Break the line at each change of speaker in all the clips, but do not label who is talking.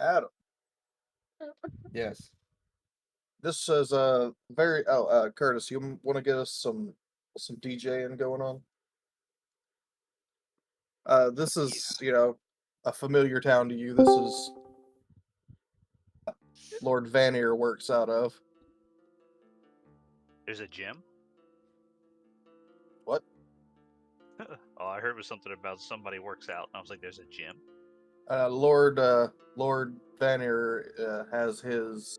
Adam,
Yes.
this is a very Curtis. You want to get us some DJing going on? This
Yeah.
is a familiar town to you. This is Lord Vanier works out of.
There's a gym?
What?
Oh, I heard it was something about somebody works out, and I was like, there's a gym?
Lord Vanier has his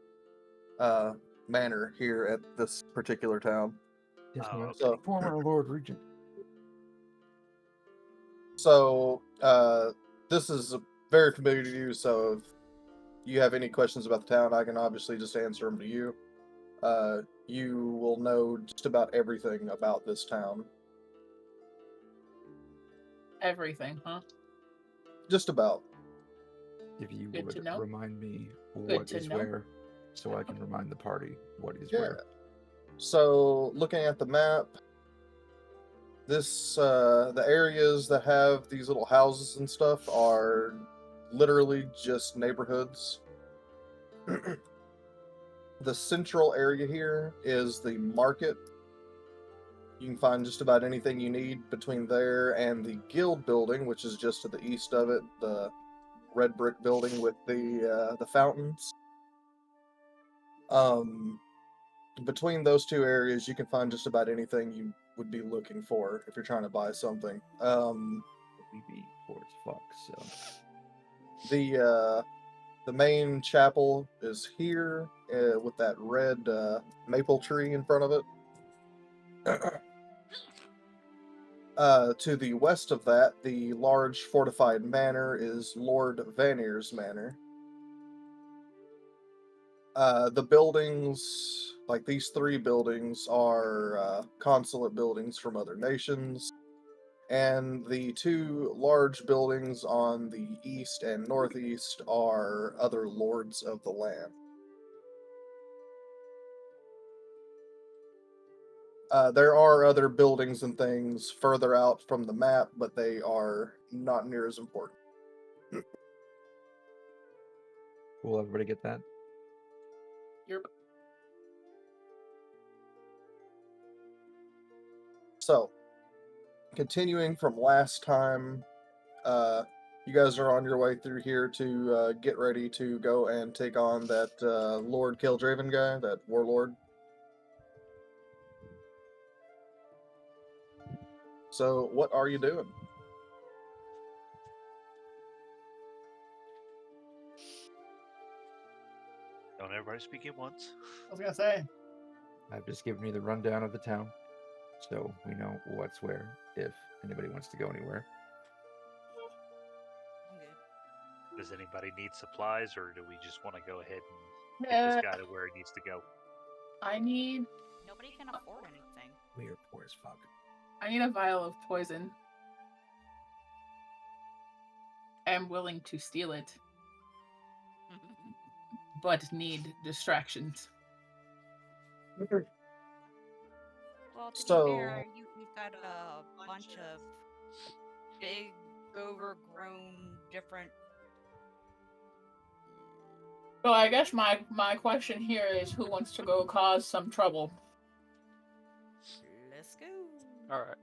uh manor here at this particular town.
Yes,
Oh,
my
okay.
So
former Lord Regent.
so this is very familiar to you. So if you have any questions about the town, I can obviously just answer them to you. You will know just about everything about this town.
Everything, huh?
Just about.
If you
Good to
would
know.
remind me
Good
what
to
is
know.
where, so I can remind the party what is
Yeah.
where.
So looking at the map, the areas that have these little houses and stuff are literally just neighborhoods. The central area here is the market. You can find just about anything you need between there and the guild building, which is just to the east of it, the red brick building with the fountains. Um, Between those two areas, you can find just about anything you would be looking for if you're trying to buy something.
We be poor as fuck, so.
The main chapel is here with that red maple tree in front of it. To the west of that, the large fortified manor is Lord Vanier's manor. The buildings, like these three buildings, are consulate buildings from other nations, and the two large buildings on the east and northeast are other lords of the land. There are other buildings and things further out from the map, but they are not near as important.
Will everybody get that?
You're
So, continuing from last time, you guys are on your way through here to get ready to go and take on that Lord Kildraven guy, that warlord. So, what are you doing?
Don't everybody speak at once?
I was gonna say.
I've just given you the rundown of the town, so we know what's where if anybody wants to go anywhere.
Okay.
Does anybody need supplies, or do we just want to go ahead and get this guy to where he needs to go?
I need
Nobody can afford anything.
We are poor as fuck.
a vial of poison. I'm willing to steal it, but need distractions.
Well, to be
So,
fair, you've got a bunch of big, overgrown, different.
So I guess my question here is, who wants to go cause some trouble?
Let's go.
All right.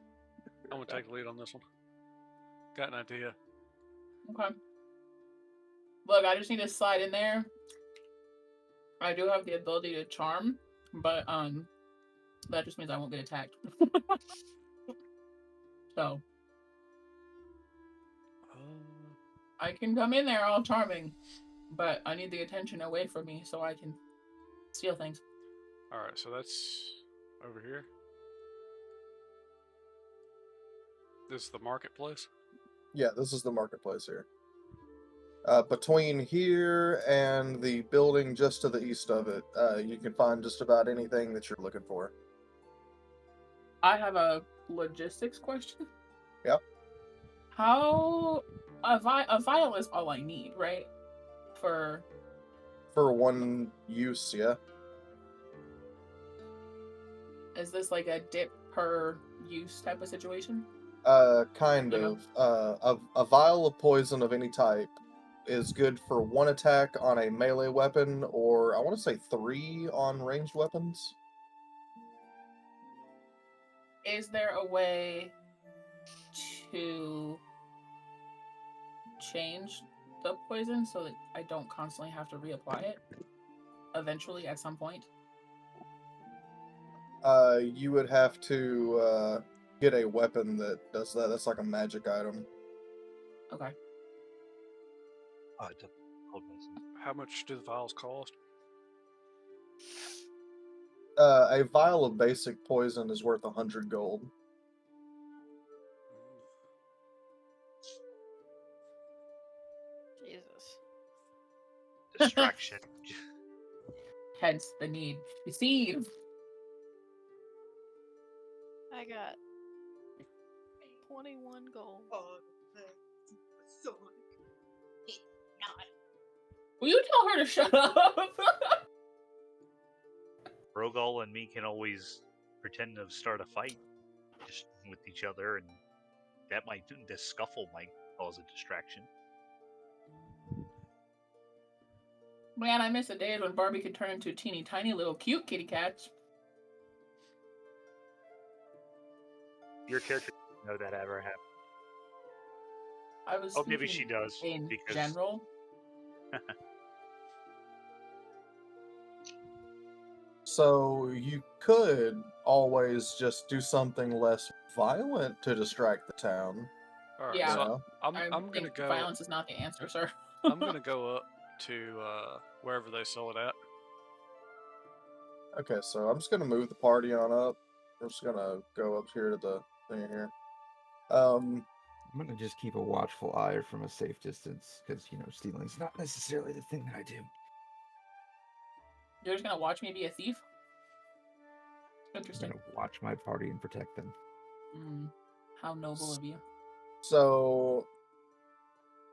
I'm gonna take the lead on this one. Got an idea.
Okay. Look, I just need to slide in there. I do have the ability to charm, but that just means I won't get attacked. So I can come in there all charming, but I need the attention away from me so I can steal things.
All right. So that's over here. This is the marketplace.
yeah, this is the marketplace here. Between here and the building just to the east of it, you can find just about anything that you're looking for.
I have a logistics question.
Yep.
How a vial is all I need, right? For
one use, yeah.
Is this like a dip per use type of situation?
Kind
You know?
of. A vial of poison of any type is good for 1 attack on a melee weapon, or I want to say 3 on ranged weapons.
Is there a way to change the poison so that I don't constantly have to reapply it? Eventually, at some point.
You would have to get a weapon that does that. That's like a magic item.
Okay.
Oh, it's a cold medicine.
How much do the vials cost?
A vial of basic poison is worth 100 gold.
Jesus.
Distraction.
Hence the need. Deceive.
I got 21 gold.
Will you tell her to shut up?
Rogal and me can always pretend to start a fight just with each other, and that might this scuffle might cause a distraction.
Man, I miss the days when Barbie could turn into teeny tiny little cute kitty cats.
Your character doesn't know that ever happened.
I was
Oh, maybe she
speaking
does,
in
because
general.
So you could always just do something less violent to distract the town.
All right,
Yeah.
so I'm
I
gonna
think
go.
violence is not the answer, sir.
I'm gonna go up to wherever they sell it at.
Okay, so I'm just gonna move the party on up. I'm just gonna go up here to the thing here.
I'm gonna just keep a watchful eye from a safe distance, because stealing's not necessarily the thing that I do.
You're just gonna watch me be a thief?
I'm
Interesting.
gonna watch my party and protect them.
How noble of you.
So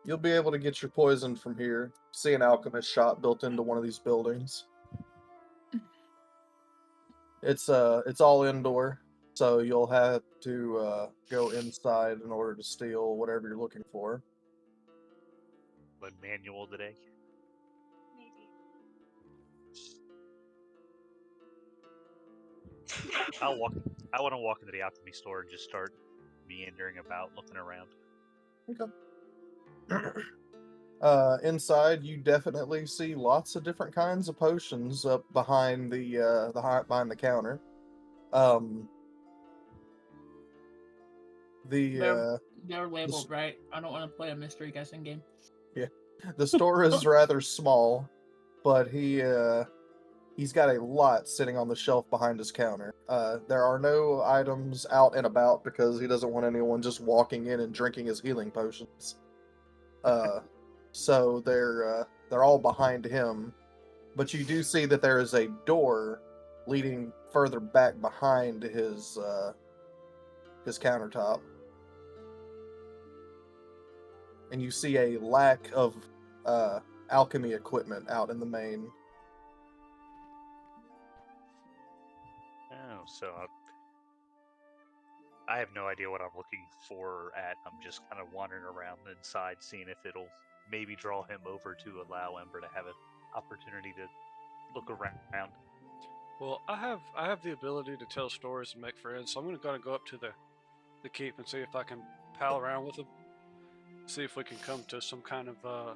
you'll be able to get your poison from here. See an alchemist shop built into one of these buildings. It's all indoor, so you'll have to go inside in order to steal whatever you're looking for.
but manual today. I want to walk into the alchemy store and just start meandering about, looking around.
Inside, you definitely see lots of different kinds of potions up behind behind the counter.
They're labeled, right? I don't want to play a mystery guessing game.
The store is rather small, but he's got a lot sitting on the shelf behind his counter. There are no items out and about because he doesn't want anyone just walking in and drinking his healing potions. So they're all behind him, but you do see that there is a door leading further back behind his countertop, and you see a lack of alchemy equipment out in the main.
Oh, so I have no idea what I'm looking for at. I'm just kind of wandering around inside, seeing if it'll maybe draw him over to allow Ember to have an opportunity to look around.
Well, I have the ability to tell stories and make friends, so I'm gonna go up to the keep and see if I can pal around with them. See if we can come to some kind of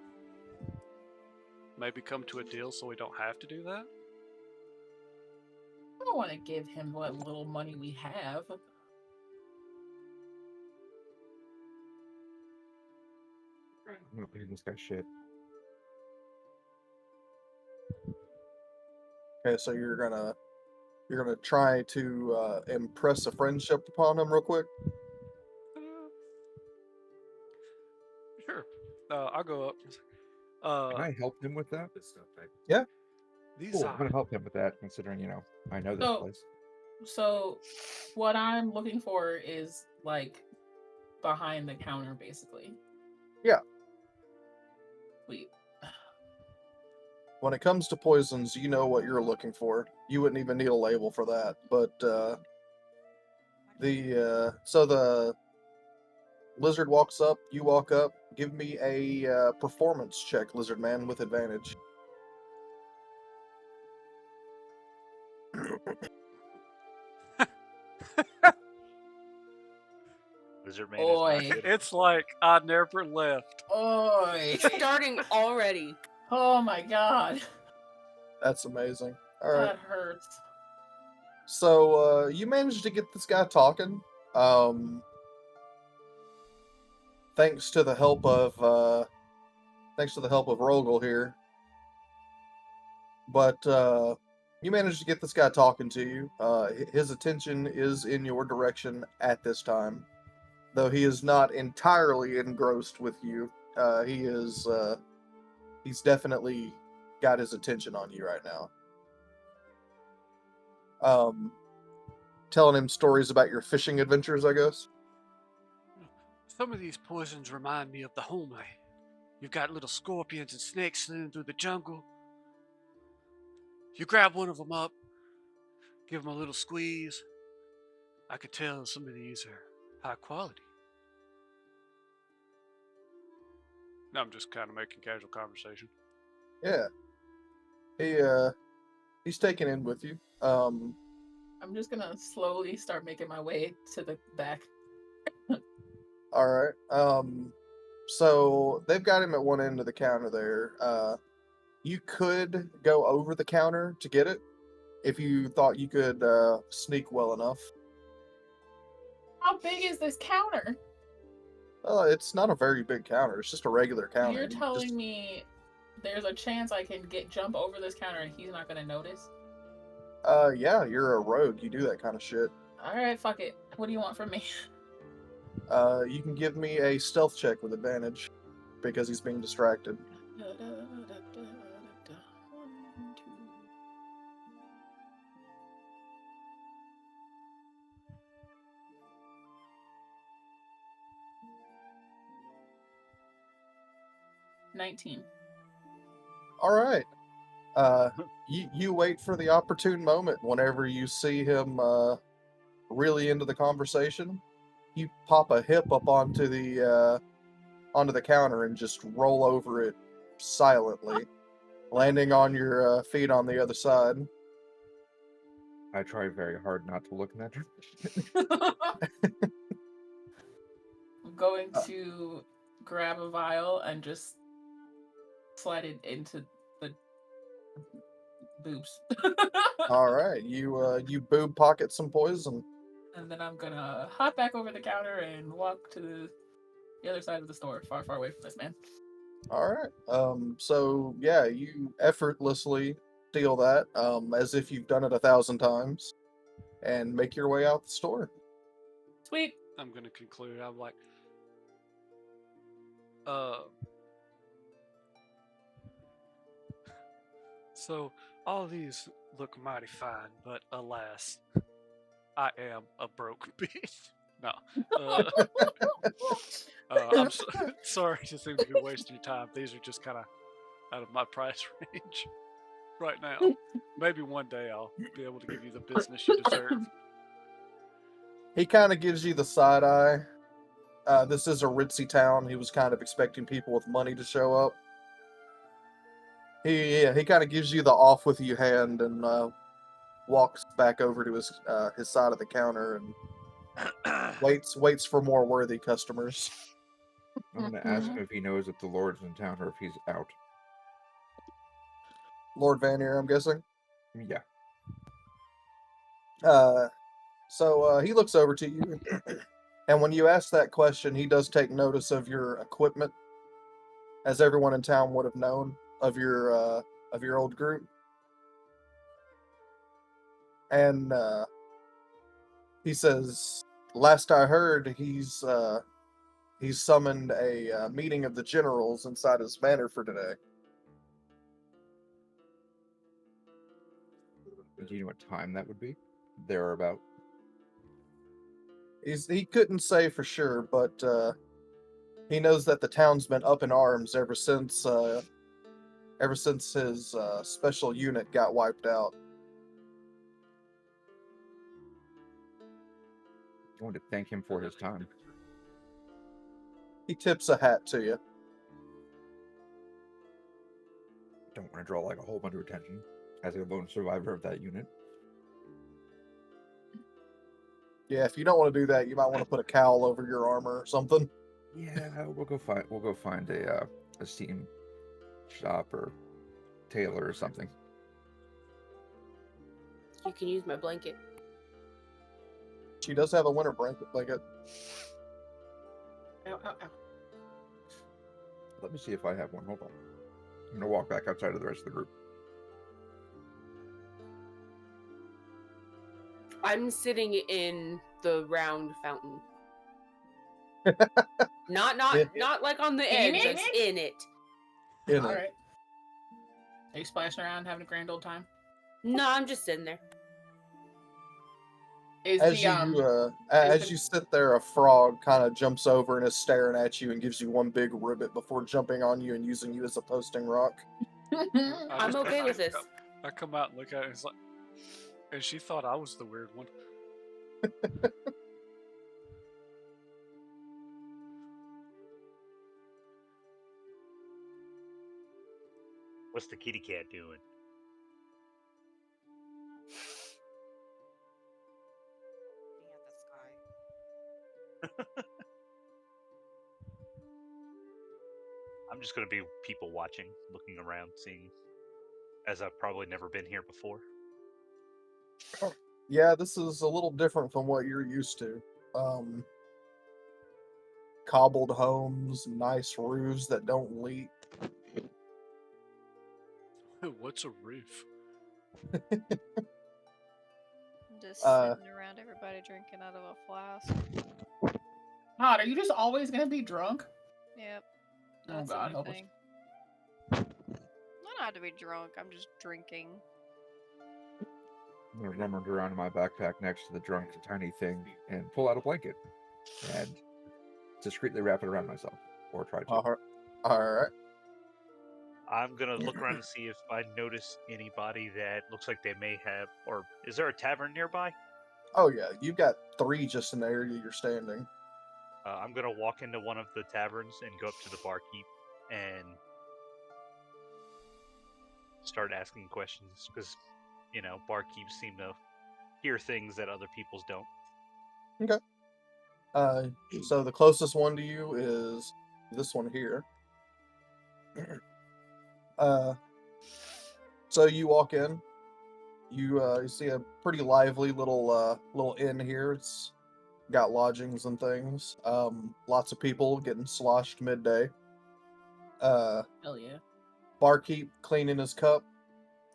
maybe come to a deal so we don't have to do that.
I don't want to give him what little money we have.
I'm not paying this guy shit.
Okay, so you're gonna try to impress a friendship upon him real quick.
Sure. I'll go up.
Can I help him with that?
Yeah.
These
Cool. I'm gonna help him with that, considering I know this
So-
place.
So, what I'm looking for is like behind the counter, basically.
Yeah.
Sweet.
When it comes to poisons, you know what you're looking for. You wouldn't even need a label for that. But Lizard walks up. You walk up. Give me a performance check, Lizard Man, with advantage.
Lizard Man is not
Oi.
good.
It's like I never left.
Oi.
Starting already.
Oh my god.
That's amazing. All right.
That hurts.
So you managed to get this guy talking. Thanks to the help of Rogel here. But you managed to get this guy talking to you. His attention is in your direction at this time, though he is not entirely engrossed with you. He's definitely got his attention on you right now. Telling him stories about your fishing adventures, I guess.
Some of these poisons remind me of the homely. You've got little scorpions and snakes slithering through the jungle. You grab one of them up, give them a little squeeze. I could tell some of these are high quality. No, I'm just kind of making casual conversation.
Yeah. He's taken in with you.
I'm just gonna slowly start making my way to the back.
All right. So they've got him at one end of the counter there. You could go over the counter to get it if you thought you could sneak well enough.
How big is this counter?
It's not a very big counter. It's just a regular counter.
You're telling me there's a chance I can jump over this counter and he's not gonna notice?
Yeah, you're a rogue. You do that kind of shit.
Alright, fuck it. What do you want from me?
You can give me a stealth check with advantage because he's being distracted.
19.
All right. You wait for the opportune moment. Whenever you see him really into the conversation, you pop a hip up onto the counter and just roll over it silently, landing on your feet on the other side.
I try very hard not to look in that direction.
I'm going to grab a vial and just slide it into the boobs.
All right, you boob pocket some poison.
And then I'm gonna hop back over the counter and walk to the other side of the store, far, far away from this man.
All right. So yeah, you effortlessly steal that, as if you've done it 1,000 times, and make your way out the store.
Sweet.
I'm gonna conclude. I'm like, so all these look mighty fine, but alas, I am a broke bitch. No. I'm sorry to seem to be wasting your time. These are just kind of out of my price range right now. Maybe one day I'll be able to give you the business you deserve.
He kind of gives you the side eye. This is a ritzy town. He was kind of expecting people with money to show up. He kind of gives you the off with you hand and walks back over to his side of the counter and waits for more worthy customers.
I'm gonna ask him if he knows if the Lord's in town or if he's out.
Lord Vanier, I'm guessing.
Yeah.
So he looks over to you, and when you ask that question, he does take notice of your equipment, as everyone in town would have known of your old group. And he says, "Last I heard, he's summoned a meeting of the generals inside his manor for today."
Do you know what time that would be? There or about?
He couldn't say for sure, but he knows that the town's been up in arms ever since his special unit got wiped out.
I want to thank him for his time.
He tips a hat to you.
Don't want to draw like a whole bunch of attention as a lone survivor of that unit.
Yeah, if you don't want to do that, you might want to put a cowl over your armor or something.
Yeah, we'll go find a steam shop or tailor or something.
You can use my blanket.
She does have a winter blanket.
Ow, ow, ow.
Let me see if I have one. Hold on. I'm gonna walk back outside of the rest of the group.
I'm sitting in the round fountain. Not like on the
In
edge,
it?
just in it.
In
All
it.
right. Are you splashing around, having a grand old time?
No, I'm just sitting there.
Is
As
the
you sit there, a frog kind of jumps over and is staring at you and gives you one big ribbit before jumping on you and using you as a posting rock.
I'm okay with this.
I come out and look at it, and it's like, and she thought I was the weird one.
What's the kitty cat doing?
Looking at the sky.
I'm just gonna be people watching, looking around, seeing, as I've probably never been here before.
Yeah, this is a little different from what you're used to. Cobbled homes, nice roofs that don't leak.
What's a roof?
Just
Uh,
sitting around everybody drinking out of a flask.
Todd, are you just always gonna be drunk?
Yep.
Oh,
That's
God,
the
help
new
us.
thing. I don't have to be drunk, I'm just drinking.
I'm gonna rummage around in my backpack next to the drunk tiny thing and pull out a blanket and discreetly wrap it around myself, or try to.
all right.
I'm gonna look around and see if I notice anybody that looks like they may have, or is there a tavern nearby?
Oh yeah, you've got 3 just in the area you're standing.
I'm gonna walk into one of the taverns and go up to the barkeep and start asking questions because, barkeeps seem to hear things that other people's don't.
So the closest one to you is this one here. So you walk in. You see a pretty lively little inn here. It's got lodgings and things. Lots of people getting sloshed midday.
Hell yeah.
Barkeep cleaning his cup,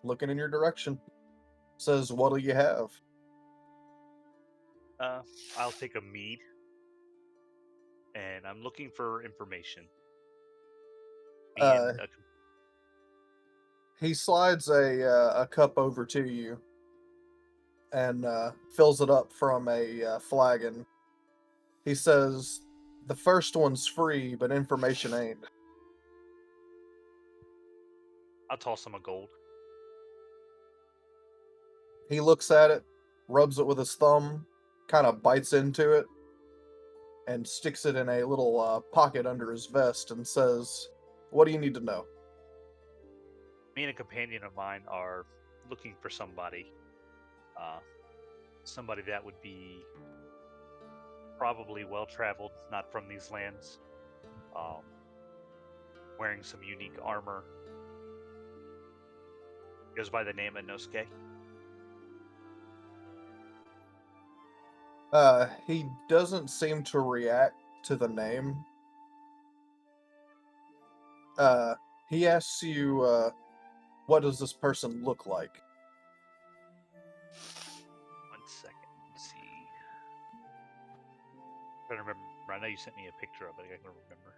looking in your direction. Says, "What'll you have?"
I'll take a mead, and I'm looking for information.
Uh, He slides a cup over to you and fills it up from a flagon. He says, "The first one's free, but information ain't."
I'll toss him a gold.
He looks at it, rubs it with his thumb, kind of bites into it, and sticks it in a little pocket under his vest and says, "What do you need to know?"
Me and a companion of mine are looking for somebody. Somebody that would be probably well-traveled, not from these lands, wearing some unique armor. Goes by the name of Nosuke.
He doesn't seem to react to the name. He asks you, what does this person look like?
1 second. Let's see. I'm trying to remember. I know you sent me a picture of it. I can't remember.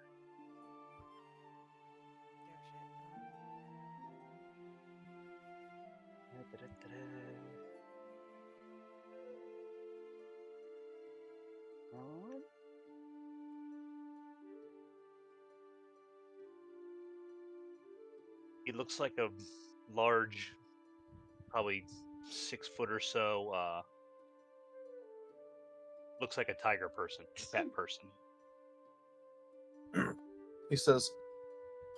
He looks like a large, probably 6 foot or so. Looks like a tiger person, fat person.
He says,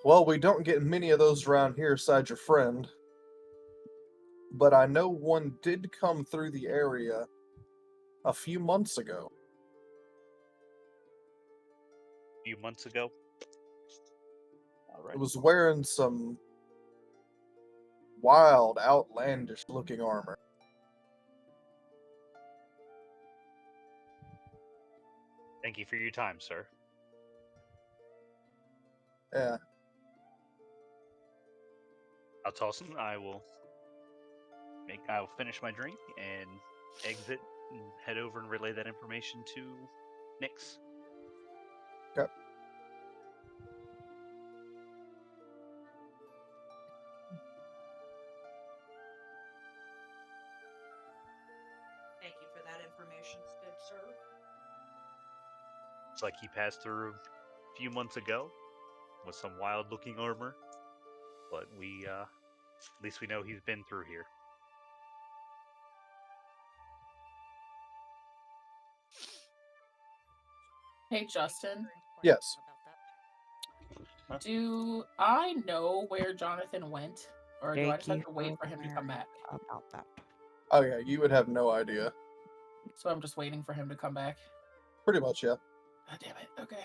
well, we don't get many of those around here aside your friend. But I know one did come through the area a few months ago.
A few months ago. All right.
It was wearing some wild, outlandish looking armor.
Thank you for your time, sir.
Yeah.
I'll toss him. I'll finish my drink and exit and head over and relay that information to Nyx.
Okay.
Thank you for that information, good sir.
It's like he passed through a few months ago with some wild-looking armor, but at least we know he's been through here.
Hey, Justin.
Yes.
Huh?
Do I know where Jonathan went? Or do I just have to wait for him to come back?
About that.
Oh yeah, you would have no idea.
So I'm just waiting for him to come back.
Pretty much, yeah.
God damn it. Okay.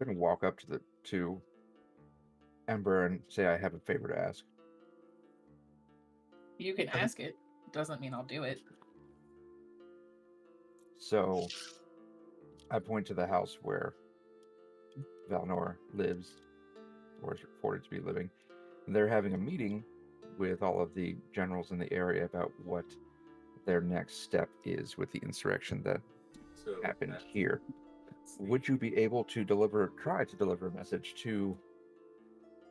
I'm gonna walk up to Ember and say I have a favor to ask.
You can ask it. Doesn't mean I'll do it.
So I point to the house where Gaelnoron lives, or is reported to be living. They're having a meeting with all of the generals in the area about what their next step is with the insurrection that happened here. Would you be able to try to deliver a message to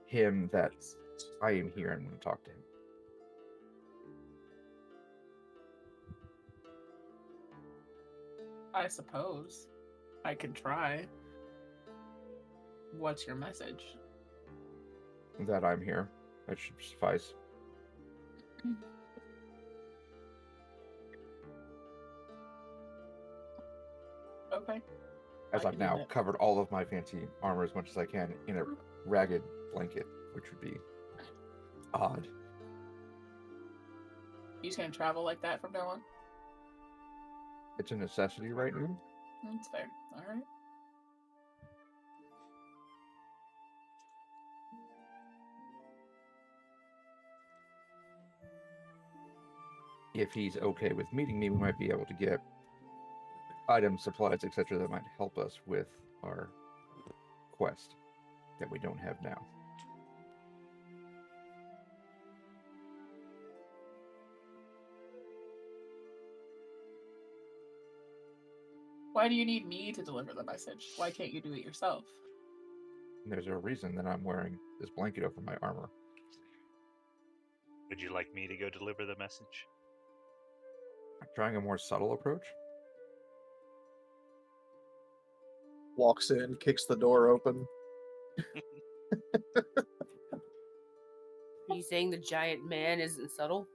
him that I am here and want to talk to him?
I suppose. I can try. What's your message?
That I'm here. That should suffice.
Okay.
As
I
I've
can do
now
that.
covered all of my fancy armor as much as I can in a ragged blanket, which would be odd.
You just gonna travel like that from now on?
It's a necessity right now.
That's fair. Alright.
If he's okay with meeting me, we might be able to get items, supplies, etc. that might help us with our quest that we don't have now.
Why do you need me to deliver the message? Why can't you do it yourself?
There's a reason that I'm wearing this blanket over my armor.
Would you like me to go deliver the message?
I'm trying a more subtle approach.
Walks in, kicks the door open.
Are you saying the giant man isn't subtle?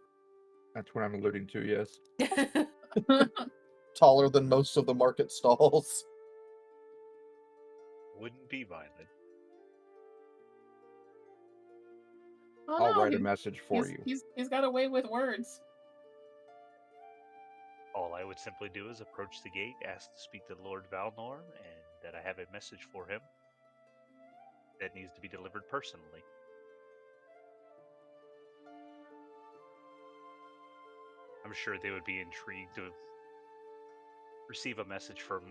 That's what I'm alluding to, yes.
Taller than most of the market stalls.
Wouldn't be mine then.
Oh,
I'll
no,
write a message for you.
He's got a way with words.
All I would simply do is approach the gate, ask to speak to Lord Gaelnoron, and that I have a message for him that needs to be delivered personally. I'm sure they would be intrigued to receive a message from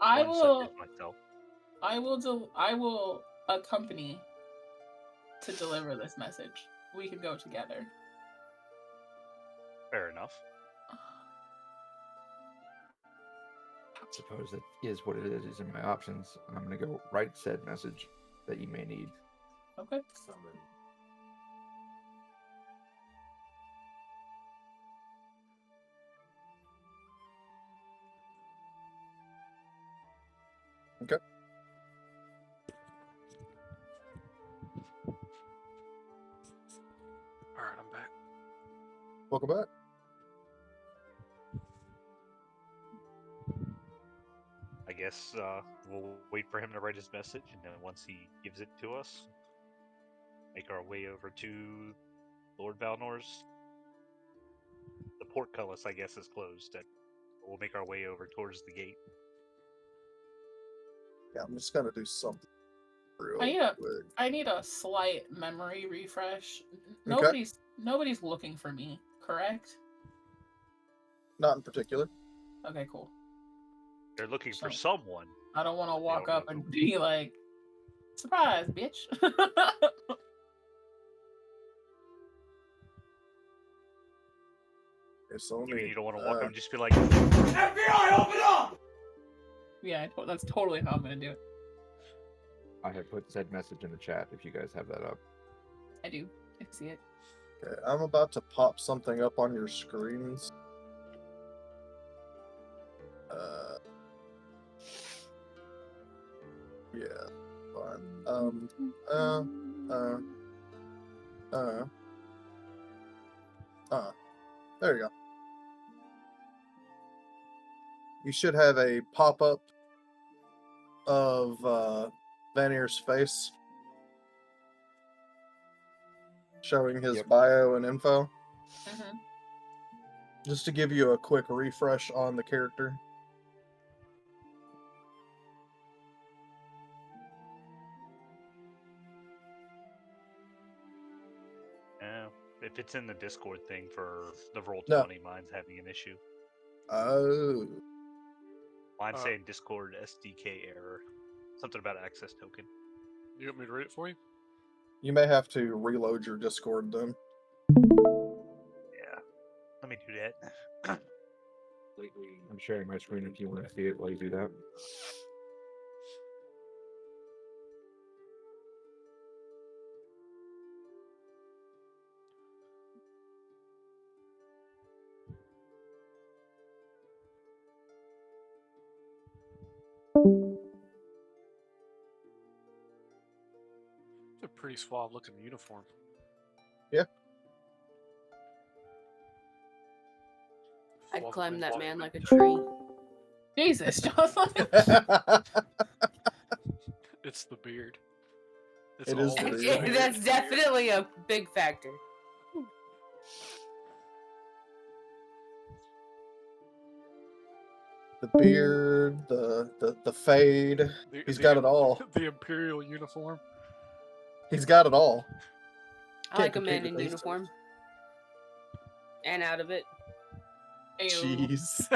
I
one such
will
as myself.
I will accompany to deliver this message. We can go together.
Fair enough.
I suppose that is what it is. These are my options. I'm going to go write said message that you may need.
Okay.
Okay.
Alright, I'm back.
Welcome back.
guess we'll wait for him to write his message, and then once he gives it to us, make our way over to Lord Valnor's. The portcullis, I guess, is closed. And we'll make our way over towards the gate.
Yeah, I'm just gonna do something real
I need a
quick.
I need a slight memory refresh.
Okay.
Nobody's looking for me, correct?
Not in particular.
Okay, cool.
They're looking for
So-
someone.
I don't want to
They
walk
don't
up
know
and
who.
be like, "Surprise, bitch!"
Okay, so let
You mean
me,
you don't want to walk up and just be like,
FBI, open up!
Yeah, that's totally how I'm gonna do it.
I have put said message in the chat if you guys have that up.
I do. I see it.
okay, I'm about to pop something up on your screens. Yeah, fine. There you go. You should have a pop-up of Vanier's face showing his
Yep.
bio and info.
Mm-hmm.
Just to give you a quick refresh on the character.
if it's in the Discord thing for the Roll20,
No.
mine's having an issue.
Oh.
Mine's saying Discord SDK error. Something about access token.
You want me to read it for you?
You may have to reload your Discord then.
Yeah. Let me do that.
I'm sharing my screen if you want to see it while you do that.
It's a pretty suave looking uniform.
Yeah.
I'd
Suave
climb
and
that
suave.
man like a tree.
Jesus, Jocelyn.
It's the beard. It's
It is the
always
beard.
beard.
That's definitely a big factor.
The beard, the fade. He's got it all.
The Imperial uniform.
He's got it all.
I
Can't
like a man
compete
in
with those
uniform. And out of it.
Ew.
Jeez.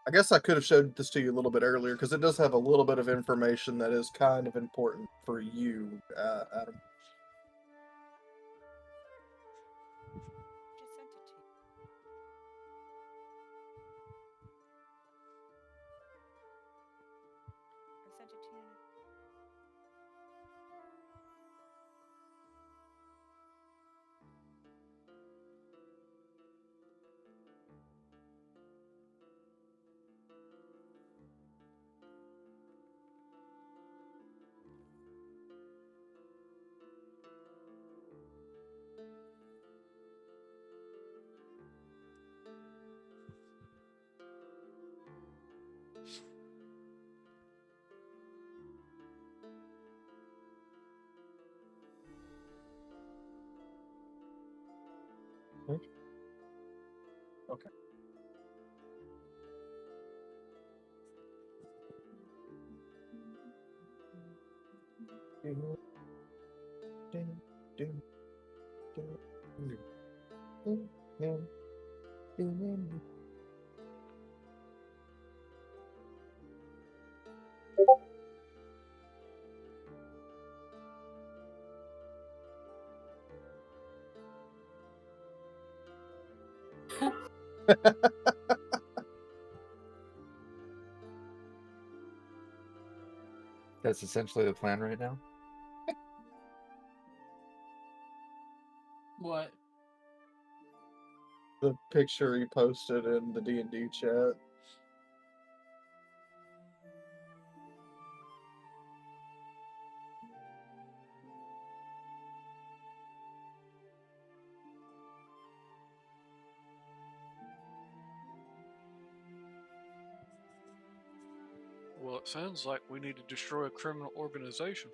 I guess I could have showed this to you a little bit earlier because it does have a little bit of information that is kind of important for you, Adam.
Just sent it to you. I sent it to you.
Okay.
That's essentially the plan right now.
What?
The picture he posted in the D&D chat.
Well, it sounds like we need to destroy a criminal organization.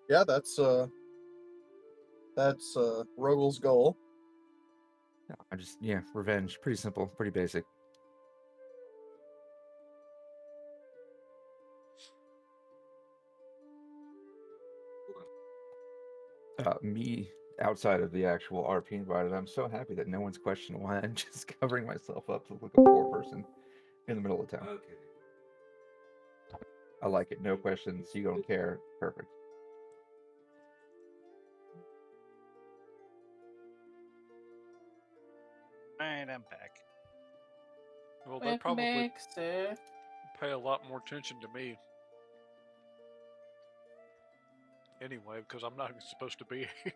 Yeah, that's Rogel's goal.
Revenge. Pretty simple, pretty basic. Me outside of the actual RP environment, I'm so happy that no one's questioning why I'm just covering myself up to look like a poor person in the middle of town.
Okay.
I like it. No questions. You don't care. Perfect.
Alright, I'm back.
Well, they
Welcome
probably
back, sir.
pay a lot more attention to me. Anyway, because I'm not supposed to be here.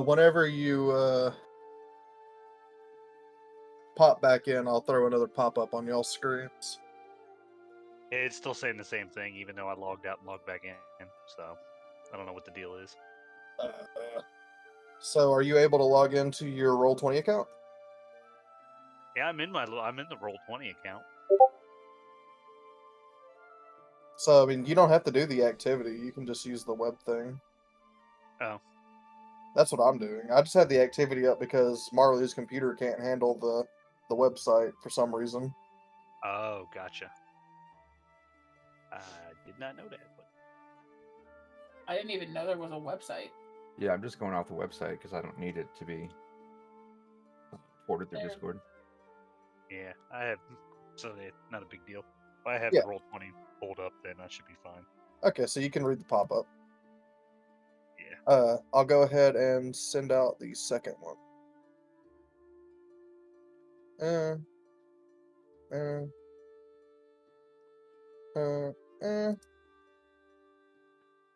Whenever you pop back in, I'll throw another pop-up on y'all's screens.
It's still saying the same thing, even though I logged out and logged back in. So I don't know what the deal is.
So, are you able to log into your Roll20 account?
Yeah, I'm in the Roll20 account.
So, I mean, you don't have to do the activity. You can just use the web thing.
Oh.
That's what I'm doing. I just had the activity up because Marley's computer can't handle the website for some reason.
Oh, gotcha. I did not know that. But...
I didn't even know there was a website.
Yeah, I'm just going off the website because I don't need it to be ported through
There.
Discord.
Yeah, I have. So not a big deal. If I have
Yeah.
the Roll20 pulled up, then I should be fine.
Okay, so you can read the pop-up.
Yeah.
I'll go ahead and send out the second one. Uh, uh, uh,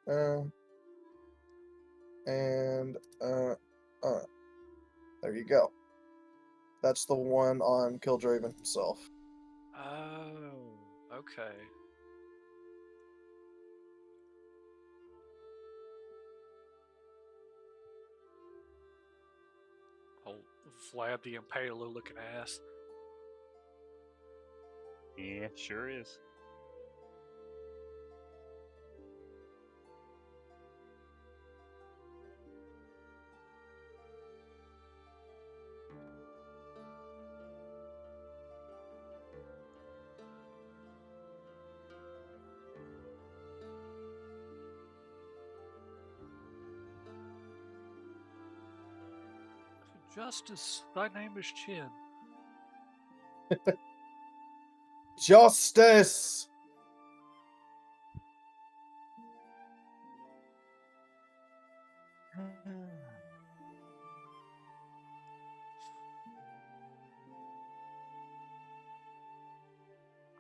uh, and there you go. That's the one on Killdraven himself.
Oh, okay. Oh, Vlad the Impaler looking ass.
Yeah, sure is.
Justice, thy name is Chin.
Justice!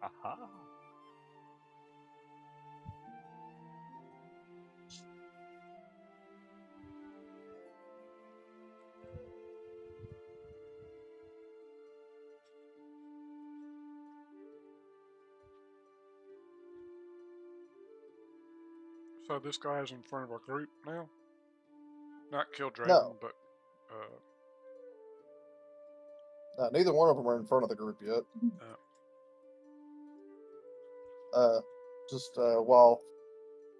Aha.
So this guy is in front of our group now? Not Killdraven,
No.
but
Neither one of them are in front of the group yet. Just while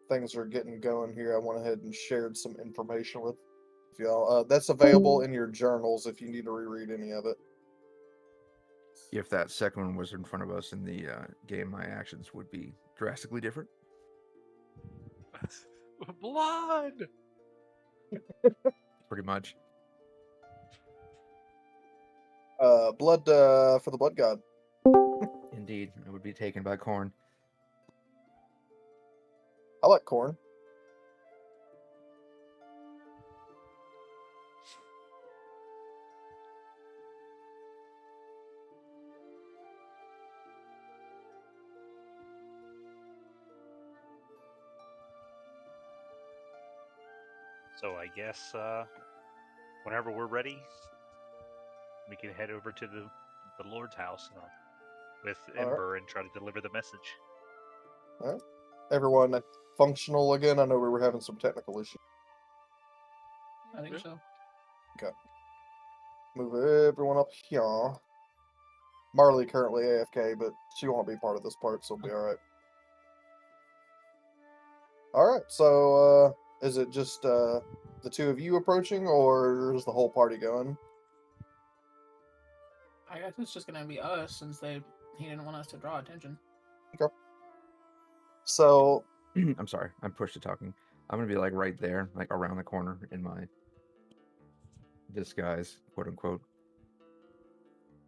things are getting going here, I went ahead and shared some information with y'all. That's available in your journals if you need to reread any of it.
If that second one was in front of us in the game, my actions would be drastically different.
blood!
Pretty much.
Blood for the Blood God.
Indeed, it would be taken by Corn.
I like corn.
So I guess whenever we're ready, we can head over to the Lord's house with
All right.
Ember and try to deliver the message.
All right. Everyone functional again? I know we were having some technical issues.
I think
Yeah.
so.
Move everyone up here. Marley currently AFK, but she won't be part of this part, so it'll be alright. Alright, so is it just the two of you approaching, or is the whole party going?
I guess it's just gonna be us since he didn't want us to draw attention.
So
I'm sorry, I'm push to talking. I'm gonna be like right there, like around the corner in my disguise, quote unquote.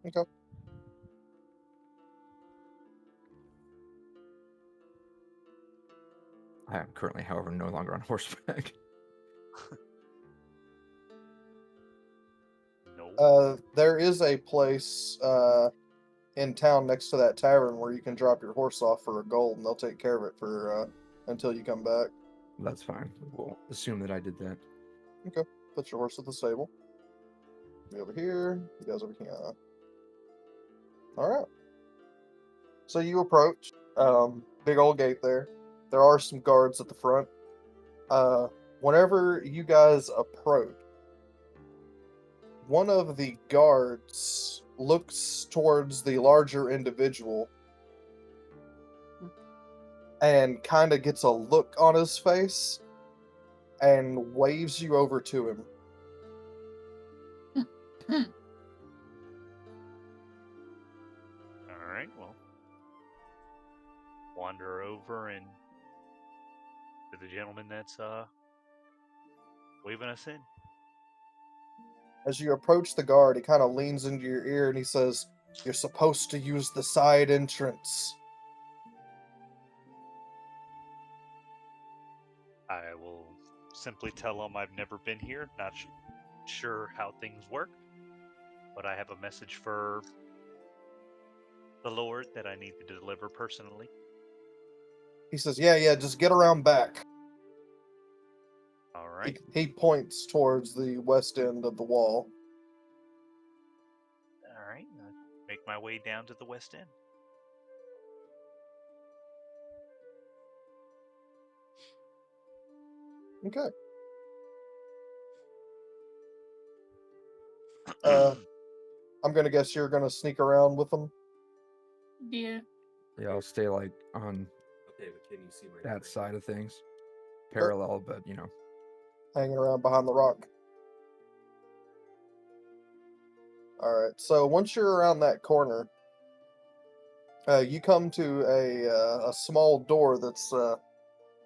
okay.
I am currently, however, no longer on horseback.
No.
There is a place in town next to that tavern where you can drop your horse off for a gold, and they'll take care of it for until you come back.
That's fine. We'll assume that I did that.
Okay, put your horse at the stable. Be over here. You guys over here. All right. So you approach. Big old gate there. There are some guards at the front. Whenever you guys approach, one of the guards looks towards the larger individual and kind of gets a look on his face and waves you over to him.
All right, well, wander over and to the gentleman that's waving us in.
As you approach the guard, he kind of leans into your ear and he says, "You're supposed to use the side entrance."
I will simply tell him I've never been here, not sure how things work, but I have a message for the Lord that I need to deliver personally.
He says, yeah, just get around back.
All right.
He points towards the west end of the wall.
All right. I make my way down to the west end.
Okay. I'm gonna guess you're gonna sneak around with them.
Yeah.
Yeah, I'll stay like on
Okay, but can you see my
that
screen?
side of things, parallel, but you know.
Hanging around behind the rock. Alright, so once you're around that corner, you come to a small door that's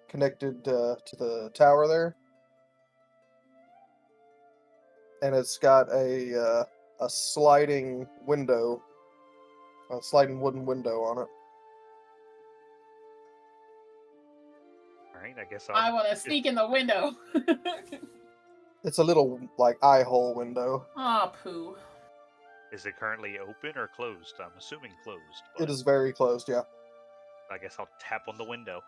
connected to the tower there. And it's got a sliding window, a sliding wooden window on it.
All right. I guess
I want to sneak in the window.
It's a little, like, eye hole window.
Aw, poo.
Is it currently open or closed? I'm assuming closed.
It is very closed, yeah.
I guess I'll tap on the window.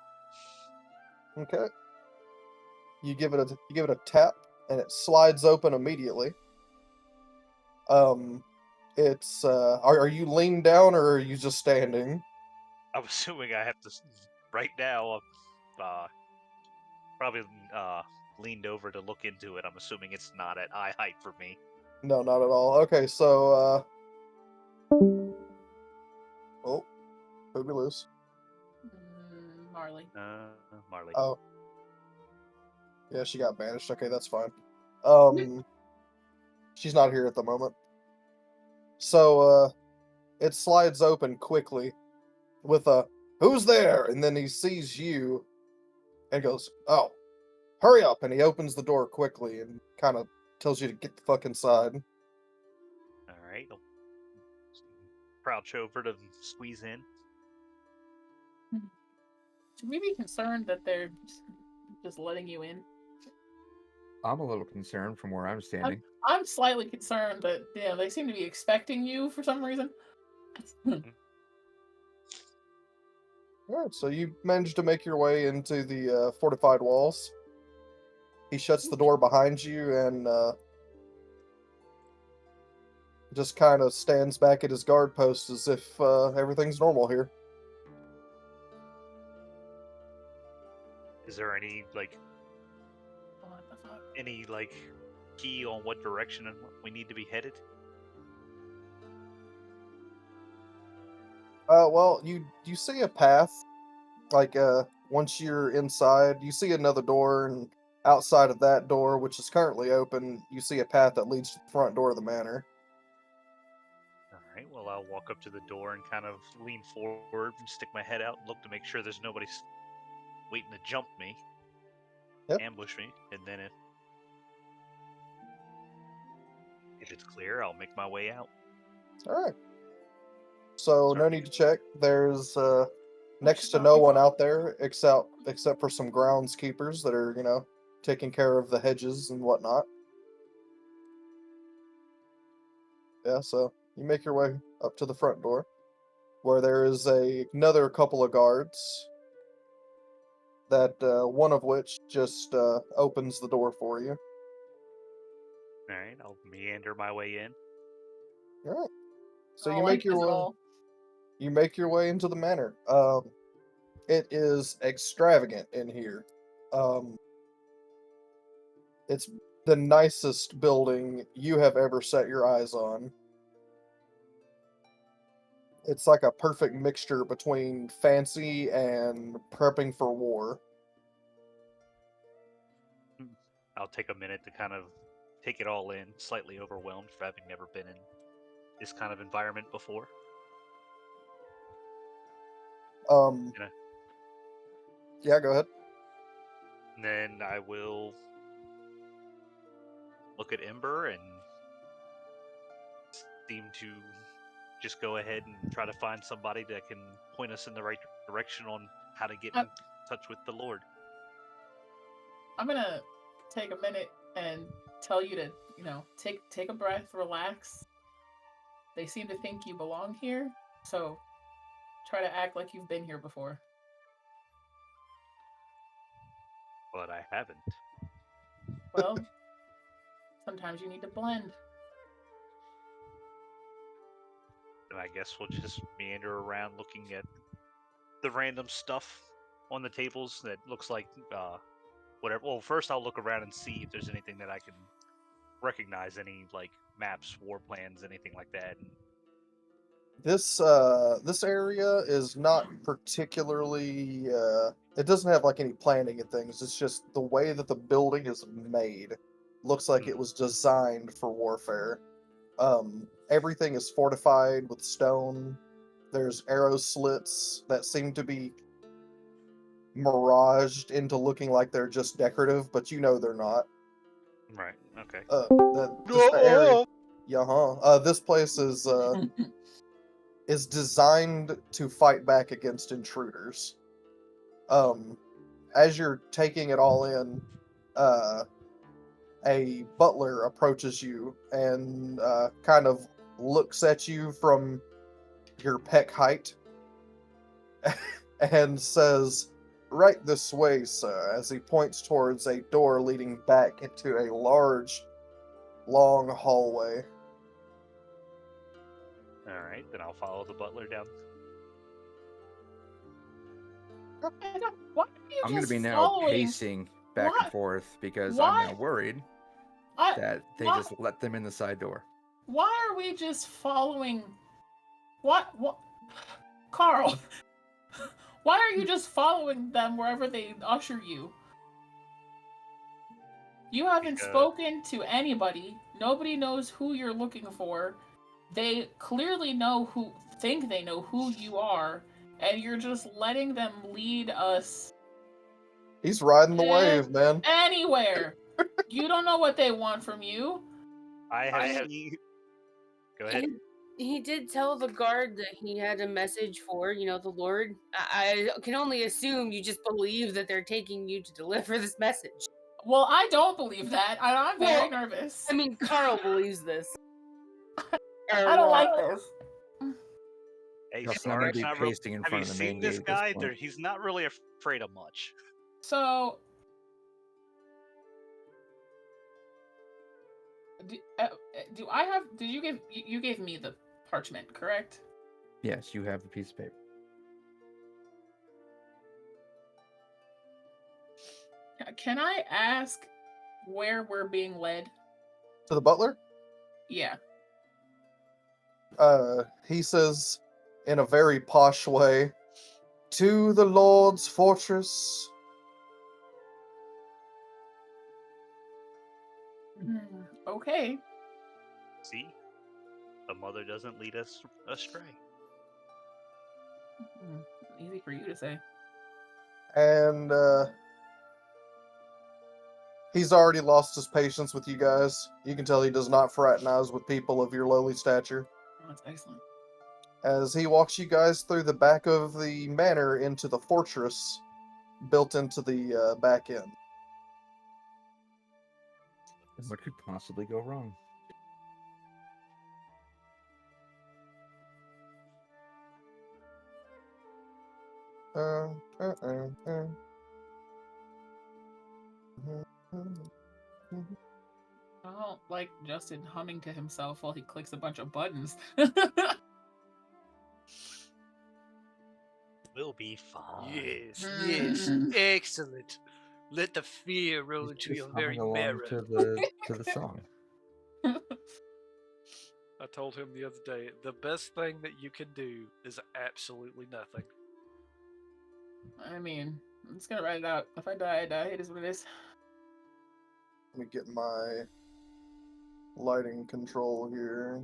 Okay. You give it a tap, and it slides open immediately. It's are you leaned down or are you just standing?
I'm assuming I have to. Right now, I'm probably leaned over to look into it. I'm assuming it's not at eye height for me.
No, not at all. Okay, so oh, who'd we lose?
Marley.
Marley.
Oh. Yeah, she got banished. Okay, that's fine. She's not here at the moment. So it slides open quickly with a "Who's there?" and then he sees you and goes, "Oh, hurry up!" And he opens the door quickly and kind of tells you to get the fuck inside.
All right. I'll crouch over to squeeze in.
Should we be concerned that they're just letting you in?
I'm a little concerned from where I'm standing.
I'm slightly concerned that they seem to be expecting you for some reason.
Alright, so you managed to make your way into the fortified walls. He shuts the door behind you and just kind of stands back at his guard post as if everything's normal here.
Is there any
What the fuck?
key on what direction we need to be headed?
Well, you see a path, like once you're inside, you see another door, and outside of that door, which is currently open, you see a path that leads to the front door of the manor.
All right. Well, I'll walk up to the door and kind of lean forward and stick my head out and look to make sure there's nobody waiting to jump me,
Yep.
ambush me, and then if it's clear, I'll make my way out.
All right. So no
Sorry.
need to check. There's next to no one out there except for some groundskeepers that are taking care of the hedges and whatnot. Yeah. So you make your way up to the front door, where there is another couple of guards. That one of which just opens the door for you.
All right. I'll meander my way in.
All right. So
I
you
like
make your
this
way.
all.
You make your way into the manor. It is extravagant in here. Um, it's the nicest building you have ever set your eyes on. It's like a perfect mixture between fancy and prepping for war.
I'll take a minute to kind of take it all in, slightly overwhelmed for having never been in this kind of environment before. Yeah.
Yeah, go ahead.
And then I will look at Ember and seem to just go ahead and try to find somebody that can point us in the right direction on how to get in touch with the Lord.
I'm gonna take a minute and tell you to, take a breath, relax. They seem to think you belong here, so try to act like you've been here before.
But I haven't.
Well, sometimes you need to blend.
And I guess we'll just meander around looking at the random stuff on the tables that looks like whatever. Well, first I'll look around and see if there's anything that I can recognize, any like maps, war plans, anything like that. And
This area is not particularly it doesn't have like any planning and things. It's just the way that the building is made looks like it was designed for warfare. Everything is fortified with stone. There's arrow slits that seem to be miraged into looking like they're just decorative, but they're not.
Right. Okay.
The area. Yeah, this place is designed to fight back against intruders. As you're taking it all in, a butler approaches you and kind of looks at you from your peck height and says, "Right this way, sir," as he points towards a door leading back into a large, long hallway.
All right, then I'll follow the butler down.
Why are you
I'm going to
just
be now
following?
pacing back
Why-
and forth because
why-
I'm now worried that they
why-
just let them in the side door.
Why are we just following? What? Carl, why are you just following them wherever they usher you? You haven't spoken to anybody. Nobody knows who you're looking for. They clearly think they know who you are, and you're just letting them lead us
He's riding the wave, man.
anywhere. You don't know what they want from you.
I have. Go ahead.
He did tell the guard that he had a message for, the Lord. I can only assume you just believe that they're taking you to deliver this message.
Well, I don't believe that. I'm very nervous.
I mean, Carl believes this.
I don't like this.
Hey,
Justin, I'm going to be pacing in
have
front
you
of the main
seen this
gate at
guy?
this point.
He's not really afraid of much.
So, do I have? Did you gave me the parchment, correct?
Yes, you have the piece of paper.
Can I ask where we're being led?
To the butler?
Yeah.
He says in a very posh way, "To the Lord's fortress."
Okay.
See? The mother doesn't lead us astray.
Easy for you to say.
And he's already lost his patience with you guys. You can tell he does not fraternize with people of your lowly stature.
Oh, that's excellent.
As he walks you guys through the back of the manor into the fortress built into the back end.
And what could possibly go wrong?
I don't like Justin humming to himself while he clicks a bunch of buttons.
We'll be fine.
Yes, excellent. Let the fear roll into
Just
your very
humming along
marrow.
to the song.
I told him the other day, the best thing that you can do is absolutely nothing.
I mean, I'm just gonna write it out. If I die, I die. It is what it is.
Let me get my lighting control here.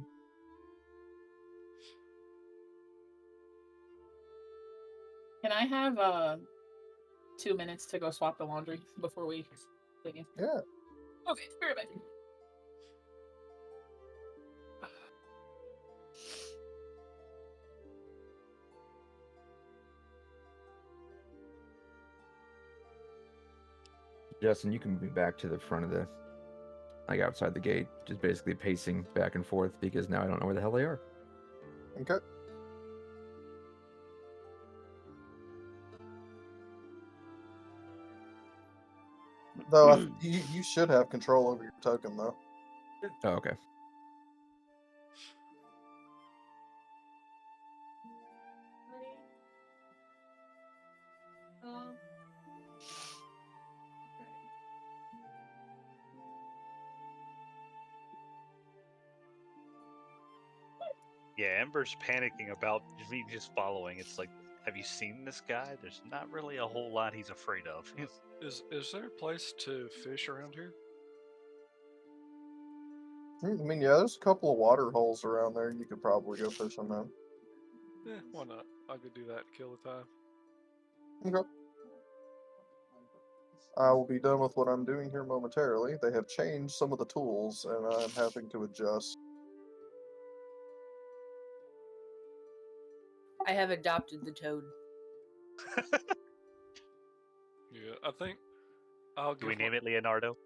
Can I have 2 minutes to go swap the laundry before we dig in?
Yeah.
Okay, be right back.
Justin, you can move back to the front of the, like outside the gate, just basically pacing back and forth because now I don't know where the hell they are.
Okay. Though you should have control over your token, though.
Oh, okay.
Yeah, Ember's panicking about me just following. It's like, have you seen this guy? There's not really a whole lot he's afraid of.
Is there a place to fish around here?
I mean, yeah, there's a couple of water holes around there. You could probably go fish on them.
Yeah, why not? I could do that, kill the time.
Okay. I will be done with what I'm doing here momentarily. They have changed some of the tools, and I'm having to adjust.
I have adopted the toad.
Yeah, I think I'll
Do we
give
name it Leonardo?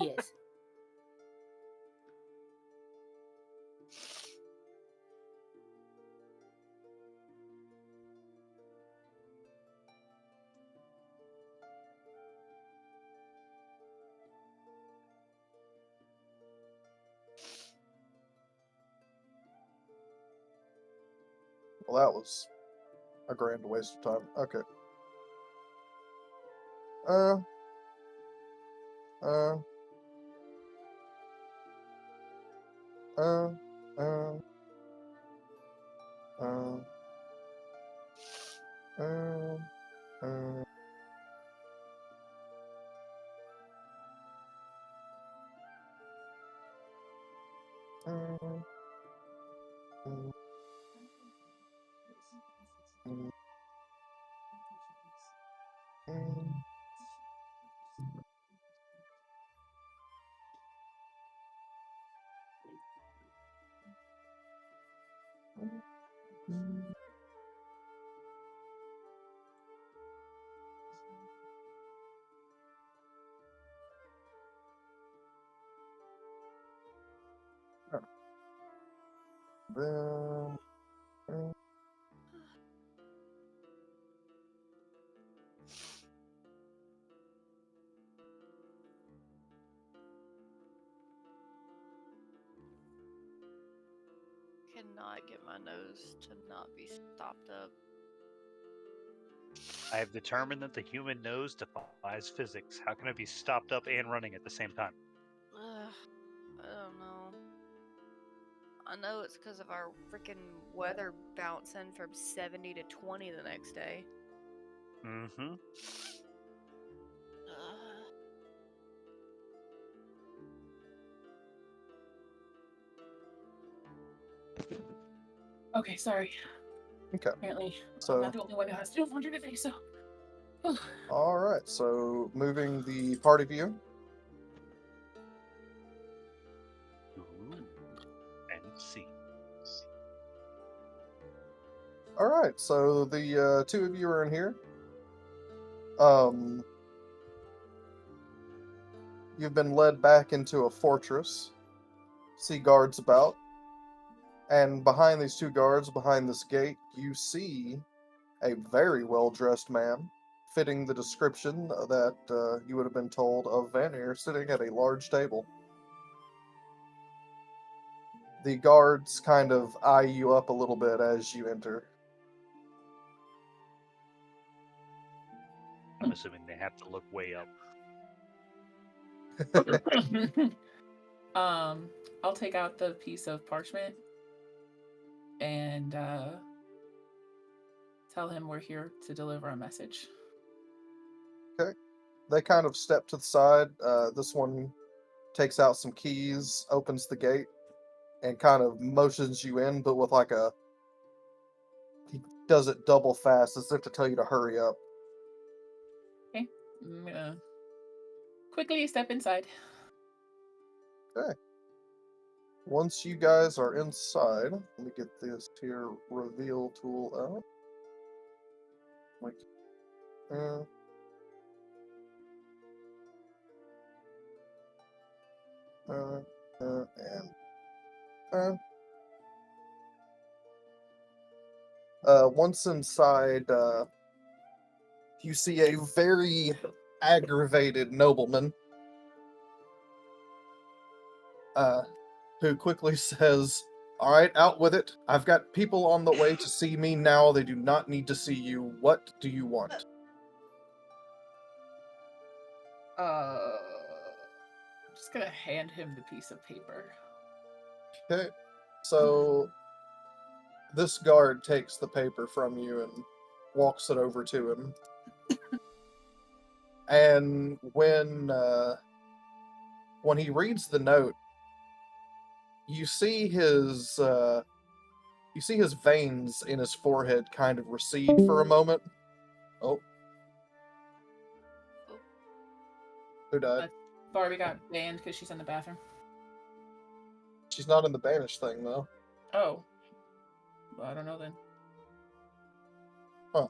Yes.
Well, that was a grand waste of time. Okay. Uh. Uh. Uh. Uh. Uh. Uh. Then.
Cannot get my nose to not be stopped up.
I have determined that the human nose defies physics. How can it be stopped up and running at the same time?
Ugh. I don't know. I know it's because of our freaking weather bouncing from 70 to 20 the next day.
Mm-hmm.
Okay, sorry.
Okay.
Apparently,
So-
I'm not the only one who has to do laundry today, so.
All right. So moving the party view.
Ooh. Fancy.
All right. So the two of you are in here. You've been led back into a fortress. See guards about. And behind these two guards, behind this gate, you see a very well-dressed man, fitting the description that you would have been told of Vanir, sitting at a large table. The guards kind of eye you up a little bit as you enter.
I'm assuming they have to look way up.
I'll take out the piece of parchment and tell him we're here to deliver a message.
They kind of step to the side. This one takes out some keys, opens the gate, and kind of motions you in, but with like a... He does it double fast as if to tell you to hurry up.
Okay, I'm gonna quickly step inside.
Okay. Once you guys are inside, let me get this here reveal tool out. Like, once inside, you see a very aggravated nobleman, who quickly says, "All right, out with it. I've got people on the way to see me now. They do not need to see you. What do you want?"
I'm just gonna hand him the piece of paper.
Okay. So this guard takes the paper from you and walks it over to him. And when he reads the note, you see his veins in his forehead kind of recede for a moment. Oh. Who died?
Barbie got banned because she's in the bathroom.
She's not in the banish thing, though.
Oh. Well, I don't know then.
Huh.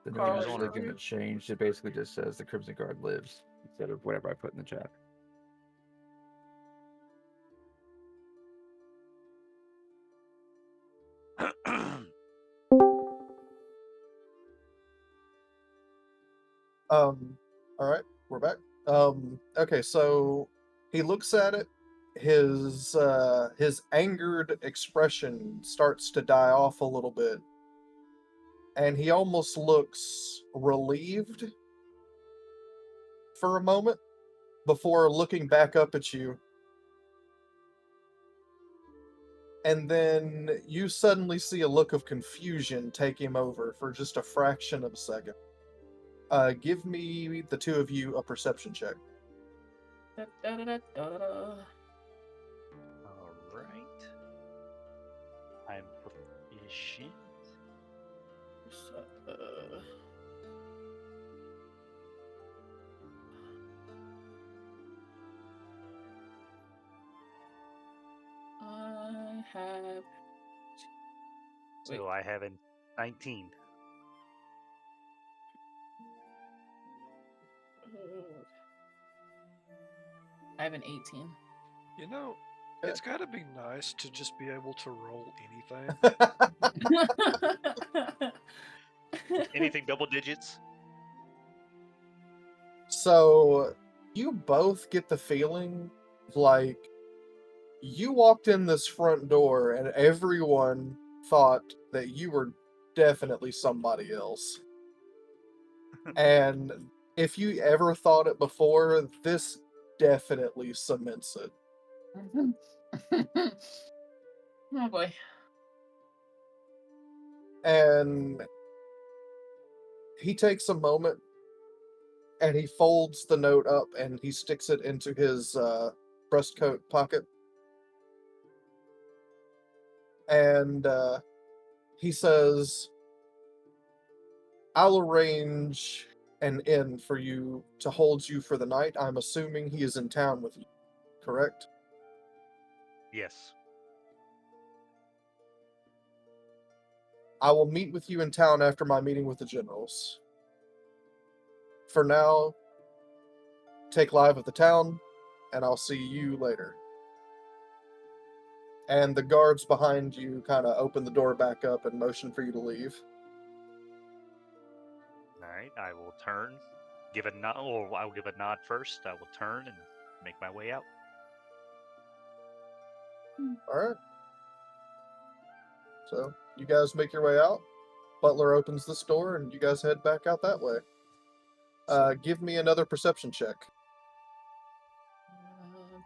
The
Carl,
note
is
is
on
going to change. It basically just says the Crimson Guard lives instead of whatever I put in the chat.
All right, we're back. Okay, so he looks at it. His angered expression starts to die off a little bit, and he almost looks relieved for a moment before looking back up at you. And then you suddenly see a look of confusion take him over for just a fraction of a second. Give me, the two of you, a perception check.
Da, da, da, da, da, da.
All right. I'm proficient.
I have.
So I have a 19.
I have an 18.
You know, it's got to be nice to just be able to roll anything.
Anything double digits?
So you both get the feeling like you walked in this front door and everyone thought that you were definitely somebody else. And if you ever thought it before, this definitely cements it.
Oh boy.
And he takes a moment and he folds the note up and he sticks it into his breast coat pocket. And he says, I'll arrange an inn for you to hold you for the night. I'm assuming he is in town with you, correct?
Yes.
I will meet with you in town after my meeting with the generals. For now, take live of the town, and I'll see you later. And the guards behind you kind of open the door back up and motion for you to leave.
All right. I will turn, give a nod, or I will give a nod first. I will turn and make my way out.
Alright. So, you guys make your way out. Butler opens this door, and you guys head back out that way. Give me another perception check.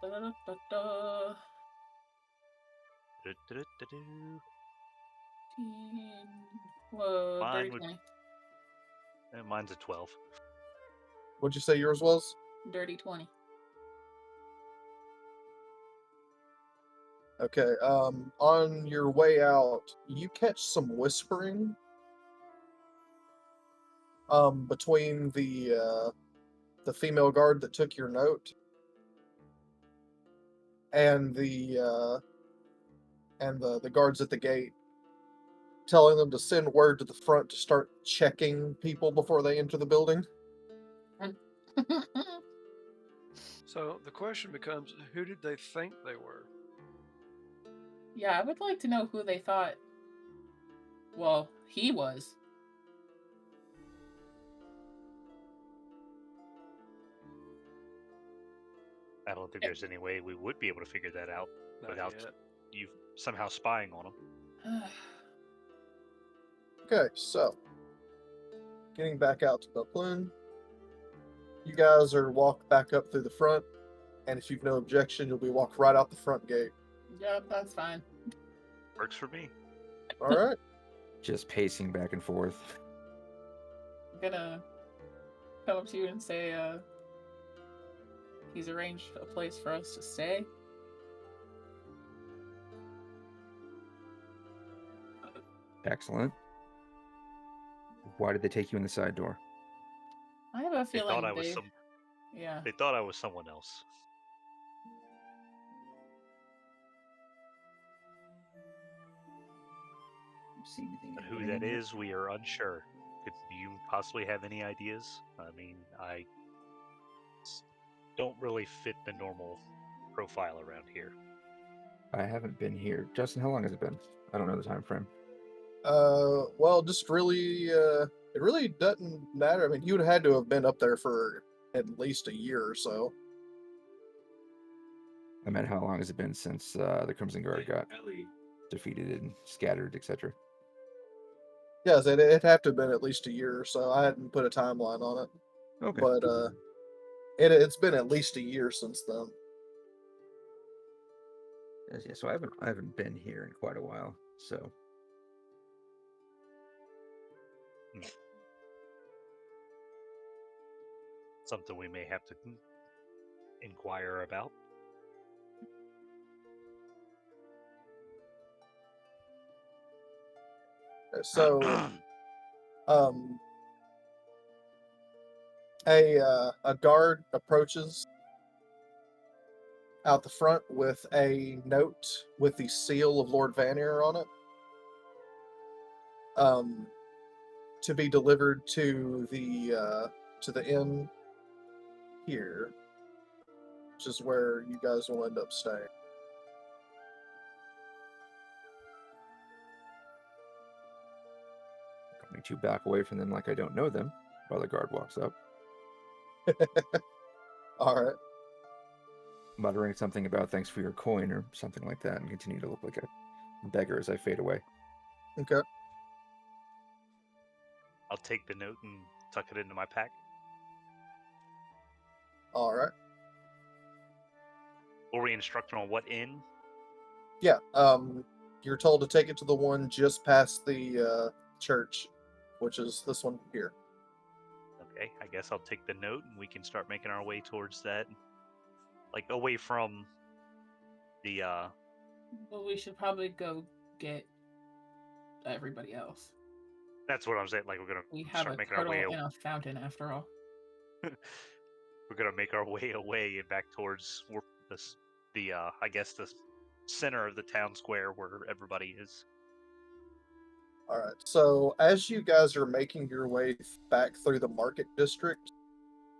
Da-da-da-da-da.
Du-du-du-du-du.
Whoa,
Mine
dirty
would-
20.
Mine's a 12.
What'd you say yours was?
Dirty 20.
Okay, on your way out, you catch some whispering between the female guard that took your note and the guards at the gate, telling them to send word to the front to start checking people before they enter the building.
So the question becomes, who did they think they were?
Yeah, I would like to know who they thought. Well, he was.
I don't think there's any way we would be able to figure that out
Not
without
yet.
you somehow spying on him.
Okay, so getting back out to Dublin, you guys are walked back up through the front, and if you've no objection, you'll be walked right out the front gate.
Yep, that's fine.
Works for me.
All right.
Just pacing back and forth.
I'm gonna come up to you and say, he's arranged a place for us to stay.
Excellent. Why did they take you in the side door?
I have a
They
feeling
thought I was some.
Yeah.
They thought I was someone else. And who that is, we are unsure. Could you possibly have any ideas? I mean, I don't really fit the normal profile around here.
I haven't been here. Justin, how long has it been? I don't know the time frame.
Well, just really, it really doesn't matter. I mean, you'd had to have been up there for at least a year or so.
I meant how long has it been since the Crimson Guard got defeated and scattered, etc.
Yes, it'd have to have been at least a year or so. I hadn't put a timeline on it,
Okay.
but it's been at least a year since then.
Yes, yeah, so I haven't been here in quite a while. So
Something we may have to inquire about.
So, a guard approaches out the front with a note with the seal of Lord Vanier on it, to be delivered to the inn here, which is where you guys will end up staying.
coming to back away from them like I don't know them while the guard walks up,
All right.
muttering something about thanks for your coin or something like that, and continue to look like a beggar as I fade away.
Okay.
I'll take the note and tuck it into my pack.
All right.
Were we instructed on what inn?
Yeah, you're told to take it to the one just past the church, which is this one here.
Okay, I guess I'll take the note and we can start making our way towards that. Like, away from the,
Well, we should probably go get everybody else.
That's what I'm saying. Like, we're gonna
We have
start
a
making our way.
turtle in a fountain, after all.
We're gonna make our way away and back towards the I guess the center of the town square where everybody is.
All right. So as you guys are making your way back through the market district,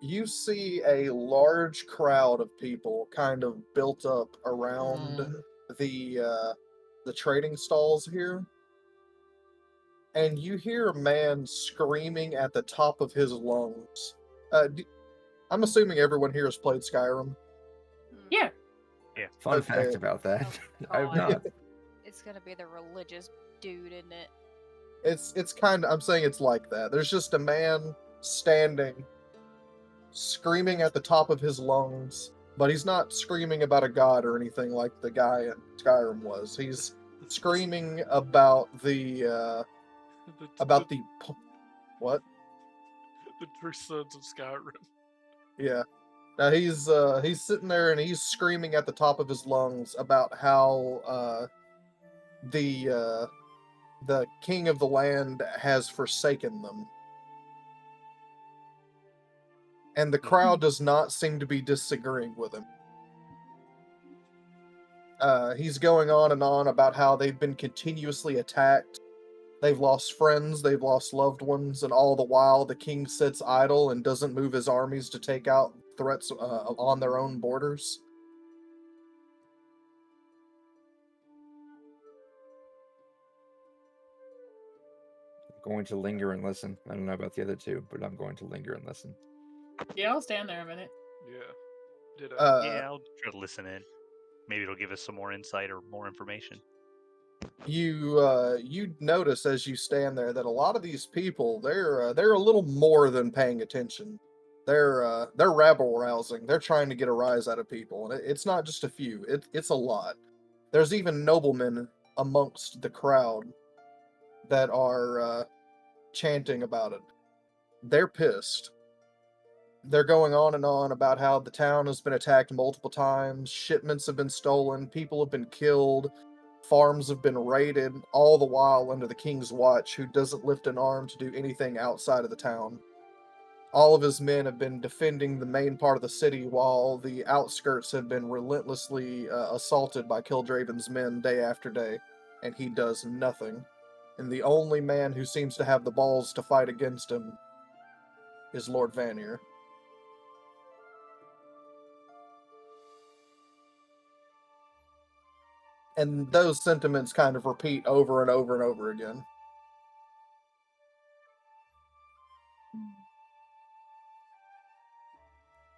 you see a large crowd of people kind of built up around the trading stalls here. And you hear a man screaming at the top of his lungs. I'm assuming everyone here has played Skyrim.
Yeah.
Yeah.
Fun
Okay.
fact about that.
Oh,
I've
God.
not.
It's gonna be the religious dude, isn't it?
It's kind of, I'm saying it's like that. There's just a man standing screaming at the top of his lungs, but he's not screaming about a god or anything like the guy in Skyrim was. He's screaming about what?
The true sons of Skyrim.
Yeah. Now he's sitting there and he's screaming at the top of his lungs about how the king of the land has forsaken them. And the crowd does not seem to be disagreeing with him. He's going on and on about how they've been continuously attacked. They've lost friends, they've lost loved ones, and all the while the king sits idle and doesn't move his armies to take out threats on their own borders.
Going to linger and listen. I don't know about the other two, but I'm going to linger and listen.
Yeah, I'll stand there a minute.
Yeah. Did
Yeah, I'll try to listen in. Maybe it'll give us some more insight or more information.
You notice as you stand there that a lot of these people they're a little more than paying attention. They're rabble rousing. They're trying to get a rise out of people, and it's not just a few. It's a lot. There's even noblemen amongst the crowd that are chanting about it. They're pissed. They're going on and on about how the town has been attacked multiple times, shipments have been stolen, people have been killed, farms have been raided, all the while under the king's watch, who doesn't lift an arm to do anything outside of the town. All of his men have been defending the main part of the city, while the outskirts have been relentlessly assaulted by Kildraven's men day after day, and he does nothing. And the only man who seems to have the balls to fight against him is Lord Vanir. And those sentiments kind of repeat over and over and over again.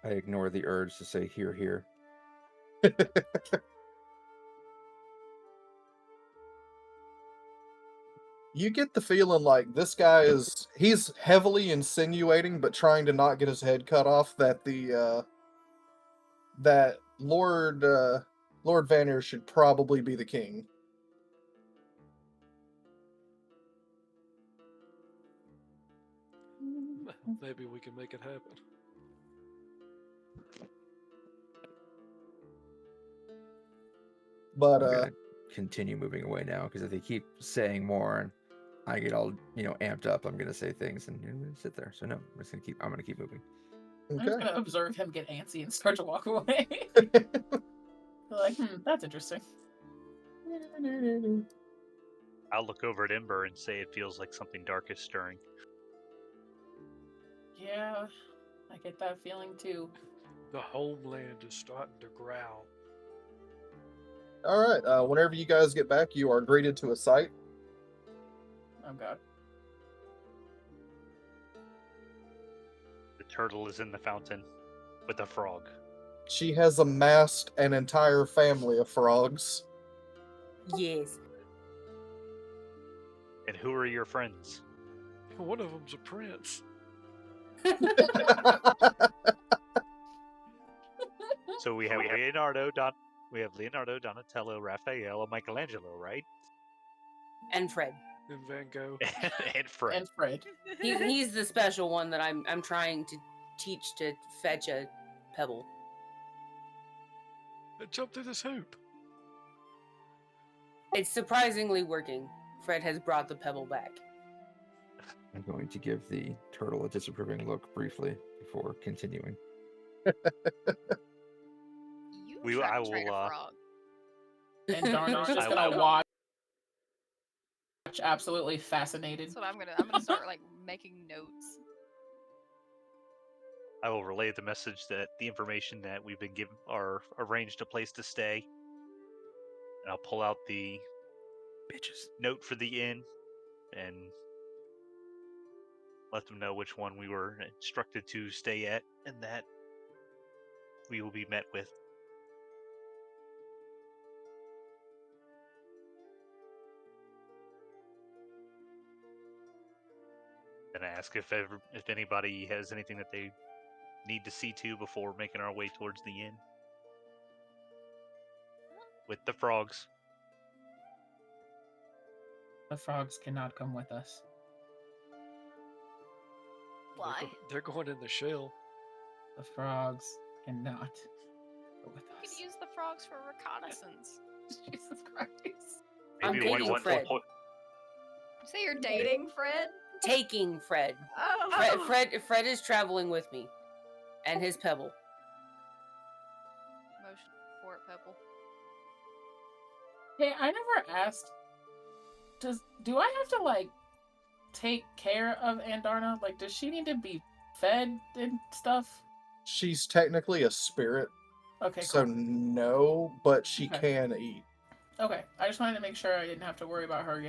I ignore the urge to say "hear, hear."
You get the feeling like this guy he's heavily insinuating, but trying to not get his head cut off, that that Lord Vanir should probably be the king.
Maybe we can make it happen.
But
I'm gonna continue moving away now, because if they keep saying more and I get all amped up, I'm gonna say things and sit there. So no, I'm gonna keep moving.
I'm
okay.
just gonna observe him get antsy and start to walk away. Like, that's interesting.
I'll look over at Ember and say it feels like something dark is stirring.
Yeah, I get that feeling too.
The homeland is starting to growl.
All right. Whenever you guys get back, you are greeted to a sight.
Oh god.
The turtle is in the fountain with a frog.
She has amassed an entire family of frogs.
Yes.
And who are your friends?
One of them's a prince.
So we have Leonardo We have Leonardo, Donatello, Raphael, and Michelangelo, right?
And Fred.
And Van Gogh.
And Fred.
And Fred.
He's the special one that I'm trying to teach to fetch a pebble.
Jump through this hoop.
It's surprisingly working. Fred has brought the pebble back.
I'm going to give the turtle a disapproving look briefly before continuing.
You
I
try to
will,
train a frog.
And Darno's just
I
gonna
will.
watch, absolutely fascinated.
That's what I'm gonna start like making notes.
I will relay the message that the information that we've been given are arranged a place to stay. And I'll pull out the note for the inn and let them know which one we were instructed to stay at and that we will be met with. And I ask if anybody has anything that they need to see to before making our way towards the inn. With the frogs.
The frogs cannot come with us.
Why?
They're going in the shell.
The frogs cannot go with
You
us.
can use the frogs for reconnaissance.
Jesus Christ.
I'm
Maybe
dating Fred.
You say you're dating Fred?
Taking Fred.
Oh.
Fred is traveling with me. And his pebble.
Motion for it, Pebble.
Hey, I never asked. Do I have to like take care of Andarna? Like, does she need to be fed and stuff?
She's technically a spirit,
Okay,
so
cool.
no, but she
Okay.
can eat.
Okay, I just wanted to make sure I didn't have to worry about her,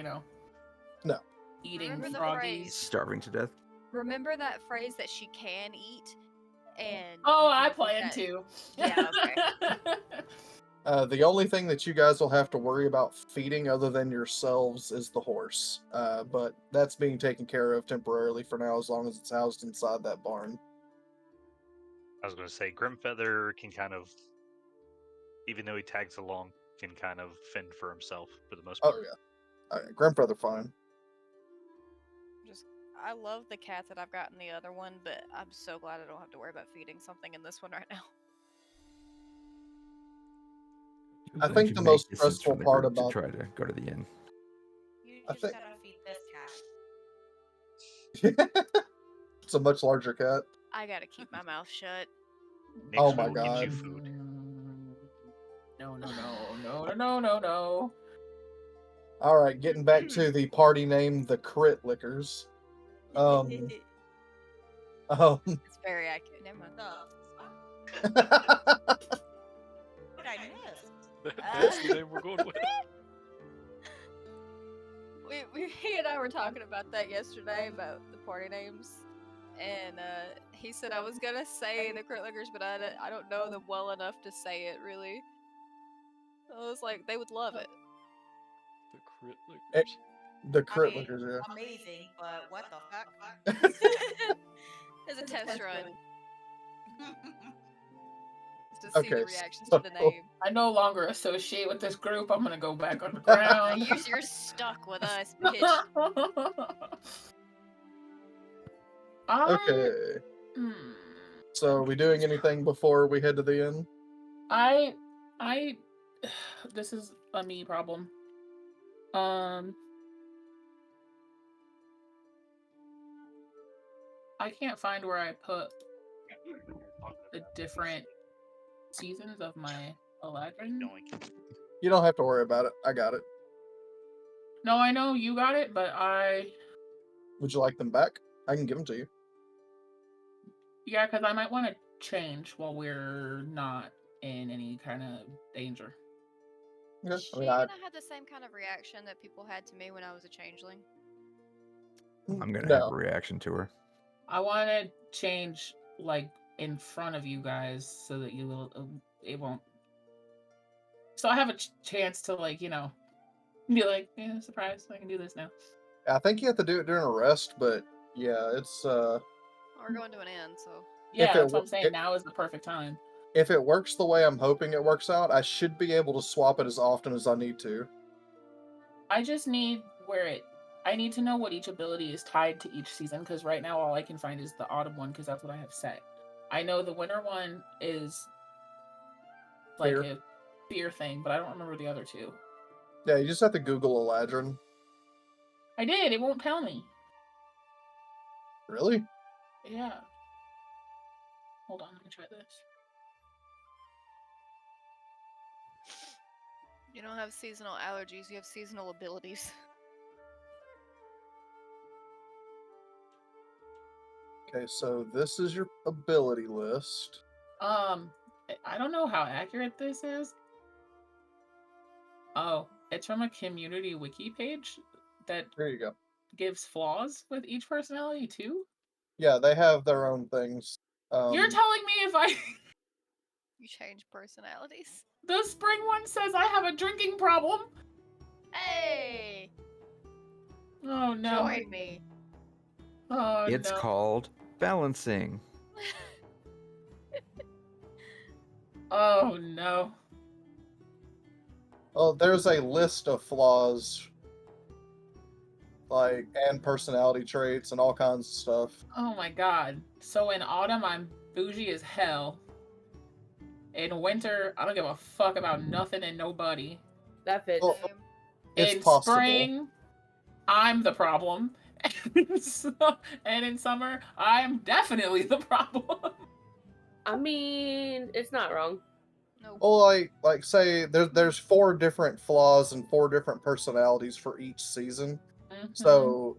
No.
eating
Remember the
froggies.
Starving to death.
Remember that phrase that she can eat? And
Oh,
you can
I
use
plan
that-
to.
Yeah, okay.
The only thing that you guys will have to worry about feeding other than yourselves is the horse. But that's being taken care of temporarily for now as long as it's housed inside that barn.
I was going to say, Grimfeather can kind of, even though he tags along, can kind of fend for himself for the most part.
Oh, yeah. Grandfather fine.
I love the cat that I've got in the other one, but I'm so glad I don't have to worry about feeding something in this one right now.
I
Going
think
to
the
make
most
distance
stressful
from the
part
group to
about-
try to go to the inn.
You
I
just
think-
gotta feed this cat.
It's a much larger cat.
I gotta keep my mouth shut.
Next
Oh
we
my
will get
God.
you food.
No.
All right, getting back to the party name, the Crit Lickers.
It's very accurate. Never mind.
What did I miss?
That's the name we're going with.
He and I were talking about that yesterday about the party names, and he said I was gonna say the Crit Lickers, but I don't know them well enough to say it really. I was like, they would love it.
The Crit Lickers.
The Crit
I mean,
Lickers, yeah.
amazing, but what the fuck?
As a test run, just to see
Okay,
the reactions to the
so-
name.
I no longer associate with this group. I'm gonna go back on the ground.
You're stuck with us, bitch.
Okay. So, are we doing anything before we head to the inn?
I this is a me problem. I can't find where I put the different seasons of my Eladrin.
You don't have to worry about it. I got it.
No, I know you got it, but
Would you like them back? I can give them to you.
yeah, because I might want to change while we're not in any kind of danger.
Okay.
Is
I
she
mean,
gonna have the same kind of reaction that people had to me when I was a changeling?
I'm gonna
No.
have a reaction to her.
I want to change like in front of you guys so that you will it won't. So I have a chance to like be like, yeah, surprise! I can do this now.
I think you have to do it during a rest, but yeah, it's
We're going to an inn, so
Yeah,
it
that's what
wa-
I'm saying.
it-
Now is the perfect time.
If it works the way I'm hoping it works out, I should be able to swap it as often as I need to.
I just need I need to know what each ability is tied to each season, because right now all I can find is the autumn one, because that's what I have set. I know the winter one is like
Fear.
a fear thing, but I don't remember the other two.
Yeah, you just have to Google Eladrin.
I did. It won't tell me.
Really?
Yeah. Hold on. Let me try this.
You don't have seasonal allergies, you have seasonal abilities.
Okay, so this is your ability list.
I don't know how accurate this is. Oh, it's from a community wiki page that
There you go.
gives flaws with each personality too.
Yeah, they have their own things.
You're telling me if I
You change personalities.
the spring one says I have a drinking problem?
Hey!
Oh no.
Join me.
Oh
It's
no.
called balancing.
Oh no.
Oh, there's a list of flaws, like, and personality traits and all kinds of stuff.
Oh my god. So in autumn I'm bougie as hell. In winter, I don't give a fuck about nothing and nobody.
That fits.
Well,
Same.
it's
In
possible.
spring, I'm the problem. And in summer, I'm definitely the problem.
I mean, it's not wrong.
Nope.
Well, like say there's 4 different flaws and 4 different personalities for each season.
Mhm.
So,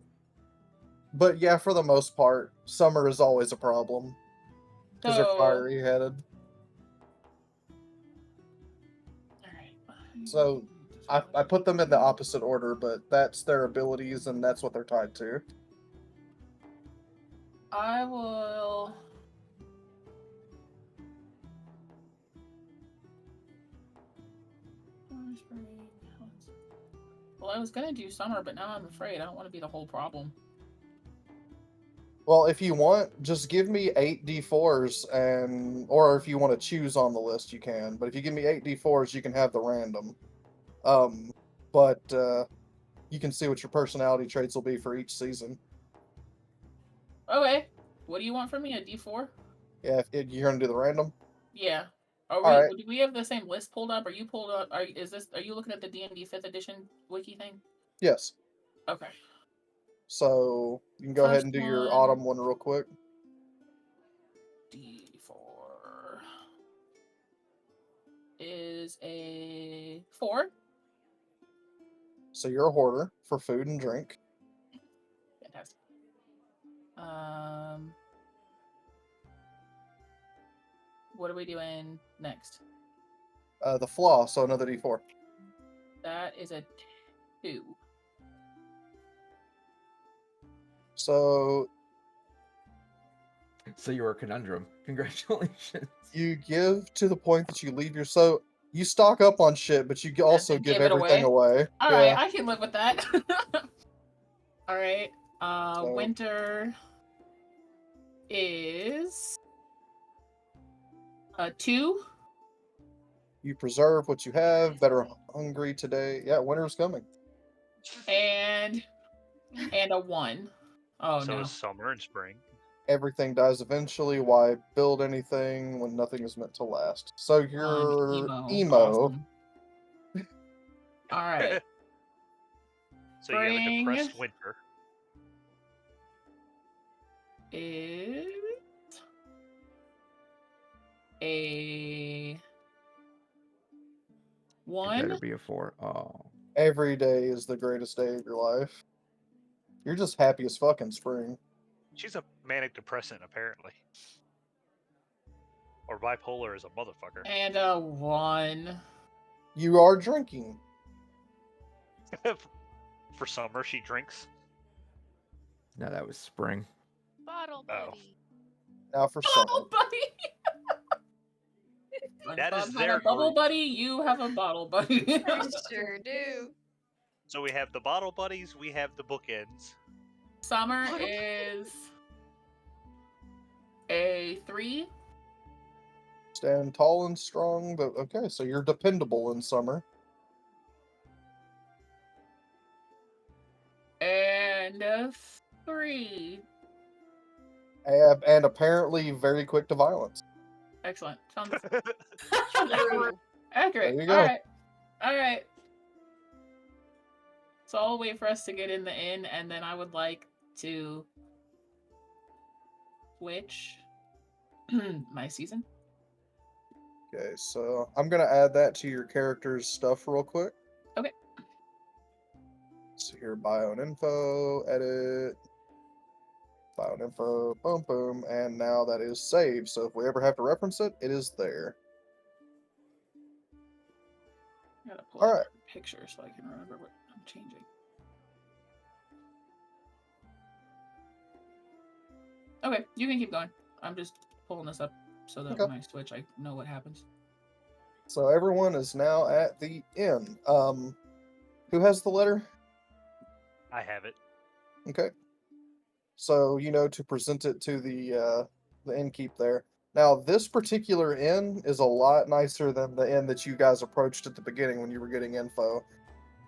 but yeah, for the most part, summer is always a problem because they're
So-
fiery headed.
Alright.
So I put them in the opposite order, but that's their abilities and that's what they're tied to.
I will. Well, I was gonna do summer, but now I'm afraid I don't want to be the whole problem.
Well, if you want, just give me 8 d4s, and or if you want to choose on the list, you can. But if you give me 8 d4s, you can have the random. But you can see what your personality traits will be for each season.
Okay. What do you want from me? A D4?
Yeah, you're gonna do the random.
Yeah.
Alright.
Do we have the same list pulled up? Are you pulled up? Are you looking at the D&D 5th edition wiki thing?
Yes.
Okay.
So you can go ahead
First
and do your
one.
autumn one real quick.
D4 is a 4.
So you're a hoarder for food and drink.
Fantastic. What are we doing next?
The flaw, so another d4.
That is a 2.
So
you're a conundrum. Congratulations.
you give to the point that you leave your you stock up on shit, but you also
And
give
give it
everything away.
All
Yeah.
right, I can live with that. All right.
So-
Winter is a 2.
You preserve what you have. Better hungry today. Yeah, winter's coming.
and a 1. Oh
so
no.
is summer and spring.
Everything dies eventually. Why build anything when nothing is meant to last? So you're emo.
Awesome. All right.
So you have a
Spring.
depressed winter.
Is a
It
1.
better be a 4. Oh.
Every day is the greatest day of your life. You're just happy as fuck in spring.
She's a manic depressant, apparently. Or bipolar as a motherfucker.
And a 1.
You are drinking.
For summer, she drinks.
No, that was spring.
Bottle
Oh.
buddy.
Now for summer.
Bottle buddy.
That is
SpongeBob had
their
a bubble
group.
buddy. You have a bottle buddy.
I sure do.
So we have the bottle buddies, we have the bookends.
Summer is a 3.
Stand tall and strong, but okay, so you're dependable in summer.
And a 3.
And apparently very quick to violence.
Excellent. Sounds
True.
accurate.
There you go.
All right. So I'll wait for us to get in the inn, and then I would like to switch my season.
Okay, so I'm gonna add that to your character's stuff real quick.
Okay.
So here, bio and info, edit, bio and info, boom, boom, and now that is saved. So if we ever have to reference it, it is there.
I gotta pull
All
up
right.
a picture so I can remember what I'm changing. Okay, you can keep going. I'm just pulling this up so that
Okay.
when I switch, I know what happens.
So everyone is now at the inn. Who has the letter?
I have it.
Okay. So to present it to the innkeep there. Now this particular inn is a lot nicer than the inn that you guys approached at the beginning when you were getting info.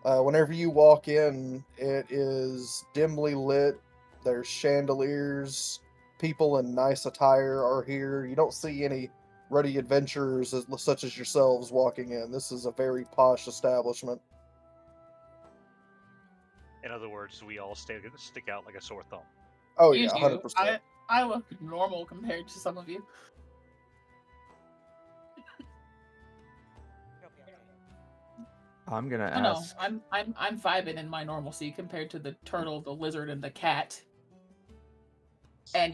Whenever you walk in, it is dimly lit. There's chandeliers. People in nice attire are here. You don't see any ruddy adventurers such as yourselves walking in. This is a very posh establishment.
In other words, we all stick out like a sore thumb.
Oh
You
yeah,
do.
100%.
I look normal compared to some of you.
I'm gonna
Oh no,
ask.
I'm vibing in my normalcy compared to the turtle, the lizard, and the cat. And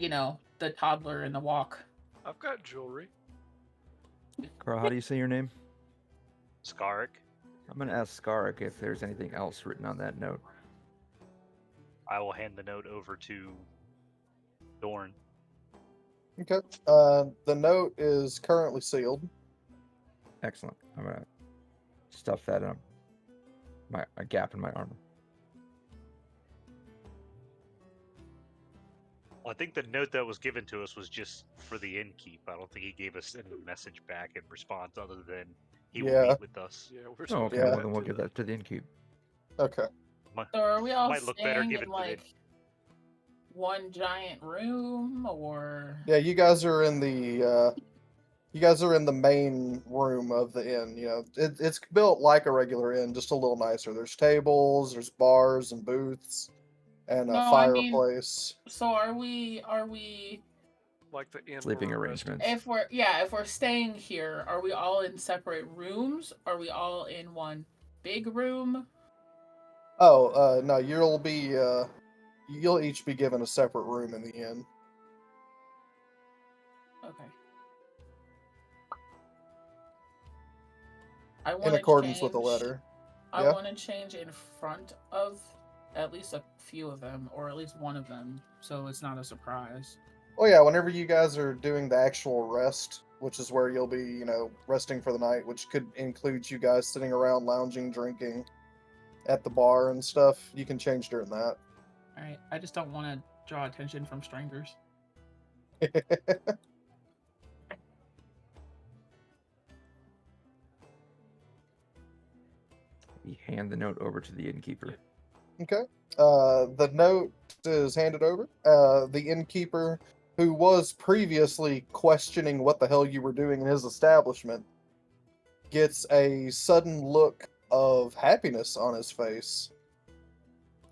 the toddler and the walk.
I've got jewelry.
Carl, how do you say your name?
Skarrick.
I'm gonna ask Skarrick if there's anything else written on that note.
I will hand the note over to Dorn.
Okay. The note is currently sealed.
Excellent. I'm gonna stuff that in a gap in my armor.
Well, I think the note that was given to us was just for the innkeep. I don't think he gave us any message back in response other than he will
Yeah.
meet with us.
Yeah, we're
Oh,
supposed
okay.
to
Well,
head
then we'll
to
give
the-
that to the innkeep.
Okay.
So are we all
Might look better
staying
given
in
to the-
like one giant room, or?
Yeah, you guys are in the main room of the inn. It's built like a regular inn, just a little nicer. There's tables, there's bars and booths, and a
No, I mean,
fireplace.
so are we?
like the inn
Sleeping
where we're resting.
arrangements.
If we're staying here, are we all in separate rooms? Are we all in one big room?
Oh, no, you'll each be given a separate room in the inn.
Okay. I
In
want
accordance with the letter.
I
Yeah?
want to change in front of at least a few of them, or at least one of them, so it's not a surprise.
Oh yeah, whenever you guys are doing the actual rest, which is where you'll be, resting for the night, which could include you guys sitting around lounging, drinking at the bar and stuff, you can change during that.
All right. I just don't want to draw attention from strangers.
We hand the note over to the innkeeper.
Okay. The note is handed over. The innkeeper, who was previously questioning what the hell you were doing in his establishment, gets a sudden look of happiness on his face.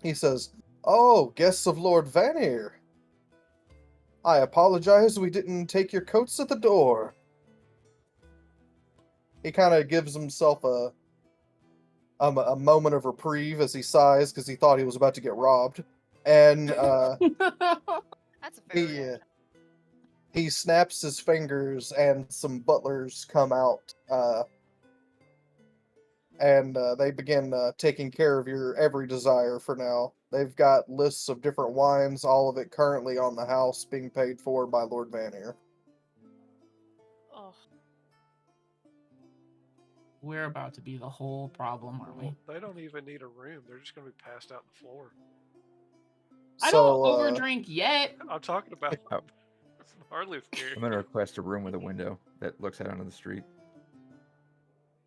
He says, "Oh, guests of Lord Vanir. I apologize we didn't take your coats at the door." He kind of gives himself a moment of reprieve as he sighs because he thought he was about to get robbed. And
That's a fair reaction.
he snaps his fingers and some butlers come out and they begin taking care of your every desire for now. They've got lists of different wines, all of it currently on the house being paid for by Lord Vanir.
Oh,
We're about to be the whole problem, aren't we?
Well, they don't even need a room. They're just going to be passed out on the floor.
I
So,
don't overdrink yet.
I'm talking about.
Oh.
Hardly fair.
I'm gonna request a room with a window that looks out onto the street.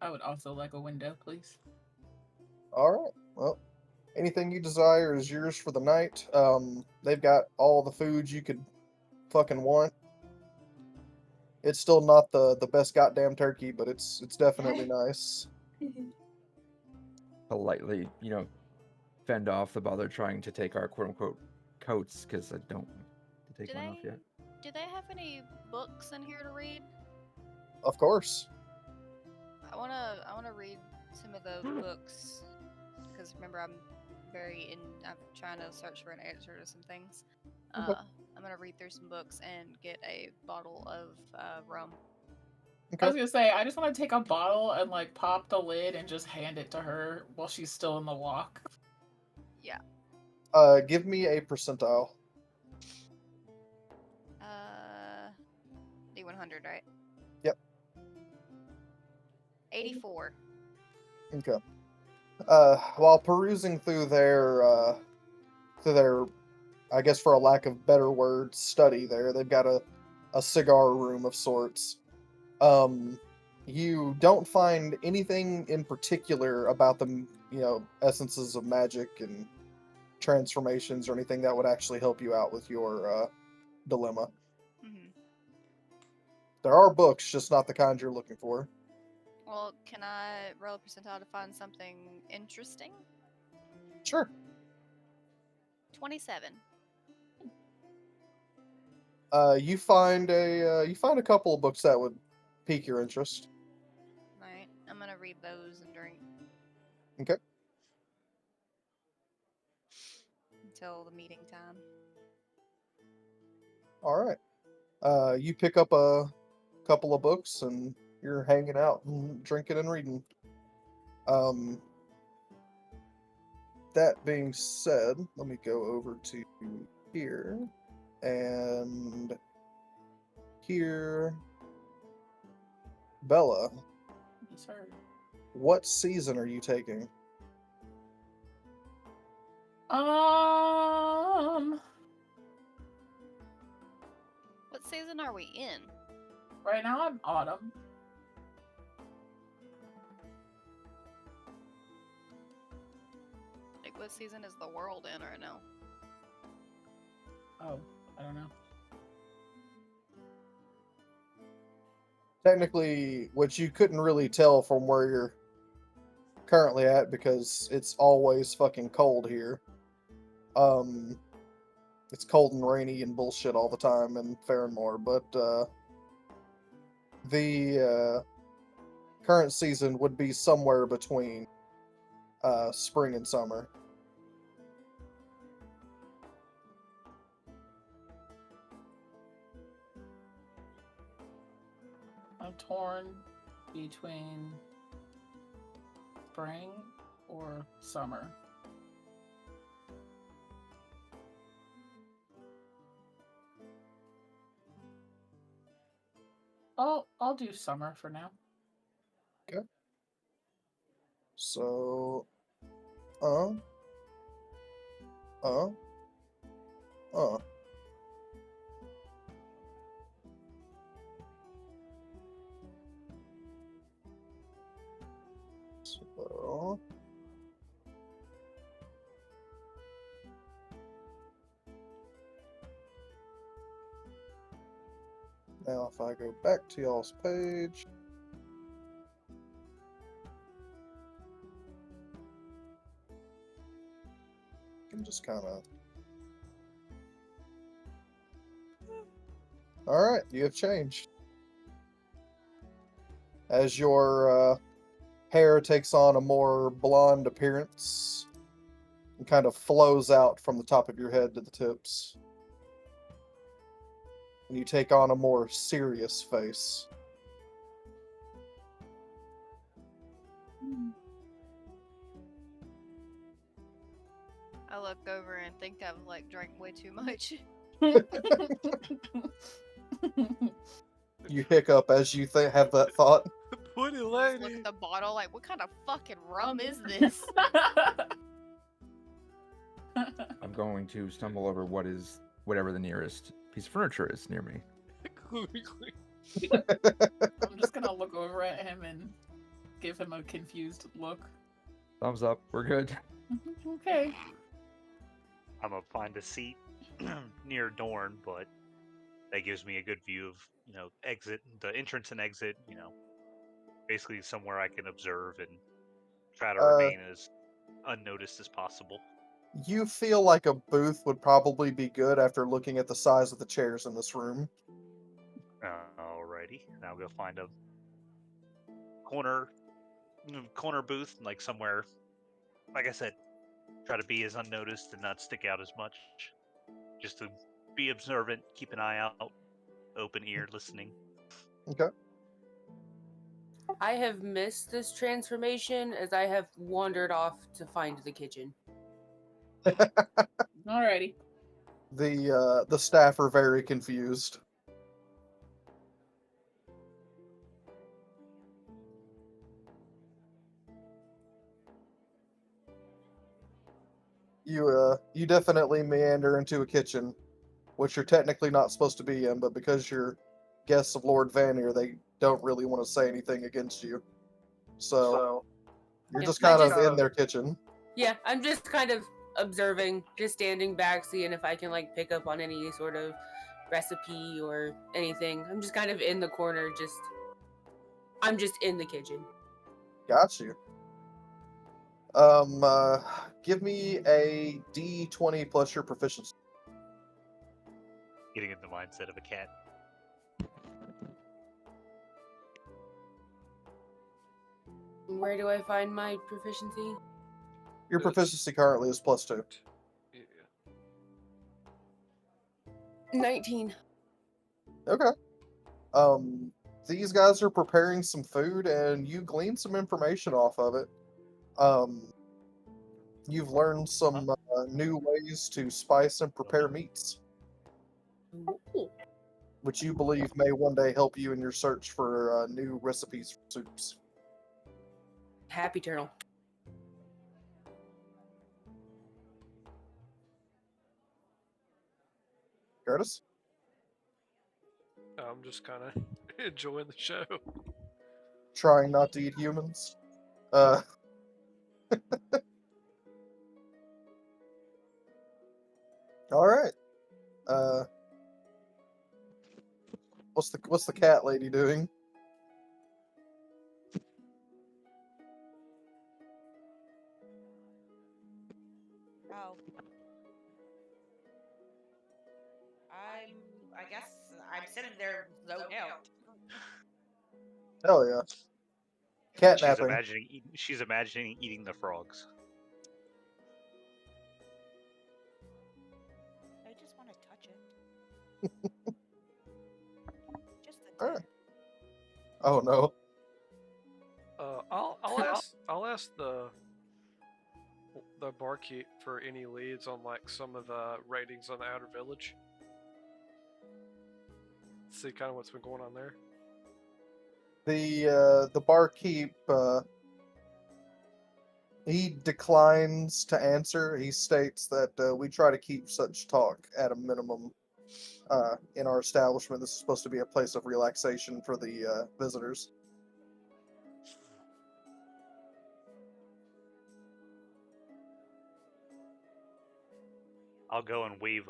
I would also like a window, please.
All right. Well, anything you desire is yours for the night. They've got all the food you could fucking want. It's still not the best goddamn turkey, but it's definitely nice.
Politely, fend off the bother trying to take our quote unquote coats because I don't want to take mine off yet.
Do they have any books in here to read?
Of course.
I wanna read some of those books because remember I'm trying to search for an answer to some things.
Okay.
I'm gonna read through some books and get a bottle of rum.
I was gonna say, I just want to take a bottle and like pop the lid and just hand it to her while she's still in the walk.
Yeah.
Give me a percentile.
D100, right?
Yep.
84.
Okay. While perusing through their, I guess for a lack of better words, study there, they've got a cigar room of sorts. You don't find anything in particular about the, essences of magic and transformations or anything that would actually help you out with your dilemma.
Mm-hmm.
There are books, just not the kind you're looking for.
Well, can I roll a percentile to find something interesting?
Sure.
27.
You find a couple of books that would pique your interest.
Right. I'm gonna read those and drink.
Okay.
Until the meeting time.
All right. You pick up a couple of books and you're hanging out and drinking and reading. That being said, let me go over to here and here. Bella,
Yes, sir.
what season are you taking?
What season are we in?
Right now I'm autumn.
Like, what season is the world in right now?
Oh, I don't know.
Technically, which you couldn't really tell from where you're currently at because it's always fucking cold here. It's cold and rainy and bullshit all the time in Farrenmore, but the current season would be somewhere between spring and summer.
I'm torn between spring or summer. I'll do summer for now.
Okay. So, uh. So, now if I go back to y'all's page, I can just kind of. All right, you have changed. As your hair takes on a more blonde appearance and kind of flows out from the top of your head to the tips. And you take on a more serious face.
I look over and think I've like drank way too much.
You hiccup as you have that thought.
Pretty
Just
lady.
look at the bottle like, what kind of fucking rum is this?
I'm going to stumble over whatever the nearest piece of furniture is near me
I'm just gonna look over at him and give him a confused look.
Thumbs up. We're good.
Okay.
I'm gonna find a seat near Dorn, but that gives me a good view of, the entrance and exit. Basically somewhere I can observe and try to remain as unnoticed as possible.
You feel like a booth would probably be good after looking at the size of the chairs in this room.
Alrighty, now I'll go find a corner booth, like somewhere. Like I said, try to be as unnoticed and not stick out as much. Just to be observant, keep an eye out, open ear, listening.
Okay.
I have missed this transformation as I have wandered off to find the kitchen.
Alrighty.
The staff are very confused. You definitely meander into a kitchen, which you're technically not supposed to be in, but because you're guests of Lord Vanir, they don't really want to say anything against you. So you're
Yeah,
just
I
kind of
just-
in their kitchen.
Yeah, I'm just kind of observing, just standing back, seeing if I can like pick up on any sort of recipe or anything. I'm just kind of in the corner, I'm just in the kitchen.
Got you. Give me a D20 plus your proficiency.
Getting in the mindset of a cat.
Where do I find my proficiency?
Your proficiency currently is +2.
Yeah.
19.
Okay. These guys are preparing some food, and you glean some information off of it. You've learned some new ways to spice and prepare meats,
Ooh.
which you believe may one day help you in your search for new recipes for soups.
Happy turtle.
Curtis?
I'm just kind of enjoying the show.
Trying not to eat humans. All right. What's the cat lady doing?
Oh. I guess I'm sitting there zoned out.
Hell yeah. Catnapping.
She's imagining eating the frogs.
I just want to touch it. Just the
All right.
tip.
Oh no.
I'll ask the barkeep for any leads on like some of the ratings on the Outer Village. See kind of what's been going on there.
The barkeep he declines to answer. He states that we try to keep such talk at a minimum in our establishment. This is supposed to be a place of relaxation for the visitors.
I'll go and wave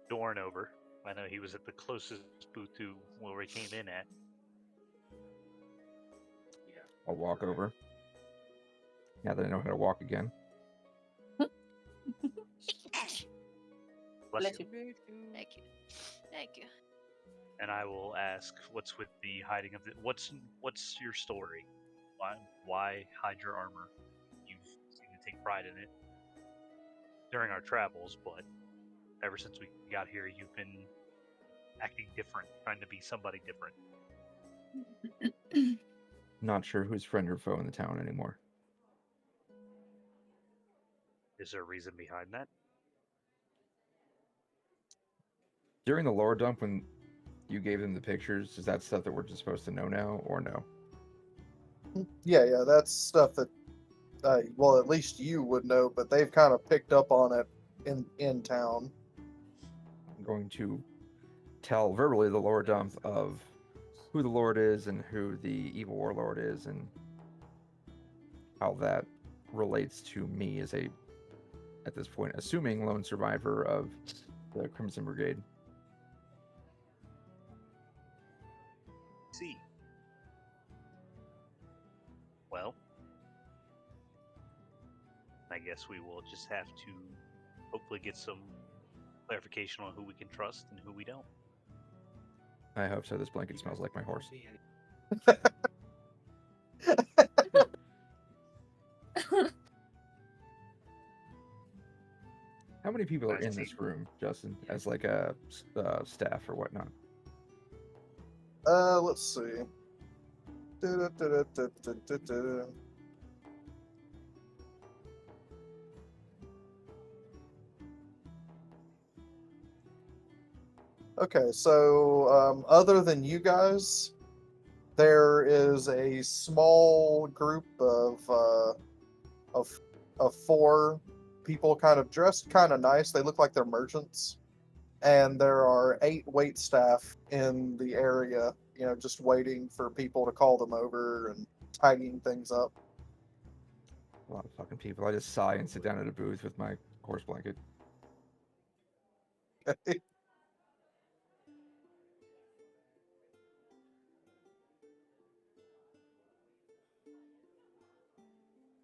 Dorn over. I know he was at the closest booth to where we came in at.
I'll walk over. Now that I know how to walk again.
Bless you.
Thank you. Thank you.
And I will ask, what's with the hiding of the? What's your story? Why hide your armor? You seem to take pride in it during our travels, but ever since we got here, you've been acting different, trying to be somebody different.
Not sure who's friend or foe in the town anymore.
Is there a reason behind that?
During the lore dump, when you gave them the pictures, is that stuff that we're just supposed to know now, or no?
Yeah, that's stuff that, well, at least you would know, but they've kind of picked up on it in town.
I'm going to tell verbally the lore dump of who the Lord is and who the evil warlord is, and how that relates to me as a, at this point, assuming lone survivor of the Crimson Brigade.
See. Well, I guess we will just have to hopefully get some clarification on who we can trust and who we don't.
I hope so. This blanket smells like my horse. How many people are in this room, Justin, as like a staff or whatnot?
Let's see. Da-da-da-da-da-da-da. Okay, so other than you guys, there is a small group of 4 people, kind of dressed kind of nice. They look like they're merchants, and there are 8 wait staff in the area, just waiting for people to call them over and tidying things up.
A lot of fucking people. I just sigh and sit down at a booth with my horse blanket.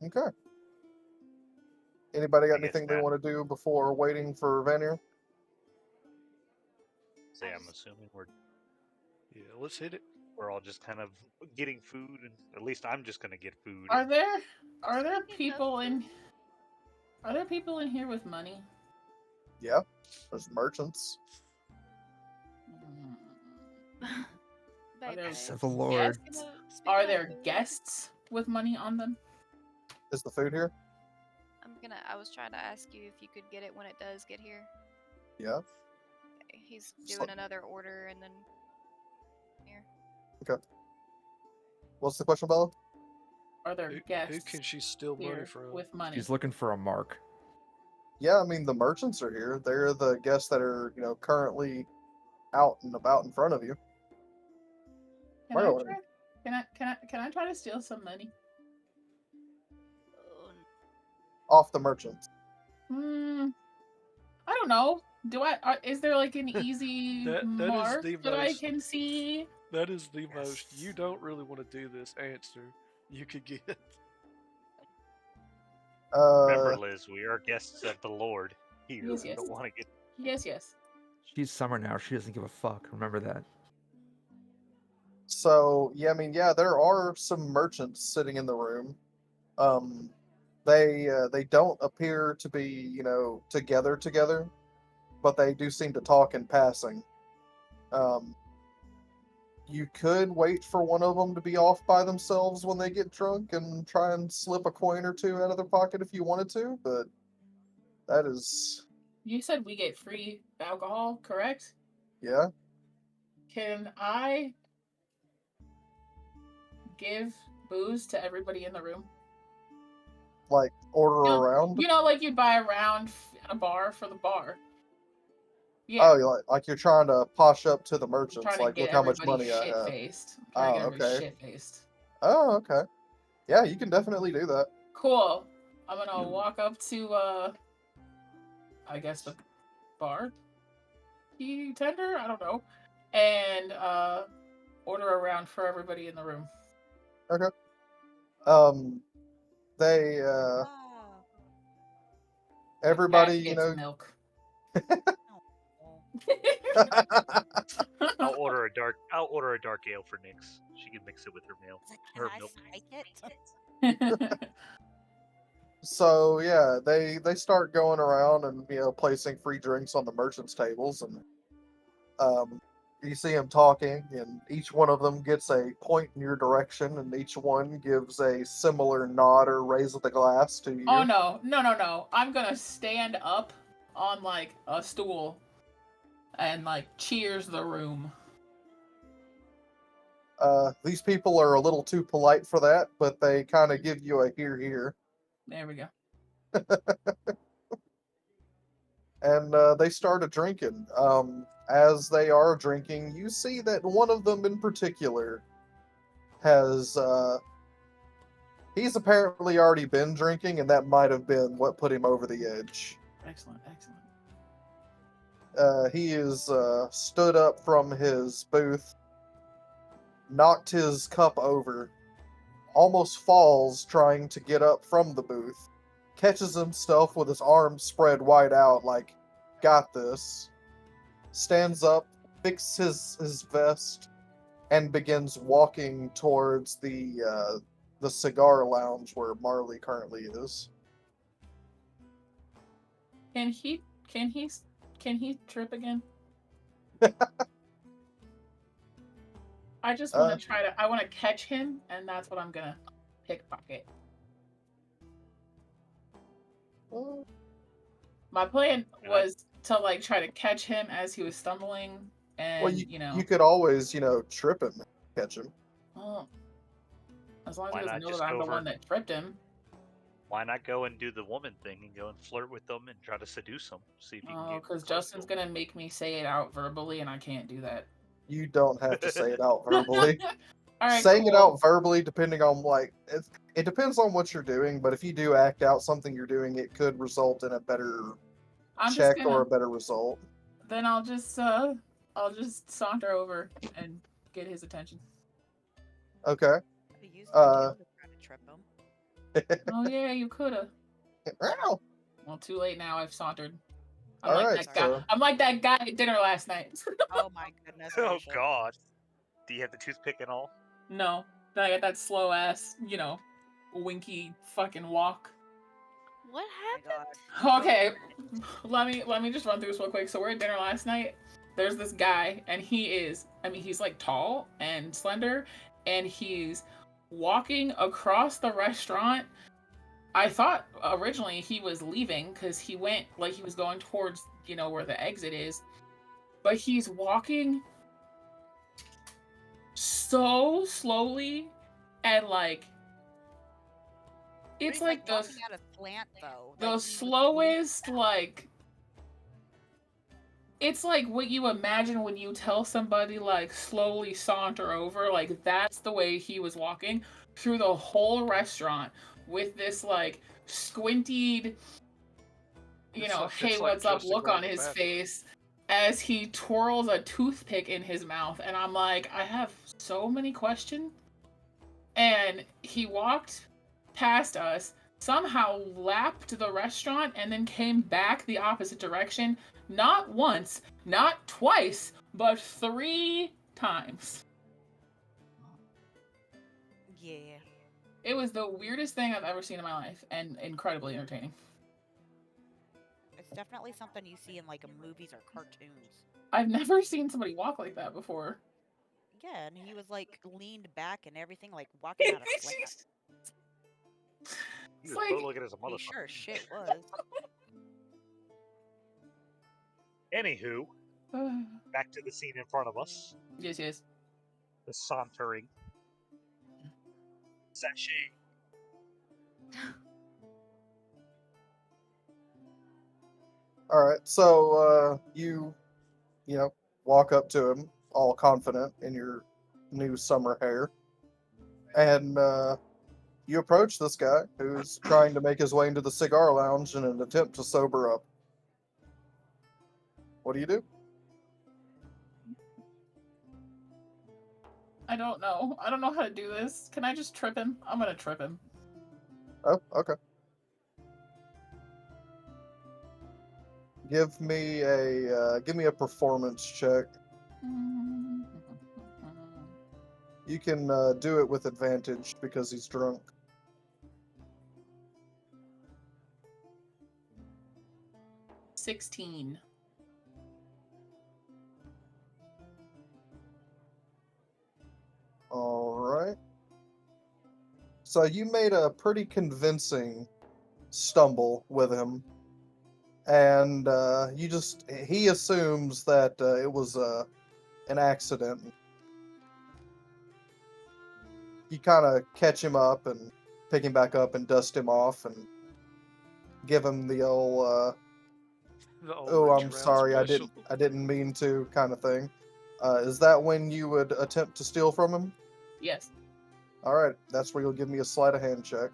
Okay. Anybody got
I guess
anything they
that-
want to do before waiting for Vanir?
Say, I'm assuming
Yeah, let's hit it.
we're all just kind of getting food, and at least I'm just gonna get food.
Are
and-
there people in here with money?
Yeah, there's merchants.
Are there,
Yes, of the Lord.
guests? Are there guests with money on them?
Is the food here?
I was trying to ask you if you could get it when it does get here.
Yeah.
Okay, he's
Just
doing
let-
another order and then here.
Okay. What's the question, Bella?
Are there
Who
guests
can she steal money
here
from?
with money?
She's looking for a mark.
Yeah, I mean the merchants are here. They're the guests that are, currently out and about in front of you.
Can I
Marlon.
try? Can I try to steal some money?
Off the merchants.
I don't know. Is there like an easy
That is
mark
the
that I
most-
can see?
That is the most you don't really want to do this answer you could get.
Remember, Liz, we are guests of the Lord here.
Yes,
We
yes.
don't want to get.
Yes.
She's summer now. She doesn't give a fuck. Remember that.
So yeah, I mean, yeah, there are some merchants sitting in the room. They don't appear to be, together, but they do seem to talk in passing. You could wait for one of them to be off by themselves when they get drunk and try and slip a coin or 2 out of their pocket if you wanted to, but that is,
You said we get free alcohol, correct?
yeah.
Can I give booze to everybody in the room?
Like order around.
Like you'd buy a round at a bar for the bar. Yeah.
Oh, like you're trying to posh up to the merchants.
Trying to
Like,
get
look how much
everybody
money I have.
shit-faced.
Oh, okay.
Shit-faced.
Oh, okay. Yeah, you can definitely do that.
Cool. I'm gonna walk up to I guess the bar tender, I don't know, and order a round for everybody in the room.
Okay. They everybody,
Cat gets milk.
I'll order a dark ale for Nyx. She can mix it with her milk. Her milk.
So yeah, they start going around and placing free drinks on the merchants' tables, and you see them talking, and each one of them gets a point in your direction, and each one gives a similar nod or raise of the glass to you.
Oh no. I'm gonna stand up on like a stool and like cheers the room.
These people are a little too polite for that, but they kind of give you a hear.
There we go.
And they started drinking. as they are drinking, you see that one of them in particular has, he's apparently already been drinking, and that might have been what put him over the edge.
Excellent, excellent.
He is stood up from his booth, knocked his cup over, almost falls trying to get up from the booth, catches himself with his arms spread wide out like, got this, stands up, fixes his vest, and begins walking towards the cigar lounge where Marley currently is.
Can he trip again? I just want to I want to catch him, and that's what I'm gonna pickpocket. My plan was to like try to catch him as he was stumbling, and
Well, you could always, trip him, catch him.
Well, as long as
Why
he doesn't
not
know
just
that I'm
go
the
over-
one that tripped him.
Why not go and do the woman thing and go and flirt with them and try to seduce them? See if you can
Oh,
get
because
close to
Justin's
'em.
gonna make me say it out verbally, and I can't do that.
You don't have to say it out verbally.
All right,
Saying it
cool.
out verbally, depending on it depends on what you're doing. But if you do act out something you're doing, it could result in a better
I'm
check
just
or
gonna.
a better result.
Then I'll just saunter over and get his attention.
Okay.
I used my tail to try to trip him.
Oh yeah, you coulda.
Ow.
Well, too late now. I've sauntered. I'm
All
like
right,
that guy.
so
I'm like that guy at dinner last night.
Oh my goodness
Oh
gracious.
God! Do you have the toothpick and all?
No, I got that slow ass, winky fucking walk.
What
Oh my
happened?
God.
Okay, let me just run through this real quick. So we're at dinner last night. There's this guy, and he's like tall and slender, and he's walking across the restaurant. I thought originally he was leaving because he went like he was going towards where the exit is, but he's walking so slowly and like it's
He's
like the
walking at a slant though.
the
Like, he was
slowest like it's like what you imagine when you tell somebody like slowly saunter over, like that's the way he was walking through the whole restaurant with this like squinted hey
It's like
what's up
Justin
look
going
on
to the
his
bathroom.
face as he twirls a toothpick in his mouth, and I'm like, I have so many questions. And he walked past us, somehow lapped the restaurant, and then came back the opposite direction, not once, not twice, but 3 times.
Yeah.
It was the weirdest thing I've ever seen in my life, and incredibly entertaining.
It's definitely something you see in like movies or cartoons.
I've never seen somebody walk like that before.
Yeah, and he was like leaned back and everything, like walking out of slant.
He was
like-
bow looking as a
He
motherfucker.
sure as shit was.
Anywho, back to the scene in front of us.
Yes.
The sauntering. Sachet.
all right. So you walk up to him, all confident in your new summer hair, and you approach this guy who's trying to make his way into the cigar lounge in an attempt to sober up. What do you do?
I don't know. I don't know how to do this. Can I just trip him? I'm gonna trip him.
Oh, okay. Give me a performance check. You can do it with advantage because he's drunk.
$16.
All right. So you made a pretty convincing stumble with him, and he assumes that it was an accident. You kind of catch him up and pick him back up and dust him off and give him the old
The old
Oh,
reach
I'm
around
sorry,
special.
I didn't mean to, kind of thing. Is that when you would attempt to steal from him?
Yes.
All right, that's where you'll give me a sleight of hand check.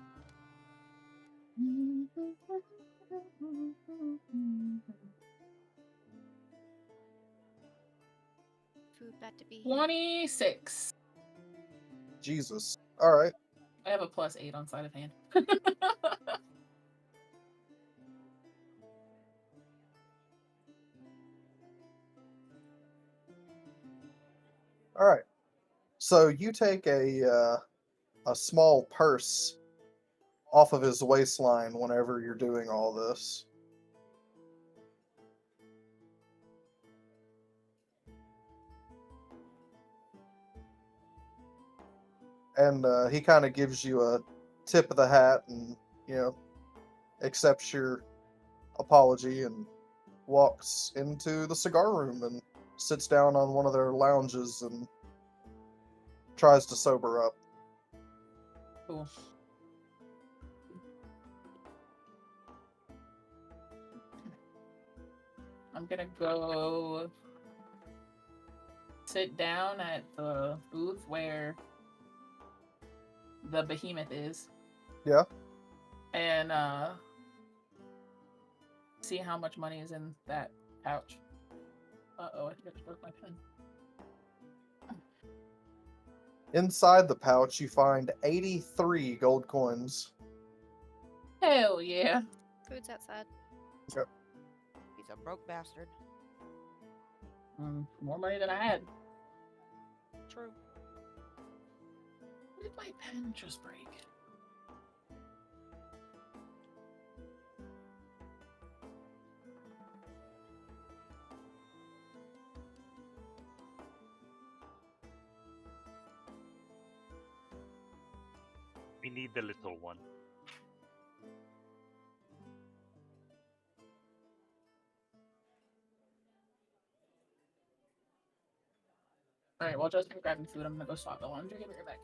Food got to be here.
26.
Jesus. All right.
I have a +8 on sleight of hand.
All right. So you take a small purse off of his waistline whenever you're doing all this. And he kind of gives you a tip of the hat and, you know, accepts your apology and walks into the cigar room and sits down on one of their lounges and tries to sober up.
Cool. I'm gonna go sit down at the booth where the behemoth is.
Yeah.
And see how much money is in that pouch. Uh-oh, I think I just broke my pen.
Inside the pouch, you find 83 gold coins.
Hell yeah.
Food's outside.
He's a broke bastard.
More money than I had.
True.
Where did my pen just break?
We need the little one.
Alright, while Justin's grabbing food, I'm gonna go swap the laundry. Give me your back.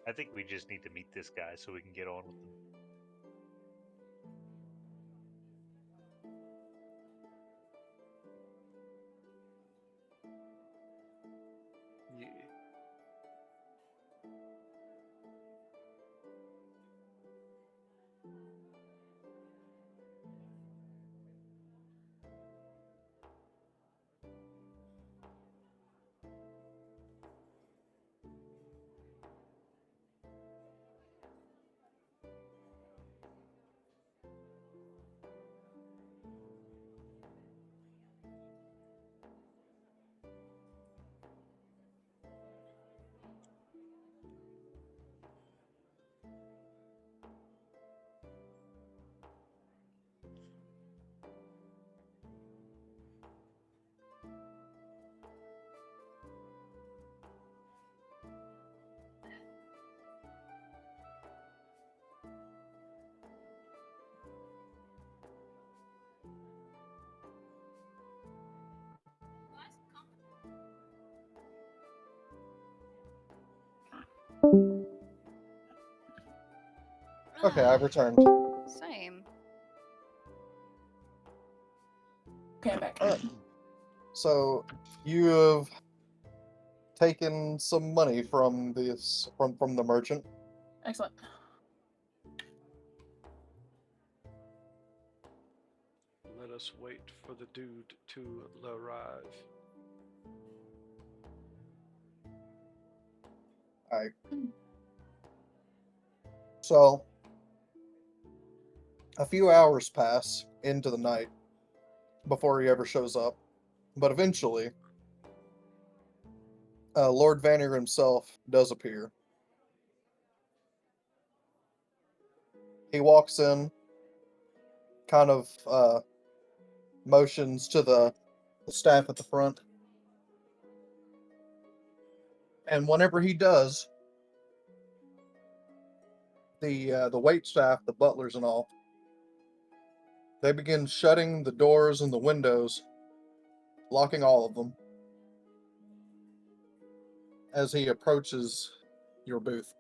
I think we just need to meet this guy so we can get on with him.
Yeah.
Okay, I've returned.
Same.
Okay, I'm back.
Alright. So you have taken some money from from the merchant.
Excellent.
Let us wait for the dude to arrive.
Alright. So a few hours pass into the night before he ever shows up. But eventually, Lord Vanir himself does appear. He walks in, kind of motions to the staff at the front. And whenever he does, the wait staff, the butlers and all, they begin shutting the doors and the windows, locking all of them, as he approaches your booth.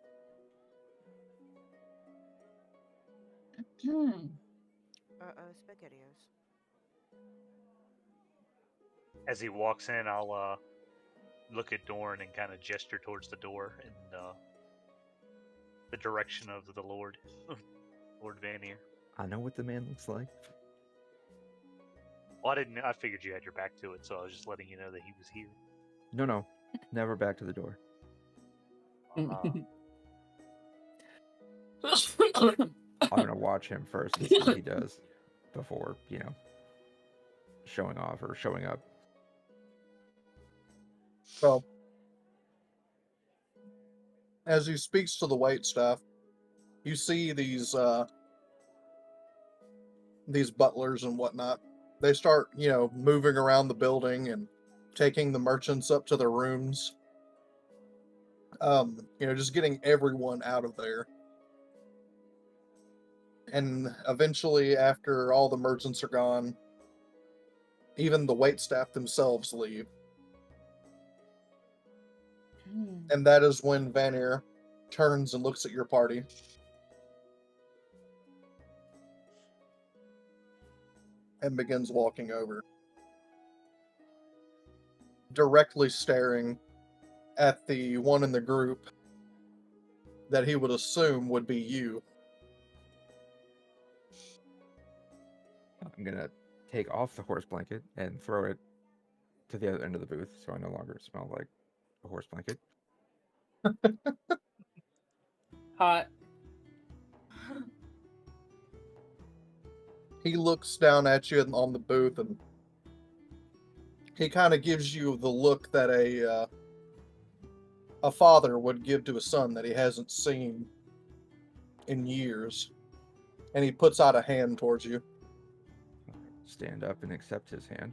Hmm.
SpaghettiOs.
As he walks in, I'll look at Dorn and kind of gesture towards the door in the direction of the Lord, Lord Vanir.
I know what the man looks like.
Well, I figured you had your back to it, so I was just letting you know that he was here.
No, never back to the door. I'm gonna watch him first and see what he does before, showing off or showing up.
So, as he speaks to the wait staff, you see these butlers and whatnot. They start, moving around the building and taking the merchants up to their rooms. Just getting everyone out of there. And eventually, after all the merchants are gone, even the wait staff themselves leave. And that is when Vanir turns and looks at your party. And begins walking over. Directly staring at the one in the group that he would assume would be you.
I'm gonna take off the horse blanket and throw it to the other end of the booth, so I no longer smell like a horse blanket.
Hot.
He looks down at you on the booth and he kind of gives you the look that a father would give to a son that he hasn't seen in years. And he puts out a hand towards you.
Stand up and accept his hand.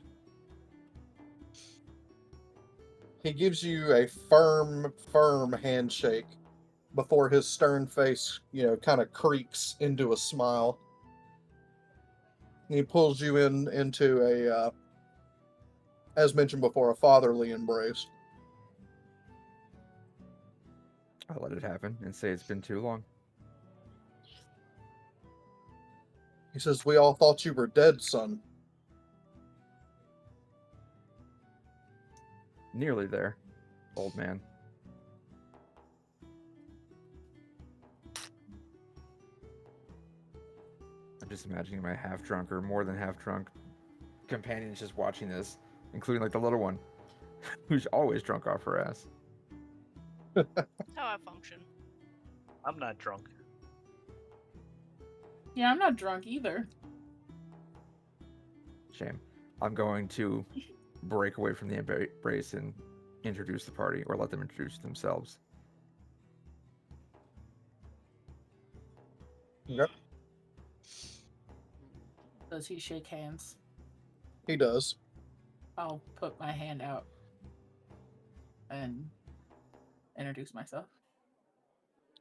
He gives you a firm handshake before his stern face, kind of creaks into a smile. He pulls you into a, as mentioned before, a fatherly embrace.
I'll let it happen and say it's been too long.
He says, "We all thought you were dead, son."
Nearly there, old man. I'm just imagining my half-drunk or more than half-drunk companions just watching this, including like the little one, who's always drunk off her ass.
That's how I function.
I'm not drunk.
Yeah, I'm not drunk either.
Shame. I'm going to break away from the embrace and introduce the party, or let them introduce themselves.
Yep.
Does he shake hands?
He does.
I'll put my hand out and introduce myself.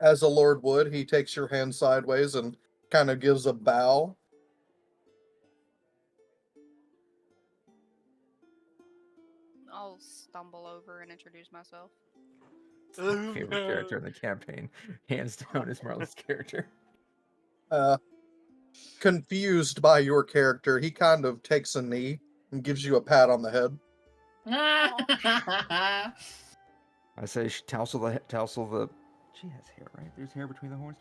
As a lord would, he takes your hand sideways and kind of gives a bow.
I'll stumble over and introduce myself.
Favorite character in the campaign, hands down, is Marley's character.
Confused by your character, he kind of takes a knee and gives you a pat on the head.
I say, tousle the. She has hair, right? There's hair between the horns.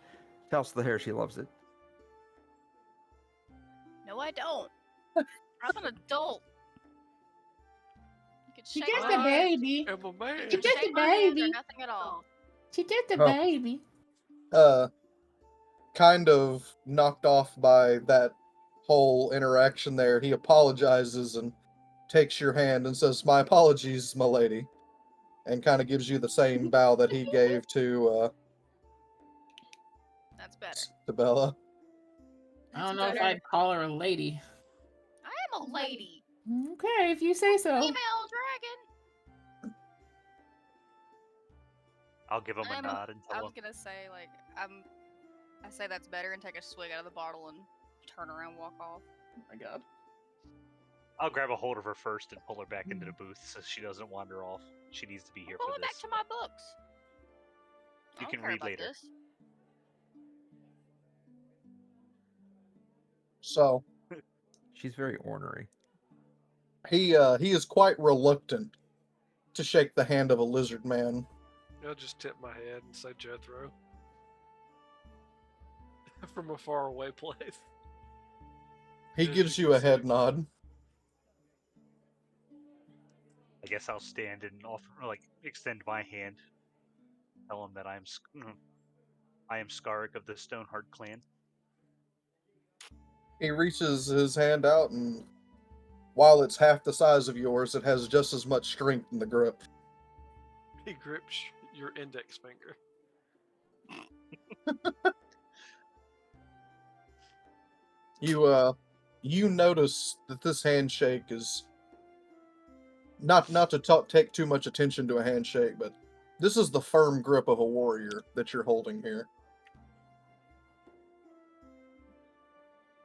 Tousle the hair. She loves it.
No, I don't. I'm an adult. You could
She
shake
just
my
a
hand.
baby.
I'm a man.
You
She
could
just
shake
a
my hand or
baby.
nothing at all.
She just a
Oh.
baby.
Kind of knocked off by that whole interaction there, he apologizes and takes your hand and says, "My apologies, my lady," and kind of gives you the same bow that he gave to
That's better.
Bella.
I don't know if I'd call her a lady.
I am a lady.
Okay, if you say so.
Female dragon.
I'll give him a nod and
I
tell
was
him.
gonna say like I say that's better and take a swig out of the bottle and turn around, and walk off.
Oh my god.
I'll grab a hold of her first and pull her back into the booth so she doesn't wander off. She needs to be here
I'm
for
going
this.
back to my books.
You
I
can
don't care
read
about
later.
this.
So
She's very ornery.
he is quite reluctant to shake the hand of a lizard man.
I'll just tip my head and say Jethro. From a faraway place.
He
As
gives
you
you a
can
head
see.
nod.
I guess I'll stand and offer, like, extend my hand. Tell him that I am Skarik of the Stoneheart clan.
He reaches his hand out, and while it's half the size of yours, it has just as much strength in the grip.
He grips your index finger.
You notice that this handshake is not to take too much attention to a handshake, but this is the firm grip of a warrior that you're holding here.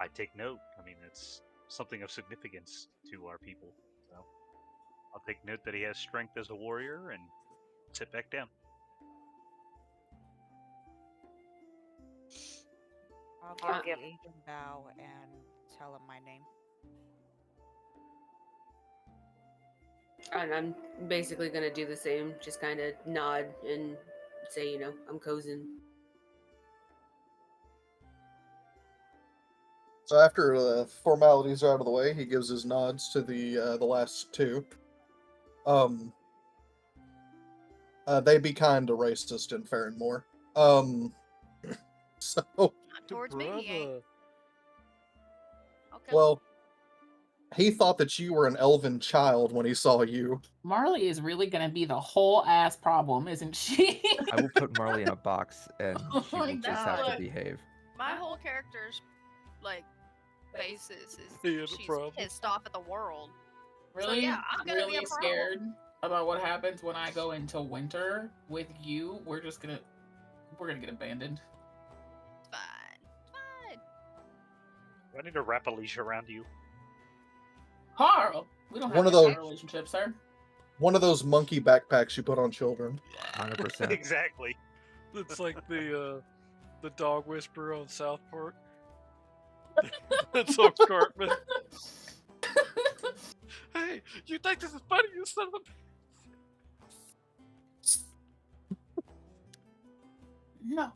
I take note. I mean, it's something of significance to our people. So I'll take note that he has strength as a warrior and sit back down.
I'll give him a bow and tell him my name.
And I'm basically gonna do the same, just kind of nod and say, I'm Cozen.
So after the formalities are out of the way, he gives his nods to the last two. They be kind of racist in Farrenmore. So
Not towards me, he ain't.
Brother.
Okay.
well, he thought that you were an elven child when he saw you.
Marley is really gonna be the whole ass problem, isn't she?
I will put Marley in a box, and
Oh
she
my
will just have to
God.
behave.
My whole character's like basis is
He had a
she's
problem.
pissed off at the world.
Really,
yeah, I'm gonna be
really
a problem.
scared about what happens when I go into winter with you. We're gonna get abandoned.
It's fine. It's fine.
Do I need to wrap a leash around you?
Carl, we don't have
One of
that kind
those-
relationship, sir.
One of those monkey backpacks you put on children.
100%.
Exactly.
It's like the dog whisperer on South Park. That's so Cartman. Hey, you think this is funny, you son of a...
No.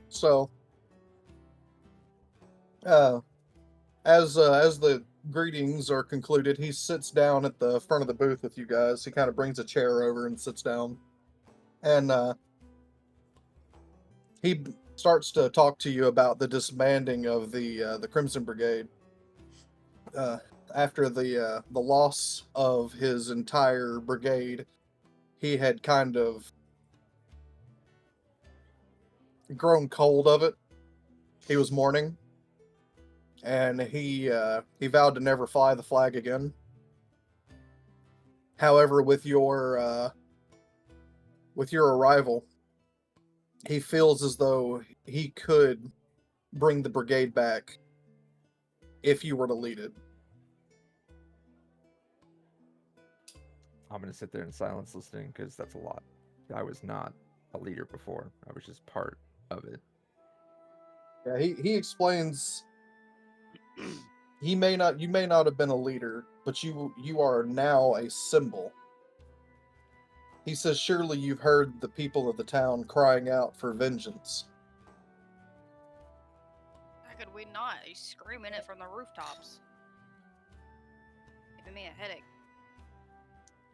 So, as the greetings are concluded, he sits down at the front of the booth with you guys. He kind of brings a chair over and sits down, and he starts to talk to you about the disbanding of the Crimson Brigade. After the loss of his entire brigade, he had kind of grown cold of it. He was mourning, and he vowed to never fly the flag again. However, with your arrival, he feels as though he could bring the brigade back if you were to lead it.
I'm gonna sit there in silence listening because that's a lot. I was not a leader before. I was just part of it.
Yeah, he explains you may not have been a leader, but you are now a symbol. He says, surely you've heard the people of the town crying out for vengeance.
How could we not? He's screaming it from the rooftops. Giving me a headache.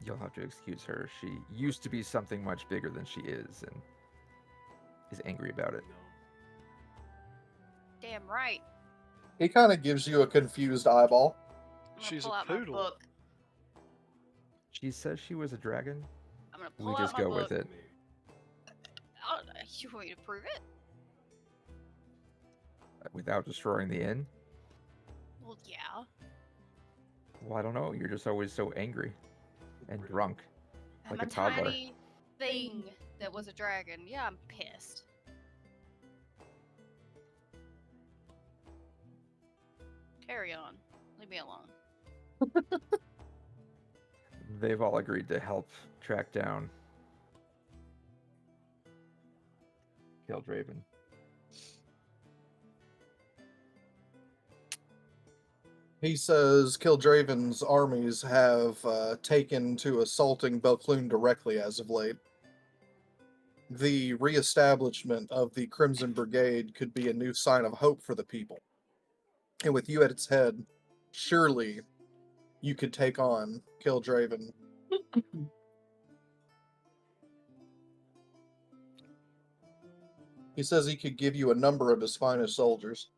You'll have to excuse her. She used to be something much bigger than she is, and is angry about it.
Damn right.
He kind of gives you a confused eyeball.
I'm gonna
She's
pull
a
out
poodle.
my book.
She says she was a dragon.
I'm gonna
We
pull out
just
my
go
book.
with it.
Oh, you want me to prove it?
Without destroying the inn.
Well, yeah.
Well, I don't know. You're just always so angry and drunk,
I'm
like
a
a toddler.
tiny thing that was a dragon. Yeah, I'm pissed. Carry on. Leave me alone.
They've all agreed to help track down Kildraven.
He says Kildraven's armies have taken to assaulting Belclune directly as of late. The reestablishment of the Crimson Brigade could be a new sign of hope for the people. And with you at its head, surely you could take on Kildraven. He says he could give you a number of his finest soldiers.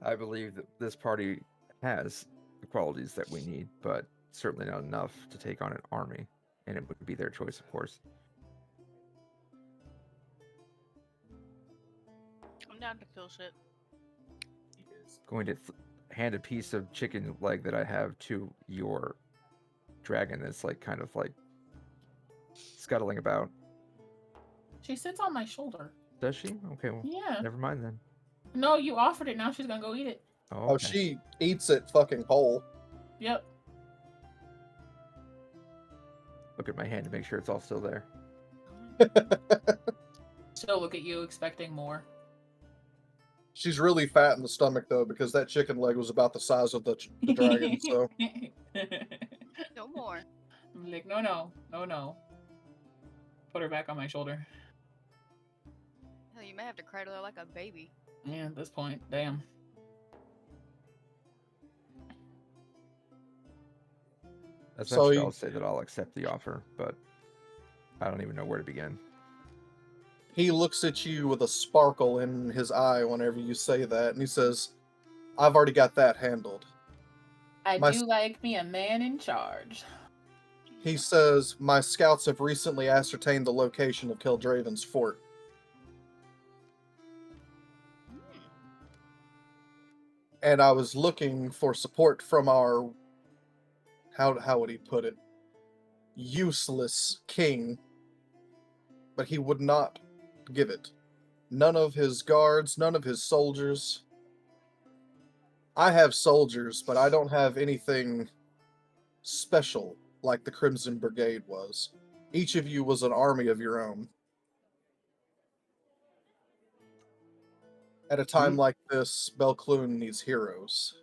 I believe that this party has the qualities that we need, but certainly not enough to take on an army, and it would be their choice, of course.
I'm down to kill shit.
Going to hand a piece of chicken leg that I have to your dragon that's like kind of like scuttling about.
She sits on my shoulder.
Does she? Okay, well,
Yeah.
never mind then.
No, you offered it. Now she's gonna go eat it.
Oh,
Oh,
okay.
she eats it fucking whole.
Yep.
Look at my hand to make sure it's all still there.
She'll look at you expecting more.
She's really fat in the stomach, though, because that chicken leg was about the size of the dragon, so...
No more.
I'm like, no. Put her back on my shoulder.
Hell, you may have to cradle her like a baby.
Yeah, at this point, damn.
Eventually, I'll say that I'll accept the offer, but I don't even know where to begin.
He looks at you with a sparkle in his eye whenever you say that, and he says, I've already got that handled.
I do like me a man in charge.
He says, my scouts have recently ascertained the location of Kildraven's fort. And I was looking for support from our, how would he put it, useless king, but he would not give it. None of his guards, none of his soldiers. I have soldiers, but I don't have anything special like the Crimson Brigade was. Each of you was an army of your own. At a time like this, Belclune needs heroes.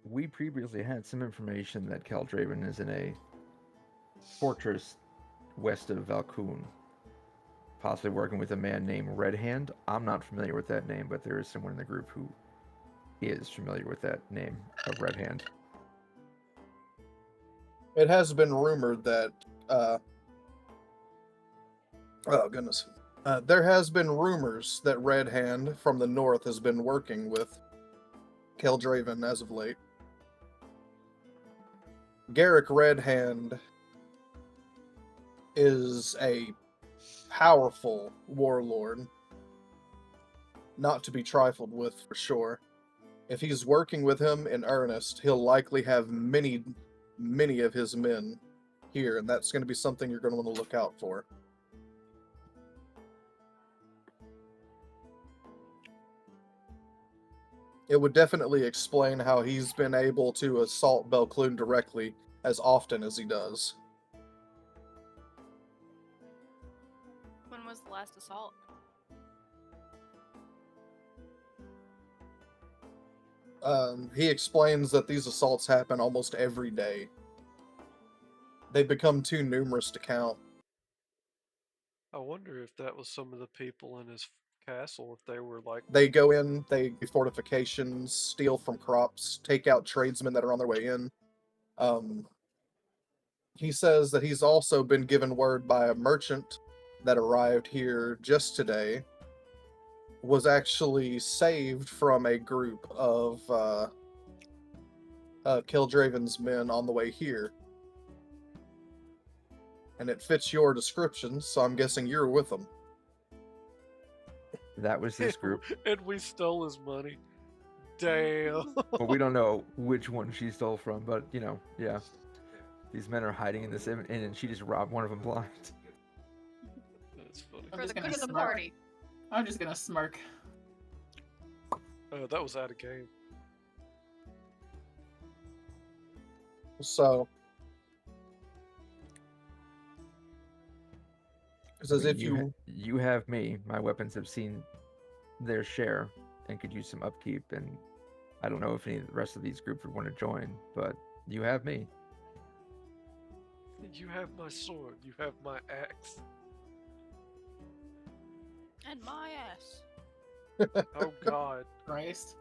We previously had some information that Kildraven is in a fortress west of Valcoon, possibly working with a man named Red Hand. I'm not familiar with that name, but there is someone in the group who is familiar with that name of Red Hand.
It has been rumored that, oh goodness. There has been rumors that Red Hand from the north has been working with Kildraven as of late. Garrick Red Hand is a powerful warlord, not to be trifled with for sure. If he's working with him in earnest, he'll likely have many of his men here, and that's going to be something you're going to want to look out for. it would definitely explain how he's been able to assault Belclune directly as often as he does.
When was the last assault?
He explains that these assaults happen almost every day. They become too numerous to count.
I wonder if that was some of the people in his castle, if they were like.
They go in, they do fortifications, steal from crops, take out tradesmen that are on their way in. He says that he's also been given word by a merchant that arrived here just today, was actually saved from a group of Kildraven's men on the way here. And it fits your description, so I'm guessing you're with them.
That was this group.
And we stole his money. Damn.
Well, we don't know which one she stole from, but you know, yeah. These men are hiding in this inn, and she just robbed one of them blind.
That's funny.
For the good of the party.
I'm just gonna smirk.
That was out of game.
So, it's as
I mean,
if
you have me. My weapons have seen their share and could use some upkeep, and I don't know if any of the rest of these groups would want to join, but you have me.
You have my sword. You have my axe.
And my ass.
Oh God.
Christ.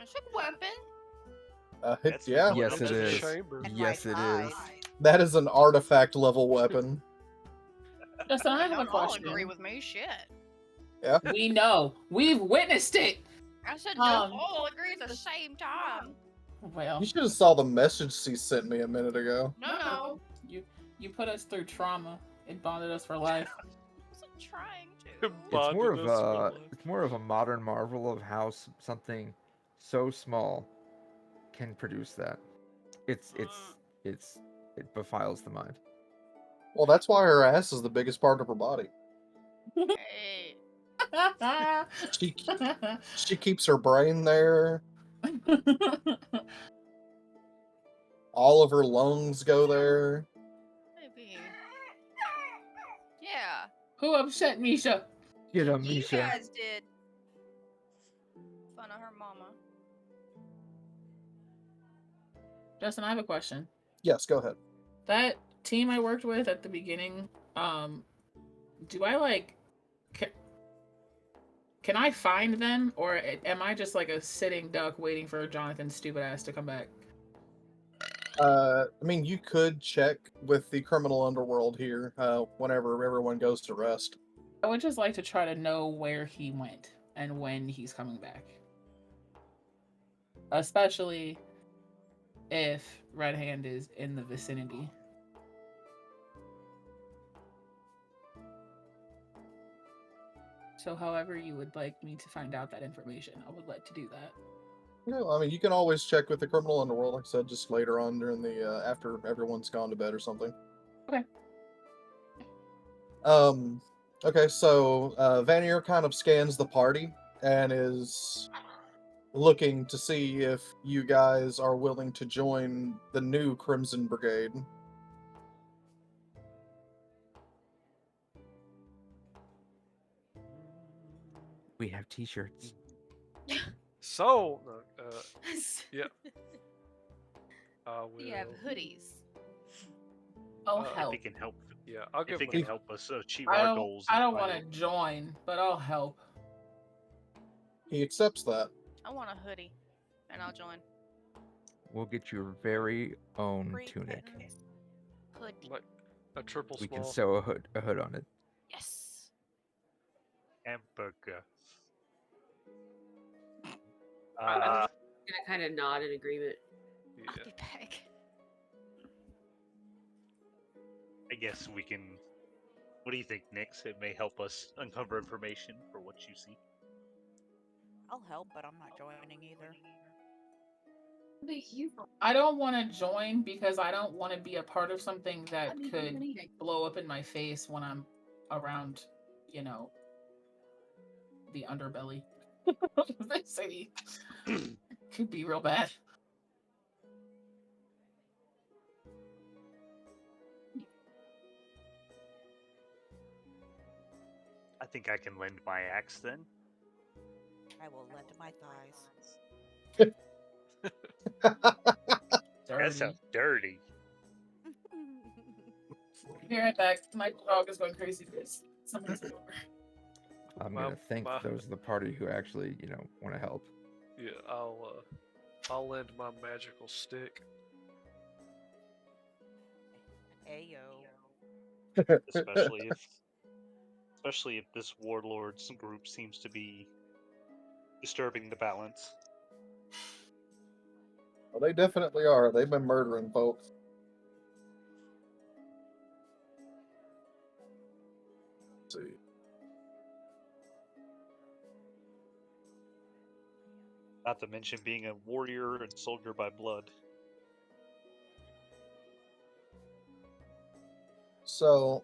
It's a weapon.
yeah,
Yes, it is.
Chamber.
Yes, it is.
that is an artifact level weapon.
Justin, I have a
Y'all all
question.
agree with me, shit.
Yeah.
We know. We've witnessed it.
I said don't all agree at the same time.
Well,
You should have saw the message she sent me a minute ago.
No.
you put us through trauma. It bonded us for life.
I wasn't trying to.
It's more of a modern marvel of how something so small can produce that. It befiles the mind.
Well, that's why her ass is the biggest part of her body.
Hey.
She keeps her brain there. All of her lungs go there.
Maybe. Yeah.
Who upset Misha?
Get him,
You
Misha.
guys did. Fun of her mama.
Justin, I have a question.
Yes, go ahead.
That team I worked with at the beginning, do I like can I find them, or am I just like a sitting duck waiting for Jonathan's stupid ass to come back?
I mean, you could check with the criminal underworld here whenever everyone goes to rest.
I would just like to try to know where he went and when he's coming back. Especially if Red Hand is in the vicinity. So however you would like me to find out that information, I would like to do that.
Yeah, I mean, you can always check with the criminal underworld, like I said, just later on during the, after everyone's gone to bed or something.
Okay.
Okay, so, Vanier kind of scans the party and is looking to see if you guys are willing to join the new Crimson Brigade.
We have t-shirts.
So, yeah.
We have hoodies.
Oh,
If
help.
it can help.
Yeah, I'll give
If it
him
can help us achieve
I
our
don't,
goals.
I don't want to join, but I'll help.
He accepts that.
I want a hoodie, and I'll join.
We'll get your very own
Free
tunic.
pittance. Hoodie.
like a triple
We
small.
can sew a hood on it.
Yes.
Hamburger.
I'm gonna kind of nod in agreement.
I'll
Yeah.
be back.
I guess we can. What do you think, Nix? It may help us uncover information for what you see.
I'll help, but I'm not joining either.
I don't want to join because I don't want to be a part of something that could blow up in my face when I'm around, you know, the underbelly. This city could be real bad.
I think I can lend my axe then.
I will lend my thighs.
That sounds dirty.
Be right back. My dog is going crazy because someone's at the door.
I'm
My-
gonna thank
my-
those of the party who actually, want to help.
Yeah, I'll lend my magical stick.
Ayo.
Especially if this warlord's group seems to be disturbing the balance.
Well, they definitely are. They've been murdering folks. Let's see.
Not to mention being a warrior and soldier by blood.
So,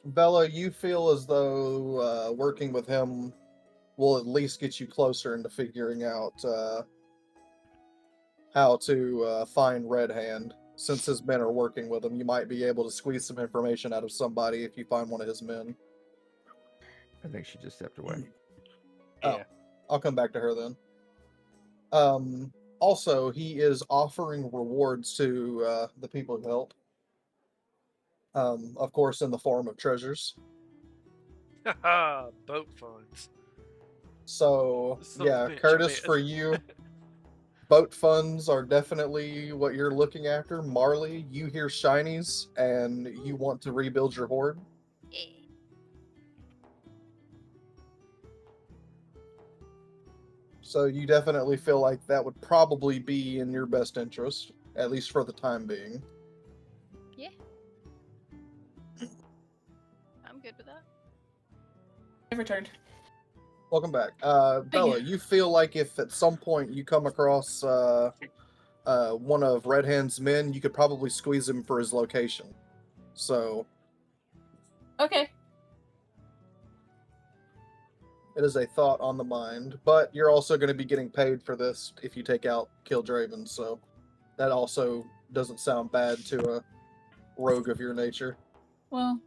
Bella, you feel as though working with him will at least get you closer into figuring out how to find Red Hand. Since his men are working with him, you might be able to squeeze some information out of somebody if you find one of his men.
I think she just stepped away.
Oh, I'll come back to her then. Also, he is offering rewards to the people who help. Of course, in the form of treasures.
Haha, boat funds.
So,
Son of a
yeah,
bitch,
Curtis,
man.
for you, boat funds are definitely what you're looking after. Marley, you hear shinies and you want to rebuild your horde. So you definitely feel like that would probably be in your best interest, at least for the time being.
Yeah. I'm good with that.
I've returned.
Welcome back. Bella, you feel like if at some point you come across one of Red Hand's men, you could probably squeeze him for his location. So
Okay.
it is a thought on the mind, but you're also going to be getting paid for this if you take out Kildraven, so that also doesn't sound bad to a rogue of your nature.
Well,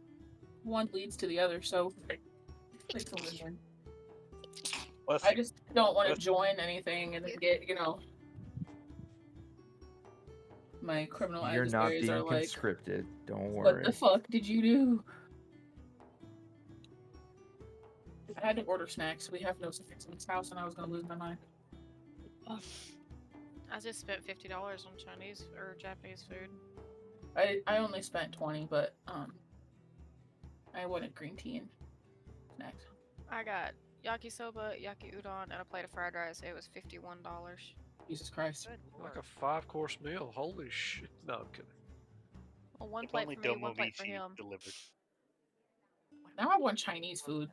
one leads to the other, so it's a win-win. I just don't want to join anything and then get, my criminal
You're not
adversaries
being
are like,
conscripted. Don't
what
worry.
the fuck did you do? I had to order snacks. We have no snacks in this house, and I was gonna lose my mind.
I just spent $50 on Chinese or Japanese food.
I only spent 20, but I wanted green tea and snacks.
I got yakisoba, yaki udon, and a plate of fried rice. It was $51.
Jesus Christ.
Like a 5-course meal. Holy shit. No, I'm kidding.
Well, one
If
plate
only
for me, one plate for
Domovici
him.
delivered.
Now I want Chinese food.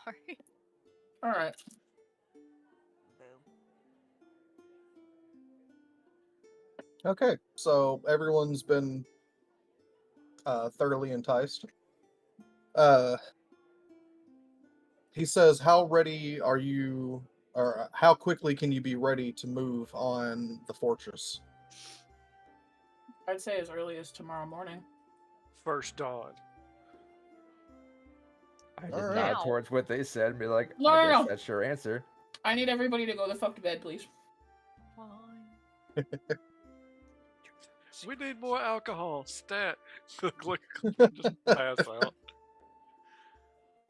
Sorry.
All right.
Okay, so everyone's been thoroughly enticed. He says, how ready are you, or how quickly can you be ready to move on the fortress?
I'd say as early as tomorrow morning.
First dawn.
I just
Alright.
nod towards what they said and be like,
No,
I
no,
guess
no.
that's your answer.
I need everybody to go the fuck to bed, please.
Fine.
We need more alcohol. Stat. Just pass out.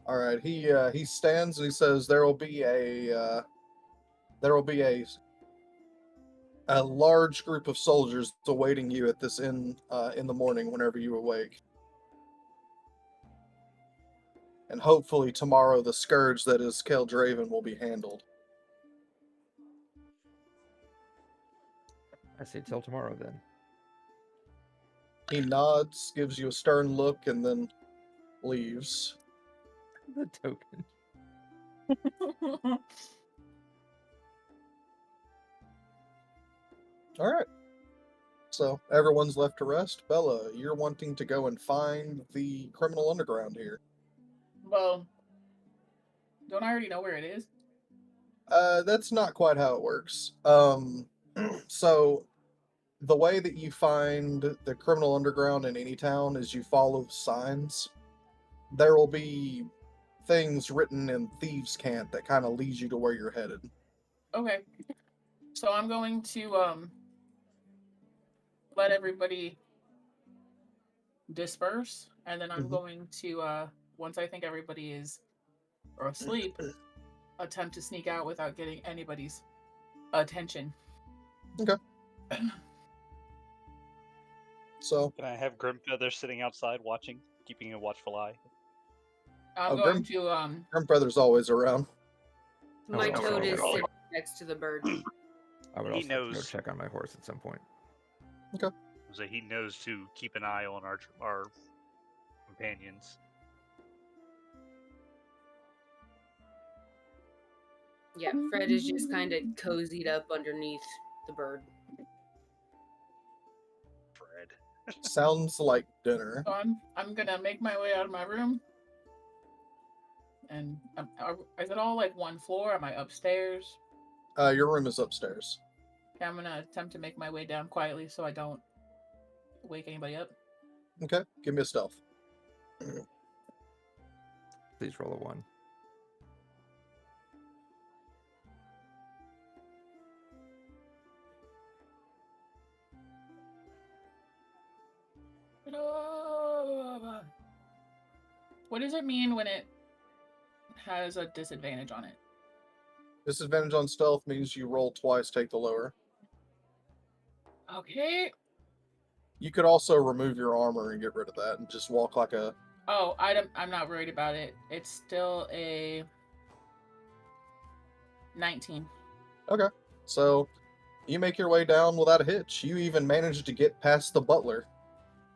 All right, he stands and he says there will be a large group of soldiers awaiting you at this inn in the morning whenever you awake. And hopefully tomorrow the scourge that is Keldraven will be handled.
I say till tomorrow then.
He nods, gives you a stern look, and then leaves.
The token.
All right. So everyone's left to rest. Bella, you're wanting to go and find the criminal underground here.
Well, don't I already know where it is?
That's not quite how it works. So the way that you find the criminal underground in any town is you follow signs. There will be things written in thieves' cant that kind of leads you to where you're headed.
Okay. So I'm going to let everybody disperse, and then I'm
Mhm.
going to once I think everybody is asleep, attempt to sneak out without getting anybody's attention.
Okay. So,
Can I have Grimfeather sitting outside watching, keeping a watchful eye?
I'm
Oh,
going to
Grim Feather's always around.
My
would also
toad
like
is
to-
sitting next to the bird.
I would
He
also like to go
knows.
check on my horse at some point.
So he knows to keep an eye on our companions.
Yeah, Fred is just kind of cozied up underneath the bird.
Fred.
Sounds like dinner.
So I'm gonna make my way out of my room. And is it all like one floor? Am I upstairs?
Your room is upstairs.
Okay, I'm gonna attempt to make my way down quietly so I don't wake anybody up.
Okay, give me a stealth.
Please roll a 1.
What does it mean when it has a disadvantage on it?
Disadvantage on stealth means you roll twice, take the lower.
Okay.
You could also remove your armor and get rid of that and just walk like a...
Oh, I'm not worried about it. It's still a 19.
Okay. So, you make your way down without a hitch. You even managed to get past the butler.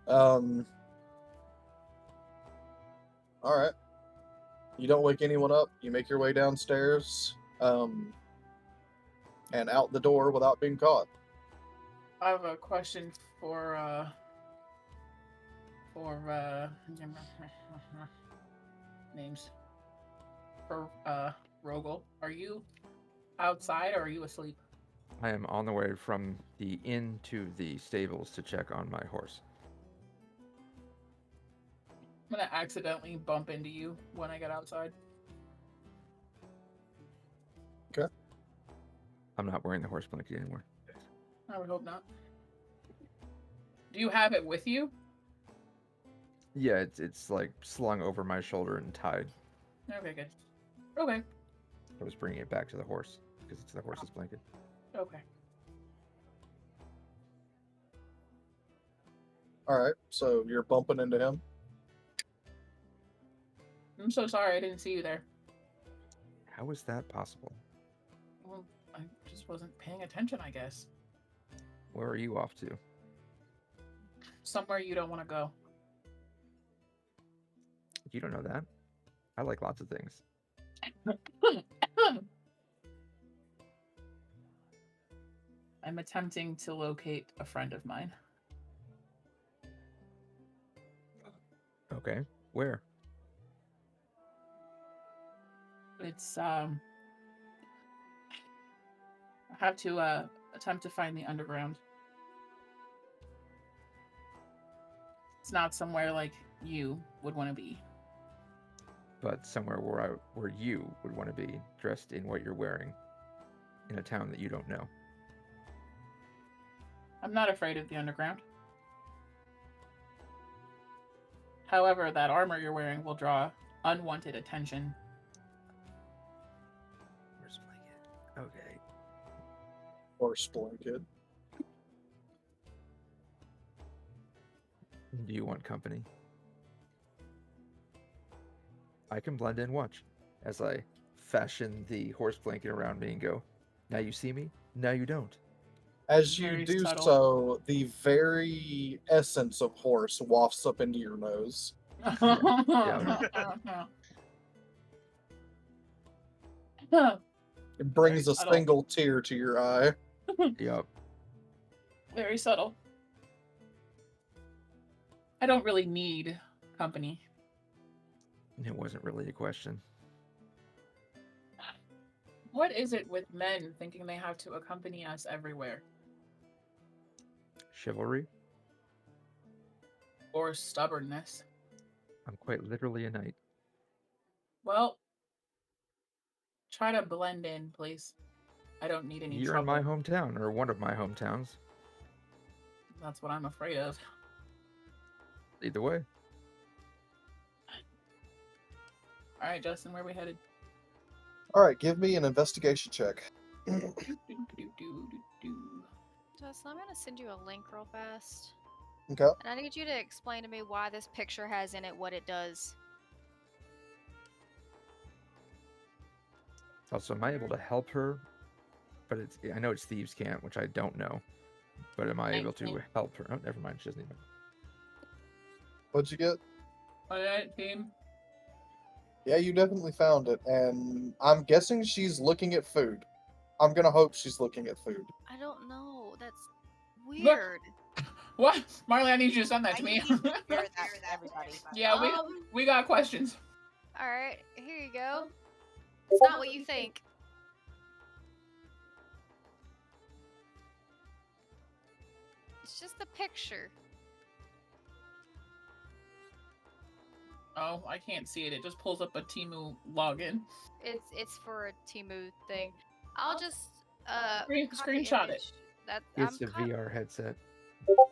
Alright. You don't wake anyone up. You make your way downstairs. And out the door without being caught.
I have a question for names. For Rogel. Are you outside or are you asleep?
I am on the way from the inn to the stables to check on my horse.
I'm gonna accidentally bump into you when I get outside.
Okay.
I'm not wearing the horse blanket anymore.
I would hope not. Do you have it with you?
Yeah, it's like slung over my shoulder and tied.
Okay, good. Okay.
I was bringing it back to the horse because it's the horse's blanket.
Okay.
Alright, so you're bumping into him.
I'm so sorry I didn't see you there.
How is that possible?
Well, I just wasn't paying attention, I guess.
Where are you off to?
Somewhere you don't want to go.
You don't know that. I like lots of things.
I'm attempting to locate a friend of mine.
Okay. Where?
It's I have to attempt to find the underground. It's not somewhere like you would want to be.
But somewhere where you would want to be, dressed in what you're wearing, in a town that you don't know.
I'm not afraid of the underground. However, that armor you're wearing will draw unwanted attention.
Horse blanket. Okay.
Horse blanket.
Do you want company? I can blend in. Watch as I fashion the horse blanket around me and go, now you see me, now you don't.
As you
Very
do
subtle.
so, the very essence of horse wafts up into your nose. It brings a
subtle.
single tear to your eye.
Yup.
Very subtle. I don't really need company.
It wasn't really a question.
What is it with men thinking they have to accompany us everywhere?
Chivalry?
Or stubbornness?
I'm quite literally a knight.
Well, try to blend in, please. I don't need any
You're
trouble.
in my hometown, or one of my hometowns.
That's what I'm afraid of.
Either way.
All right, Justin, where are we headed?
All right, give me an investigation check.
Justin, I'm gonna send you a link real fast.
Okay.
And I need you to explain to me why this picture has in it what it does.
Also, am I able to help her? But I know it's Thieves' Camp, which I don't know. But am I able to help her? Oh, never mind. She doesn't even.
What'd you get?
All right, team.
Yeah, you definitely found it, and I'm guessing she's looking at food. I'm gonna hope she's looking at food.
I don't know. That's weird.
What? Marley, I need you to send that to
I
me.
need you to share that with everybody.
Yeah, we got questions.
All right, here you go. It's not what you think. It's just a picture.
Oh, I can't see it. It just pulls up a Temu login.
It's for a Temu thing. I'll just
Screenshot it.
It's a VR headset.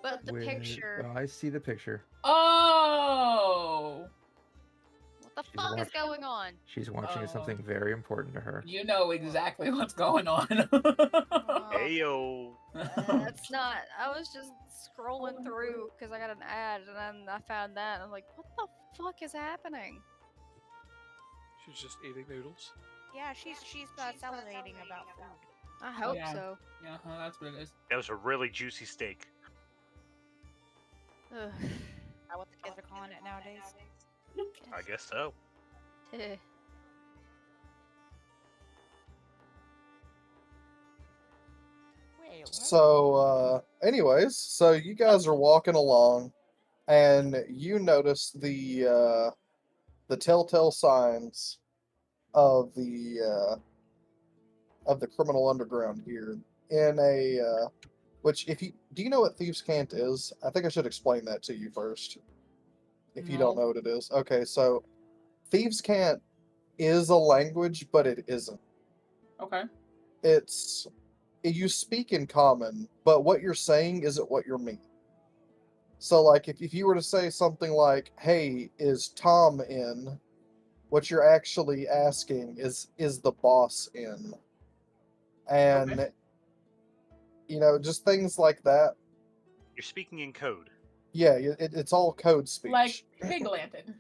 But the picture.
Oh, I see the picture.
Oh!
What the fuck is going on?
She's watching something very important to her.
You know exactly what's going on.
Heyo.
That's not. I was just scrolling through because I got an ad and then I found that and I'm like, what the fuck is happening?
She's just eating noodles.
Yeah, she's salivating about food.
I hope
Yeah.
so.
Yeah, that's what it is.
That was a really juicy steak.
Ugh.
Is that what the kids are calling it nowadays?
I guess so.
Eh.
So, anyways, so you guys are walking along, and you notice the telltale signs of the criminal underground here in a which do you know what Thieves' Cant is? I think I should explain that to you first. If you don't know what it is. Okay, so Thieves' Cant is a language, but it isn't.
Okay.
You speak in common, but what you're saying isn't what you're meaning. So, like, if you were to say something like, hey, is Tom in? What you're actually asking is the boss in? And, just things like that.
You're speaking in code.
Yeah, it's all code speech.
Like Pig Latin.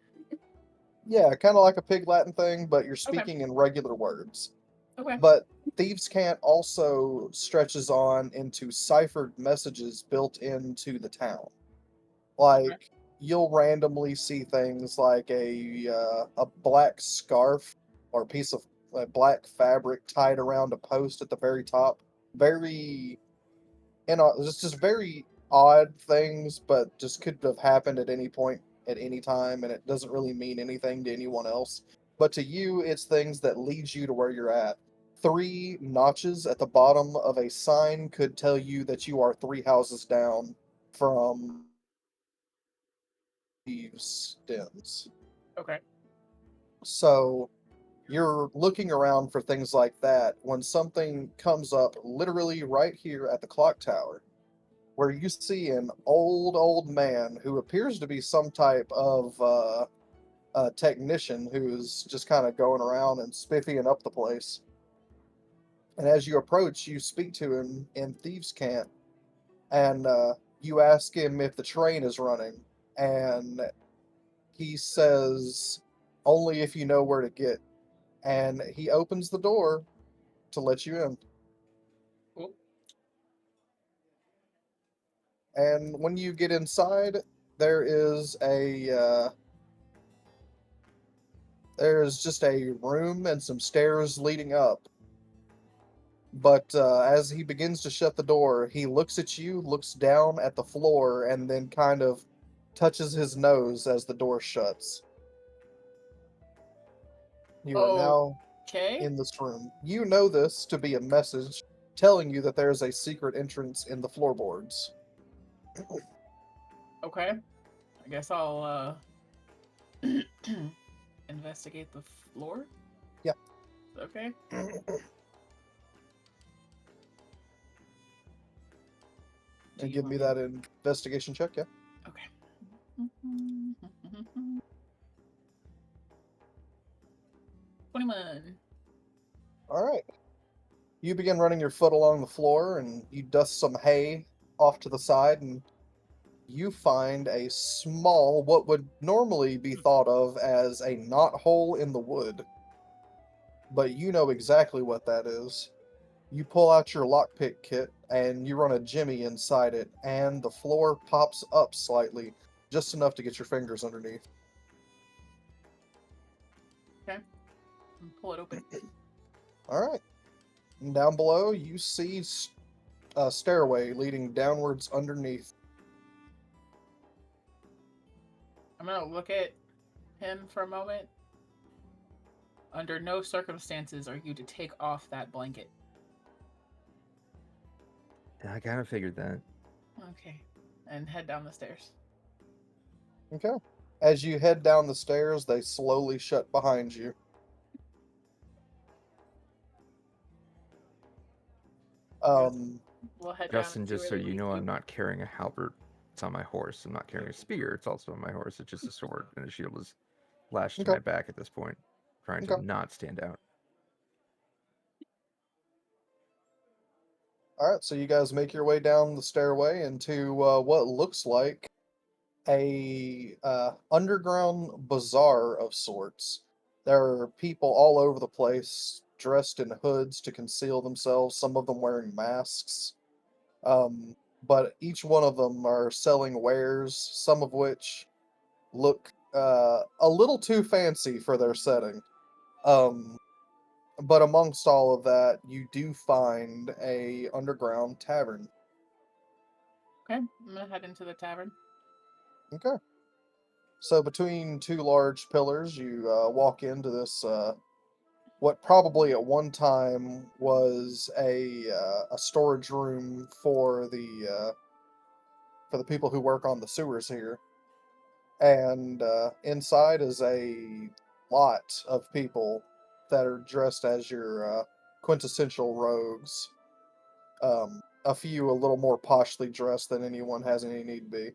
Yeah, kind of like a Pig Latin thing, but you're speaking in regular words.
Okay.
But Thieves' Cant also stretches on into ciphered messages built into the town. Like, you'll randomly see things like a black scarf or a piece of black fabric tied around a post at the very top. Very, just very odd things, but just could have happened at any point, at any time, and it doesn't really mean anything to anyone else. But to you, it's things that lead you to where you're at. 3 notches at the bottom of a sign could tell you that you are 3 houses down from thieves' dens.
Okay.
So you're looking around for things like that when something comes up literally right here at the clock tower, where you see an old man who appears to be some type of technician who's just kind of going around and spiffying up the place. And as you approach, you speak to him in Thieves' Cant, and you ask him if the train is running, and he says, only if you know where to get. And he opens the door to let you in.
Cool.
And when you get inside, there is there's just a room and some stairs leading up. But as he begins to shut the door, he looks at you, looks down at the floor, and then kind of touches his nose as the door shuts. You are now
Okay.
in this room. You know this to be a message telling you that there is a secret entrance in the floorboards.
Okay. I guess I'll investigate the floor.
Yeah.
Okay.
And give me that investigation check, yeah?
Okay. 21.
All right. You begin running your foot along the floor, and you dust some hay off to the side, and you find a small, what would normally be thought of as a knot hole in the wood. But you know exactly what that is. You pull out your lockpick kit, and you run a jimmy inside it, and the floor pops up slightly, just enough to get your fingers underneath.
Okay. Pull it open.
All right. And down below, you see a stairway leading downwards underneath.
I'm gonna look at him for a moment. Under no circumstances are you to take off that blanket.
I kind of figured that.
Okay. And head down the stairs.
Okay. As you head down the stairs, they slowly shut behind you.
We'll head
Justin,
down and see
just
where
so
they
you
lead
know,
to.
I'm not carrying a halberd. It's on my horse. I'm not carrying a spear. It's also on my horse. It's just a sword, and a shield is lashed to
Okay.
my back at this point, trying to
Okay.
not stand out.
All right, so you guys make your way down the stairway into what looks like a underground bazaar of sorts. There are people all over the place, dressed in hoods to conceal themselves. Some of them wearing masks. But each one of them are selling wares, some of which look a little too fancy for their setting. Um, but amongst all of that, you do find a underground tavern.
Okay. I'm gonna head into the tavern.
Okay. So between two large pillars, you walk into this what probably at one time was a storage room for the people who work on the sewers here. And inside is a lot of people that are dressed as your quintessential rogues. A few a little more poshly dressed than anyone has any need be.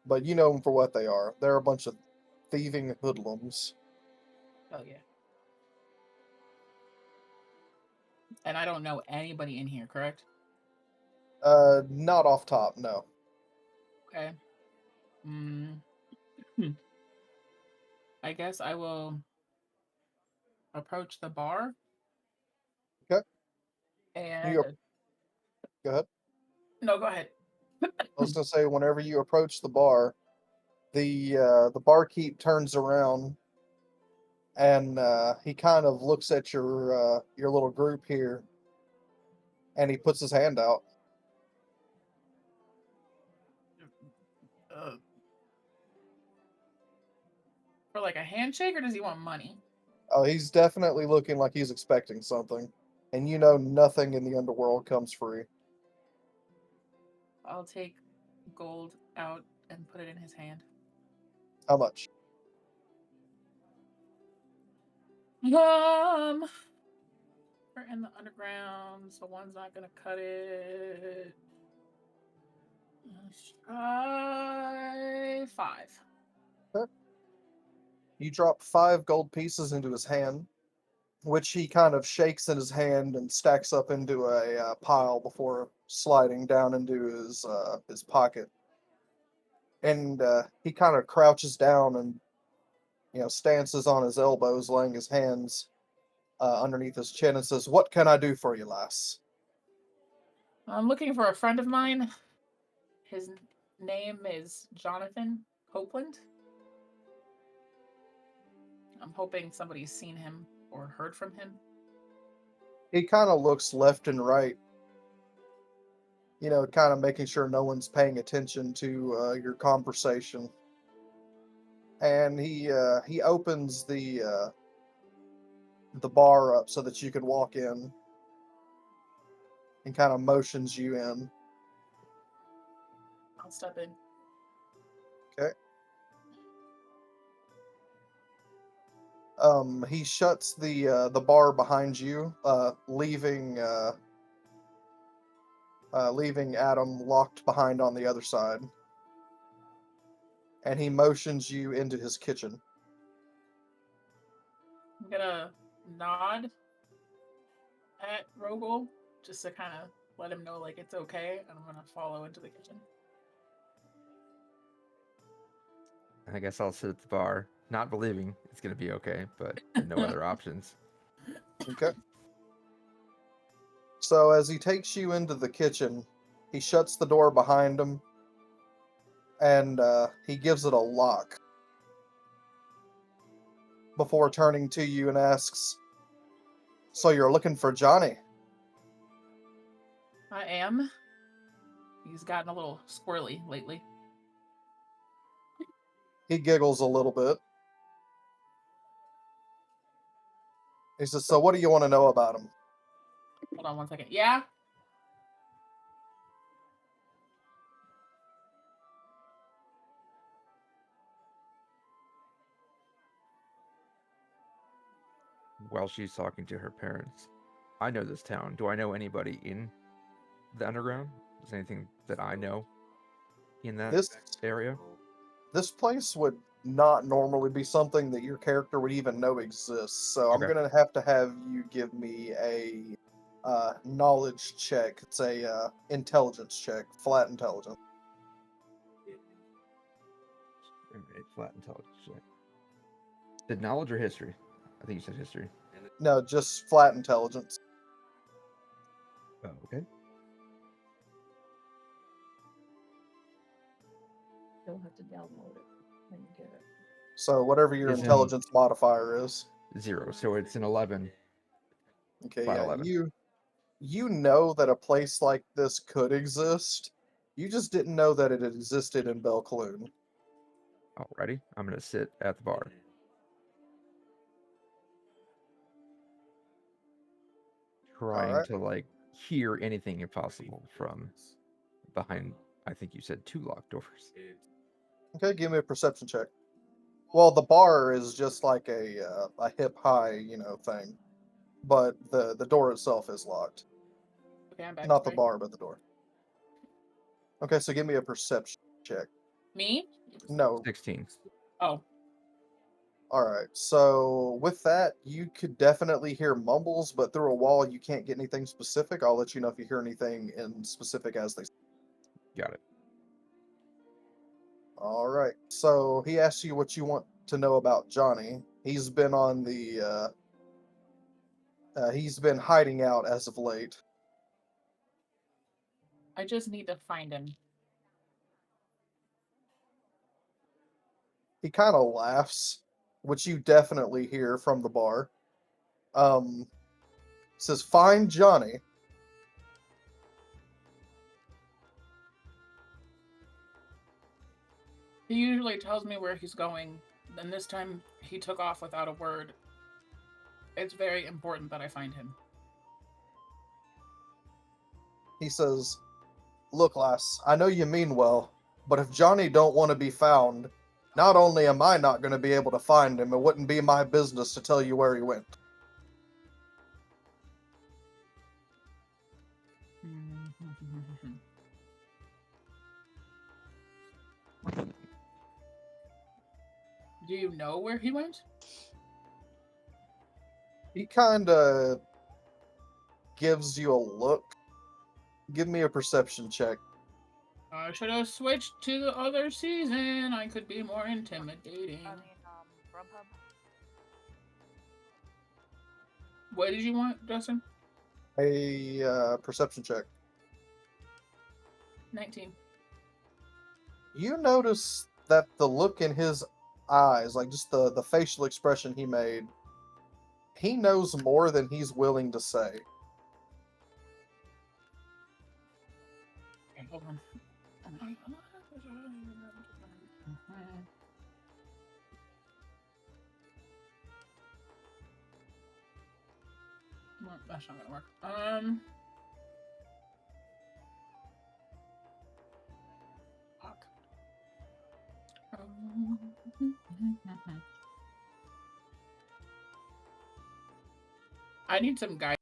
But you know them for what they are. They're a bunch of thieving hoodlums.
Oh yeah. And I don't know anybody in here, correct?
Not off top, no.
Okay. I guess I will approach the bar.
Okay.
And
Go ahead.
no, go ahead.
I was gonna say, whenever you approach the bar, the barkeep turns around and he kind of looks at your little group here, and he puts his hand out.
For like a handshake, or does he want money?
Oh, he's definitely looking like he's expecting something, and you know nothing in the underworld comes free.
I'll take gold out and put it in his hand.
How much?
We're in the underground, so one's not gonna cut it. Let's try 5.
Okay. You drop 5 gold pieces into his hand, which he kind of shakes in his hand and stacks up into a pile before sliding down into his pocket. And he kind of crouches down and stances on his elbows, laying his hands underneath his chin, and says, "What can I do for you, lass?"
I'm looking for a friend of mine. His name is Jonathan Copeland. I'm hoping somebody's seen him or heard from him.
He kind of looks left and right, kind of making sure no one's paying attention to your conversation. And he opens the bar up so that you could walk in, and kind of motions you in.
I'll step in.
Okay. He shuts the bar behind you, leaving Adam locked behind on the other side. And he motions you into his kitchen.
I'm gonna nod at Rogel just to kind of let him know like it's okay, and I'm gonna follow into the kitchen.
I guess I'll sit at the bar, not believing it's going to be okay, but no other options.
Okay. So as he takes you into the kitchen, he shuts the door behind him, and he gives it a lock before turning to you and asks, "So you're looking for Johnny?"
I am. He's gotten a little squirrely lately.
He giggles a little bit. He says, "So what do you want to know about him?"
Hold on 1 second. Yeah?
While she's talking to her parents, I know this town. Do I know anybody in the underground? Is there anything that I know in that
This
area?
this place would not normally be something that your character would even know exists. So I'm
Okay.
gonna have you give me a knowledge check. It's a intelligence check, flat intelligence.
Alright, flat intelligence check. Did knowledge or history? I think you said history.
No, just flat intelligence.
Oh, okay.
You'll have to download it when you get it.
So whatever your
Is in-
intelligence modifier is.
0, so it's an 11.
Okay,
Flat
yeah,
11.
you know that a place like this could exist. You just didn't know that it existed in Belcloon.
Alrighty, I'm gonna sit at the bar. Trying
Alright.
to hear anything impossible from behind, I think you said 2 locked doors.
Okay, give me a perception check. Well, the bar is just like a hip high, thing, but the door itself is locked.
Okay, I'm back.
Not the
Sorry.
bar, but the door. Okay, so give me a perception check.
Me?
No.
16.
Oh.
Alright, so with that, you could definitely hear mumbles, but through a wall you can't get anything specific. I'll let you know if you hear anything in specific as they.
Got it.
Alright, so he asks you what you want to know about Johnny. He's been on the, he's been hiding out as of late.
I just need to find him.
He kind of laughs, which you definitely hear from the bar. Says, "Find Johnny."
He usually tells me where he's going, and this time he took off without a word. It's very important that I find him.
He says, "Look, lass, I know you mean well, but if Johnny don't want to be found, not only am I not going to be able to find him, it wouldn't be my business to tell you where he went."
Do you know where he went?
He kind of gives you a look. Give me a perception check.
I should have switched to the other season. I could be more intimidating.
Grubhub.
What did you want, Justin?
A perception check.
19.
You notice that the look in his eyes, like just the facial expression he made, he knows more than he's willing to say.
Okay, hold on. That's not gonna work. Fuck. I need some guidance.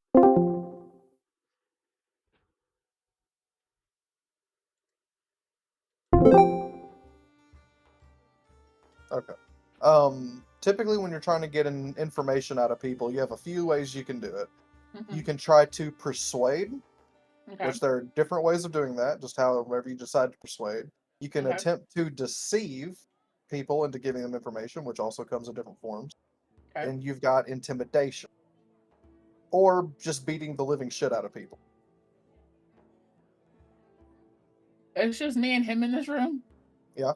Okay. Typically when you're trying to get information out of people, you have a few ways you can do it. You can try to persuade,
Okay.
which there are different ways of doing that, just however you decide to persuade. You can
Okay.
attempt to deceive people into giving them information, which also comes in different forms.
Okay.
And you've got intimidation, or just beating the living shit out of people.
It's just me and him in this room.
Yeah.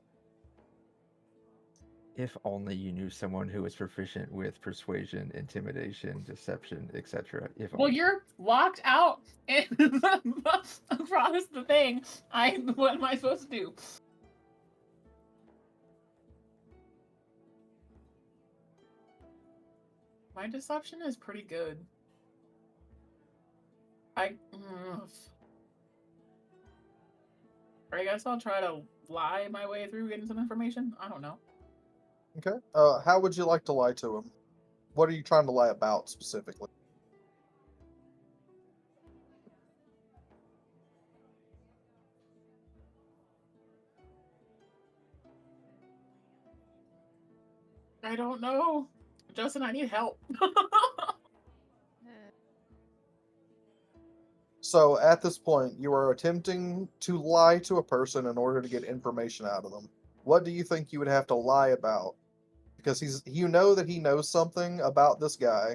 If only you knew someone who was proficient with persuasion, intimidation, deception, etc. If
Well,
only.
you're locked out across the thing. What am I supposed to do? My deception is pretty good. I guess I'll try to lie my way through getting some information. I don't know.
Okay. How would you like to lie to him? What are you trying to lie about specifically?
I don't know. Justin, I need help.
So at this point, you are attempting to lie to a person in order to get information out of them. What do you think you would have to lie about? Because you know that he knows something about this guy.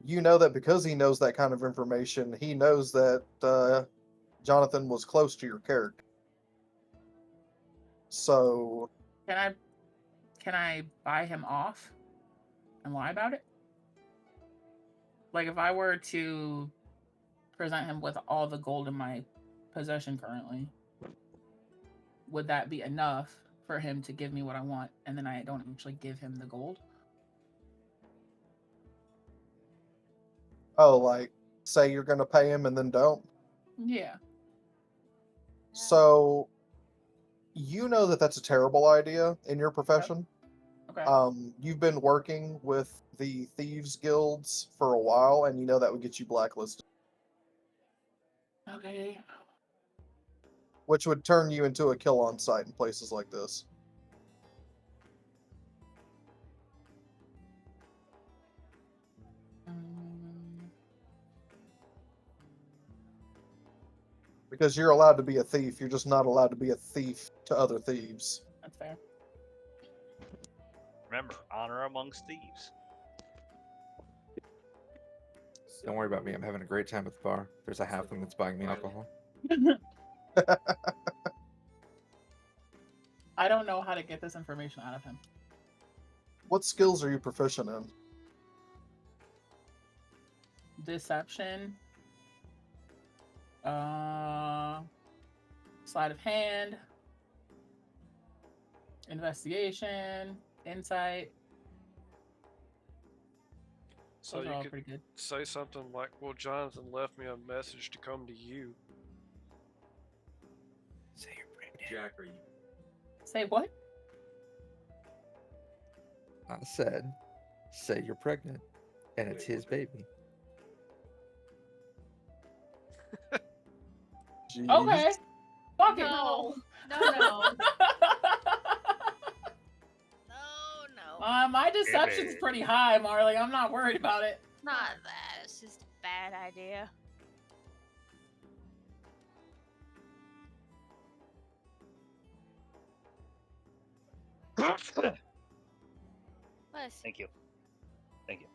You know that because he knows that kind of information, he knows that Jonathan was close to your character. So
Can I buy him off and lie about it? Like if I were to present him with all the gold in my possession currently, would that be enough for him to give me what I want, and then I don't actually give him the gold?
oh, like say you're gonna pay him and then don't.
Yeah.
So you know that that's a terrible idea in your profession.
Okay.
You've been working with the thieves guilds for a while, and you know that would get you blacklisted,
Okay.
which would turn you into a kill on site in places like this. Because you're allowed to be a thief, you're just not allowed to be a thief to other thieves.
That's fair.
Remember, honor amongst thieves.
Don't worry about me. I'm having a great time at the bar. There's a halfling that's buying me alcohol.
I don't know how to get this information out of him.
What skills are you proficient in?
Deception. Sleight of hand. Investigation. Insight.
So
Those are
you
all
could
pretty good.
say something like, "Well, Jonathan left me a message to come to you."
Say you're pregnant.
Jack, are you?
Say what?
I said, say you're pregnant, and it's his baby.
Jeez.
Okay. Fuck it.
No. No. No.
My deception's
Baby.
pretty high, Marley. I'm not worried about it.
Not that. It's just a bad idea. Bless.
Thank you. Thank you.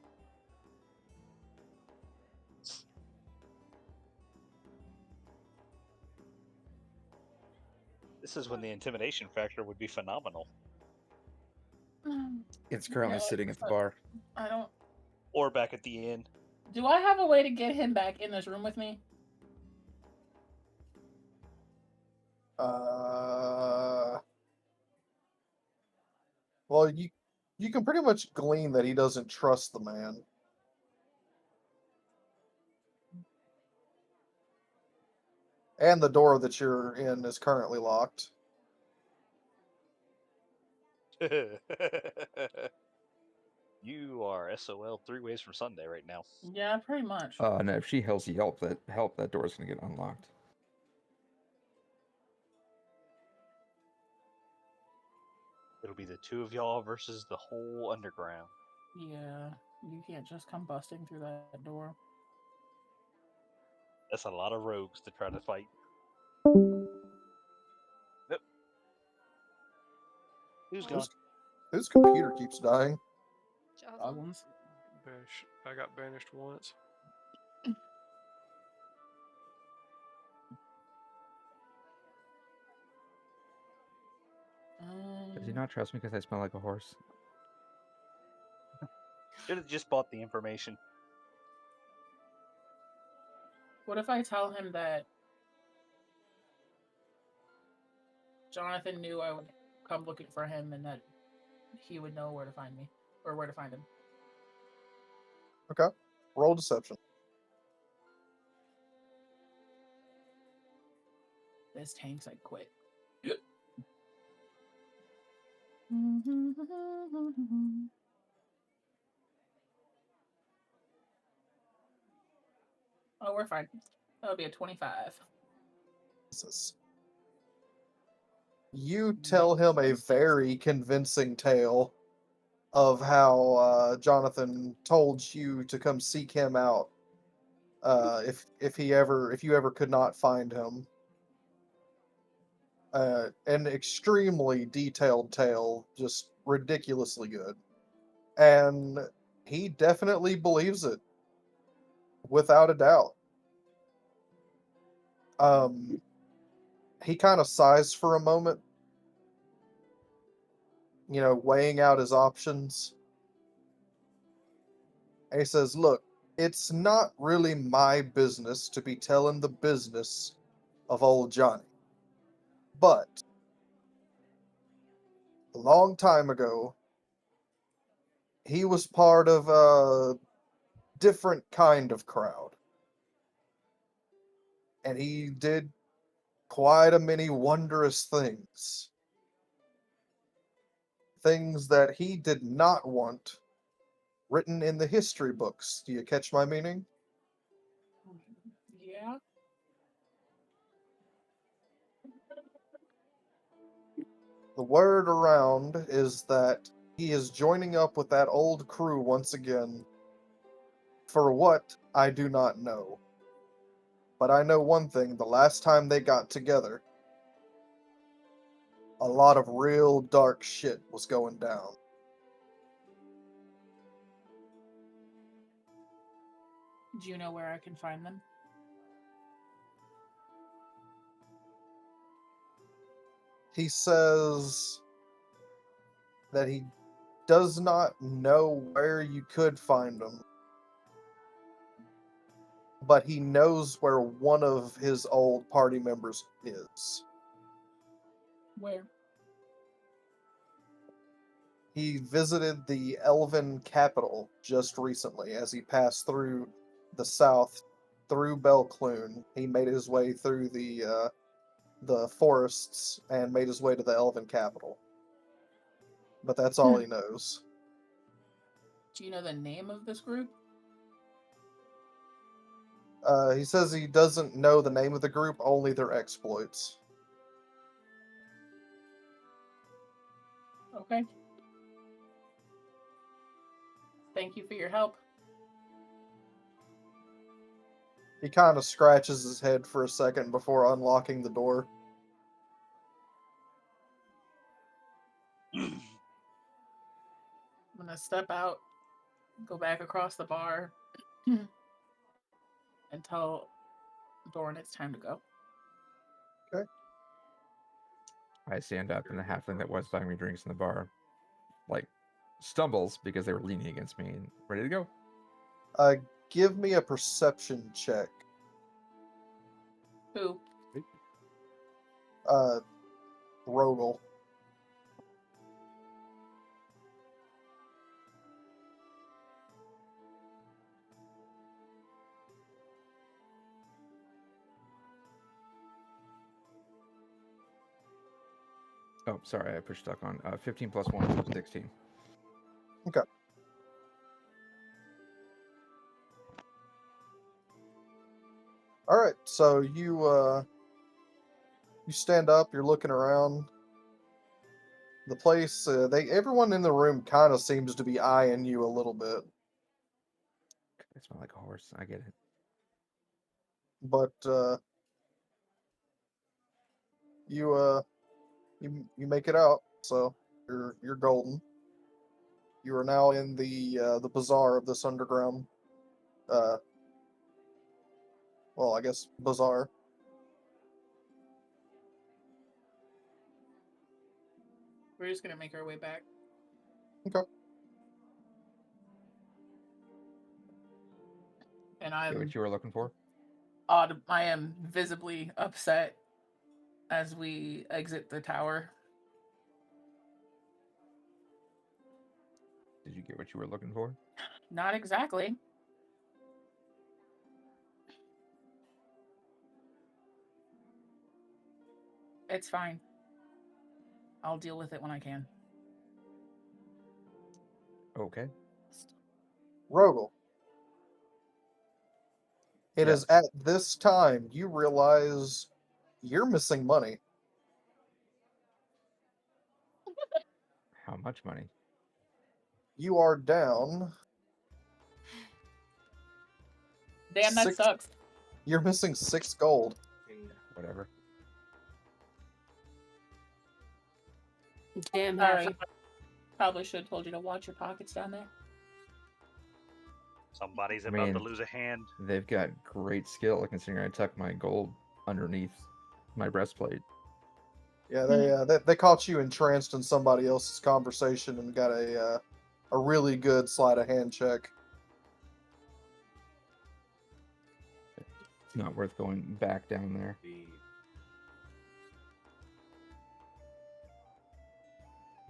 This is when the intimidation factor would be phenomenal.
It's currently
No,
sitting at the
but
bar.
I don't.
Or back at the inn.
Do I have a way to get him back in this room with me?
Well, you can pretty much glean that he doesn't trust the man. And the door that you're in is currently locked.
You are SOL 3 ways from Sunday right now.
Yeah, pretty much.
No, if she yells help, that door's gonna get unlocked.
It'll be the two of y'all versus the whole underground.
Yeah, you can't just come busting through that door.
That's a lot of rogues to try to fight. Nope. Who's gone?
Whose computer keeps dying?
Problems.
I got banished once.
Does he not trust me because I smell like a horse?
Should have just bought the information.
What if I tell him that Jonathan knew I would come looking for him and that he would know where to find me or where to find him?
Okay. Roll deception.
This tanks, I quit. Oh, we're fine. That'll be a 25.
Jesus. You tell him a very convincing tale of how Jonathan told you to come seek him out if you ever could not find him. An extremely detailed tale, just ridiculously good, and he definitely believes it, without a doubt. He kind of sighs for a moment, weighing out his options. And he says, "Look, it's not really my business to be telling the business of old Johnny. But a long time ago, he was part of a different kind of crowd. And he did quite a many wondrous things. Things that he did not want written in the history books. Do you catch my meaning?"
Yeah.
The word around is that he is joining up with that old crew once again. For what, I do not know. But I know one thing, the last time they got together, a lot of real dark shit was going down.
Do you know where I can find them?
He says that he does not know where you could find them, but he knows where one of his old party members is.
Where?
He visited the Elven capital just recently as he passed through the south, through Belclune. He made his way through the forests and made his way to the Elven capital. But that's all he knows.
Do you know the name of this group?
He says he doesn't know the name of the group, only their exploits.
Okay. Thank you for your help.
He kind of scratches his head for a second before unlocking the door.
I'm gonna step out, go back across the bar, and tell Doran it's time to go.
Okay.
I stand up, and the halfling that was buying me drinks in the bar, stumbles because they were leaning against me and ready to go.
Give me a perception check.
Who?
Rogel.
Oh, sorry, I pushed stuck on 15 plus 1 is 16.
Okay. All right, so you stand up. You're looking around the place. Everyone in the room kind of seems to be eyeing you a little bit,
I smell like a horse. I get it.
but you make it out. So you're golden. You are now in the bazaar of this underground. Uh, well, I guess bazaar.
We're just gonna make our way back.
Okay.
And
Get what you were looking for?
I am visibly upset as we exit the tower.
Did you get what you were looking for?
Not exactly. It's fine. I'll deal with it when I can.
Okay.
Rogel. It is
Yes.
at this time you realize you're missing money.
How much money?
You are down.
Damn, that
Six-
sucks.
You're missing 6 gold.
Whatever.
Damn,
Sorry. Probably should have told you to watch your pockets down there.
Somebody's
I
about to
mean,
lose a hand.
They've got great skill considering I tuck my gold underneath my breastplate.
Yeah, they caught you entranced in somebody else's conversation and got a really good sleight of hand check.
It's not worth going back down there.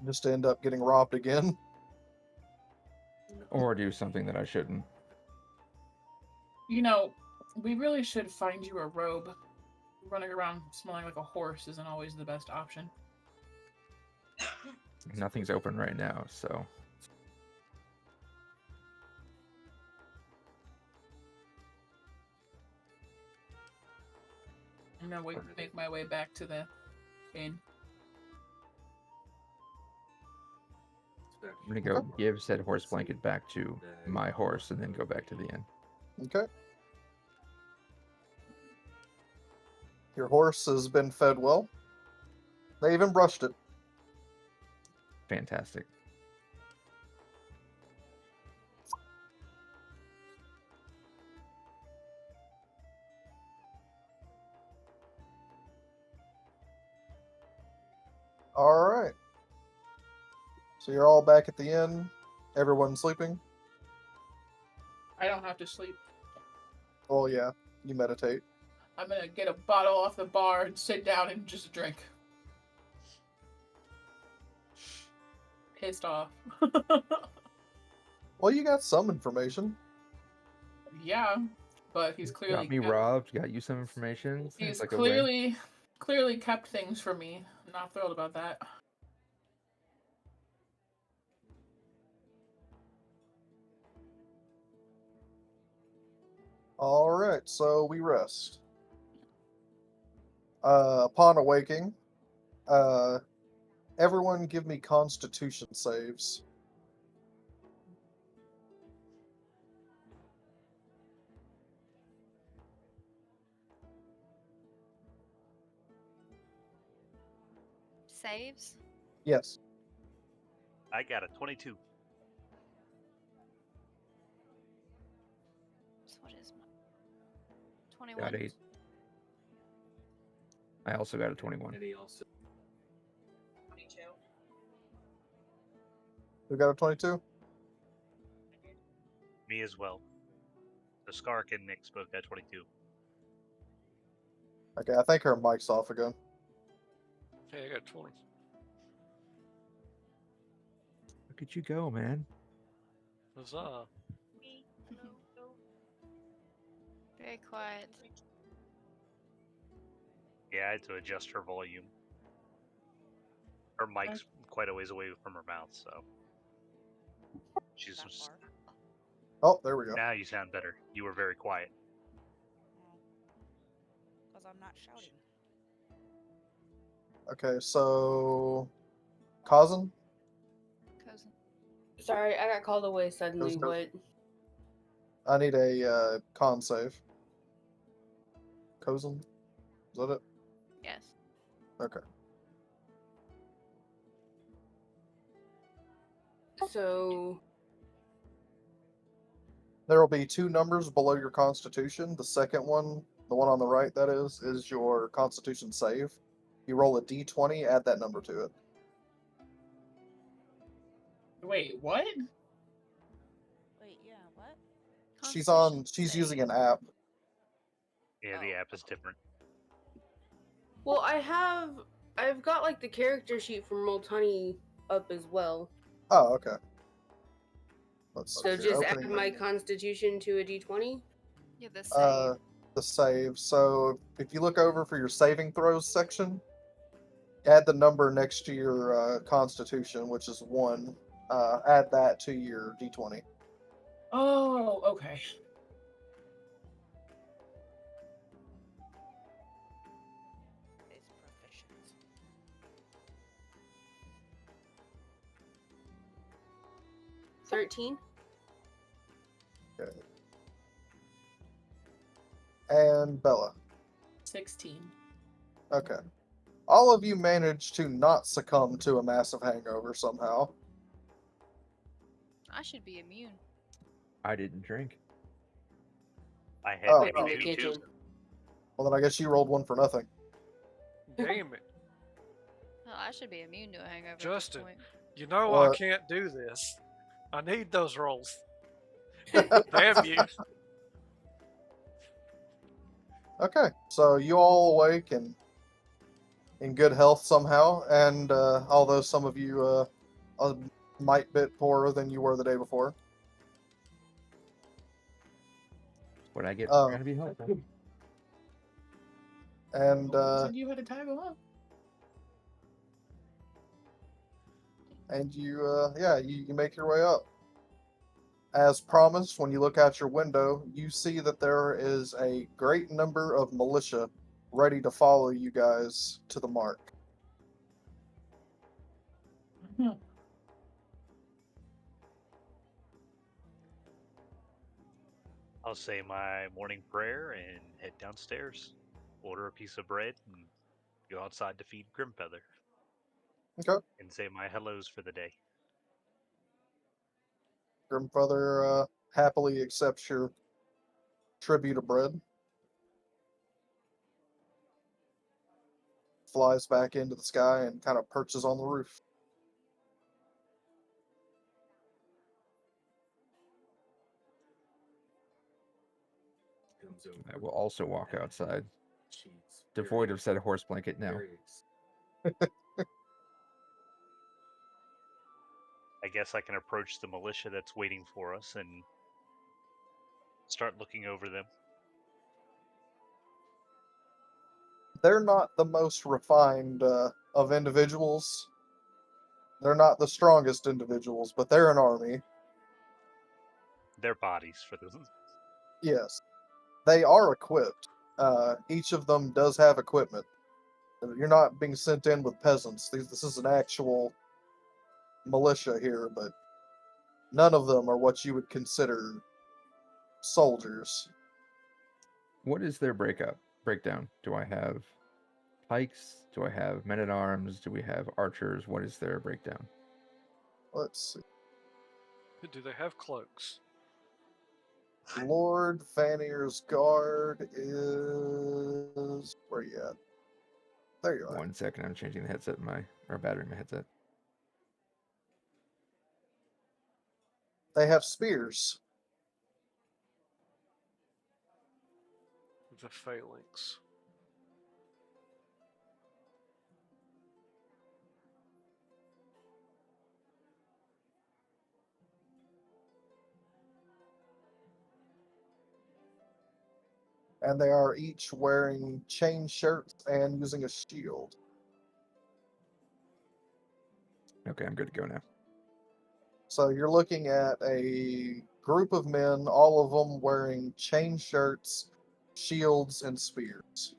Just to end up getting robbed again.
Or do something that I shouldn't.
You know, we really should find you a robe. Running around smelling like a horse isn't always the best option.
Nothing's open right now, so.
I'm gonna make my way back to the inn.
I'm gonna go give said horse blanket back to my horse and then go back to the inn.
Okay. Your horse has been fed well. They even brushed it.
Fantastic.
All right. So you're all back at the inn. Everyone's sleeping.
I don't have to sleep.
Oh yeah, you meditate.
I'm gonna get a bottle off the bar and sit down and just drink. Pissed off.
Well, you got some information.
Yeah, but he's clearly
Got me robbed. Got you some information.
He's
Seems like a win.
clearly kept things from me. I'm not thrilled about that.
All right, so we rest. Upon awaking, everyone give me Constitution saves.
Saves?
Yes.
I got a 22.
So what is my 21?
Got 8. I also got a 21.
22.
Who got a 22?
Me as well. So Skark and Nick's both got 22.
Okay, I think her mic's off again.
Hey, I got 20.
Look at you go, man.
Huzzah.
Very quiet.
Yeah, I had to adjust her volume. Her mic's quite a ways away from her mouth, so she's.
That far.
Oh, there we go.
Now you sound better. You were very quiet.
Because I'm not shouting.
Okay, so Kazan,
Cousin.
Sorry, I got called away suddenly.
There's no-
What?
I need a con save. Kazan, is that it?
Yes.
Okay.
So
There will be two numbers below your Constitution. The second one, the one on the right, that is your Constitution save. You roll a d20, add that number to it.
Wait, what?
Wait, yeah, what?
She's using an app.
Yeah, the app is different.
well, I've got like the character sheet from Roll20 up as well.
Oh, okay. Let's
So
see,
just
opening
add my Constitution to a d20.
Yeah, the save.
the save. So if you look over for your saving throws section, add the number next to your Constitution, which is 1. Add that to your d20.
Oh, okay.
It's proficient.
$13.
Okay. And Bella.
16.
Okay. All of you managed to not succumb to a massive hangover somehow.
I should be immune.
I didn't drink.
I had
Oh.
In the
maybe two.
kitchen.
Well, then I guess you rolled 1 for nothing.
Damn it.
Well, I should be immune to a hangover
Justin.
at this point.
You know
What?
I can't do this. I need those rolls. Damn you.
Okay, so you all awake and in good health somehow, and although some of you a mite bit poorer than you were the day before.
What I get
Oh.
trying to be helpful.
And
Said you had to tag along.
you make your way up. As promised, when you look out your window, you see that there is a great number of militia ready to follow you guys to the mark.
I'll say my morning prayer and head downstairs. Order a piece of bread and go outside to feed Grimfeather.
Okay.
And say my hellos for the day.
Grimfather happily accepts your tribute of bread. Flies back into the sky and kind of perches on the roof.
I will also walk outside, devoid of said horse blanket now.
I guess I can approach the militia that's waiting for us and start looking over them.
They're not the most refined of individuals. They're not the strongest individuals, but they're an army.
Their bodies for the.
Yes. They are equipped. Each of them does have equipment. You're not being sent in with peasants. This is an actual militia here, but none of them are what you would consider soldiers.
What is their breakdown? Do I have pikes? Do I have men at arms? Do we have archers? What is their breakdown?
Let's see.
Do they have cloaks?
Lord Vanier's guard is where you at? There you are.
1 second, I'm changing the headset or battery in my headset.
They have spears.
The phalanx.
And they are each wearing chain shirts and using a shield.
Okay, I'm good to go now.
So you're looking at a group of men, all of them wearing chain shirts, shields, and spears.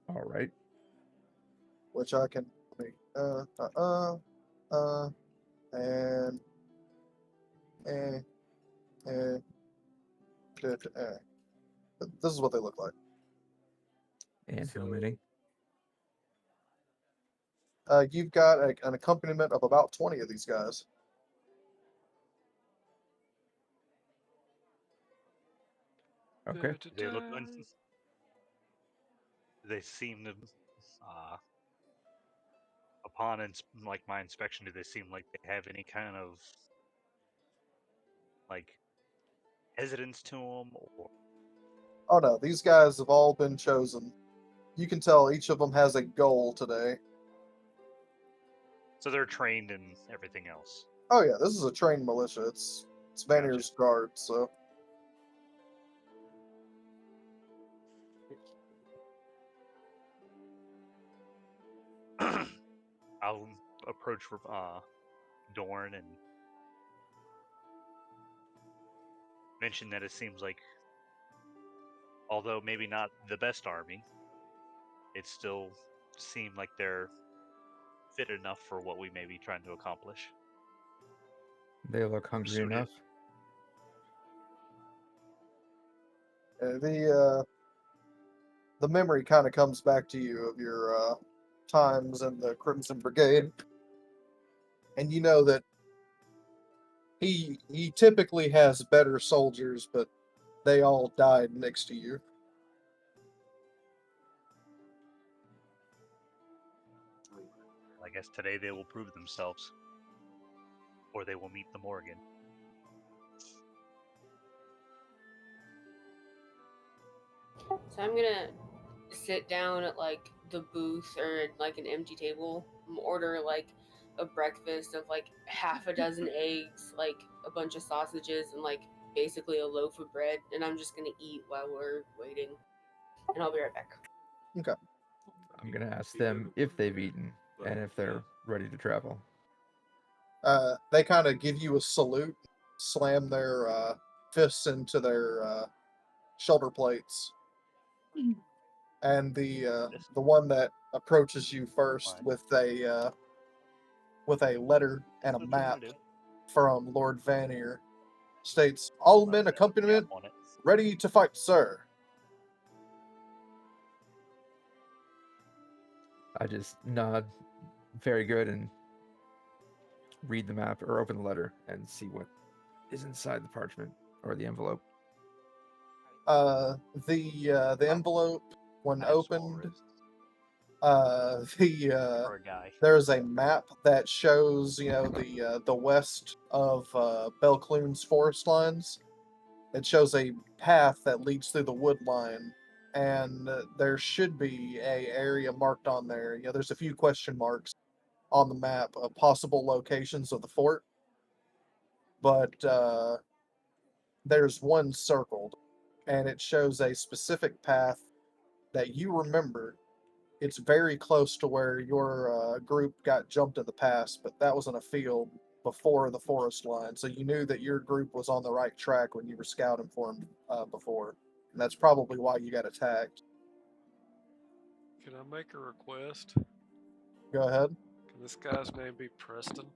All right.
Which I can make. And eh, eh, This is what they look like.
And how many?
You've got an accompaniment of about 20 of these guys.
Okay.
They look. They seem to. Upon like my inspection, do they seem like they have any kind of like hesitance to them, or
Oh no, these guys have all been chosen. You can tell each of them has a goal today.
so they're trained in everything else?
Oh yeah, this is a trained militia. It's Vanier's guard, so
I'll approach Dorn and mention that it seems like, although maybe not the best army, it still seemed like they're fit enough for what we may be trying to accomplish.
They look hungry
Suited.
enough.
the memory kind of comes back to you of your times in the Crimson Brigade, and you know that he typically has better soldiers, but they all died next to you.
I guess today they will prove themselves, or they will meet the Morgan.
So I'm gonna sit down at like the booth or at, like an empty table, order like a breakfast of like half a dozen eggs, like a bunch of sausages, and like basically a loaf of bread, and I'm just gonna eat while we're waiting, and I'll be right back.
Okay.
I'm gonna ask them if they've eaten and if they're ready to travel.
They kind of give you a salute, slam their fists into their shoulder plates, and the one that approaches you first with a letter and a map from Lord Vanier states, "All men accompaniment ready to fight, sir."
I just nod, very good, and read the map or open the letter and see what is inside the parchment or the envelope.
The envelope, when opened, there's a map that shows the west of Belcloon's forest lines. It shows a path that leads through the wood line, and there should be a area marked on there. There's a few question marks on the map of possible locations of the fort, but there's one circled, and it shows a specific path that you remember. It's very close to where your group got jumped in the past, but that was in a field before the forest line, so you knew that your group was on the right track when you were scouting for them before, and that's probably why you got attacked.
Can I make a request?
Go ahead.
Can this guy's name be Preston?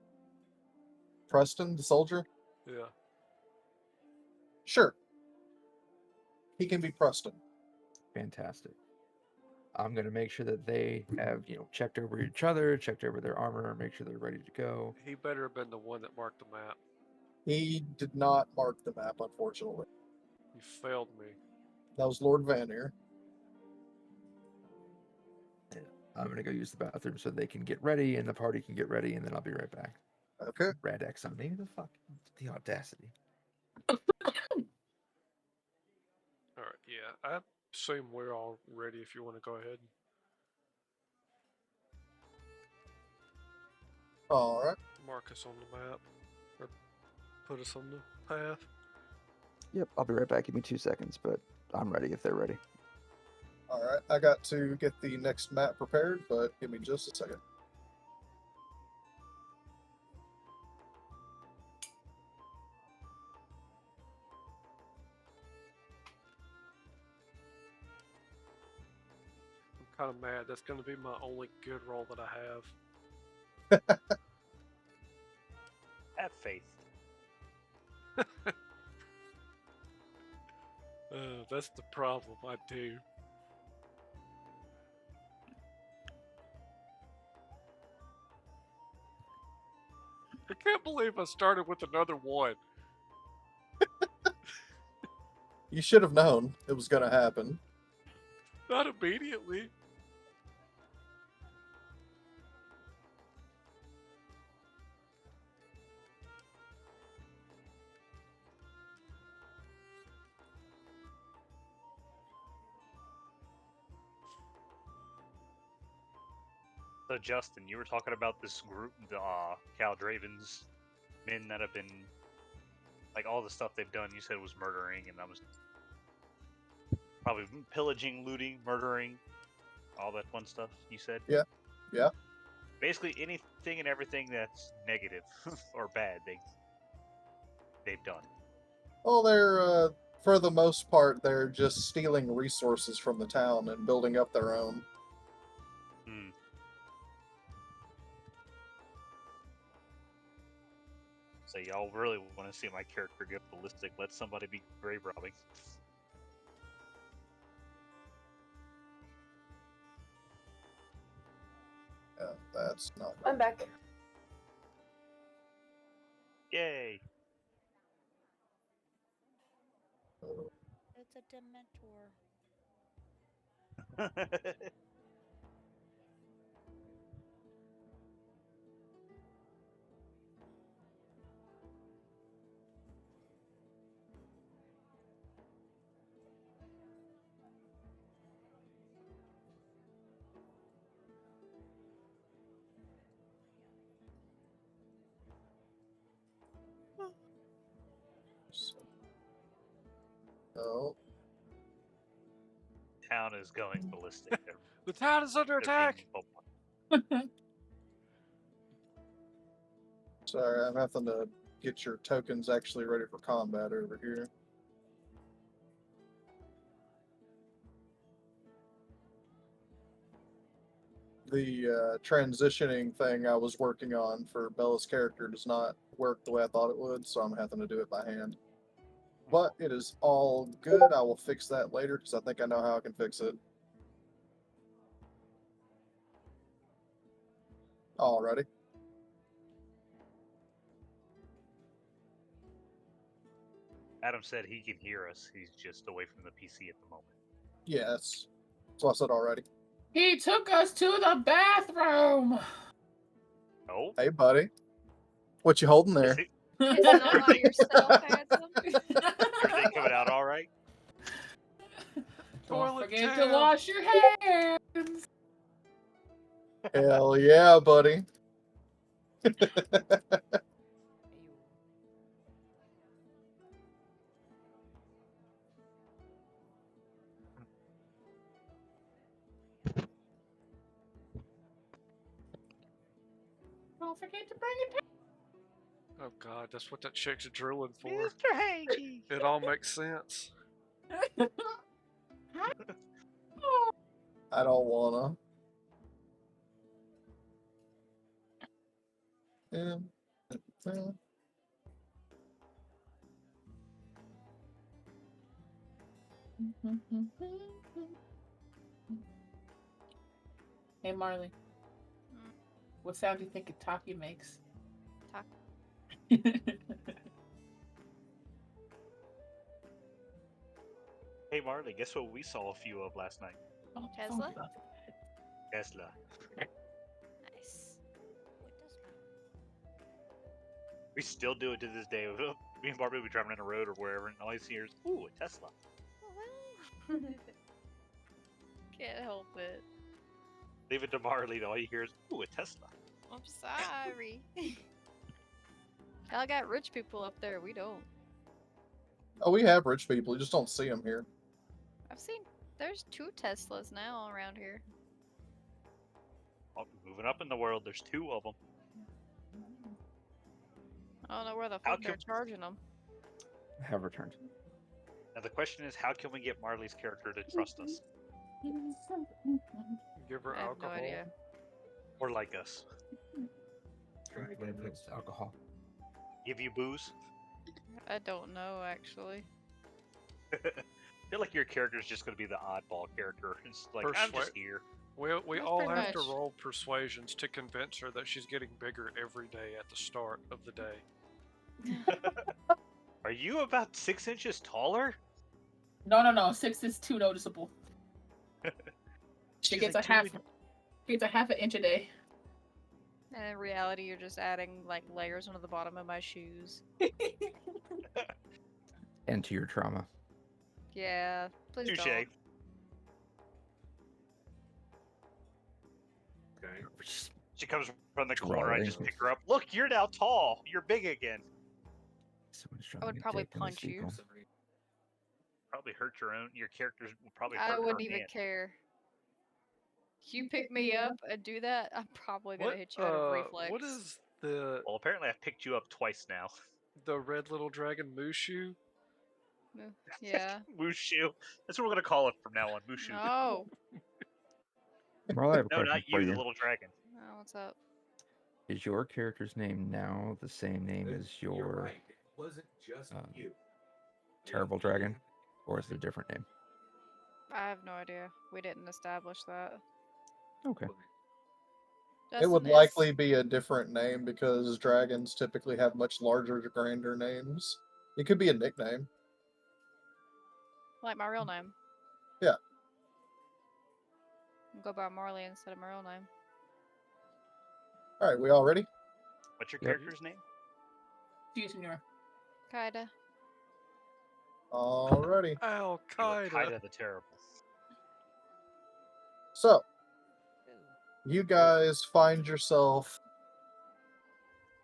Preston, the soldier?
Yeah.
Sure. He can be Preston.
Fantastic. I'm going to make sure that they have, checked over each other, checked over their armor, make sure they're ready to go.
He better have been the one that marked the map.
He did not mark the map, unfortunately.
You failed me.
That was Lord Vanier.
I'm going to go use the bathroom so they can get ready and the party can get ready, and then I'll be right back.
Okay.
Rad X on me. The audacity.
Alright, yeah. I assume we're all ready if you want to go ahead.
Alright.
Mark us on the map. Or put us on the path.
Yep, I'll be right back. Give me 2 seconds, but I'm ready if they're ready.
Alright, I got to get the next map prepared, but give me just a second.
I'm kind of mad. That's going to be my only good roll that I have.
Have faith.
That's the problem. I do. I can't believe I started with another one.
You should have known it was going to happen.
Not immediately.
So Justin, you were talking about this group, the Cal Draven's men that have been, like, all the stuff they've done. You said was murdering, and I was probably pillaging, looting, murdering, all that fun stuff. You said.
Yeah. Yeah.
Basically anything and everything that's negative or bad, they've done.
Well, they're, for the most part, they're just stealing resources from the town and building up their own.
Hmm. So y'all really want to see my character get ballistic? Let somebody be grave robbing.
Yeah, that's not.
I'm back.
Yay!
It's a Dementor.
Oh.
Town is going ballistic.
The town is under attack.
Sorry, I'm having to get your tokens actually ready for combat over here. The transitioning thing I was working on for Bella's character does not work the way I thought it would, so I'm having to do it by hand. But it is all good. I will fix that later because I think I know how I can fix it. Alrighty.
Adam said he can hear us. He's just away from the PC at the moment.
Yes. That's what I said already.
He took us to the bathroom.
Oh?
Hey, buddy. What you holding there?
Is it all by yourself, handsome?
Everything coming out all right?
Don't
Toilet
forget
tab.
to wash your hands.
Hell yeah, buddy.
Don't forget to bring it
Oh god, that's what that chick's drilling for.
Mr. Hanky!
It all makes sense.
I don't wanna. Yeah. Well,
Hey, Marley. What sound do you think a Taki makes?
Talk.
Hey Marley, guess what we saw a few of last night?
Oh,
Tesla?
fuck.
Tesla.
Nice.
What does that?
We still do it to this day. Me and Barbie will be driving down the road or wherever, and all you see is, ooh, a Tesla.
Can't help it.
Leave it to Marley, all you hear is, ooh, a Tesla.
I'm sorry. Y'all got rich people up there. We don't.
oh, we have rich people. You just don't see them here.
I've seen There's 2 Teslas now around here.
Oh, moving up in the world, there's 2 of them.
I don't know where the
How
fuck they're
come-
charging them.
Have returned.
Now the question is, how can we get Marley's character to trust us
Give her
I have no
alcohol.
idea.
or like us?
Alcohol.
Give you booze?
I don't know, actually.
I feel like your character's just going to be the oddball character. It's like, I'm just here.
We
That's
all
pretty
have to
much.
roll persuasions to convince her that she's getting bigger every day at the start of the day.
Are you about 6 inches taller?
No. 6 is too noticeable. She
She's
gets
like
a half.
two
Gets a half an inch a day.
And in reality, you're just adding like layers onto the bottom of my shoes.
And to your trauma.
Yeah, please
Touche.
don't.
Okay.
She comes from the
Draw
corner. I
it.
just pick her up. Look, you're now tall. You're big again.
Someone's
I would
driving a
probably
dick in this
punch you.
vehicle.
Probably hurt your characters will probably
I
hurt
wouldn't
her
even
hand.
care. You pick me up and do that, I'm probably gonna hit you out of reflex.
What is the
Well, apparently I've picked you up twice now.
red little dragon Mushu?
Yeah.
Mushu. That's what we're gonna call it from now on. Mushu.
No.
Marla, I have a
No,
question
not
for
you,
you.
the little dragon.
Oh, what's up?
Is your character's name now the same name as
You're
your
right. It wasn't just you.
terrible dragon? Or is it a different name?
I have no idea. We didn't establish that.
Okay.
It would
Justin is-
likely be a different name because dragons typically have much larger, grander names. It could be a nickname.
like my real name.
Yeah.
I'll go by Marley instead of my real name.
All right, we all ready?
What's your
Yep.
character's name?
See you, senor.
Kaida.
Alrighty.
Al
You are
Qaeda.
Kaida the Terrible.
So, you guys find yourself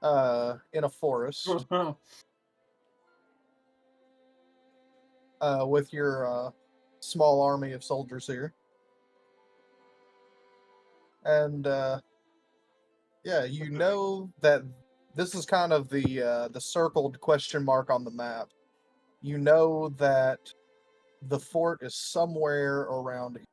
in a forest with your small army of soldiers here. And yeah, you know that this is kind of the circled question mark on the map. You know that the fort is somewhere around here.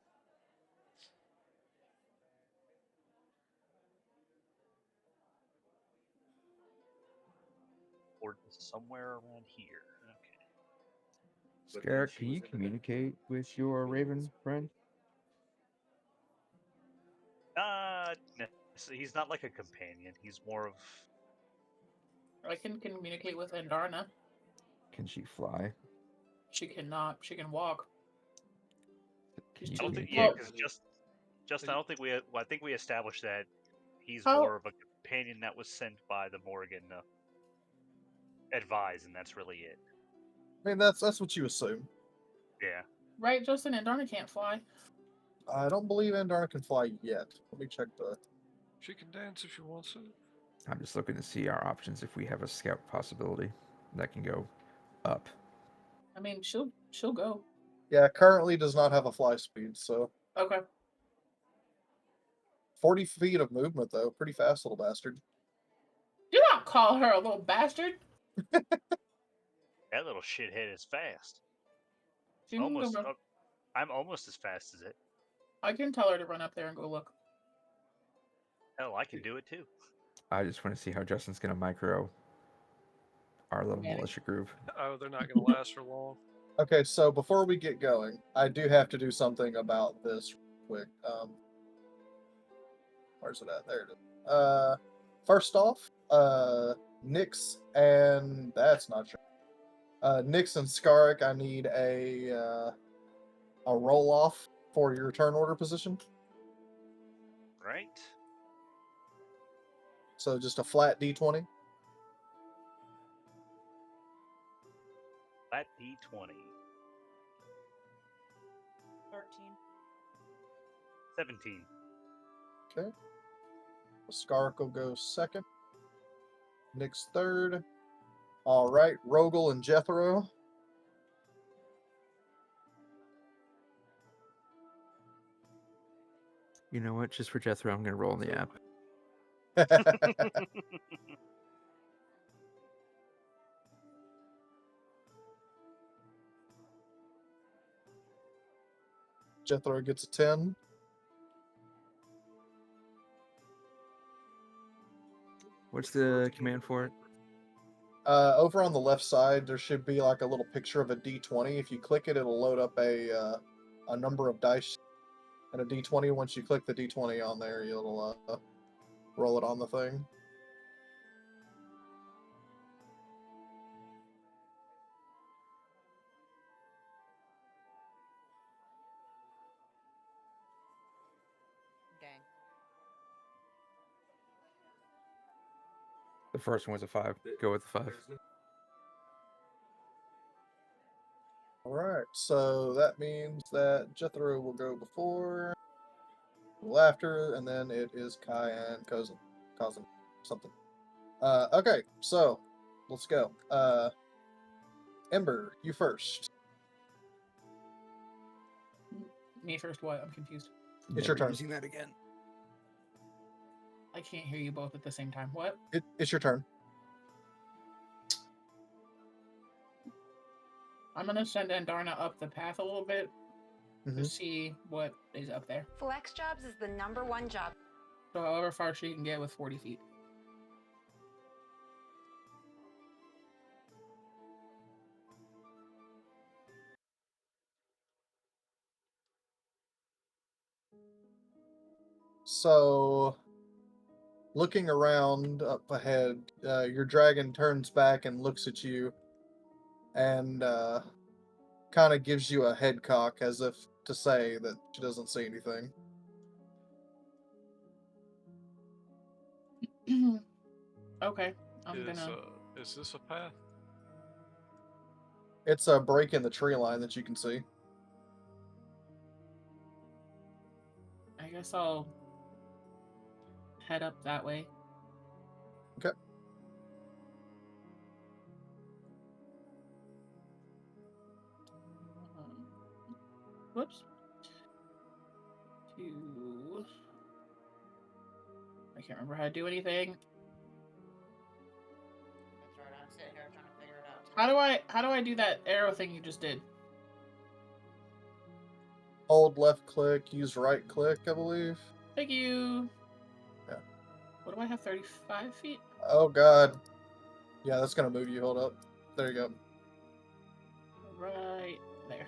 Or somewhere around here. Okay.
But then
Scarrick,
she
can
was
you
in the
communicate with your raven friend?
No, so he's not like a companion. He's more of.
I can communicate with Andarna.
Can she fly?
She cannot. She can walk.
Can
She's
you
I don't
too-
think.
communicate?
Yeah, because just I don't think we. Well, I think we established that he's
How-
more of a companion that was sent by the Morgan advise, and that's really it.
I mean, that's what you assume.
Yeah.
Right, Justin? Andarna can't fly.
I don't believe Andarna can fly yet. Let me check the.
She can dance if she wants to.
I'm just looking to see our options if we have a scout possibility that can go up.
I mean, she'll go.
Yeah, currently does not have a fly speed, so
Okay.
40 feet of movement though, pretty fast, little bastard.
Do not call her a little bastard.
That little shithead is fast.
She can
Almost.
go-
I'm almost as fast as it.
I can tell her to run up there and go look.
Hell, I can do it too.
I just want to see how Justin's going to micro our little
Manage.
militia group.
Oh, they're not going to last for long.
Okay, so before we get going, I do have to do something about this real quick. Where's it at? There it is. First off, Nyx and that's not true. Nyx and Skarrick, I need a roll off for your turn order position.
Right?
So just a flat D20.
Flat D20.
13.
17.
Okay. Skarrick will go second. Nyx third. All right, Rogel and Jethro.
You know what? Just for Jethro, I'm gonna roll in the app.
Jethro gets a 10.
What's the command for it?
Over on the left side, there should be like a little picture of a D20. If you click it, it'll load up a number of dice and a D20. Once you click the D20 on there, you'll roll it on the thing.
Dang.
The first one was a 5. Go with the 5.
Alright, so that means that Jethro will go before, will after, and then it is Kai and Cousin. Something. Okay, so let's go. Ember, you first.
Me first. What? I'm confused.
It's your turn.
Using that again.
I can't hear you both at the same time. What?
It's your turn.
I'm gonna send Andarna up the path a little bit
Mhm.
to see what is up there.
Flex Jobs is the #1 job.
So however far she can get with 40 feet.
So, looking around up ahead, your dragon turns back and looks at you and kind of gives you a head cock as if to say that she doesn't see anything.
Okay, I'm gonna.
Is this a path?
It's a break in the tree line that you can see.
I guess I'll head up that way.
Okay.
Whoops. To. I can't remember how to do anything.
That's right. I'm sitting here trying to figure it out.
How do I do that arrow thing you just did?
Hold left click, use right click, I believe.
Thank you.
Yeah.
What do I have? 35 feet?
Oh god. Yeah, that's gonna move you. Hold up. There you go.
Right there.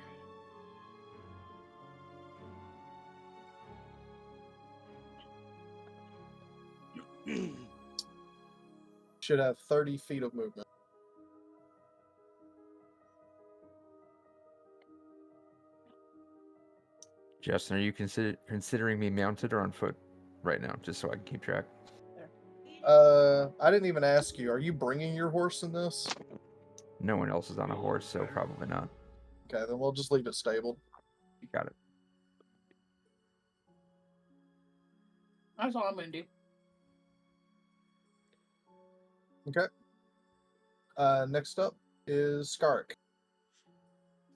Should have 30 feet of movement.
Justin, are you considering me mounted or on foot right now, just so I can keep track?
I didn't even ask you. Are you bringing your horse in this?
No one else is on a horse, so probably not.
Okay, then we'll just leave it stabled.
You got it.
That's all I'm gonna do.
Okay. Next up is Skark.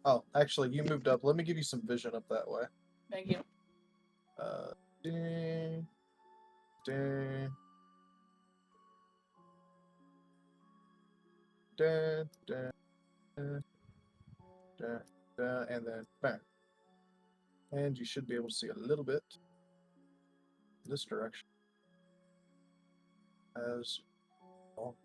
Oh, actually, you moved up. Let me give you some vision up that way.
Thank you.
Ding, ding, dun, dun, dun, dun, dun, and then bang. And you should be able to see a little bit in this direction. As well.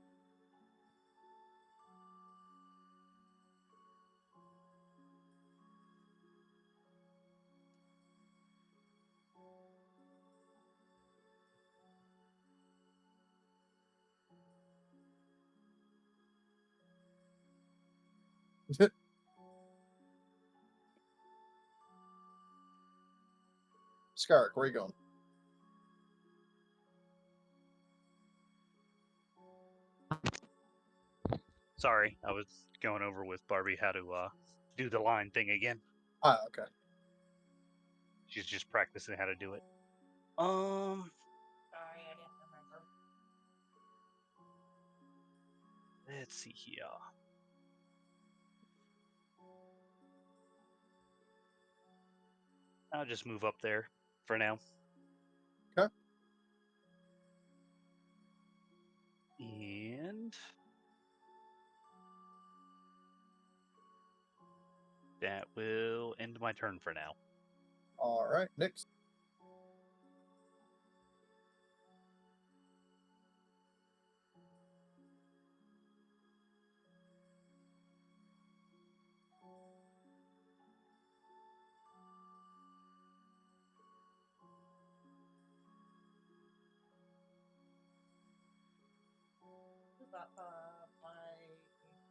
Skark, where you going?
Sorry, I was going over with Barbie how to do the line thing again.
Ah, okay.
She's just practicing how to do it.
Sorry, I didn't remember.
Let's see here. I'll just move up there for now. That will end my turn for now.
All right, next.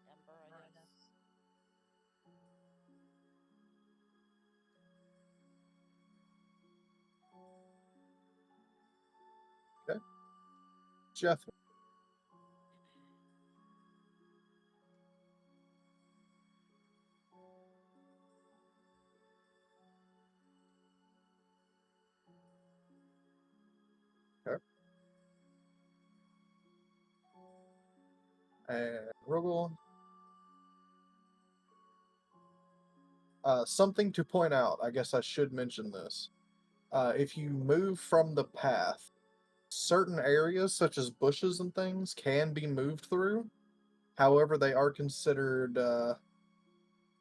Ember, I guess.
Okay. Jeff. Okay. And Rugel. Something to point out, I guess I should mention this. If you move from the path, certain areas, such as bushes and things, can be moved through. However, they are considered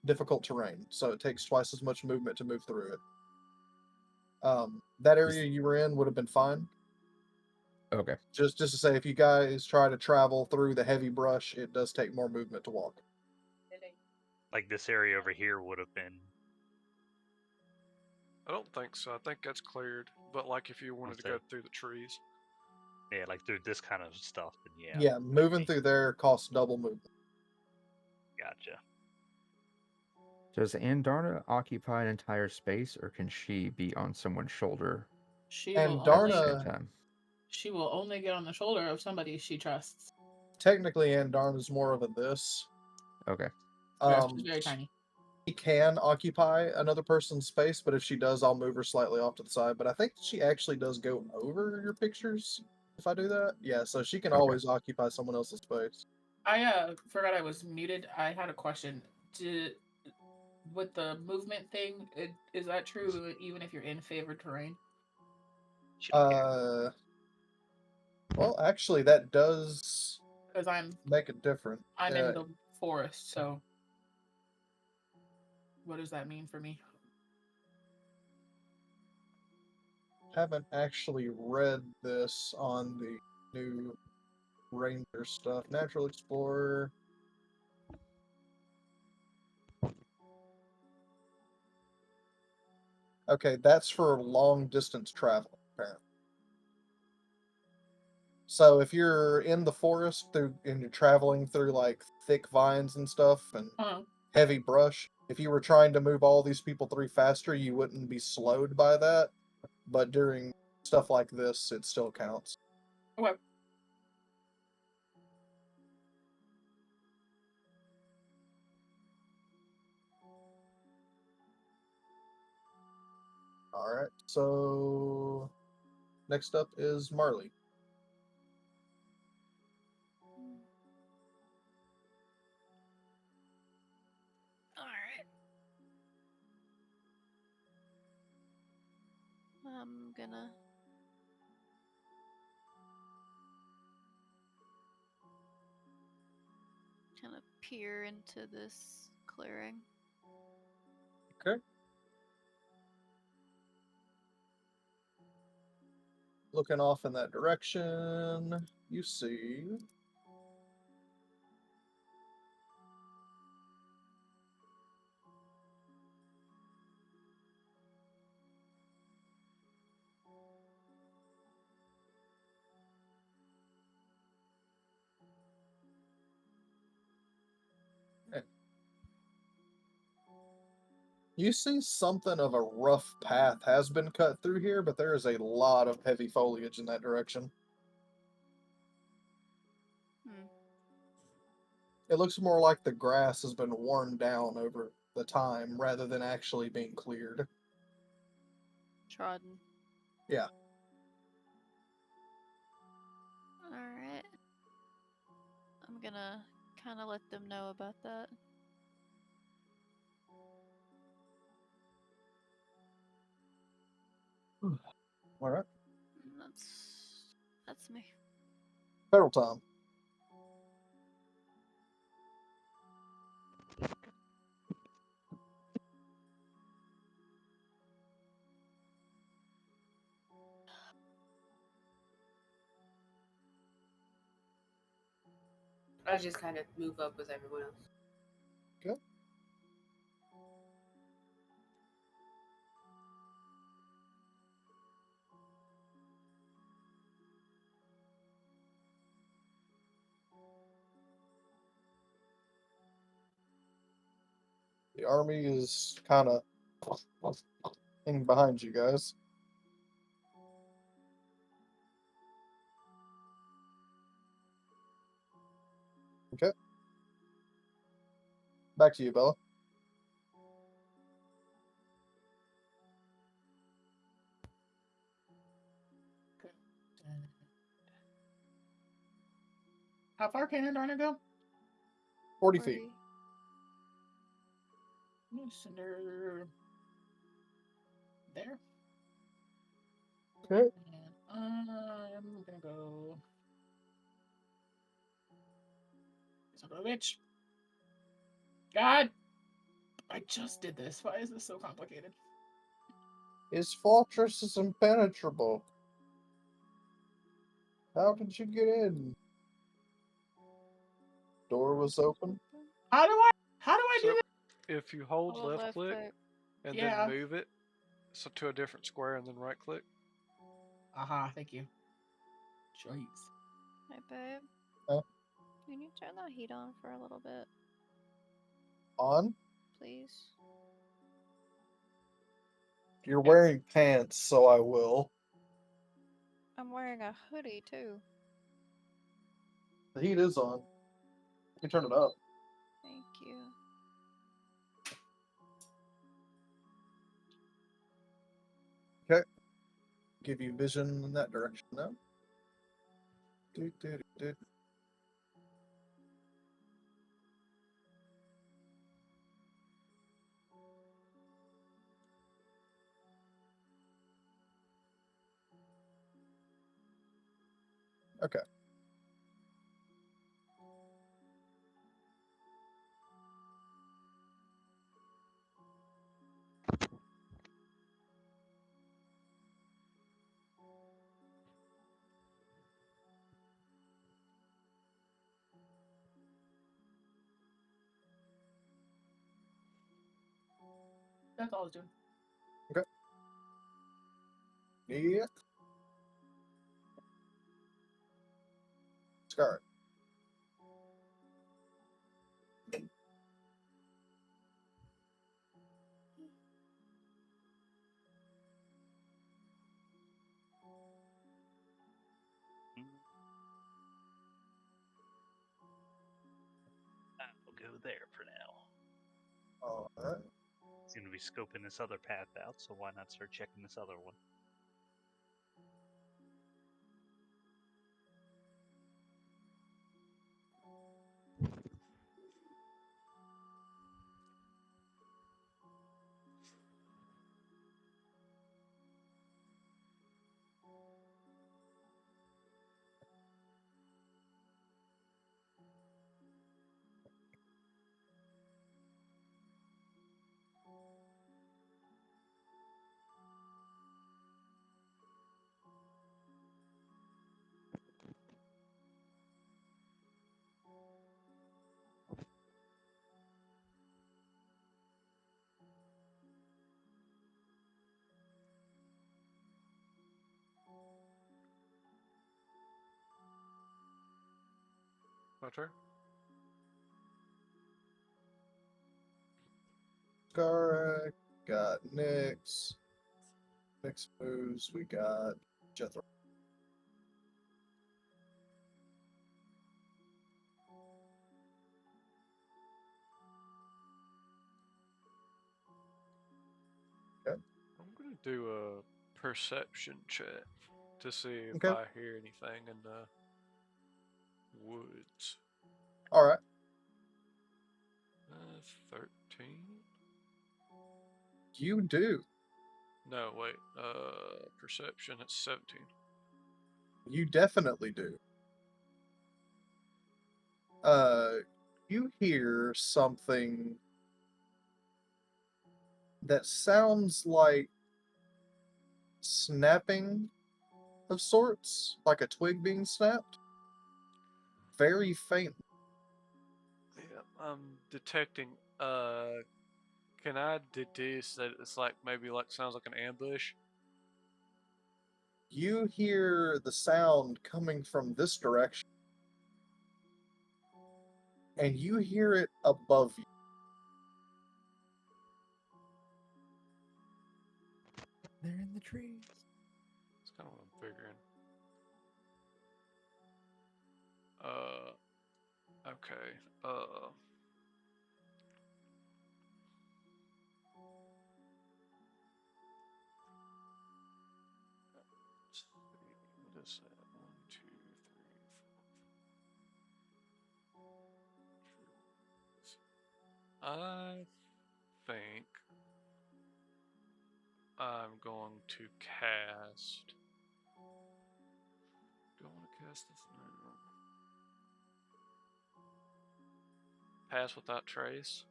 difficult terrain, so it takes twice as much movement to move through it. That area you were in would have been fine.
Okay.
Just to say, if you guys try to travel through the heavy brush, it does take more movement to walk.
Like this area over here would have been.
I don't think so. I think that's cleared. But like if you wanted to go
Okay.
through the trees.
Yeah, like through this kind of stuff, then yeah.
Yeah, moving through there costs double movement.
Gotcha.
Does Andarna occupy an entire space, or can she be on someone's shoulder
She
And
will
at the
only
same
Darna,
time?
she will only get on the shoulder of somebody she trusts.
technically, Andarna's more of a this.
Okay.
Yeah, she's very tiny.
She can occupy another person's space, but if she does, I'll move her slightly off to the side. But I think she actually does go over your pictures if I do that. Yeah, so she can
Okay.
always occupy someone else's space.
I forgot I was muted. I had a question. With the movement thing, is that true even if you're in favored terrain?
Well, actually, that does
Because
make it different.
I'm in the forest, so what does that mean for me?
Haven't actually read this on the new Ranger stuff. Natural Explorer. Okay, that's for long distance travel, apparently. So if you're in the forest and you're traveling through like thick vines and stuff and heavy brush, if you were trying to move all these people through faster, you wouldn't be slowed by that. But during stuff like this, it still counts.
Okay.
All right. So next up is Marley.
All right. I'm gonna kind of peer into this clearing.
Okay. Looking off in that direction, you see something of a rough path has been cut through here, but there is a lot of heavy foliage in that direction. It looks more like the grass has been worn down over the time rather than actually being cleared.
Trodden.
Yeah.
Alright. I'm gonna kind of let them know about that.
Alright.
That's me.
Federal time.
I'll just kind of move up with everyone else.
Okay. The army is kind of in behind you guys. Okay. Back to you, Bella.
How far can Darna go?
40 feet.
Cinder there.
Okay.
And I'm gonna go. Son of a bitch. God! I just did this. Why is this so complicated?
His fortress is impenetrable. How did you get in? Door was open.
How do I do
So,
this?
if you hold
Hold
left click and
Yeah.
then move it so to a different square and then right click.
Aha, thank you. Jeez.
Hey, babe.
Huh?
Can you turn the heat on for a little bit,
On?
please?
You're wearing pants, so I will.
I'm wearing a hoodie too.
The heat is on. You can turn it up.
Thank you.
Okay. Give you vision in that direction now. Do, do, do, do. Okay.
That's all I was doing.
Okay. Yeah. Scar.
I'll go there for now.
Alright.
Seem to be scoping this other path out, so why not start checking this other one?
My turn.
Scar. Got Nyx. Next moves, we got Jethro. Okay.
I'm gonna do a perception check to see if
Okay.
I hear anything in the woods.
Alright.
13.
You do.
No, wait. Perception. It's 17.
You definitely do. You hear something that sounds like snapping of sorts, like a twig being snapped. Very faint.
I'm detecting. Can I deduce that it's like maybe like sounds like an ambush?
You hear the sound coming from this direction, and you hear it above you.
They're in the trees.
That's kind of what I'm figuring. Okay. Let's see. What is that? 1, 2, 3, 4. I think I'm going to cast. Do I want to cast this now? Pass without trace.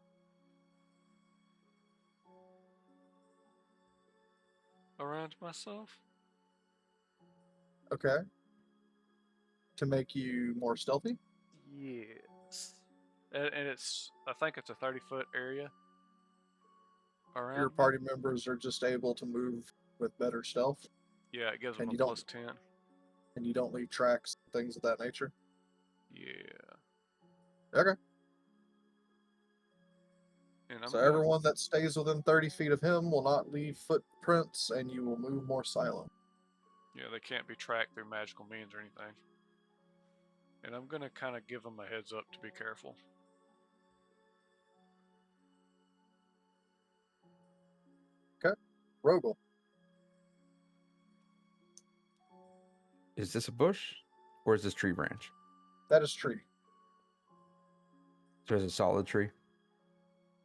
Around myself?
Okay. To make you more stealthy?
Yes. And it's, I think it's a 30-foot area around
Your
me.
party members are just able to move with better stealth,
Yeah, it gives them
and
a
you don't
plus 10.
and you don't leave tracks, things of that nature.
Yeah.
Okay.
And I'm
So
gonna,
everyone that stays within 30 feet of him will not leave footprints, and you will move more silent.
yeah, they can't be tracked through magical means or anything. And I'm gonna kind of give them a heads up to be careful.
Okay. Rogel.
Is this a bush or is this tree branch?
That is tree.
So it's a solid tree.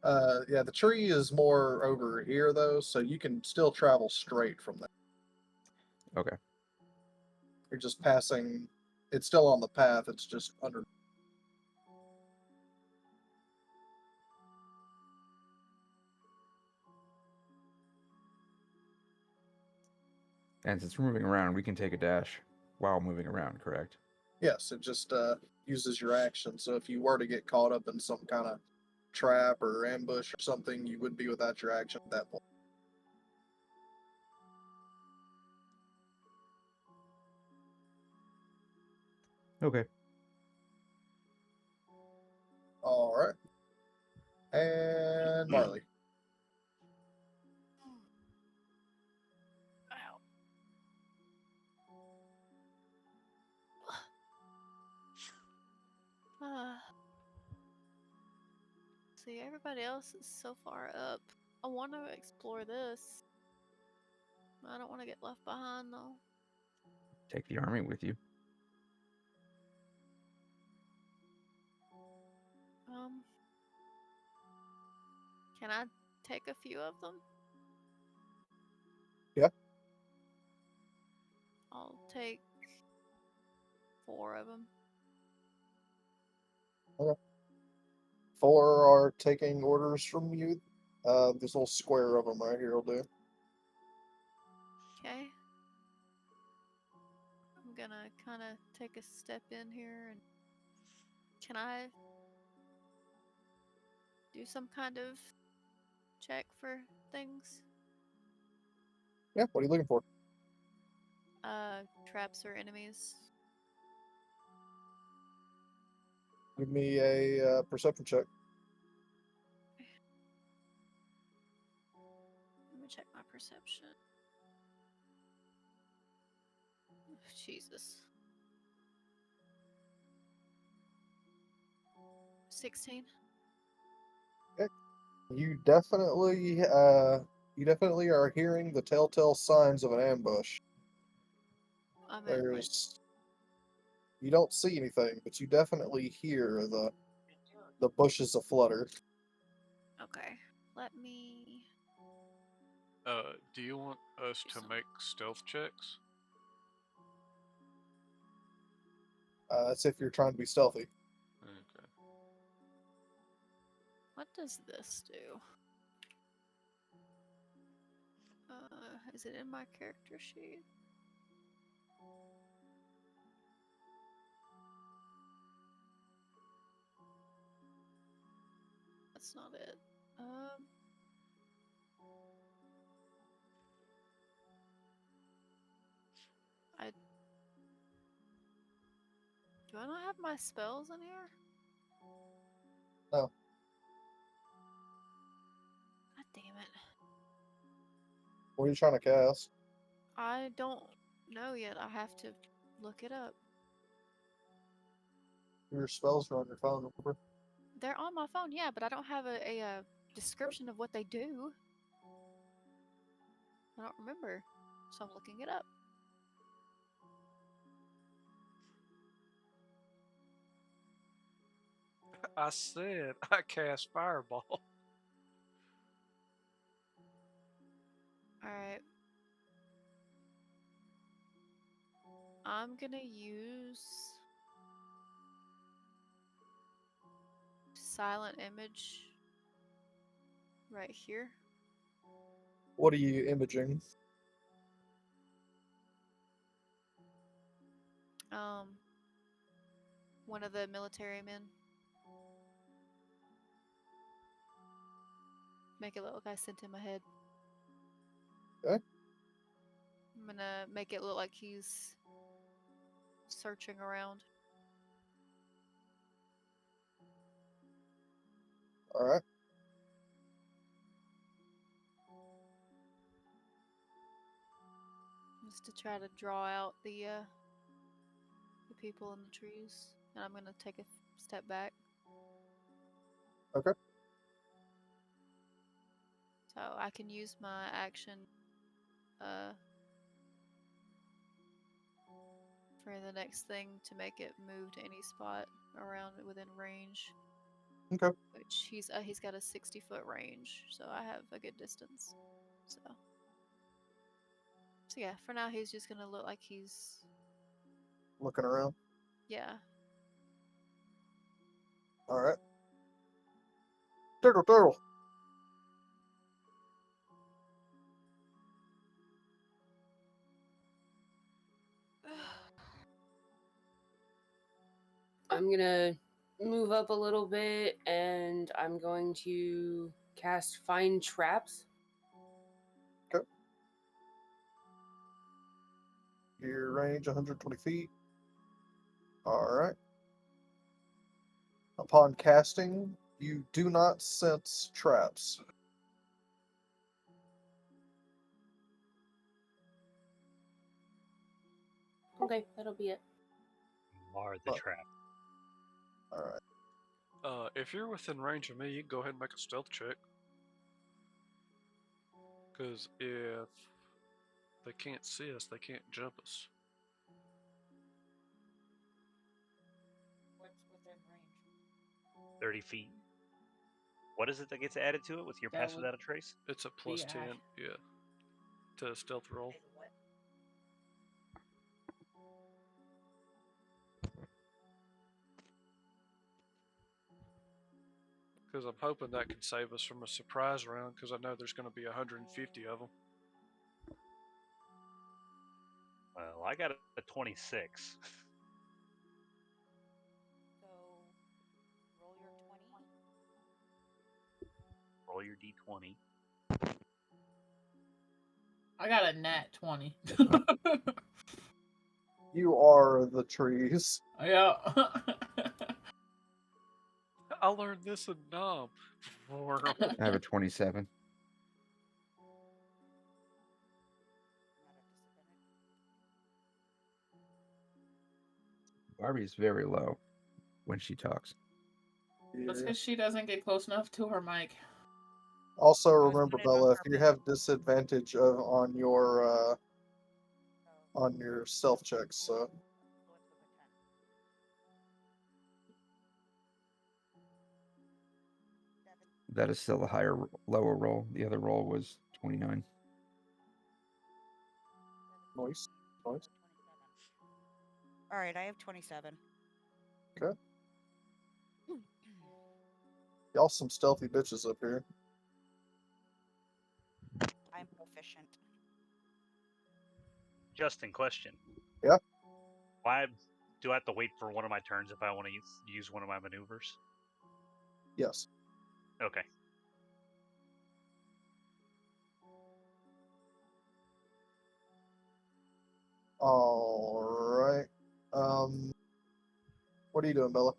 Yeah, the tree is more over here though, so you can still travel straight from there.
Okay.
You're just passing. It's still on the path. It's just under.
And since we're moving around, we can take a dash while moving around, correct?
Yes, it just uses your action. So if you were to get caught up in some kind of trap or ambush or something, you would be without your action at that point.
Okay.
All right. And Marley.
See, everybody else is so far up. I want to explore this. I don't want to get left behind though.
Take the army with you.
Can I take a few of them?
Yeah.
I'll take 4 of them.
Okay. 4 are taking orders from you. This little square of them right here will do.
Okay. I'm gonna kind of take a step in here and can I do some kind of check for things?
Yeah, what are you looking for?
Traps or enemies.
Give me a perception check.
Let me check my perception. Jesus. 16.
Okay. You definitely are hearing the telltale signs of an ambush. You don't see anything, but you definitely hear the bushes aflutter.
Okay. Let me.
Do you want us to make stealth checks?
That's if you're trying to be stealthy.
Okay.
What does this do? Is it in my character sheet? that's not it. I do I not have my spells in here?
No.
God damn it.
What are you trying to cast?
I don't know yet. I have to look it up.
Your spells are on your phone, remember?
They're on my phone, yeah, but I don't have a description of what they do. I don't remember, so I'm looking it up.
I said I cast Fireball.
Alright. I'm gonna use silent image right here.
What are you imaging?
One of the military men. Make it look like I sent him ahead.
Okay.
I'm gonna make it look like he's searching around.
Alright.
Just to try to draw out the people in the trees. And I'm gonna take a step back.
Okay.
So I can use my action for the next thing to make it move to any spot around within range.
Okay.
Which he's got a 60-foot range, so I have a good distance. So yeah, for now he's just gonna look like he's
Looking around.
yeah.
Alright. Turtle.
I'm gonna move up a little bit and I'm going to cast Find Traps.
Okay. Your range 120 feet. Alright. Upon casting, you do not sense traps.
Okay, that'll be it.
Are the trap.
Alright.
If you're within range of me, you can go ahead and make a stealth check. Because if they can't see us, they can't jump us.
What's within range?
30 feet. What is it that gets added to it with your
That
pass
would
without a trace?
It's a plus 10, yeah, to stealth roll. Because I'm hoping that can save us from a surprise round, because I know there's going to be 150 of them.
Well, I got a 26.
So, roll your 20.
Roll your d20.
I got a nat 20.
You are the trees.
Yeah.
I learned this in Nom.
I have a 27. Barbie's very low when she talks.
That's because she doesn't get close enough to her mic.
Also,
was
remember,
putting it on
Bella, if you
purpose.
have disadvantage on your stealth checks, so
That is still a lower roll. The other roll was 29.
Nice.
Alright, I have 27.
Okay. Y'all some stealthy bitches up here.
I'm proficient.
Justin, question.
Yeah?
Why do I have to wait for one of my turns if I want to use one of my maneuvers?
Yes.
Okay.
All right. What are you doing, Bella?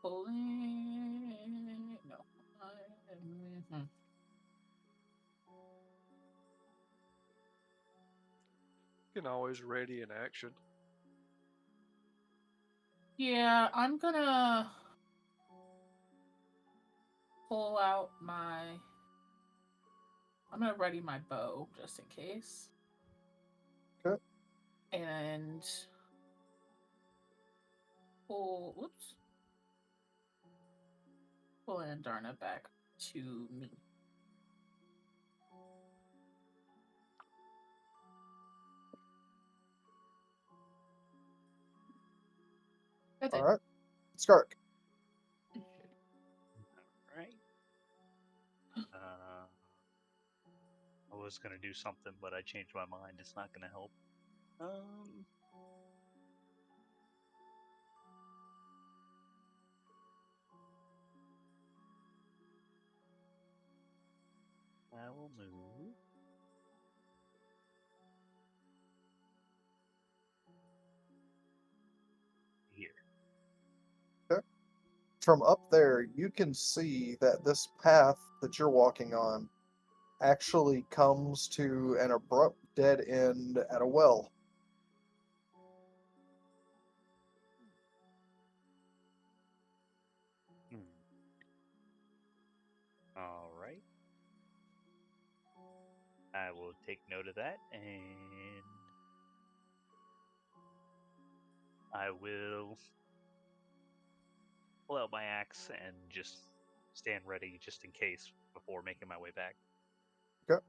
Pulling. No. Mhm.
You can always ready in action.
Yeah, I'm gonna pull out my. I'm gonna ready my bow just in case.
Okay.
And pull. Whoops. Pull Andarna back to me. That's
All
it.
right. Skark.
Alright. I was gonna do something, but I changed my mind. It's not gonna help. I will move here.
Okay. From up there, you can see that this path that you're walking on actually comes to an abrupt dead end at a well.
Alright. I will take note of that, and I will pull out my axe and just stand ready just in case before making my way back.
Okay.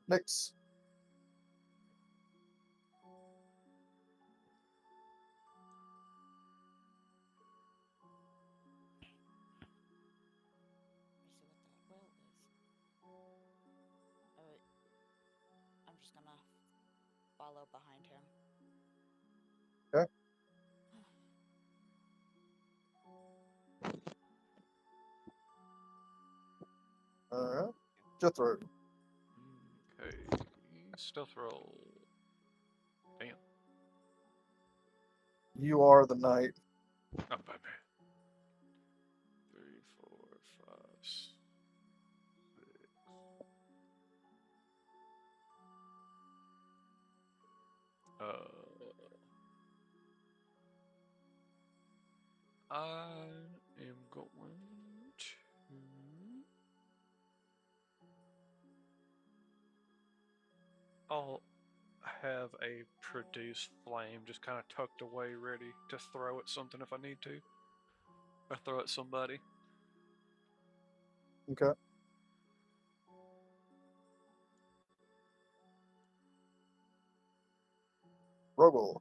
Next.
I'm just gonna follow behind him.
Okay. All right. Jethro.
Okay. Stealth roll. Damn.
You are the knight.
Not bad, man. 3, 4, 5, 6. I am going to. I'll have a produce flame just kind of tucked away, ready to throw at something if I need to, or throw at somebody.
Okay. Rogel.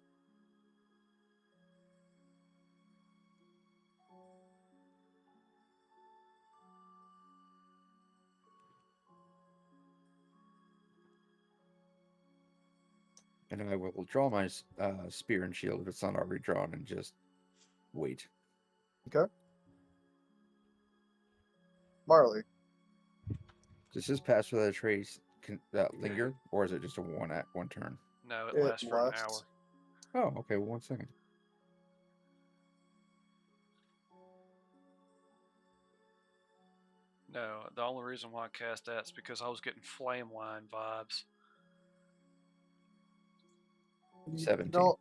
And I will draw my spear and shield if it's not already drawn and just wait.
Okay. Marley.
Does his pass without a trace linger, or is it just a one turn?
No, it
It
lasts for an
lasts.
hour.
Oh, okay. 1 second.
No, the only reason why I cast that's because I was getting flame line vibes.
17.
Do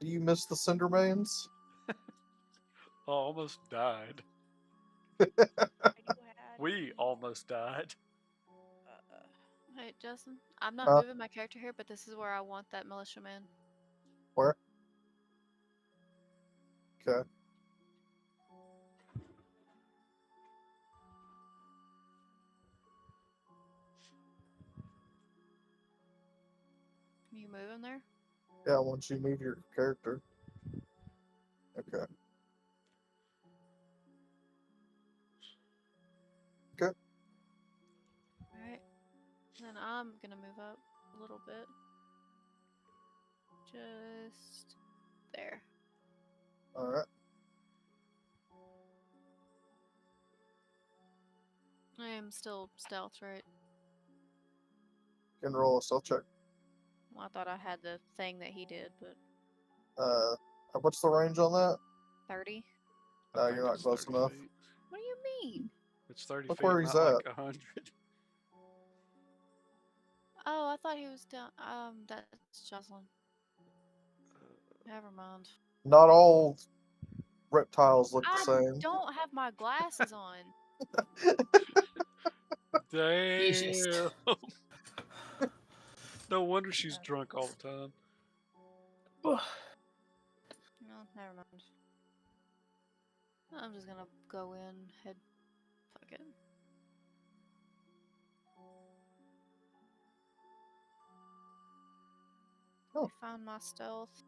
you miss the Cindermanes?
I almost died. We almost died.
Hey, Justin, I'm not moving my character here, but this is where I want that militiaman.
Where? Okay.
Can you move him there?
Yeah, once you move your character. Okay. Okay.
Alright. Then I'm gonna move up a little bit. Just there.
All right.
I am still stealth, right?
Can roll a stealth check.
Well, I thought I had the thing that he did, but
What's the range on that?
30.
I
No,
think
you're not
it's
close
30
enough.
feet.
What do you mean?
It's 30
Look
feet,
where he's
not
at.
like 100.
Oh, I thought he was down. That's Jocelyn. Never mind.
Not all reptiles look the
I
same.
don't have my glasses on.
Jesus.
Damn. No wonder she's drunk all the time.
No, never mind. I'm just gonna go in, head. Fuck it.
Oh.
I found my stealth.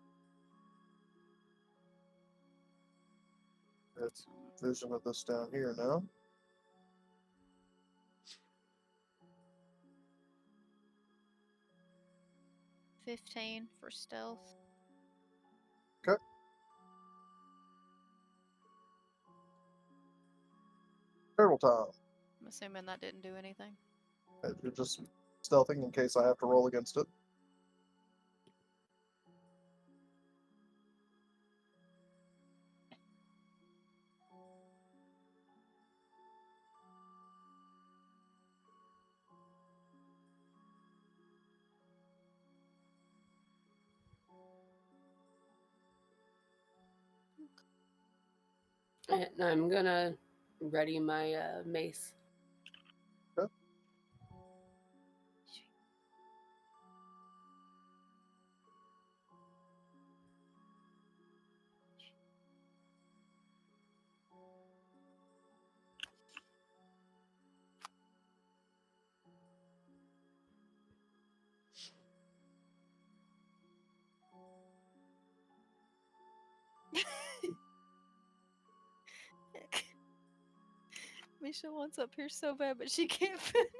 It's vision of this down here now.
$15 for stealth.
Okay. Turtle time.
I'm assuming that didn't do anything.
You're just stealthing in case I have to roll against it.
And I'm gonna ready my mace.
Okay.
Misha wants up here so bad, but she can't finish.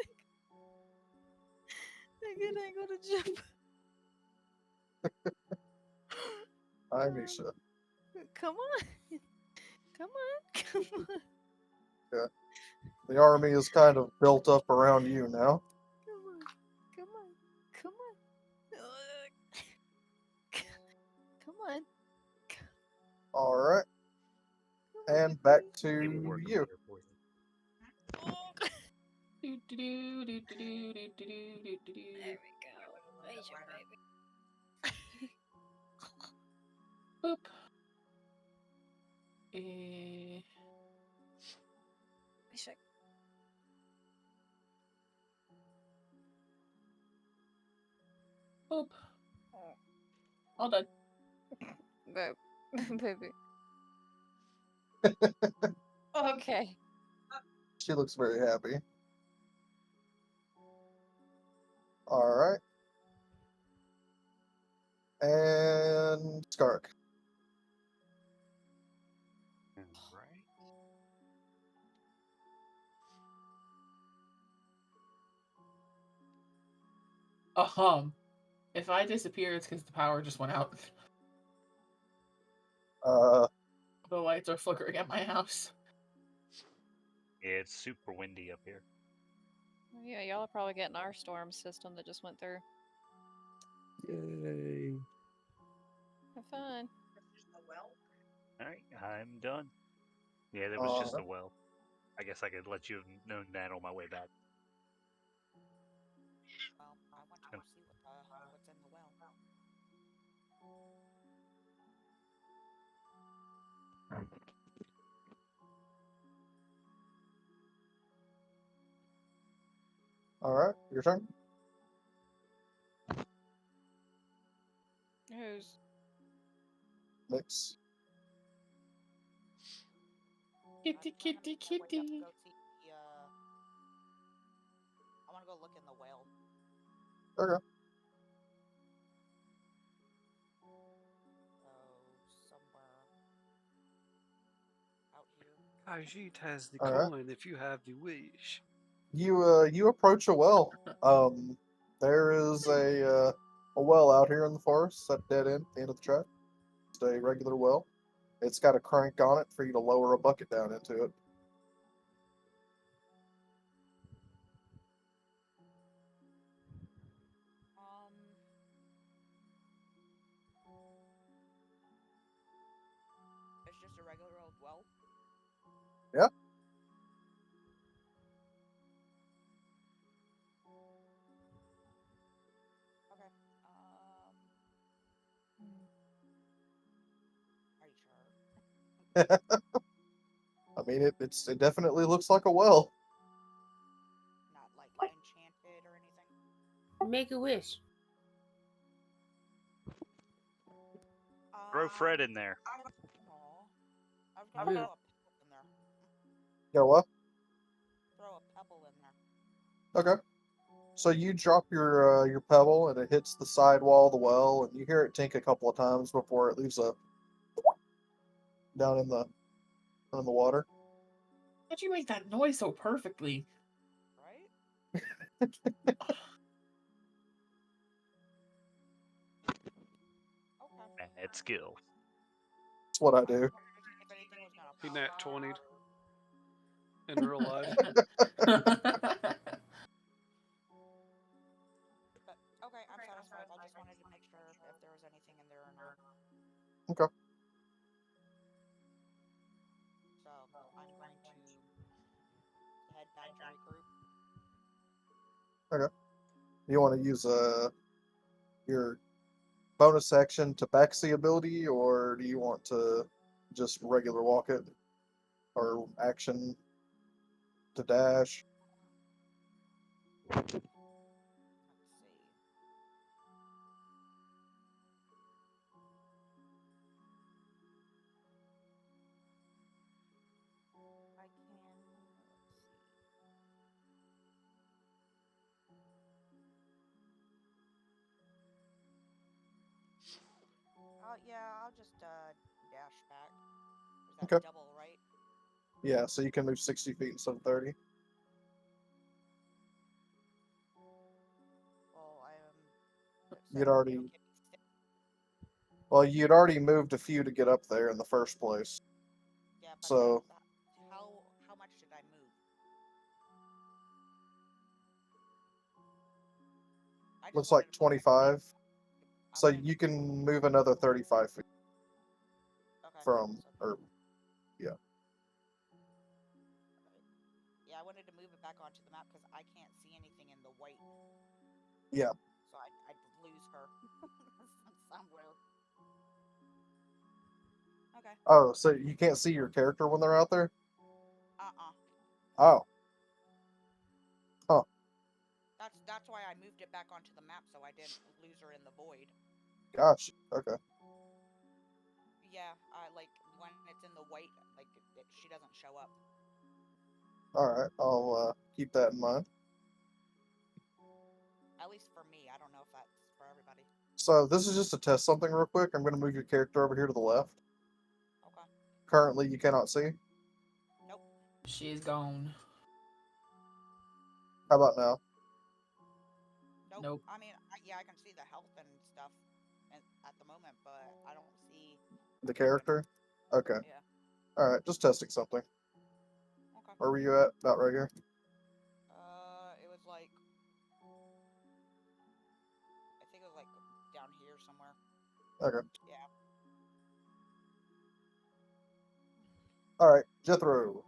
Again, I go to jump.
Hi, Misha.
Come on. Come on. Come on.
Yeah. The army is kind of built up around you now.
Come on. Come on. Come on. Come on.
All right. And back to
They will work
you.
later for you.
Do, do, do, do, do, do, do, do, do, do.
There we go. Asia, baby.
Boop. Eh,
Asia.
boop. All done.
Baby. Okay.
She looks very happy. All right. And Skark.
Right.
If I disappear, it's because the power just went out. The lights are flickering at my house.
Yeah, it's super windy up here.
Yeah, y'all are probably getting our storm system that just went through.
Yay.
Have fun.
Alright, I'm done. Yeah, there was just a well. I guess I could let you have known that on my way back.
Well, I want to go see what's in the well.
All right. Your turn.
Who's?
Mix.
Kitty, kitty, kitty.
Go see the, I want to go look in the well.
Okay.
Somewhere out here.
Ajit has the
All right.
coin if you have the wish.
You approach a well. There is a well out here in the forest at dead end, at the end of the track. just a regular well. It's got a crank on it for you to lower a bucket down into it.
It's just a regular old well.
Yeah.
Okay. Are you sure?
I mean, it definitely looks like a well.
Not like enchanted or anything.
Make a wish.
Throw Fred in there.
I was gonna throw a pebble in there.
You know what?
Throw a pebble in there.
Okay. So you drop your pebble and it hits the side wall of the well, and you hear it tink a couple of times before it leaves a down in the water.
How'd you make that noise so perfectly?
Right? Okay.
Mad skill.
That's what I do.
If anything was gonna
He
pop
nat
out.
20'd in real life.
But okay, I'm satisfied. I just wanted to make sure if there was anything in there or not.
Okay.
So I'm going to head back to regroup.
Okay. You want to use your bonus action to backsy ability, or do you want to just regular walk it, or action to dash?
Let's see. I can. Let's see. I'll just dash back. Is that
Okay.
double, right?
Yeah, so you can move 60 feet instead of 30.
Well,
You'd already. Well, you'd already moved a few to get up there in the first place.
Yeah, but
So
how much did I move?
looks like 25. So you can move another 35 feet from, or yeah.
Yeah, I wanted to move it back onto the map because I can't see anything in the white.
Yeah.
So I'd lose her somewhere. Okay.
Oh, so you can't see your character when they're out there?
Uh-uh.
Oh. Huh.
That's why I moved it back onto the map so I didn't lose her in the void.
Gosh. Okay.
Yeah, like when it's in the white, like she doesn't show up.
All right. I'll keep that in mind.
At least for me. I don't know if that's for everybody.
So this is just to test something real quick. I'm going to move your character over here to the left.
Okay.
Currently, you cannot see.
Nope.
She's gone.
How about now?
Nope. I mean, yeah, I can see the health and stuff at the moment, but I don't see
The character? Okay.
Yeah.
All right. Just testing something.
Okay.
Where were you at? About right here?
It was like I think it was like down here somewhere.
Okay.
Yeah.
All right. Jethro.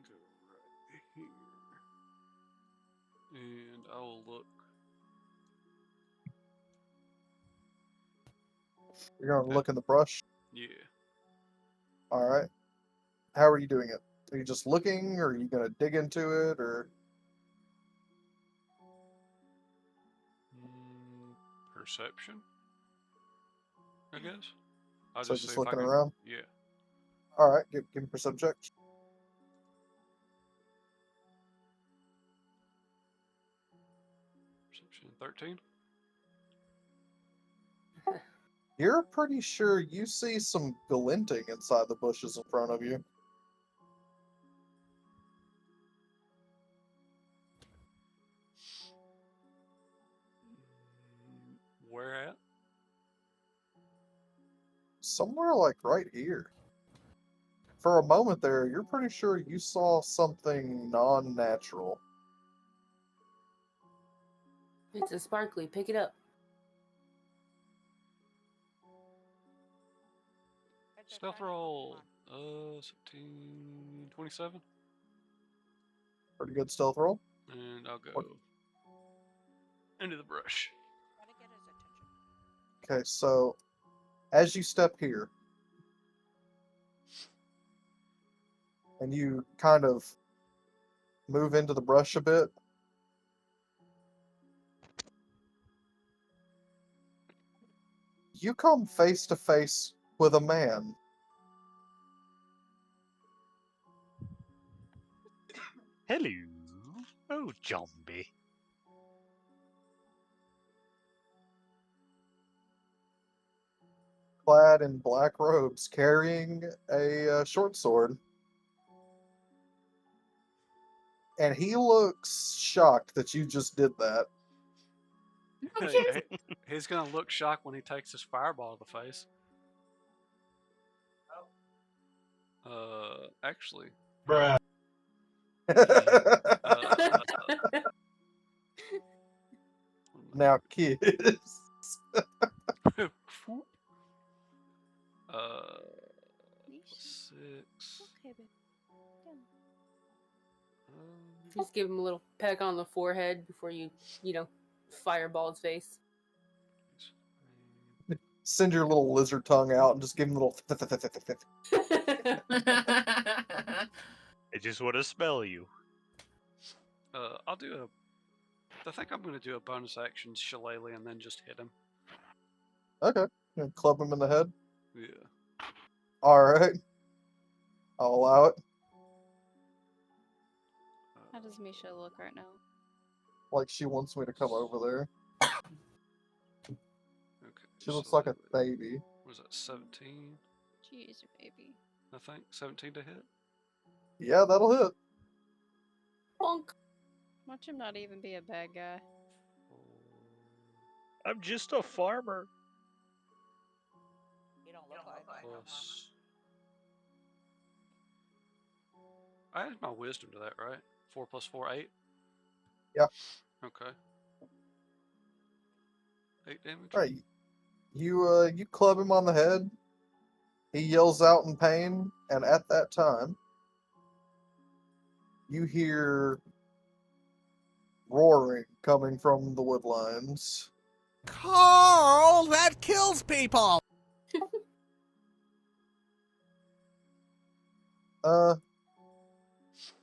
Go right here. And I will look.
You're going to look in the brush?
Yeah.
All right. How are you doing it? Are you just looking, or are you going to dig into it, or?
Perception, I guess. I'll
So
just see
just
if I
looking
can.
around?
Yeah.
All right. Give me perception check.
Perception 13.
You're pretty sure you see some glinting inside the bushes in front of you. somewhere like right here. For a moment there, you're pretty sure you saw something non-natural.
It's a sparkly. Pick it up.
Stealth roll. 17, 27.
Pretty good stealth roll.
And I'll go into the brush.
Okay, so as you step here, and you kind of move into the brush a bit, you come face to face with a man.
Hello. Oh, zombie.
Clad in black robes, carrying a short sword. And he looks shocked that you just did that.
He's gonna look shocked when he takes his fireball to the face. Actually.
Bruh.
Now, kids.
6.
Okay, babe. Done.
Just give him a little peck on the forehead before you fireball his face.
Send your little lizard tongue out and just give him a little.
I just want to smell you.
I'll do I think I'm gonna do a bonus action shillelagh and then just hit him.
Okay. You club him in the head?
Yeah.
Alright. I'll allow it.
How does Misha look right now?
Like she wants me to come over there.
Okay.
She looks like a
shillelagh.
baby.
What was that, 17?
Jeez, baby.
I think 17 to hit.
Yeah, that'll hit.
Bonk.
Watch him not even be a bad guy.
I'm just a farmer.
You don't look like one.
Plus. I added my wisdom to that, right? 4 plus 4, 8?
Yeah.
Okay. 8 damage?
Right. You club him on the head. He yells out in pain, and at that time, you hear roaring coming from the woodlines.
Carl, that kills people!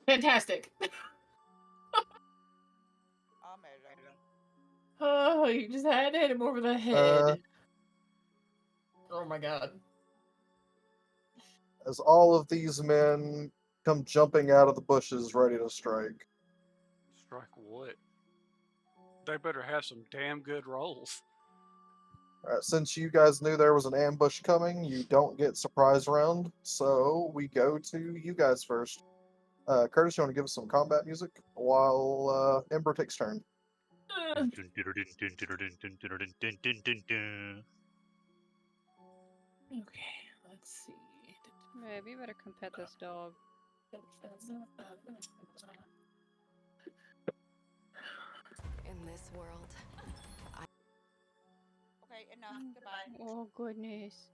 Fantastic. Oh, you just had to hit him over the head. Oh my god.
As all of these men come jumping out of the bushes ready to strike.
Strike what? They better have some damn good rolls.
Alright, since you guys knew there was an ambush coming, you don't get surprise round, so we go to you guys first. Curtis, you want to give us some combat music while Ember takes turn?
Okay, let's see.
Babe, you better come pet this dog.
In this world,
Okay, enough. Goodbye.
Oh, goodness.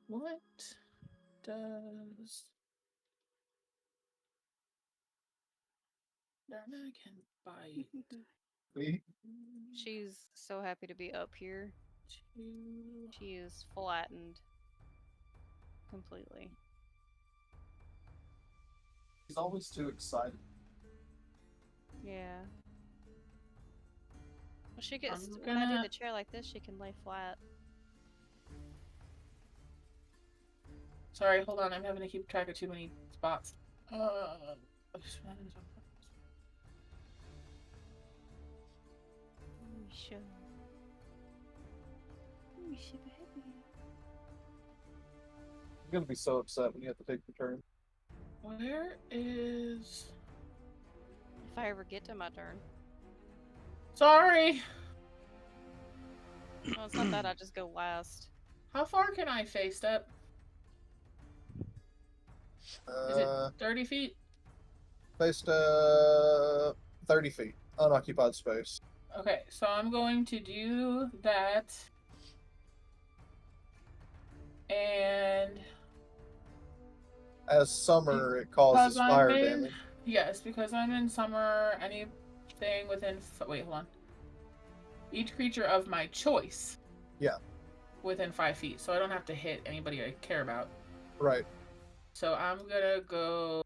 What does Darna can bite?
She's so happy to be up here. She is flattened completely.
He's always too excited.
Yeah. Well, she gets.
I'm
When I do
gonna-
the chair like this, she can lay flat.
Sorry, hold on. I'm having to keep track of too many spots.
Misha. Misha, baby.
I'm gonna be so upset when you have to take your turn.
Where is?
If I ever get to my turn.
Sorry.
No, it's not that. I just go last.
How far can I face step? Is it 30 feet?
Faced 30 feet. Unoccupied space.
Okay, so I'm going to do that. And
As summer, it causes
because I'm
fire
in,
damage.
yes, because I'm in summer, anything within, wait, hold on. Each creature of my choice.
Yeah.
Within 5 feet, so I don't have to hit anybody I care about.
Right.
So I'm gonna go.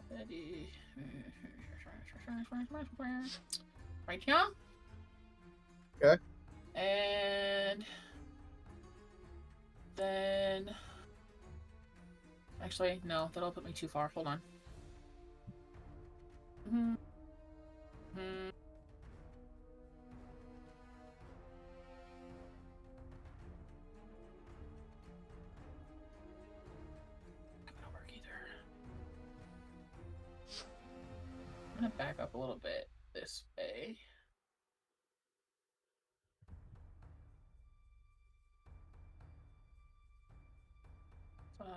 30. Right here.
Okay.
And then. Actually, no, that'll put me too far. Hold on. I'm gonna back up a little bit this way. Five.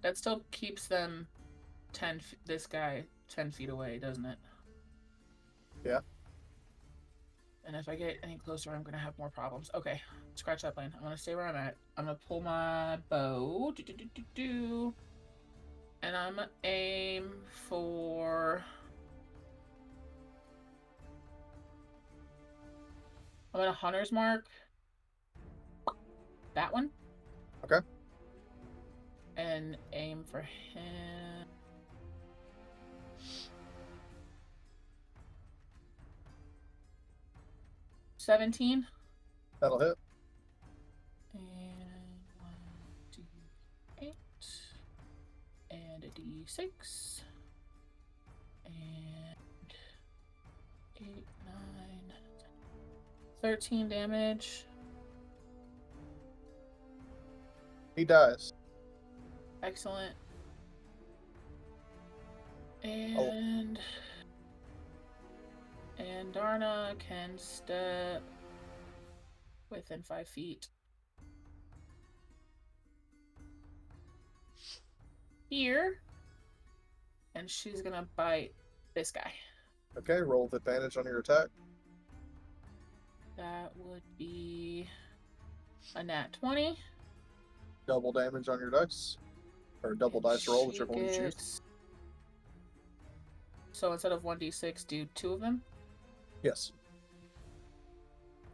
That still keeps them 10. This guy 10 feet away, doesn't it?
Yeah.
And if I get any closer, I'm gonna have more problems. Okay, scratch that plan. I'm gonna stay where I'm at. I'm gonna pull my bow. And I'm gonna aim for. I'm gonna hunter's mark. That one.
Okay.
And aim for him. $17.
That'll hit.
And 1d8. And a d6. And 8, 9, 13 damage.
He dies.
Excellent. And Darna can step within 5 feet. Here. And she's gonna bite this guy.
Okay, roll with advantage on your attack.
That would be a nat 20.
Double damage on your dice. Or double dice roll, whichever one you choose.
So instead of 1d6, do 2 of them?
Yes.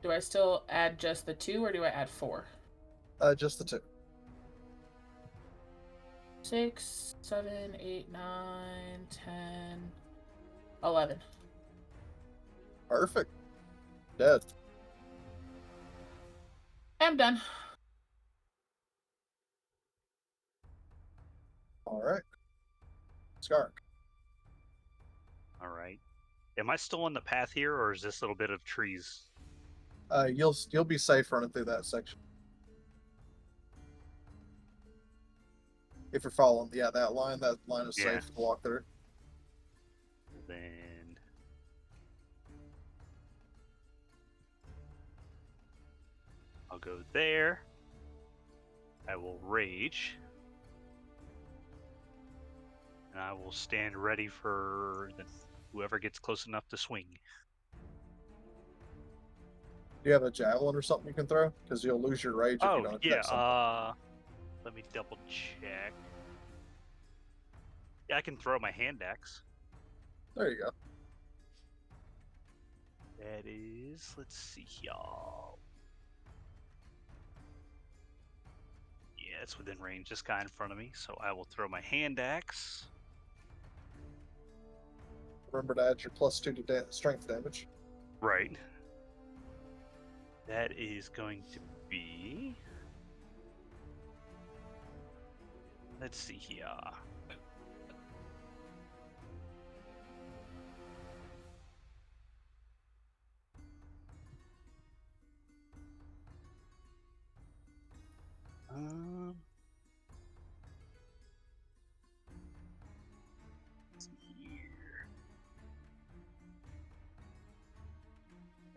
Do I still add just the 2 or do I add 4?
Just the 2.
6, 7, 8, 9, 10, 11.
Perfect. Dead.
I'm done.
Alright. Skark.
Alright. Am I still on the path here, or is this little bit of trees?
You'll be safe running through that section. If you're following, that line is safe to walk through.
Then I'll go there. I will rage. And I will stand ready for whoever gets close enough to swing.
Do you have a javelin or something you can throw? Because you'll lose your rage if you don't attack something.
Let me double check. Yeah, I can throw my hand axe.
There you go.
That is, let's see, y'all. Yeah, it's within range, this guy in front of me. So I will throw my hand axe.
Remember to add your +2 to strength damage.
Right. That is going to be. Let's see here.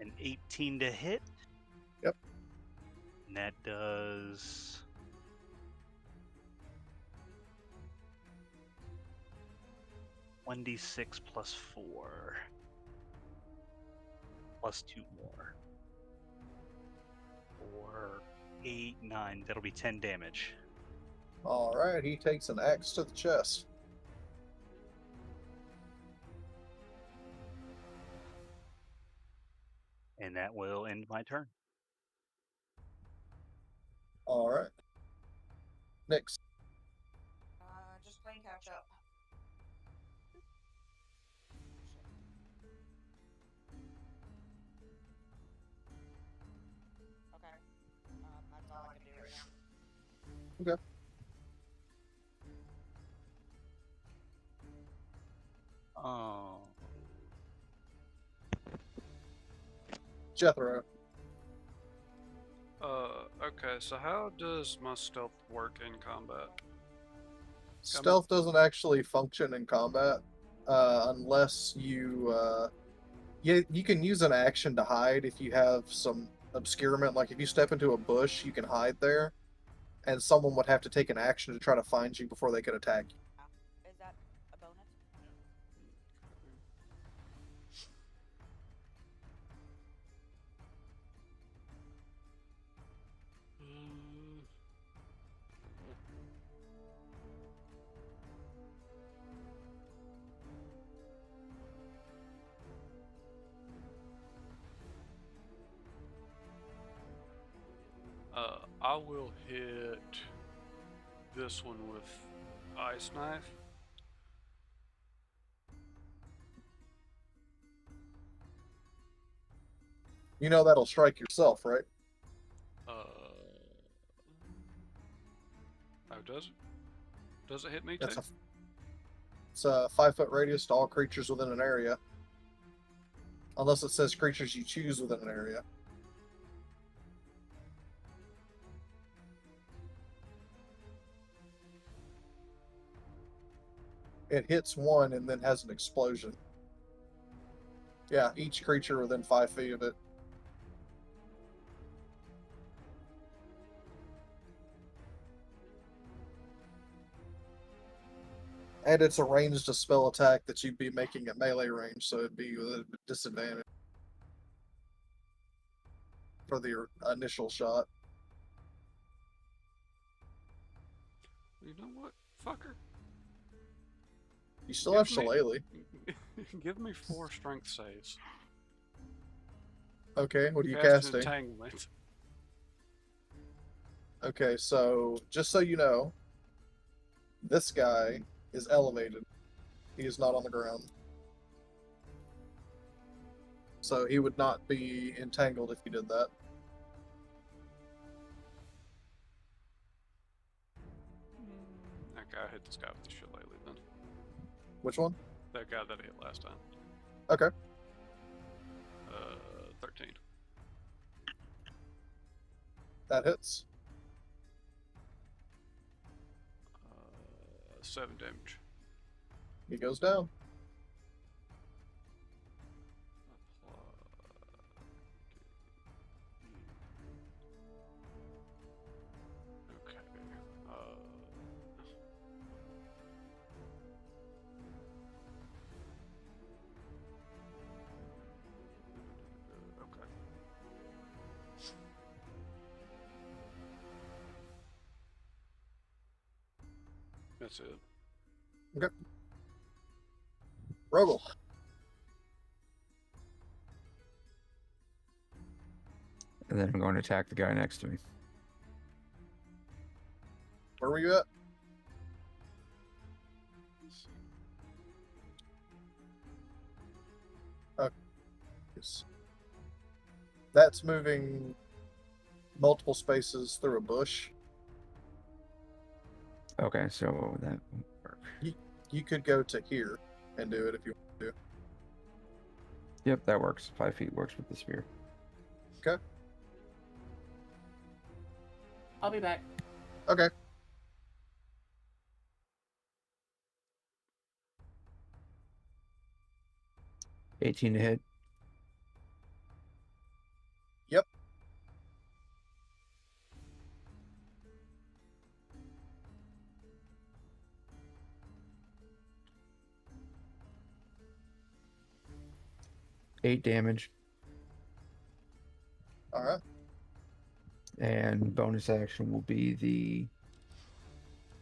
An 18 to hit.
Yep.
And that does 1d6 plus 4. Plus 2 more. 4, 8, 9. That'll be 10 damage.
Alright, he takes an axe to the chest.
And that will end my turn.
Alright. Next.
Just playing catch up. Okay. That's all I can do right now.
Okay.
Oh.
Jethro.
Okay, so how does my stealth work in combat?
Stealth doesn't actually function in combat unless you you can use an action to hide if you have some obscurement. Like if you step into a bush, you can hide there, and someone would have to take an action to try to find you before they could attack you.
Is that a bonus?
I will hit this one with ice knife.
You know that'll strike yourself, right?
Oh, does it? Does it hit me
That's
too?
It's a 5-foot radius to all creatures within an area. Unless it says creatures you choose within an area. It hits one and then has an explosion. Yeah, each creature within 5 feet of it. And it's a ranged spell attack that you'd be making at melee range, so it'd be with a disadvantage for the initial shot.
You know what, fucker?
You still have Shillelagh.
Give me 4 strength saves.
Okay, what are you
Cast
casting?
Entanglement.
Okay, so just so you know, this guy is elevated. He is not on the ground. So he would not be entangled if you did that.
Okay, I hit this guy with the shillelagh then.
Which one?
That guy that I hit last time.
Okay.
13.
That hits.
7 damage.
He goes down.
Okay. Okay. That's it.
Okay. Rogel.
And then I'm going to attack the guy next to me.
Where were you at? Yes. That's moving multiple spaces through a bush.
Okay, so that won't work.
You could go to here and do it if you want to.
Yep, that works. 5 feet works with the spear.
Okay.
I'll be back.
Okay.
$18 to hit. 8 damage,
All right.
and bonus action will be the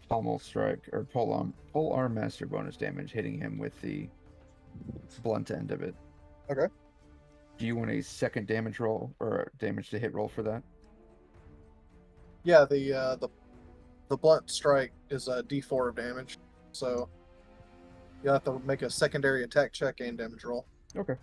pommel strike or pole arm master bonus damage, hitting him with the blunt end of it.
Okay.
Do you want a second damage roll or a damage to hit roll for that?
Yeah, the blunt strike is a D4 of damage, so you have to make a secondary attack check and damage roll.
Okay.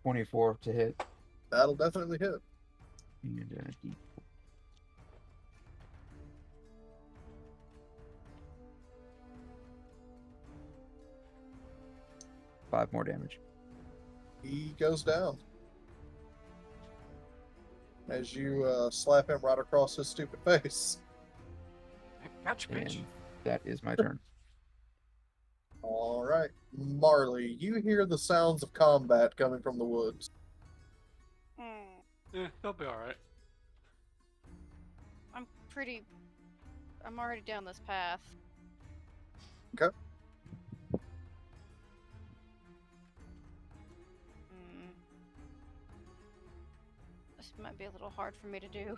.24 to hit.
That'll definitely hit.
And D4. 5 more damage.
He goes down as you slap him right across his stupid face.
Gotcha, bitch.
And that is my turn.
All right, Marley, you hear the sounds of combat coming from the woods.
Yeah, they'll be alright.
I'm already down this path.
Okay.
This might be a little hard for me to do.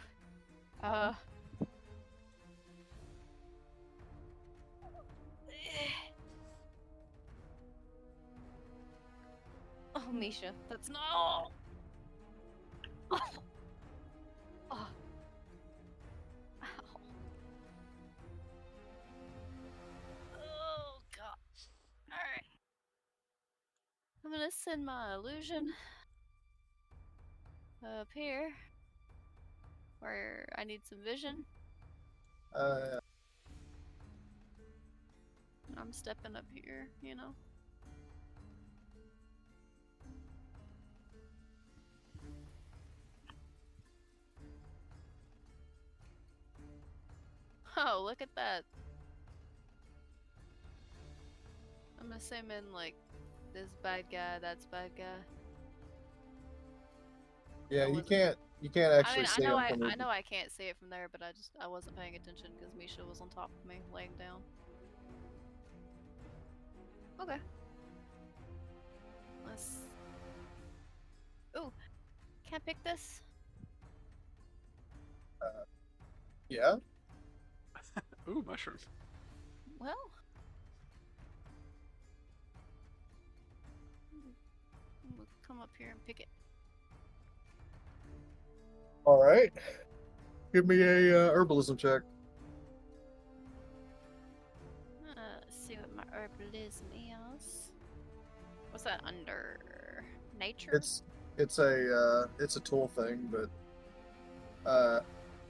Oh, Misha, that's not. Oh. Oh. Oh. Ow. Oh gosh. Alright. I'm gonna send my illusion up here where I need some vision. I'm stepping up here, you know. Oh, look at that. I'm assuming like this bad guy, that's bad guy.
Yeah, you can't actually see him.
I know I can't see it from there, but I wasn't paying attention because Misha was on top of me, laying down. Okay. Let's. Ooh, can I pick this?
Yeah.
Ooh, mushroom.
Well. We'll come up here and pick it.
All right. Give me a herbalism check.
Let's see what my herbalism is. What's that under nature?
It's a tool thing, but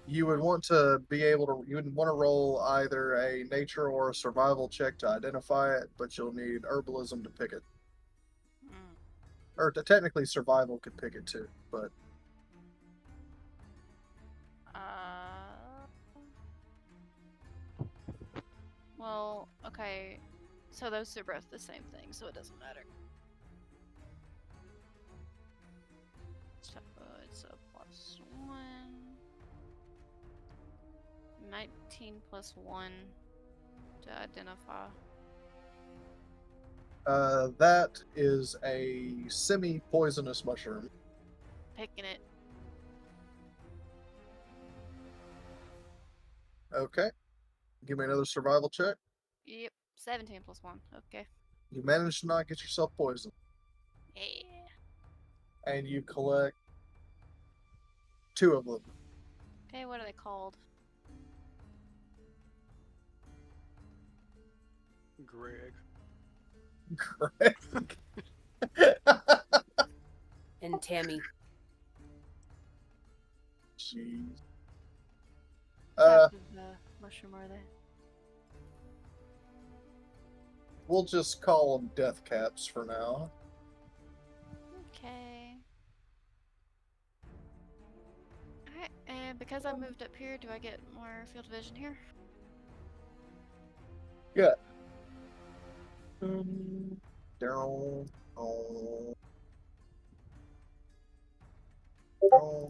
you would want to be able to you would want to roll either a nature or a survival check to identify it, but you'll need herbalism to pick it. Or technically survival could pick it too, but
well, okay. So those are both the same thing, so it doesn't matter. So it's a +1. 19 + 1 to identify.
that is a semi-poisonous mushroom.
Picking it.
Okay. Give me another survival check.
Yep, 17 + 1. Okay.
You managed to not get yourself poisoned.
Yeah.
And you collect 2 of them.
Okay, what are they called?
Greg.
Greg.
And Tammy.
Jeez.
What type of mushroom are they?
We'll just call them death caps for now.
Okay. Alright, and because I moved up here, do I get more field of vision here?
Yeah. Down. Oh.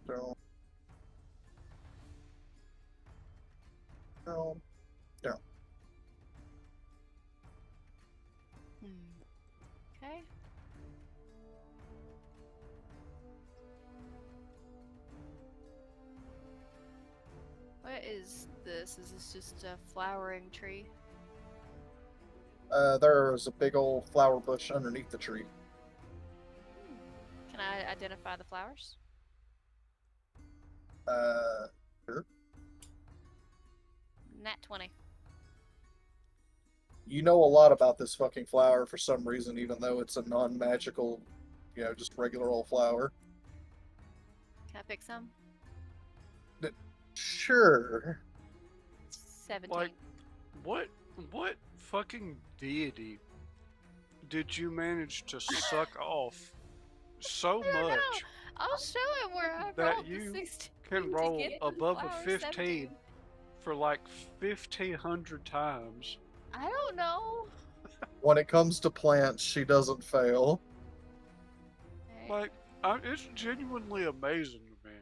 Down. No. No.
Okay. What is this? Is this just a flowering tree?
There's a big old flower bush underneath the tree.
Can I identify the flowers?
Sure.
Nat 20.
You know a lot about this fucking flower for some reason, even though it's a non-magical, just regular old flower.
Can I pick some?
Sure.
17.
Like, what fucking deity did you manage to suck off so
I don't know.
much
I'll show him where I
that
rolled the
you
16
can
to
roll
get the
above a
flower
15
17.
for like 1,500 times?
I don't know.
When it comes to plants, she doesn't fail.
Like, it's genuinely amazing to me.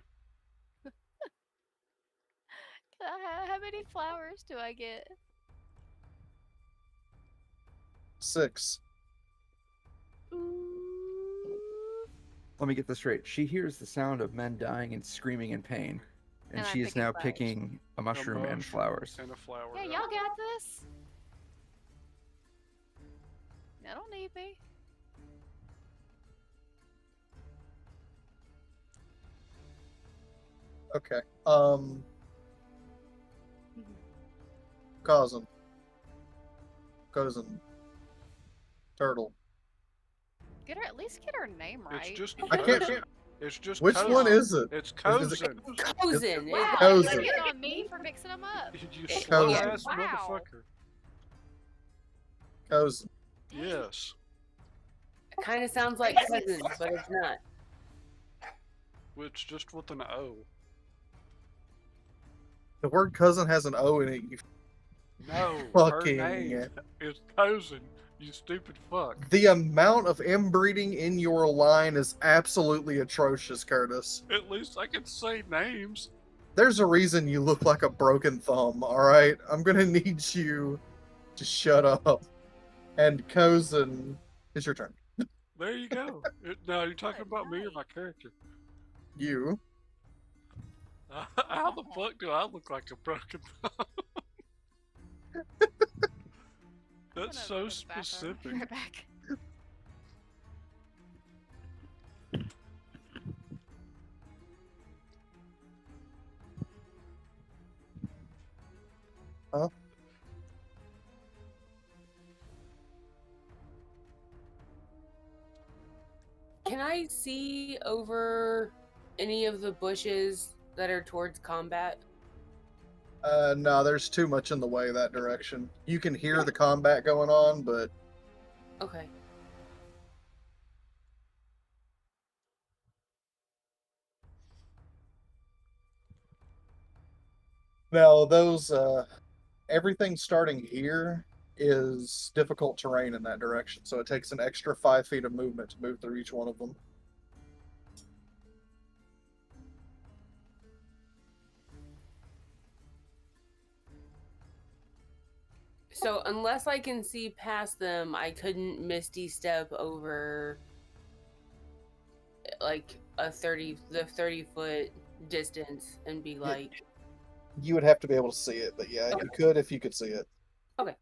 How many flowers do I get?
6.
Let me get this straight. She hears the sound of men dying and screaming in pain, and
And I'm
she is
picking
now
flowers.
picking a mushroom and flowers.
And a flower.
Yeah, y'all got this. Y'all don't need me.
Okay. Cousin. Turtle.
At least get her name right.
It's just
I can't.
cousin. It's just
Which
cousin.
one is it?
It's
Is it
cousin.
Cousin.
Wow, you're
Cousin.
getting on me for mixing them up.
You
It's
slow
cousin.
ass
Wow.
motherfucker.
Cousin.
Yes.
It kind of sounds like cousin, but it's not.
It's just with an O.
The word cousin has an O in it. You
No,
fucking.
her name is cousin. You stupid fuck.
The amount of inbreeding in your line is absolutely atrocious, Curtis.
At least I can say names.
There's a reason you look like a broken thumb, alright? I'm gonna need you to shut up. And cousin, it's your turn.
There you go. Now you're talking about me or my character.
You.
How the fuck do I look like a broken thumb? That's so specific.
Right back.
Huh?
Can I see over any of the bushes that are towards combat?
No, there's too much in the way that direction. You can hear the combat going on, but
Okay.
now those everything starting here is difficult terrain in that direction, so it takes an extra 5 feet of movement to move through each one of them.
So unless I can see past them, I couldn't misty step over like the 30-foot distance and be like,
You would have to be able to see it, but yeah,
Okay.
you could if you could see it.
okay.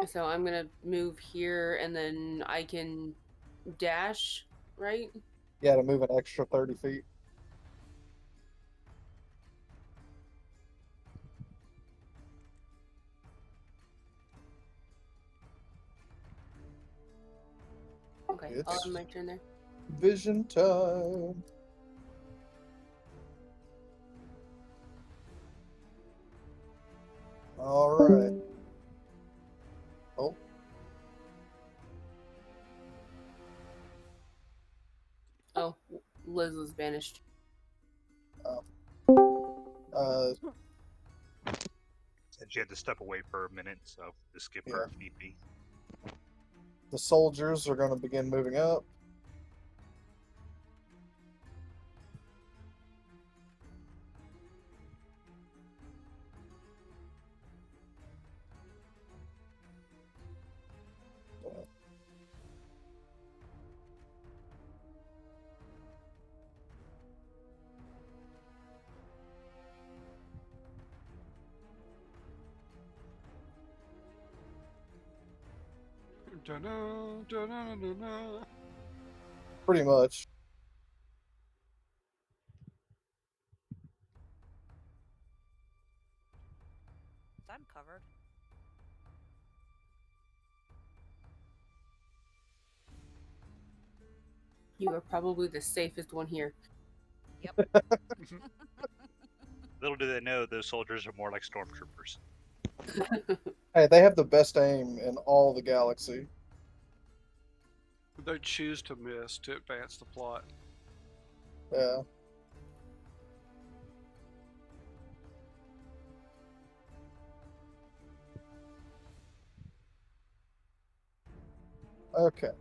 So I'm gonna move here and then I can dash, right?
Yeah, to move an extra 30 feet.
Okay, I'll have my turn there.
Vision time. All right. Oh.
Oh, Liz was banished.
Said she had to step away for a minute, so just skip her if need be.
The soldiers are going to begin moving up.
Dun-dun, dun-dun-dun-dun.
Pretty much.
I'm covered.
You are probably the safest one here.
Yep.
Little do they know, those soldiers are more like stormtroopers.
Hey, they have the best aim in all the galaxy.
They choose to miss to advance the plot.
Yeah. Okay.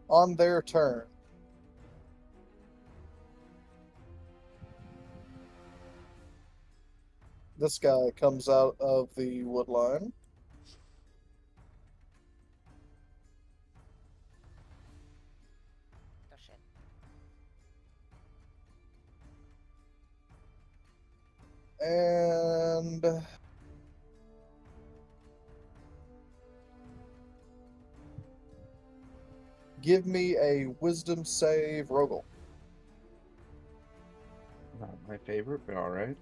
On their turn. This guy comes out of the wood line.
Oh shit.
And give me a wisdom save, Rogel.
Not my favorite, but all right.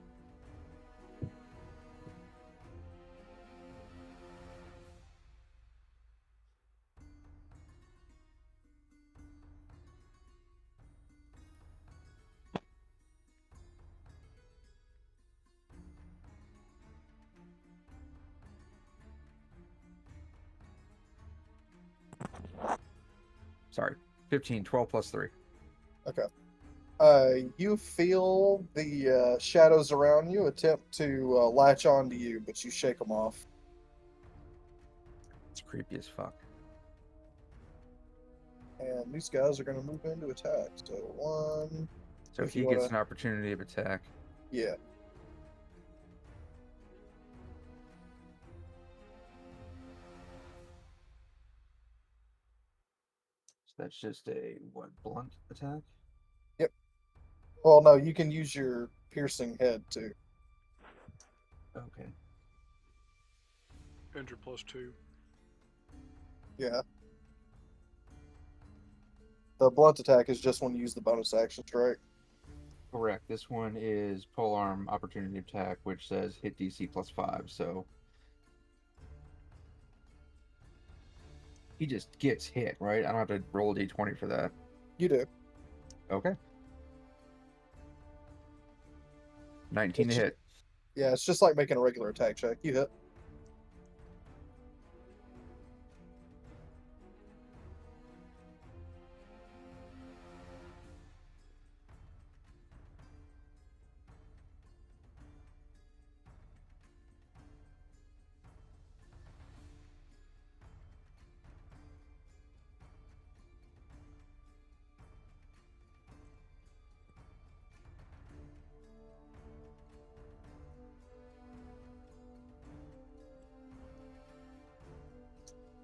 Sorry, 15, 12 plus 3.
Okay. You feel the shadows around you attempt to latch onto you, but you shake them off.
It's creepy as fuck.
And these guys are going to move into attack. So one.
So
If
he
you
gets
wanna-
an opportunity of attack.
Yeah.
So that's just a, what, blunt attack?
Yep. Well, no, you can use your piercing head too.
Okay.
Injure +2.
Yeah. The blunt attack is just when you use the bonus action strike.
Correct. This one is polearm opportunity attack, which says hit DC +5. So he just gets hit, right? I don't have to roll a d20 for that.
You do.
Okay. 19 to
It's-
hit.
Yeah, it's just like making a regular attack check. You hit.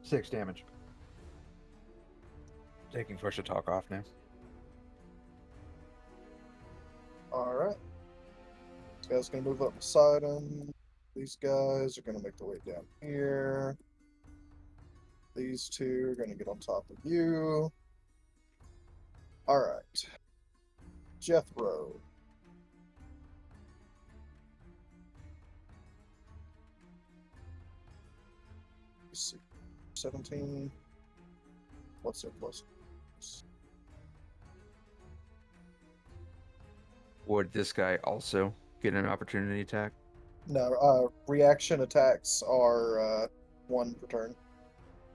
Six damage. Taking push to talk off now.
Alright. This guy's going to move up beside him. These guys are going to make their way down here. These two are going to get on top of you. Alright. Jethro. Let's see. 17. What's their plus?
Would this guy also get an opportunity attack?
No, reaction attacks are one per turn.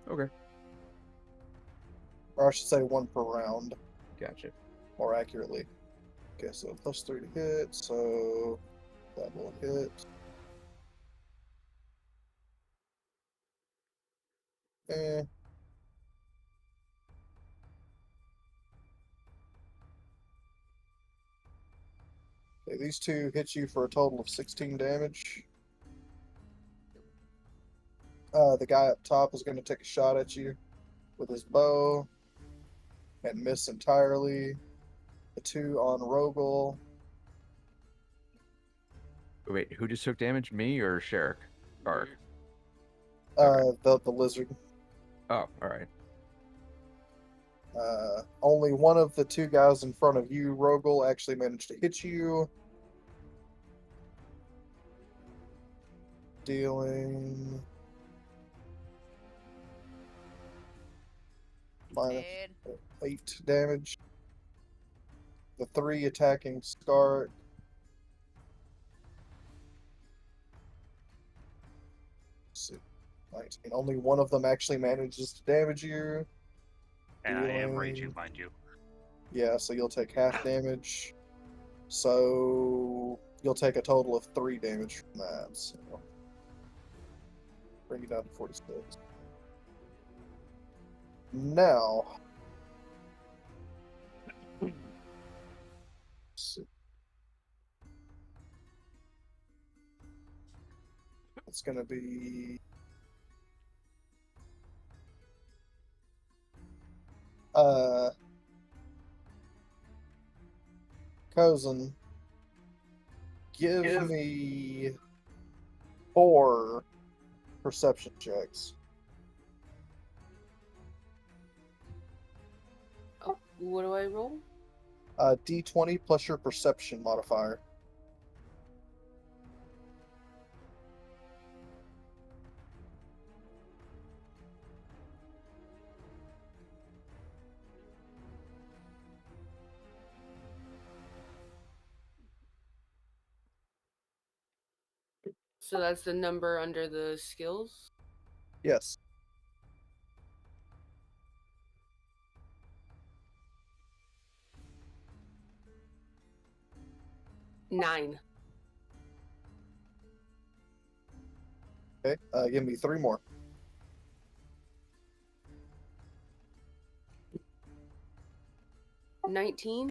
Okay.
Or I should say one per round,
Gotcha.
more accurately. Okay, so +3 to hit, so that will hit. Okay, these two hit you for a total of 16 damage. The guy up top is going to take a shot at you with his bow and miss entirely. The two on Rogel.
Wait, who just took damage? Me or Sherrick? Or
The lizard.
oh, all right.
Only one of the two guys in front of you, Rogel, actually managed to hit you. Dealing minus
Dead.
8 damage. The three attacking Scar. Let's see, 19. Only one of them actually manages to damage you.
And I am raging,
Dealing-
mind you.
Yeah, so you'll take half damage. So you'll take a total of 3 damage from that. So bring it down to 46. Now, let's see. It's gonna be Cozen, give me 4 perception checks.
Oh, what do I roll?
D20 plus your perception modifier.
So that's the number under the skills?
Yes.
Nine.
Okay. Give me 3 more.
$19.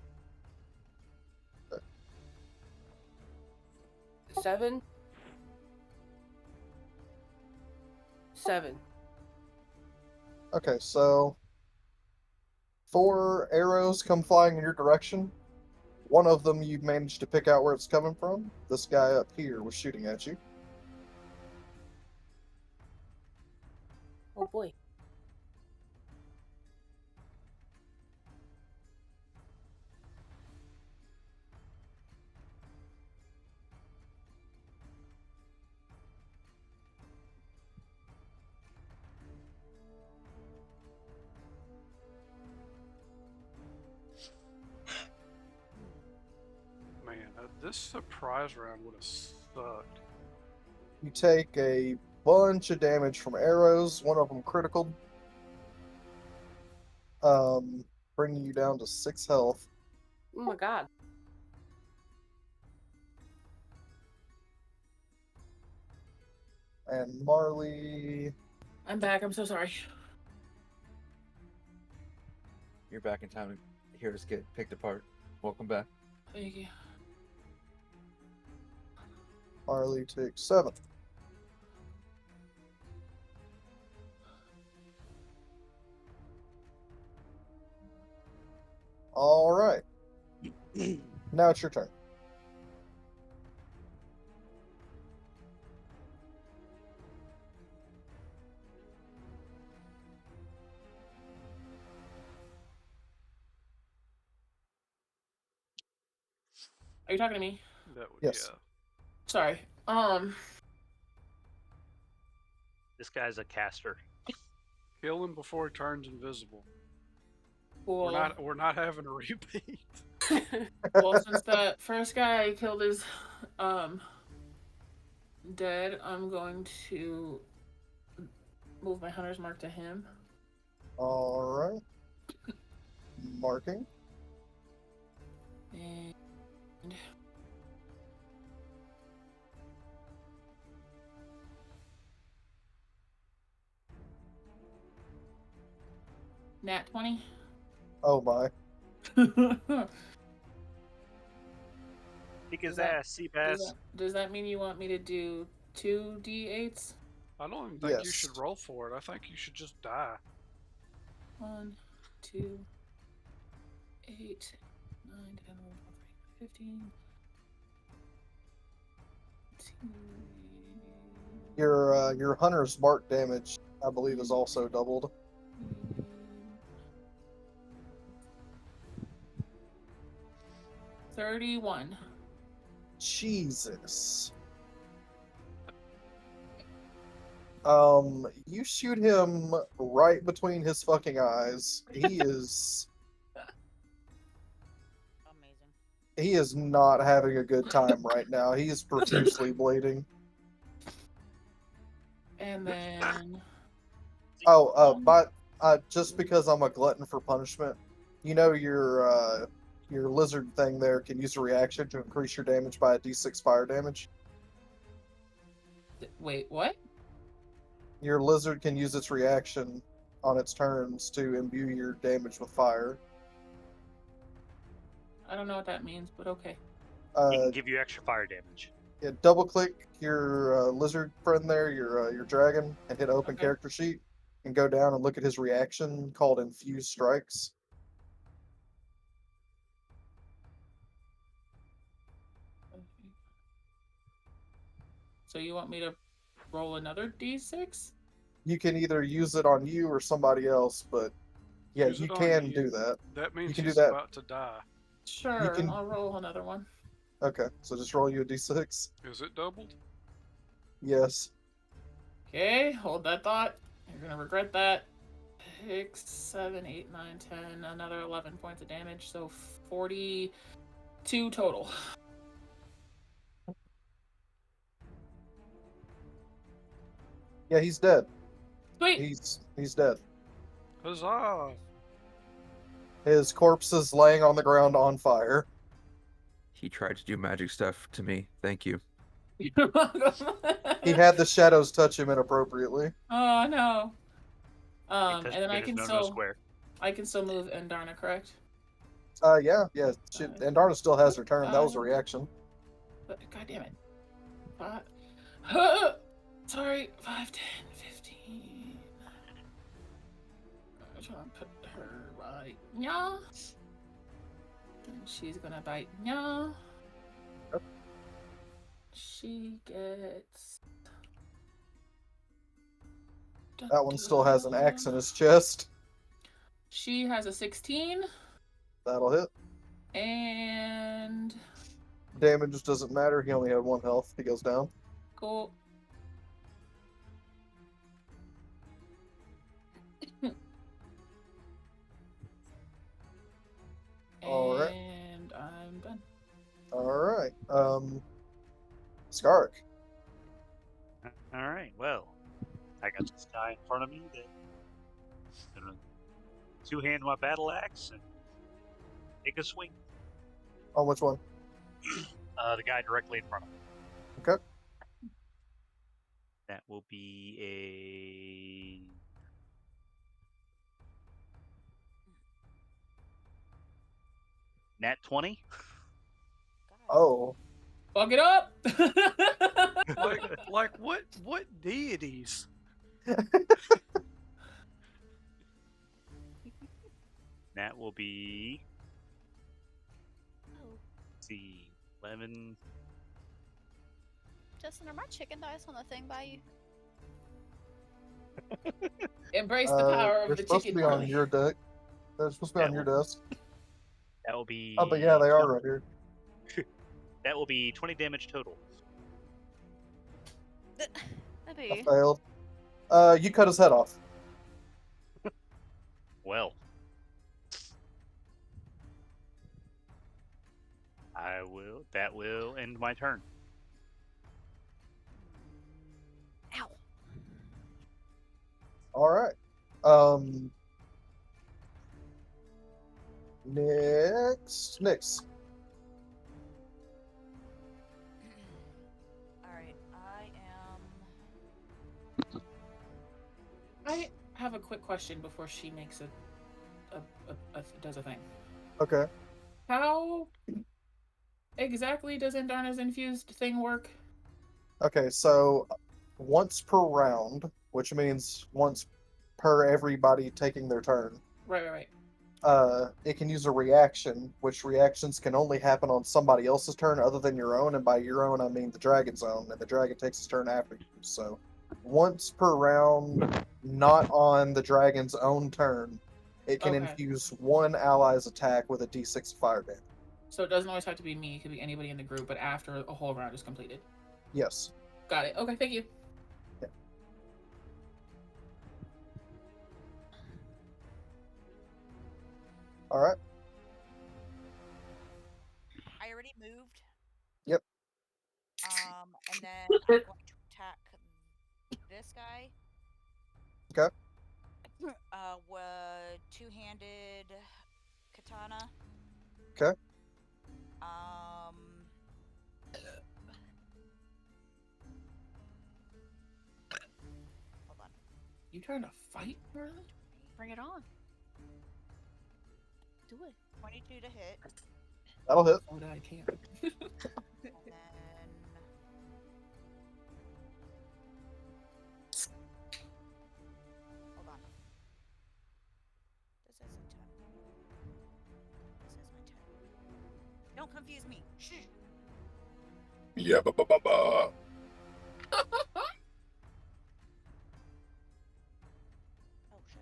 7. 7.
Okay, so 4 arrows come flying in your direction. One of them you managed to pick out where it's coming from. This guy up here was shooting at you.
Oh boy.
Man, this surprise round would have sucked.
You take a bunch of damage from arrows, one of them critical. Bringing you down to 6 health.
Oh my god.
And Marley.
I'm back. I'm so sorry.
You're back in time to hear us get picked apart. Welcome back.
Thank you.
Marley takes 7. All right. Now it's your turn.
Are you talking to me?
That would,
Yes.
yeah.
Sorry.
This guy's a caster.
Kill him before he turns invisible.
Cool.
We're not having a repeat.
Well, since that first guy killed his dead, I'm going to move my hunter's mark to him.
All right. Marking.
And Nat 20.
Oh my.
Kick his
Does that-
ass, Seabass.
Does that mean you want me to do 2d8s?
I don't even think you should
Yes.
roll for it. I think you should just die.
1, 2, 8, 9, 10, 11, 12, 13, 15.
Your hunter's mark damage, I believe, is also doubled.
31.
Jesus. You shoot him right between his fucking eyes. He is not having a good time right now. He is profusely bleeding.
And then
But just because I'm a glutton for punishment, you know your lizard thing there can use a reaction to increase your damage by a d6 fire damage.
wait, what?
Your lizard can use its reaction on its turns to imbue your damage with fire.
I don't know what that means, but okay.
He can give you extra fire damage.
Yeah, double click your lizard friend there, your dragon, and hit open character sheet, and go down and look at his reaction called Infused Strikes.
So you want me to roll another d6?
You can either use it on you or somebody else, but yeah,
Use
you
it on
can
you.
do that.
That means
you can
he's
do that.
about to die.
Sure,
can-
I'll roll another one.
Okay, so just roll you a d6.
Is it doubled?
Yes.
Okay, hold that thought. You're gonna regret that. 6, 7, 8, 9, 10, another 11 points of damage, so 42 total.
Yeah, he's dead.
Sweet.
He's dead.
Huzzah!
His corpse is laying on the ground on fire.
He tried to do magic stuff to me. Thank you.
You're welcome.
He had the shadows touch him inappropriately.
Oh no.
Touched
And then
me,
I
there's
can
no
still
square.
I can still move Endarna, correct?
Yeah. And Darna still has her turn. That was a reaction.
But God damn it. 5. Sorry, 5, 10, 15. I'm trying to put her right. Yeah. And she's gonna bite. Yeah. She gets.
That one still has an axe in his chest.
She has a 16.
That'll hit.
And.
Damage doesn't matter. He only had 1 health. He goes down.
Cool.
All right.
And I'm done.
All right. Skark.
All right. Well, I got this guy in front of me that's gonna two-hand my battle axe and take a swing.
On which one?
The guy directly in front of me.
Okay.
That will be a nat 20.
Oh.
Fuck it up.
like what deities?
That will be. Let's see, 11.
Justin, are my chicken dice on the thing by you?
Embrace the power of
They're
the
supposed
chicken
to be on
dice.
your deck. They're supposed to be on your desk.
That will be.
Oh, but yeah, they are right here.
That will be 20 damage total.
That'd
I
be.
failed. You cut his head off.
Well, I will. That will end my turn.
Ow.
All right. Next.
Alright,
I have a quick question before she makes does a thing.
Okay.
How exactly does Indarna's infused thing work?
Okay, so once per round, which means once per everybody taking their turn,
Right.
it can use a reaction, which reactions can only happen on somebody else's turn other than your own, and by your own I mean the dragon's own, and the dragon takes its turn after you. So once per round, not on the dragon's own turn, it can
Okay.
infuse one ally's attack with a d6 fire damage.
So it doesn't always have to be me, it could be anybody in the group, but after a whole round is completed.
Yes.
Got it. Okay, thank you.
Yeah. All right.
I already moved.
Yep.
And then I'm going to attack this guy.
Okay.
With two-handed katana.
Okay.
Hold on.
You trying to fight, Merlin?
Bring it on. Do it.
22 to hit.
That'll hit.
Oh, that I can't.
And then hold on. This isn't 10. This is my 10. Don't confuse me. Shh.
Yeah, ba.
Oh shit.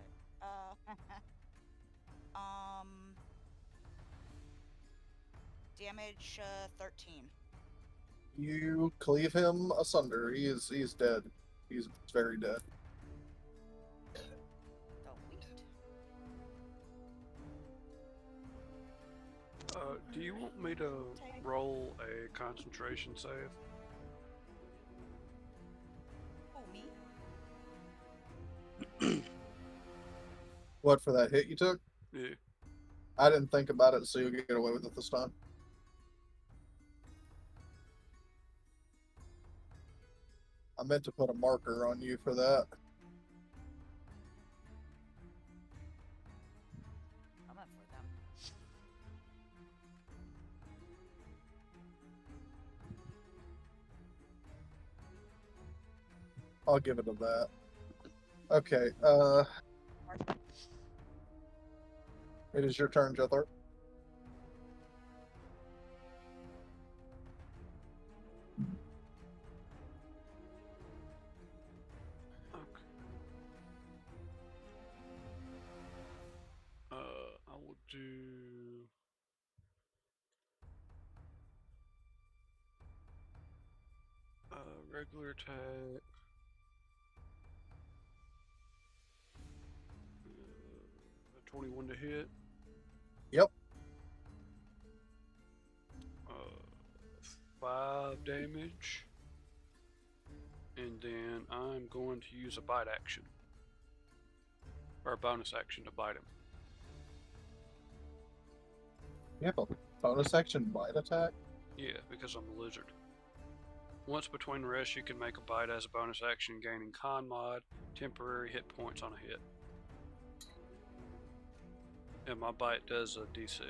Damage 13.
You cleave him asunder. He's dead. He's very dead.
Do you want me to roll a concentration save?
Oh, me?
What, for that hit you took?
Yeah.
I didn't think about it, so you'll get away with it this time. I meant to put a marker on you for that.
I'm up for them.
I'll give it a that. Okay, it is your turn, Jethro.
I will do regular attack. 21 to hit.
Yep.
5 damage. And then I'm going to use a bite action. Or a bonus action to bite him.
You have a bonus action bite attack?
Yeah, because I'm a lizard. Once between rests, you can make a bite as a bonus action, gaining con mod, temporary hit points on a hit. And my bite does a d6.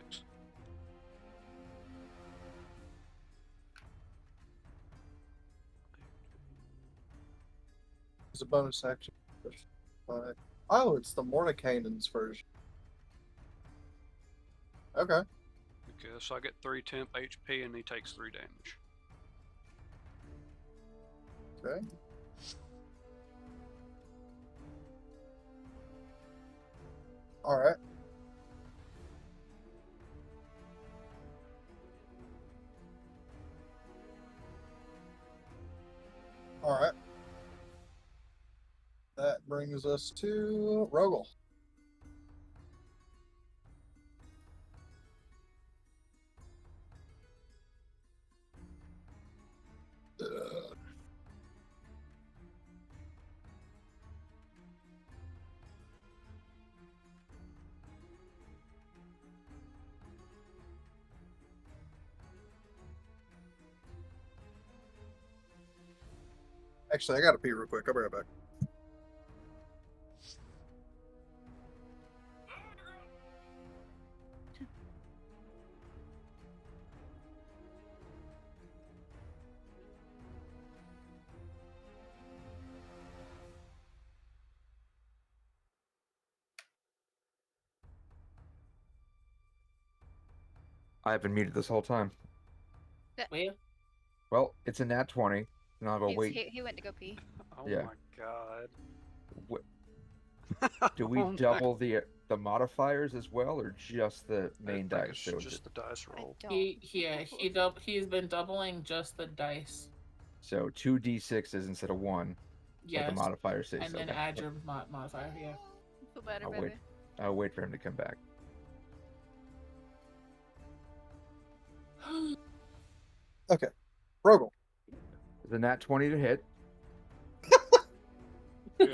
It's a bonus action. Oh, it's the Mordenkainen's version. Okay.
Okay, so I get 3 temp HP and he takes 3 damage.
Okay. Alright. Alright. That brings us to Rogel. Actually, I gotta pee real quick. I'll be right back.
I've been muted this whole time.
Well,
Well, it's a nat 20, and I'll go
He's-
wait.
He went to go pee.
Oh
Yeah.
my god.
Do we
Oh my-
double the modifiers as well, or just the
I
main
think
dice?
it's
So
just the dice roll.
he's been doubling just the dice.
so 2d6s instead of 1. But
Yes.
the modifier stays.
And then
okay.
add your modifier. Yeah.
Feel better,
I'll
baby.
wait. I'll wait for him to come back.
Okay. Rogel.
The nat 20 to hit.
Yeah.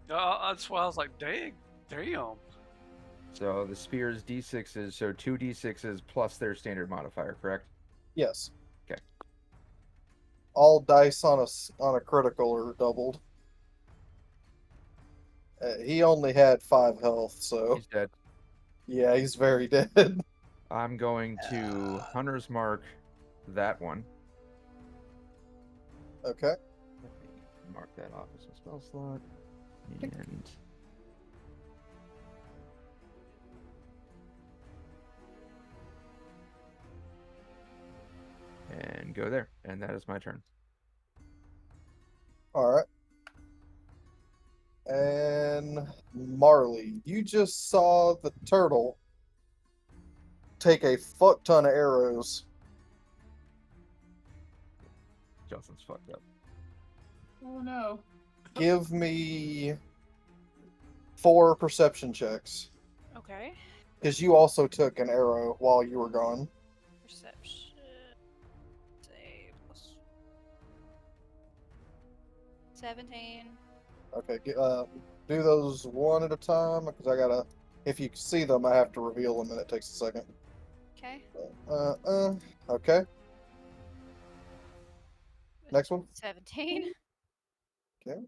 That's why I was like, dang, damn.
So the spear is d6s, so 2d6s plus their standard modifier, correct?
Yes.
Okay.
All dice on a critical are doubled. He only had 5 health, so
He's dead.
yeah, he's very dead.
I'm going to Hunter's Mark that one.
Okay.
Let me mark that off as a spell slot. And go there. And that is my turn.
All right. And Marley, you just saw the turtle take a fuck ton of arrows.
Justin's fucked up.
Oh no.
Give me 4 perception checks.
Okay.
Because you also took an arrow while you were gone.
Perception. Save. 17.
Okay, do those one at a time because I gotta. If you see them, I have to reveal them, and it takes a second.
Okay.
Okay. Next one.
17.
Okay.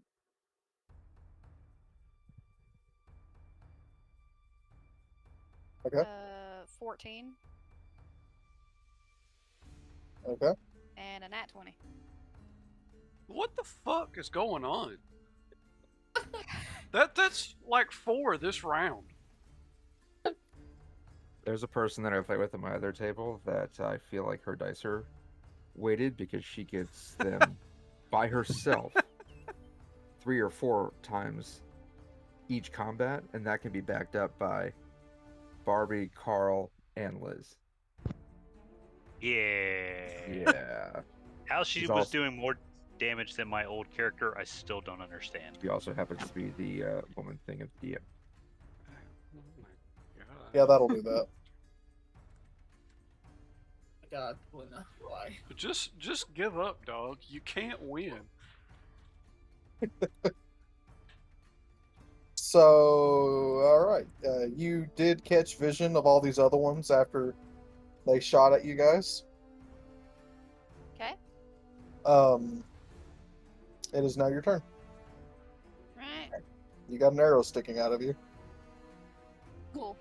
Okay.
14.
Okay.
And a nat 20.
What the fuck is going on? That's like 4 this round.
There's a person that I play with at my other table that I feel like her dice are weighted because she gets them by herself 3 or 4 times each combat, and that can be backed up by Barbie, Carl, and Liz. Yeah.
How she
She's
was
also-
doing more damage than my old character, I still don't understand.
She also happens to be the woman thing of the DM.
Oh my god.
Yeah, that'll do that.
God, Luna, why?
Just give up, dog. You can't win.
So, all right. You did catch vision of all these other ones after they shot at you guys.
Okay.
It is now your turn.
Right.
You got an arrow sticking out of you.
Cool.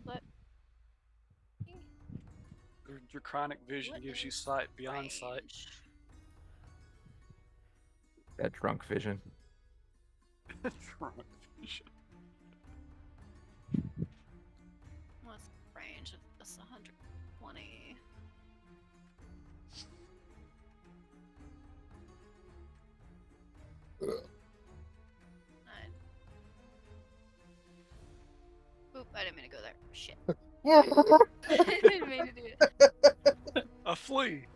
Let
Your chronic vision
What
gives you
is
sight beyond sight.
range?
That drunk vision.
Chronic vision.
What's the range of this? 120. Nine. Oop, I didn't mean to go there. Shit. I didn't mean to do it.
A flea.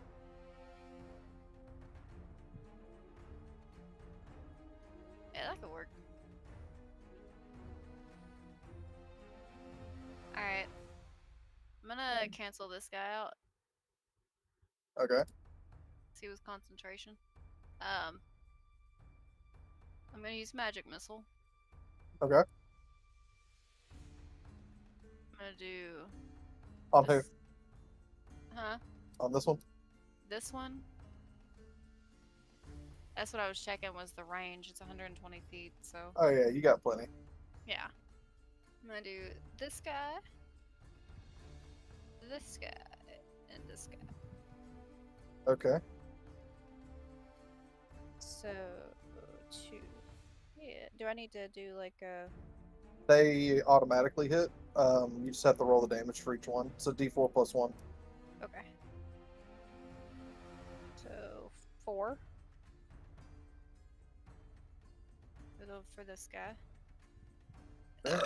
Yeah, that could work. Alright. I'm gonna cancel this guy out.
Okay.
See his concentration. I'm gonna use magic missile.
Okay.
I'm gonna do
On who?
this- Huh?
On this one?
This one? That's what I was checking was the range. It's 120 feet, so
Oh yeah, you got plenty.
yeah. I'm gonna do this guy, and this guy.
Okay.
So, 2. Yeah. Do I need to do like a
They automatically hit. You just have to roll the damage for each one. It's a D4 plus 1.
Okay. So 4 for this guy.
Okay.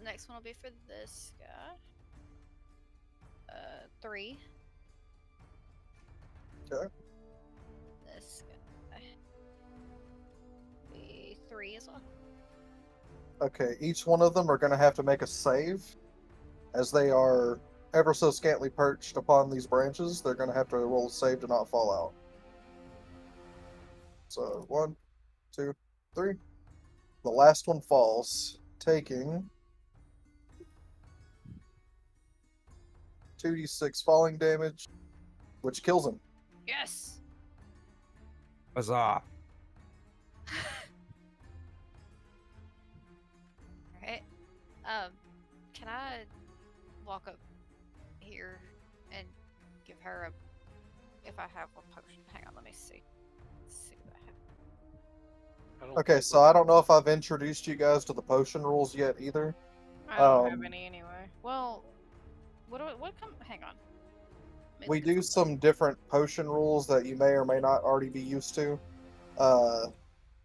Next one will be for this guy. 3.
Okay.
This guy. Be 3 as well.
Okay, each one of them are going to have to make a save. As they are ever so scantily perched upon these branches, they're going to have to roll a save to not fall out. So, 1, 2, 3. The last one falls, taking 2d6 falling damage, which kills him.
Yes.
Huzzah!
Alright. Can I walk up here and give her if I have a potion? Hang on, let me see. Let's see what I have.
Okay, so I don't know if I've introduced you guys to the potion rules yet either.
I don't have any anyway. Well, what come? Hang on.
We do some different potion rules that you may or may not already be used to.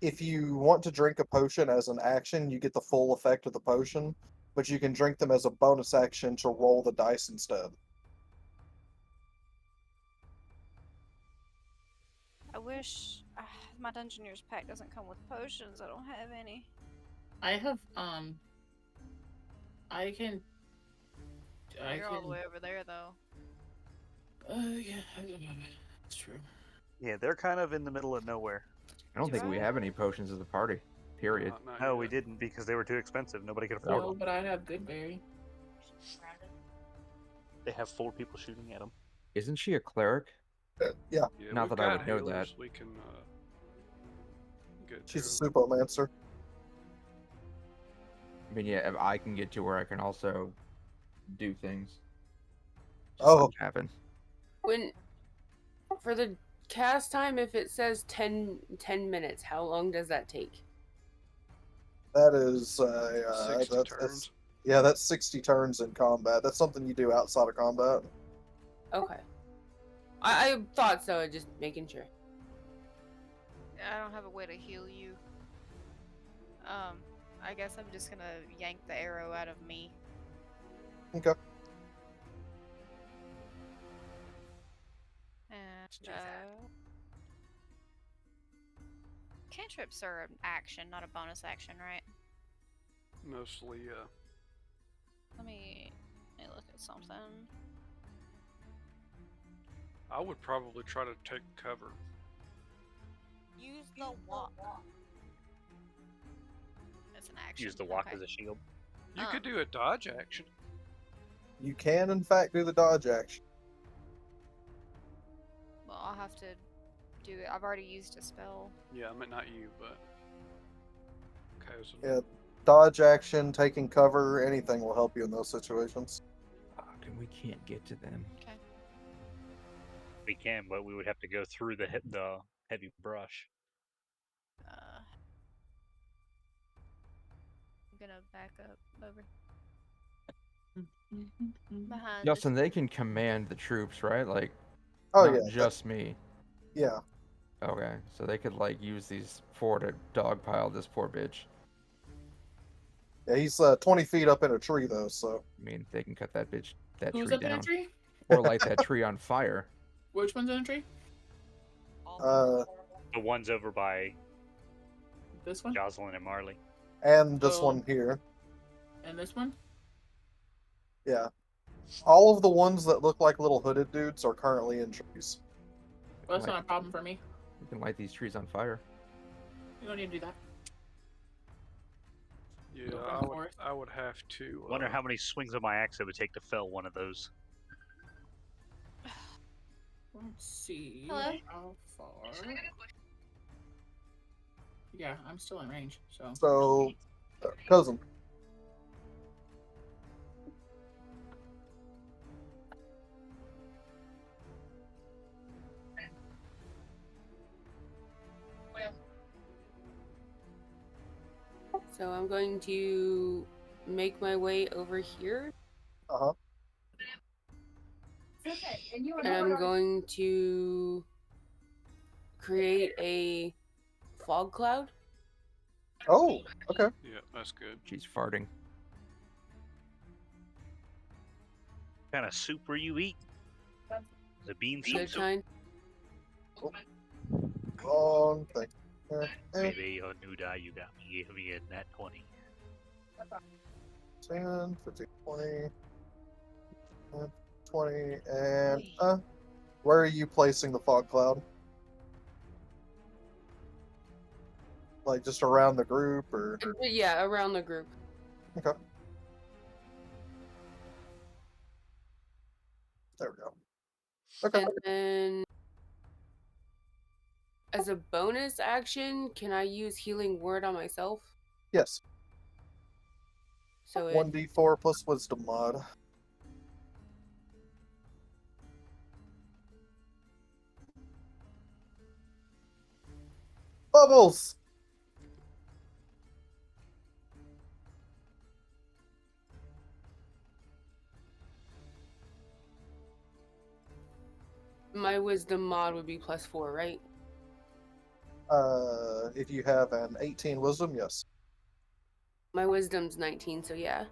If you want to drink a potion as an action, you get the full effect of the potion, but you can drink them as a bonus action to roll the dice instead.
I wish my Dungeoneer's pack doesn't come with potions. I don't have any.
I have I can.
You're all the way over there, though.
Yeah, it's true.
Yeah, they're kind of in the middle of nowhere.
I don't think we have any potions as a party. Period.
No, we didn't because they were too expensive. Nobody could afford
No,
them.
but I have Goodberry.
They have 4 people shooting at them.
Isn't she a cleric?
Yeah.
Not that I would know that.
We can get
She's
to.
a supermancer.
I mean, yeah, if I can get to where I can also do things.
Oh.
Happen.
When for the cast time, if it says 10 minutes, how long does that take?
That is
60 turns.
That's 60 turns in combat. That's something you do outside of combat.
Okay. I thought so, just making sure.
I don't have a way to heal you. I guess I'm just gonna yank the arrow out of me.
Okay.
And cantrips are an action, not a bonus action, right?
Mostly,
Let me look at something.
I would probably try to take cover.
Use the walk.
It's an action.
Use the walk as a shield.
You could do a dodge action.
You can, in fact, do the dodge action.
Well, I'll have to do it. I've already used a spell.
Yeah, I meant not you, but. Okay, so.
Yeah, dodge action, taking cover, anything will help you in those situations.
And we can't get to them.
Okay.
We can, but we would have to go through the heavy brush.
I'm gonna back up over. Behind.
Justin, they can command the troops, right? Like,
Oh,
not
yeah,
just me.
Yeah.
Okay, so they could like use these 4 to dogpile this poor bitch.
Yeah, he's 20 feet up in a tree though, so.
I mean, they can cut that bitch,
Who's
tree
up in
down,
a tree?
or light that tree on fire.
Which one's in a tree?
The ones over by
This one?
Jocelyn and Marley.
And this
Oh.
one here.
And this one?
Yeah. All of the ones that look like little hooded dudes are currently in trees.
Well, that's not a problem for me.
We can light these trees on fire.
You don't need to do that.
Yeah, I would have to.
Wonder how many swings of my axe it would take to fell one of those.
Let's see.
Hello?
How far? Yeah, I'm still in range, so.
So, cousin.
So I'm going to make my way over here.
Uh-huh.
And I'm going to create a fog cloud.
Oh, okay.
Yeah, that's good.
She's farting.
What kind of soup were you eating? The bean
Good
soup?
kind.
Wrong thing.
Maybe on New Die you got me. Give me a nat 20.
10, 15, 20, 20, and where are you placing the fog cloud? Like just around the group, or?
Yeah, around the group.
Okay. There we go. Okay.
And then, as a bonus action, can I use Healing Word on myself?
Yes.
So
1d4 plus wisdom mod. Bubbles!
my Wisdom mod would be +4, right?
If you have an 18 wisdom, yes.
My Wisdom's 19, so yeah.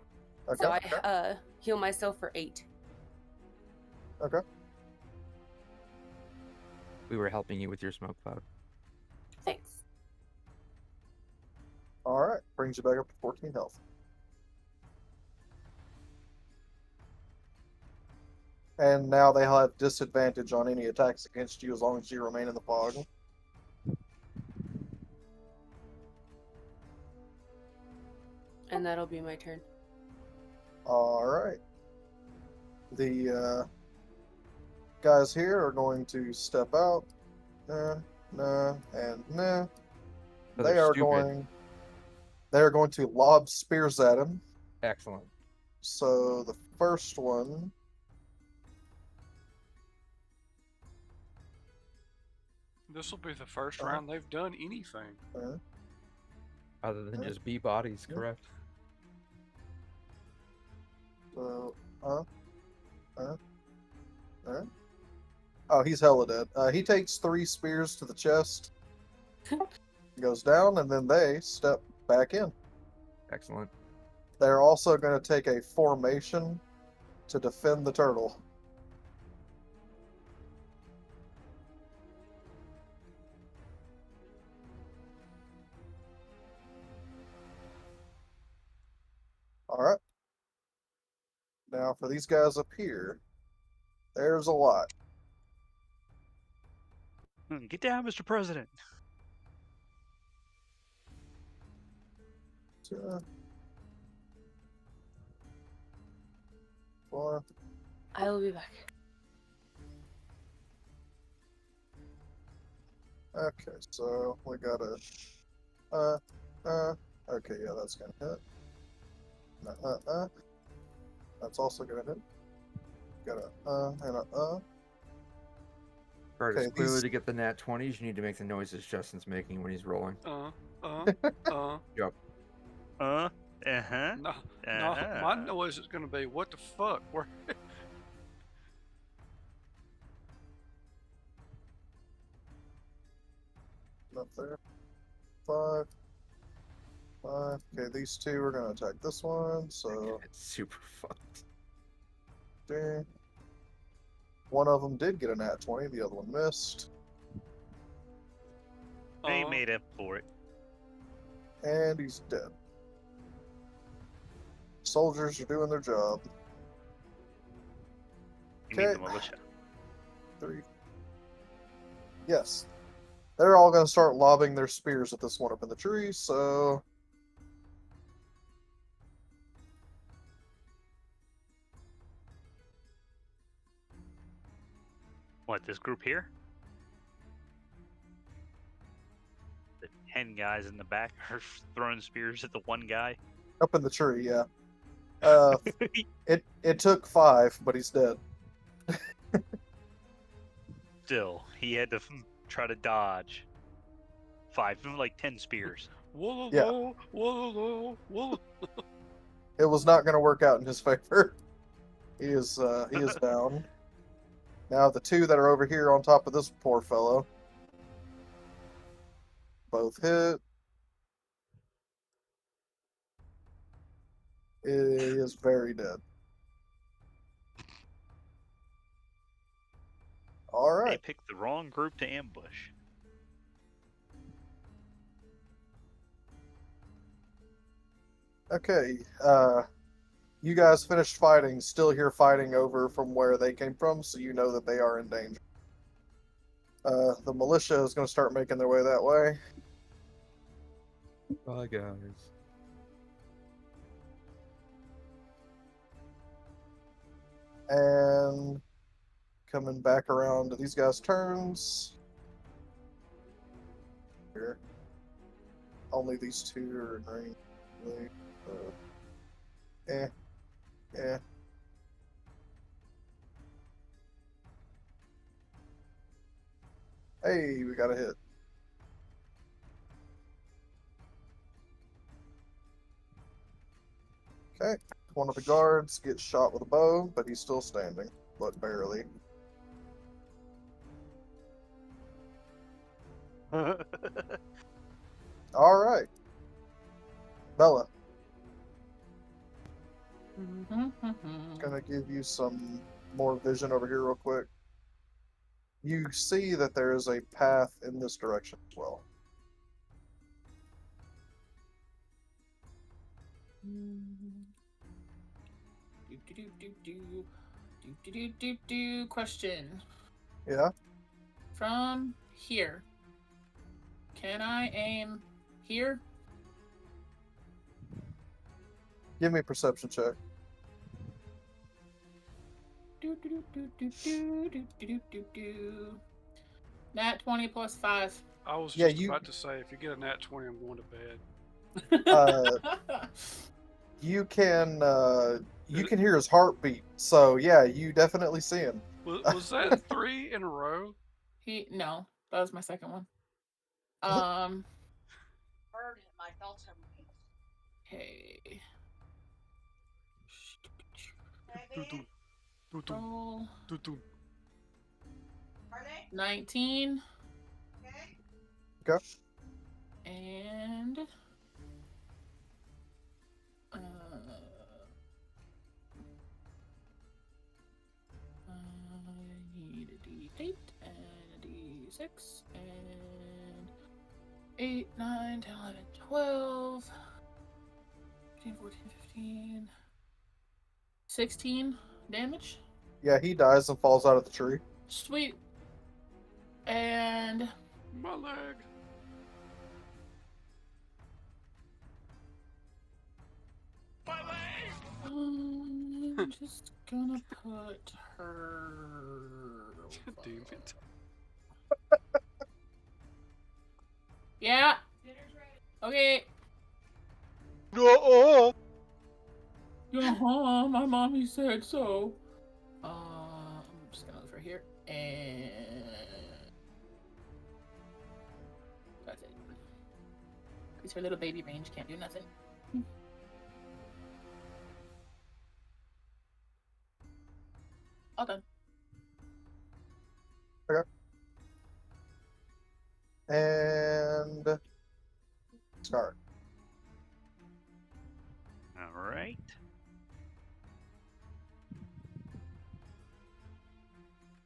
Okay.
So I heal myself for 8.
Okay.
We were helping you with your smoke cloud.
Thanks.
Alright. Brings you back up to 14 health. And now they have disadvantage on any attacks against you as long as you remain in the fog.
And that'll be my turn.
Alright. The guys here are going to step out. And
So
they are going to lob spears at him.
Excellent.
So the first one.
This will be the first round they've done anything.
Other than just be bodies, correct?
So, oh, he's hella dead. He takes 3 spears to the chest, goes down, and then they step back in.
Excellent.
They're also going to take a formation to defend the turtle. Alright. Now for these guys up here, there's a lot.
Get down, Mr. President.
2, 4.
I will be back.
Okay, so we got a okay, yeah, that's gonna hit. That's also gonna hit. Got a and a
Curtis,
Okay,
clearly
these-
to get the nat 20s, you need to make the noises Justin's making when he's rolling. Yep.
No, my noise is gonna be, what the fuck? Where?
Up there. 5. Okay, these two are gonna attack this one, so
It's super fucked.
okay. One of them did get a nat 20, the other one missed.
They made up for it.
And he's dead. Soldiers are doing their job.
You mean
Okay.
the militia?
3. Yes. They're all gonna start lobbing their spears at this one up in the tree, so
What, this group here? The 10 guys in the back are throwing spears at the one guy?
up in the tree, yeah. It took 5, but he's dead.
Still, he had to try to dodge. 5, like 10 spears.
Whoa,
Yeah.
whoa, whoa, whoa.
It was not going to work out in his favor. He is down. Now the two that are over here on top of this poor fellow. Both hit. He is very dead. All
They
right.
picked the wrong group to ambush.
Okay. You guys finished fighting, still here fighting over from where they came from, so you know that they are in danger. The militia is going to start making their way that way.
Bye, guys.
And coming back around to these guys' turns. Here. Only these two are in range. Eh. Eh. Hey, we got a hit. Okay. One of the guards gets shot with a bow, but he's still standing, but barely. All right. Bella, gonna give you some more vision over here real quick. You see that there is a path in this direction as well.
Question.
Yeah?
From here, can I aim here?
Give me a perception check.
Nat 20 plus 5.
I was
Yeah,
just
you
about to say, if you get a nat 20, I'm going to bed.
You can hear his heartbeat. So yeah, you definitely see him.
Was that 3 in a row?
No, that was my second one. Okay. Roll 19.
Okay.
And I need a D8 and a D6 and 8, 9, 10, 11, 12, 13, 14, 15, 16 damage.
Yeah, he dies and falls out of the tree.
Sweet. And
my leg.
I'm just gonna put her.
Damn it.
Yeah. Okay.
No.
My mommy said so. I'm just gonna look for here, and that's it. Because her little baby range can't do nothing. All done.
Okay. And start.
All right.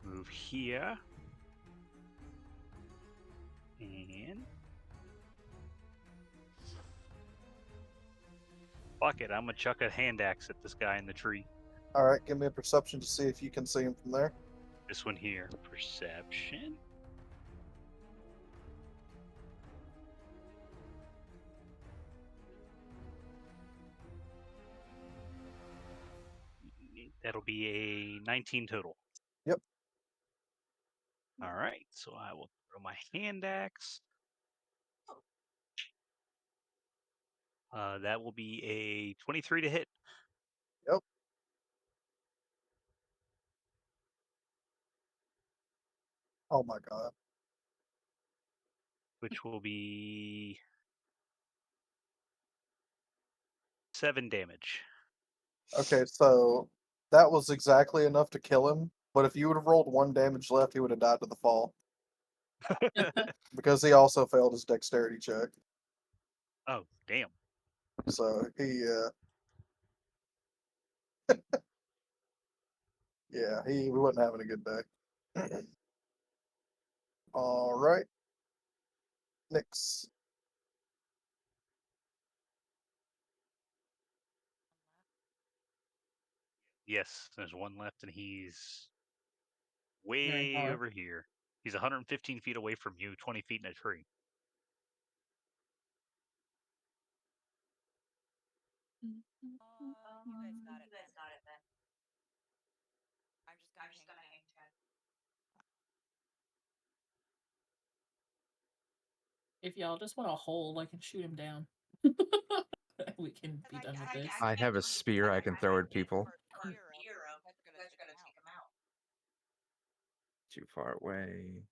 Move here. And fuck it, I'm gonna chuck a hand axe at this guy in the tree.
All right, give me a perception to see if you can see him from there.
This one here, perception. That'll be a 19 total.
Yep.
All right, so I will throw my hand axe. That will be a 23 to hit.
Yep. Oh my god.
which will be 7 damage.
Okay, so that was exactly enough to kill him. But if you would have rolled 1 damage left, he would have died to the fall. Because he also failed his dexterity check.
Oh, damn.
So he, yeah, he wasn't having a good day. All right. Nyx.
Yes, there's one left, and he's
Very
way
far.
over here. He's 115 feet away from you, 20 feet in a tree.
You guys got it then. I'm just gonna hang 10.
If y'all just want to hold, I can shoot him down. We can be done with this.
I have a spear I can throw at people.
That's gonna take him out.
Too far away.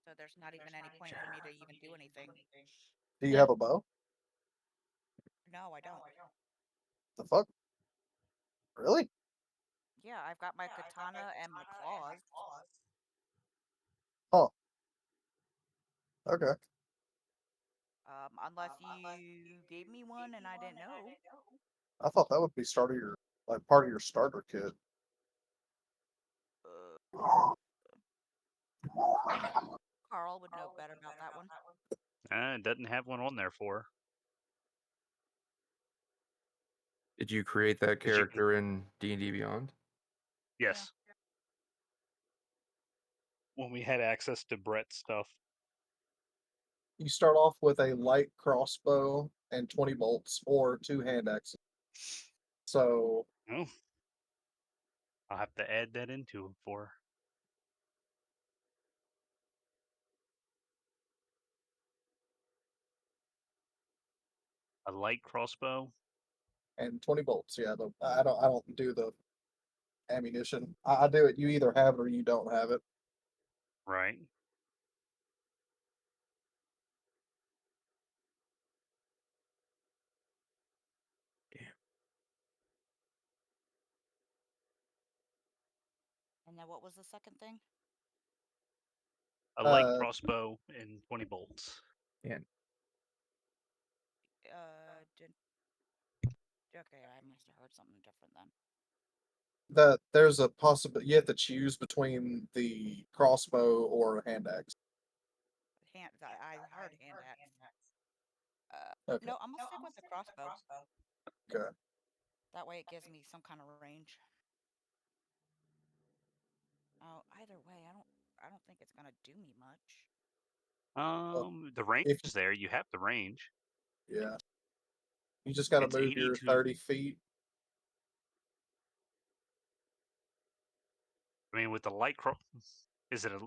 So there's not even any point for me to even do anything.
Do you have a bow?
No, I don't.
The fuck? Really?
Yeah, I've got my katana and my claws.
Huh. Okay.
Unless you gave me one and I didn't know.
I thought that would be part of your starter kit.
Carl would know better about that one.
It doesn't have one on there for her.
Did you create that
'Cause you can-
character in D&D Beyond?
Yes. When we had access to Brett's stuff.
You start off with a light crossbow and 20 bolts or 2 hand axes. So
Oh. I'll have to add that into him for her. A light crossbow.
and 20 bolts. Yeah, I don't do the ammunition. I do it. You either have it or you don't have it.
Right.
And then what was the second thing?
A light crossbow and 20 bolts.
Yeah.
Okay, I must have heard something different then.
That there's a possibility you have to choose between the crossbow or a hand axe.
I heard hand axe.
Okay.
No, I'm gonna stick with the crossbow.
Okay.
That way it gives me some kind of range. Oh, either way, I don't think it's gonna do me much.
The range is there. You have the range.
Yeah. You just got to
It's
move your 30 feet.
I mean, with the light is it a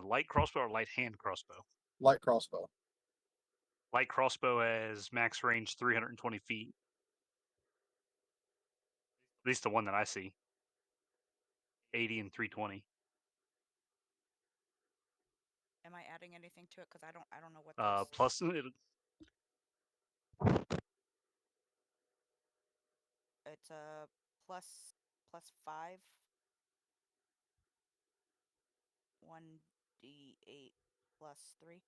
light crossbow or light hand crossbow?
Light crossbow.
Light crossbow has max range 320 feet. At least the one that I see. 80 and 320.
Am I adding anything to it? Because I don't know what this.
Plus
It's a plus 5. 1d8 plus 3.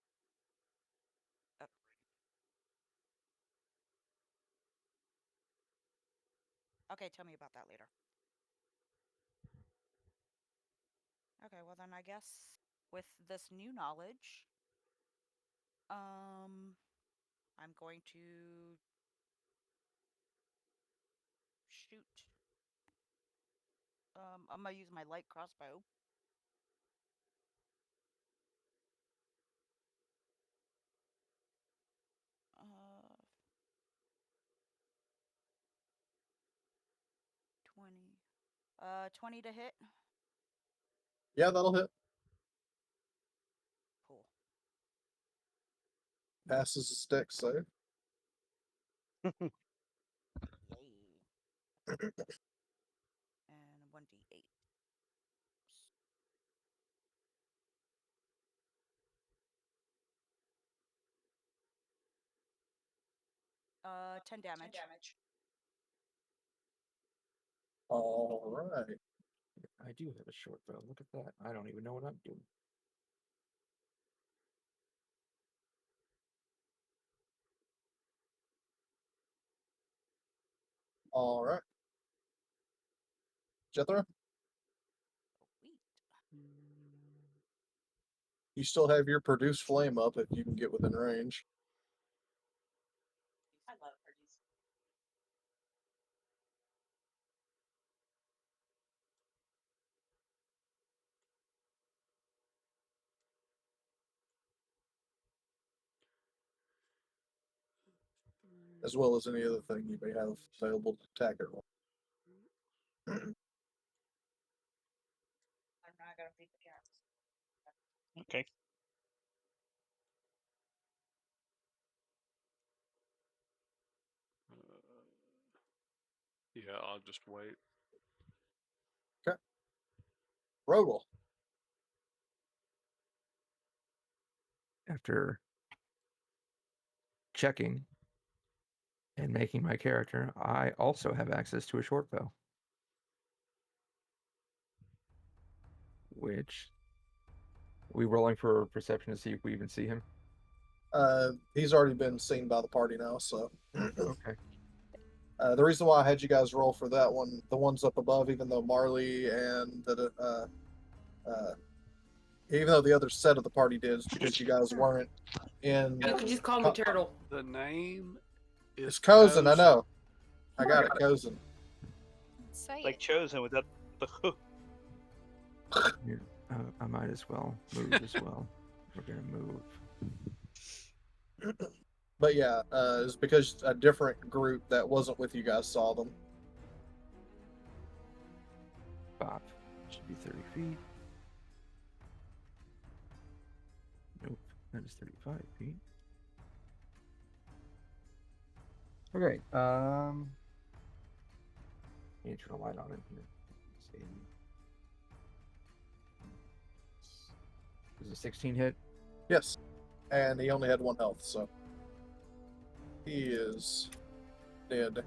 Okay, tell me about that later. Okay, well then I guess with this new knowledge, I'm going to shoot. I'm gonna use my light crossbow. Uh, 20. 20 to hit.
Yeah, that'll hit.
Cool.
Passes the stick, so.
Yay. And 1d8. 10 damage.
All right.
I do have a short bow. Look at that. I don't even know what I'm doing.
All right. Jethro, you still have your produce flame up if you can get within range.
I love produce.
As well as any other thing you may have available to attack it.
I'm not gonna feed the cats.
Okay.
Yeah, I'll just wait.
Okay. Rogel.
After checking and making my character, I also have access to a short bow. Which we rolling for perception to see if we even see him.
He's already been seen by the party now, so.
Okay.
The reason why I had you guys roll for that one, the ones up above, even though Marley and even though the other set of the party did, is because you guys weren't in.
You can just call me Turtle.
The name is
It's Cozen, I know. I got it, Cozen.
Say
Like
it.
chosen without the hook.
Yeah, I might as well move as well. We're gonna move.
But yeah, it's because a different group that wasn't with you guys saw them.
5 should be 30 feet. Nope, that is 35 feet. Okay, need to turn a light on it here. Let's see. Does a 16 hit?
Yes, and he only had 1 health, so he is dead.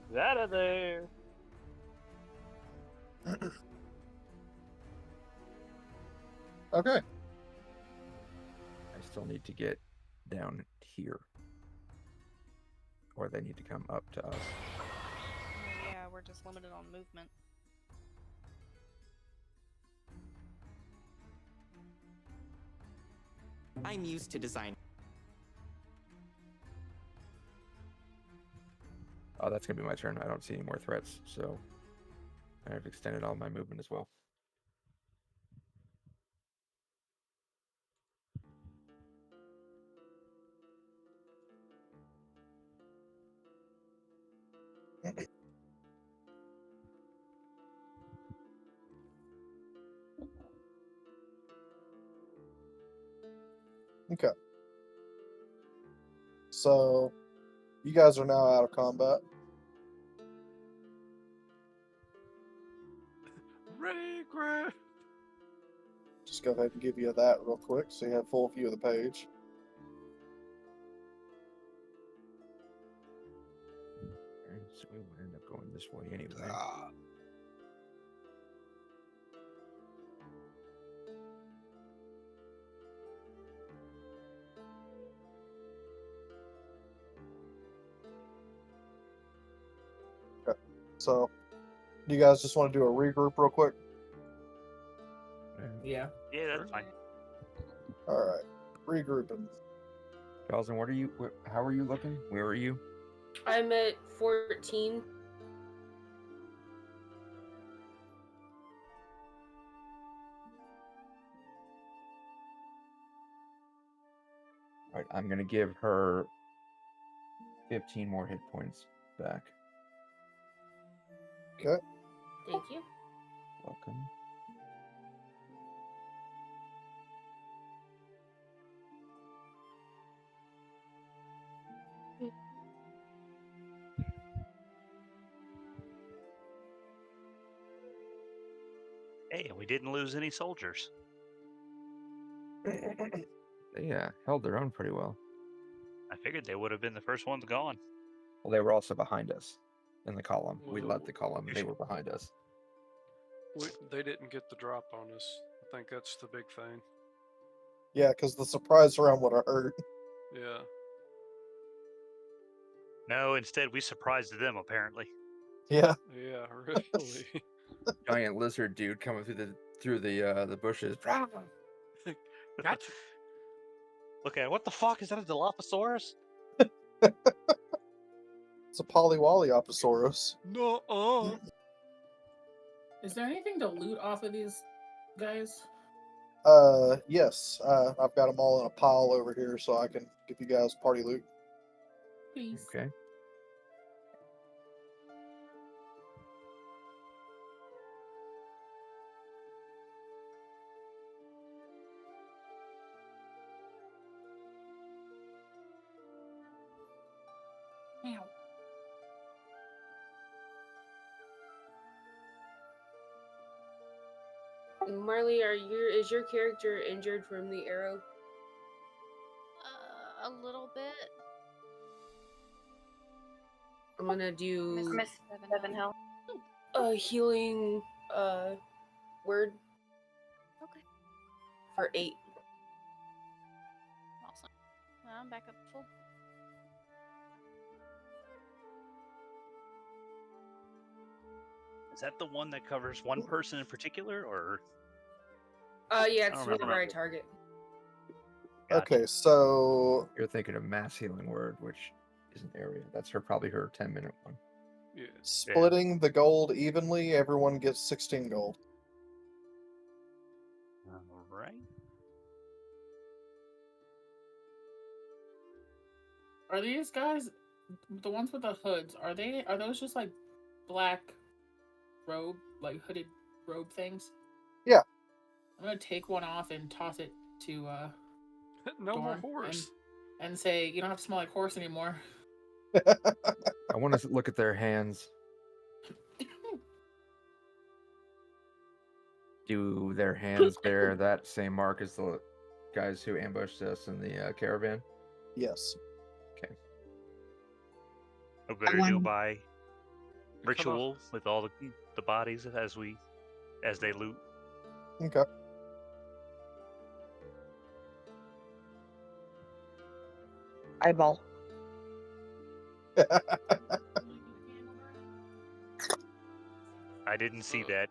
He's out of there.
Okay.
I still need to get down here. Or they need to come up to us.
Oh, yeah, we're just limited on movement.
I'm used to design.
Oh, that's going to be my turn. I don't see any more threats, so I've extended all my movement as well.
Okay. So, you guys are now out of combat.
Regret.
Just go ahead and give you that real quick so you have full view of the page.
Alright, so we will end up going this way anyway.
Okay. So, you guys just want to do a regroup real quick?
Yeah.
Yeah, that's fine.
Alright. Regrouping.
Carlson, what are you? How are you looking? Where are you?
I'm at 14.
Alright, I'm going to give her 15 more hit points back.
Okay.
Thank you.
Welcome.
Hey, and we didn't lose any soldiers.
They held their own pretty well.
I figured they would have been the first ones gone.
Well, they were also behind us in the column. We led
Well,
the column. They were behind us.
they didn't get the drop on us. I think that's the big thing.
Yeah, because the surprise round would have hurt.
Yeah.
No, instead we surprised them, apparently.
Yeah.
Yeah, really.
Giant lizard dude coming through the bushes.
Gotcha.
Okay, what the fuck? Is that a Dilophosaurus?
It's a Polywallioposaurus.
No.
Is there anything to loot off of these guys?
Yes. I've got them all in a pile over here, so I can give you guys party loot.
Please.
Okay.
Meow.
Marley, is your character injured from the arrow?
A little bit.
I'm gonna do
Miss 7 health.
a healing word
Okay.
for 8.
Awesome. I'm back up full.
Is that the one that covers one person in particular, or?
Yeah,
I
it's
don't
whoever
remember.
I target.
Gotcha.
Okay, so
You're thinking of mass healing word, which is an area. That's probably her 10-minute one.
Yeah.
splitting the gold evenly, everyone gets 16 gold.
All right.
Are these guys the ones with the hoods? Are those just like black robe, like hooded robe things?
Yeah.
I'm gonna take one off and toss it to
No more
Dorn
horse.
and say, you don't have to smell like horse anymore.
I want to look at their hands. Do their hands bear that same mark as the guys who ambushed us in the caravan?
Yes.
Okay.
I'm gonna do by ritual with all the bodies as they loot.
Okay.
Eyeball.
I didn't see that.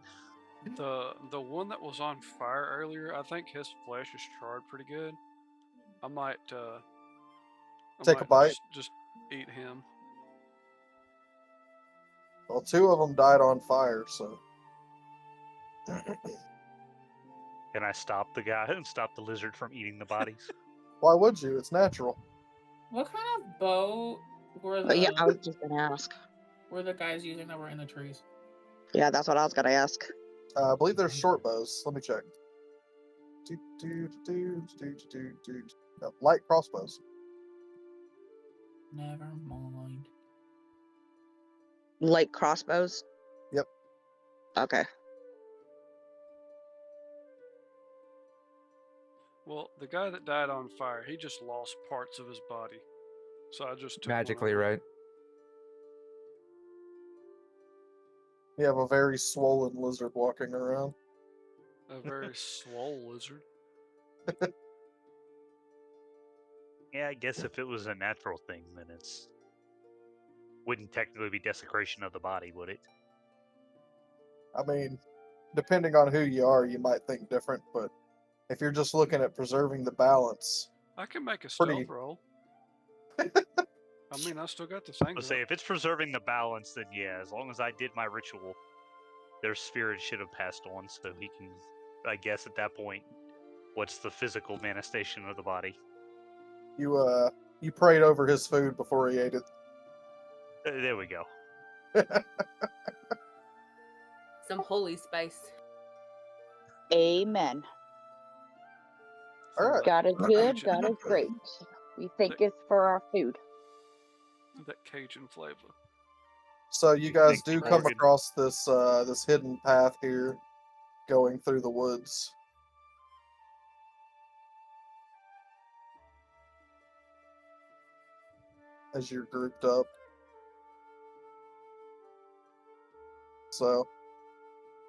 The one that was on fire earlier, I think his flesh is charred pretty good. I might
Take a bite.
Just eat him.
Well, 2 of them died on fire, so.
Can I stop the guy and stop the lizard from eating the bodies?
Why would you? It's natural.
What kind of bow were the
Yeah, I was just gonna ask.
were the guys using that were in the trees?
Yeah, that's what I was gonna ask.
I believe they're short bows. Let me check. Light crossbows.
Never mind.
Light crossbows?
Yep.
Okay.
Well, the guy that died on fire, he just lost parts of his body. So I just took
Magically,
one.
right?
You have a very swollen lizard walking around.
A very swole lizard.
Yeah, I guess if it was a natural thing, then wouldn't technically be desecration of the body, would it?
I mean, depending on who you are, you might think different, but if you're just looking at preserving the balance,
I can make a
Pretty-
stealth roll. I mean, I still got the thing.
I'll say if it's preserving the balance, then yeah, as long as I did my ritual, their spirit should have passed on, so he can, I guess at that point, what's the physical manifestation of the body?
you prayed over his food before he ate it.
There we go.
Some holy spice.
Amen.
All right.
God is good,
Cajun-
God is great. We thank it's for our food.
That Cajun flavor.
So you guys
Thanks,
do come
Morgan.
across this hidden path here, going through the woods. as you're grouped up. So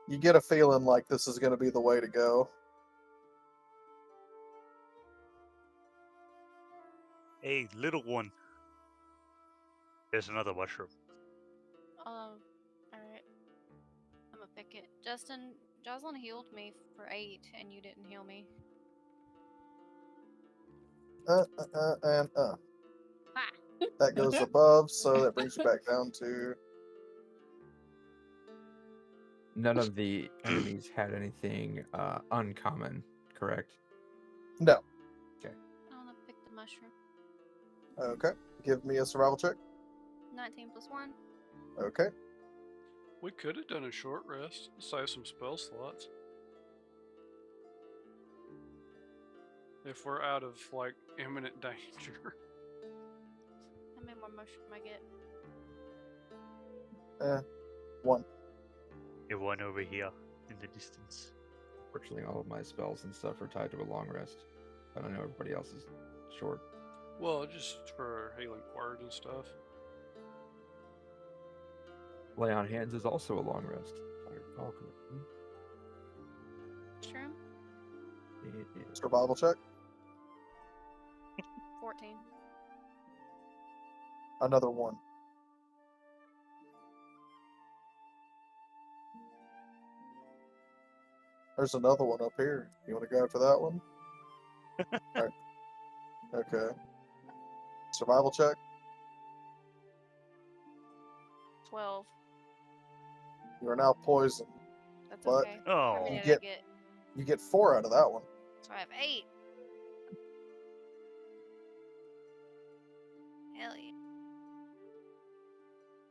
you get a feeling like this is going to be the way to go.
Hey, little one. There's another mushroom.
Alright. I'm gonna pick it. Justin, Jocelyn healed me for 8, and you didn't heal me.
And
Ha!
that goes above, so that brings you back down to.
None of the enemies had anything uncommon, correct?
No.
Okay.
I wanna pick the mushroom.
Okay. Give me a survival check.
19 plus 1.
Okay.
We could have done a short rest, save some spell slots. If we're out of, like, imminent danger.
How many more mushroom I get?
1.
You're one over here in the distance.
Fortunately, all of my spells and stuff are tied to a long rest. I don't know everybody else is short.
Well, just for healing word and stuff.
Lay on hands is also a long rest, if I recall correctly.
Mushroom?
It is.
Survival check.
14.
Another 1. There's another one up here. You want to go after that one? Alright. Okay. Survival check.
12.
You are now poisoned.
That's
But
okay. How
Oh.
many
you
did I
get
get?
you get 4 out of that one.
So I have 8. Hell yeah.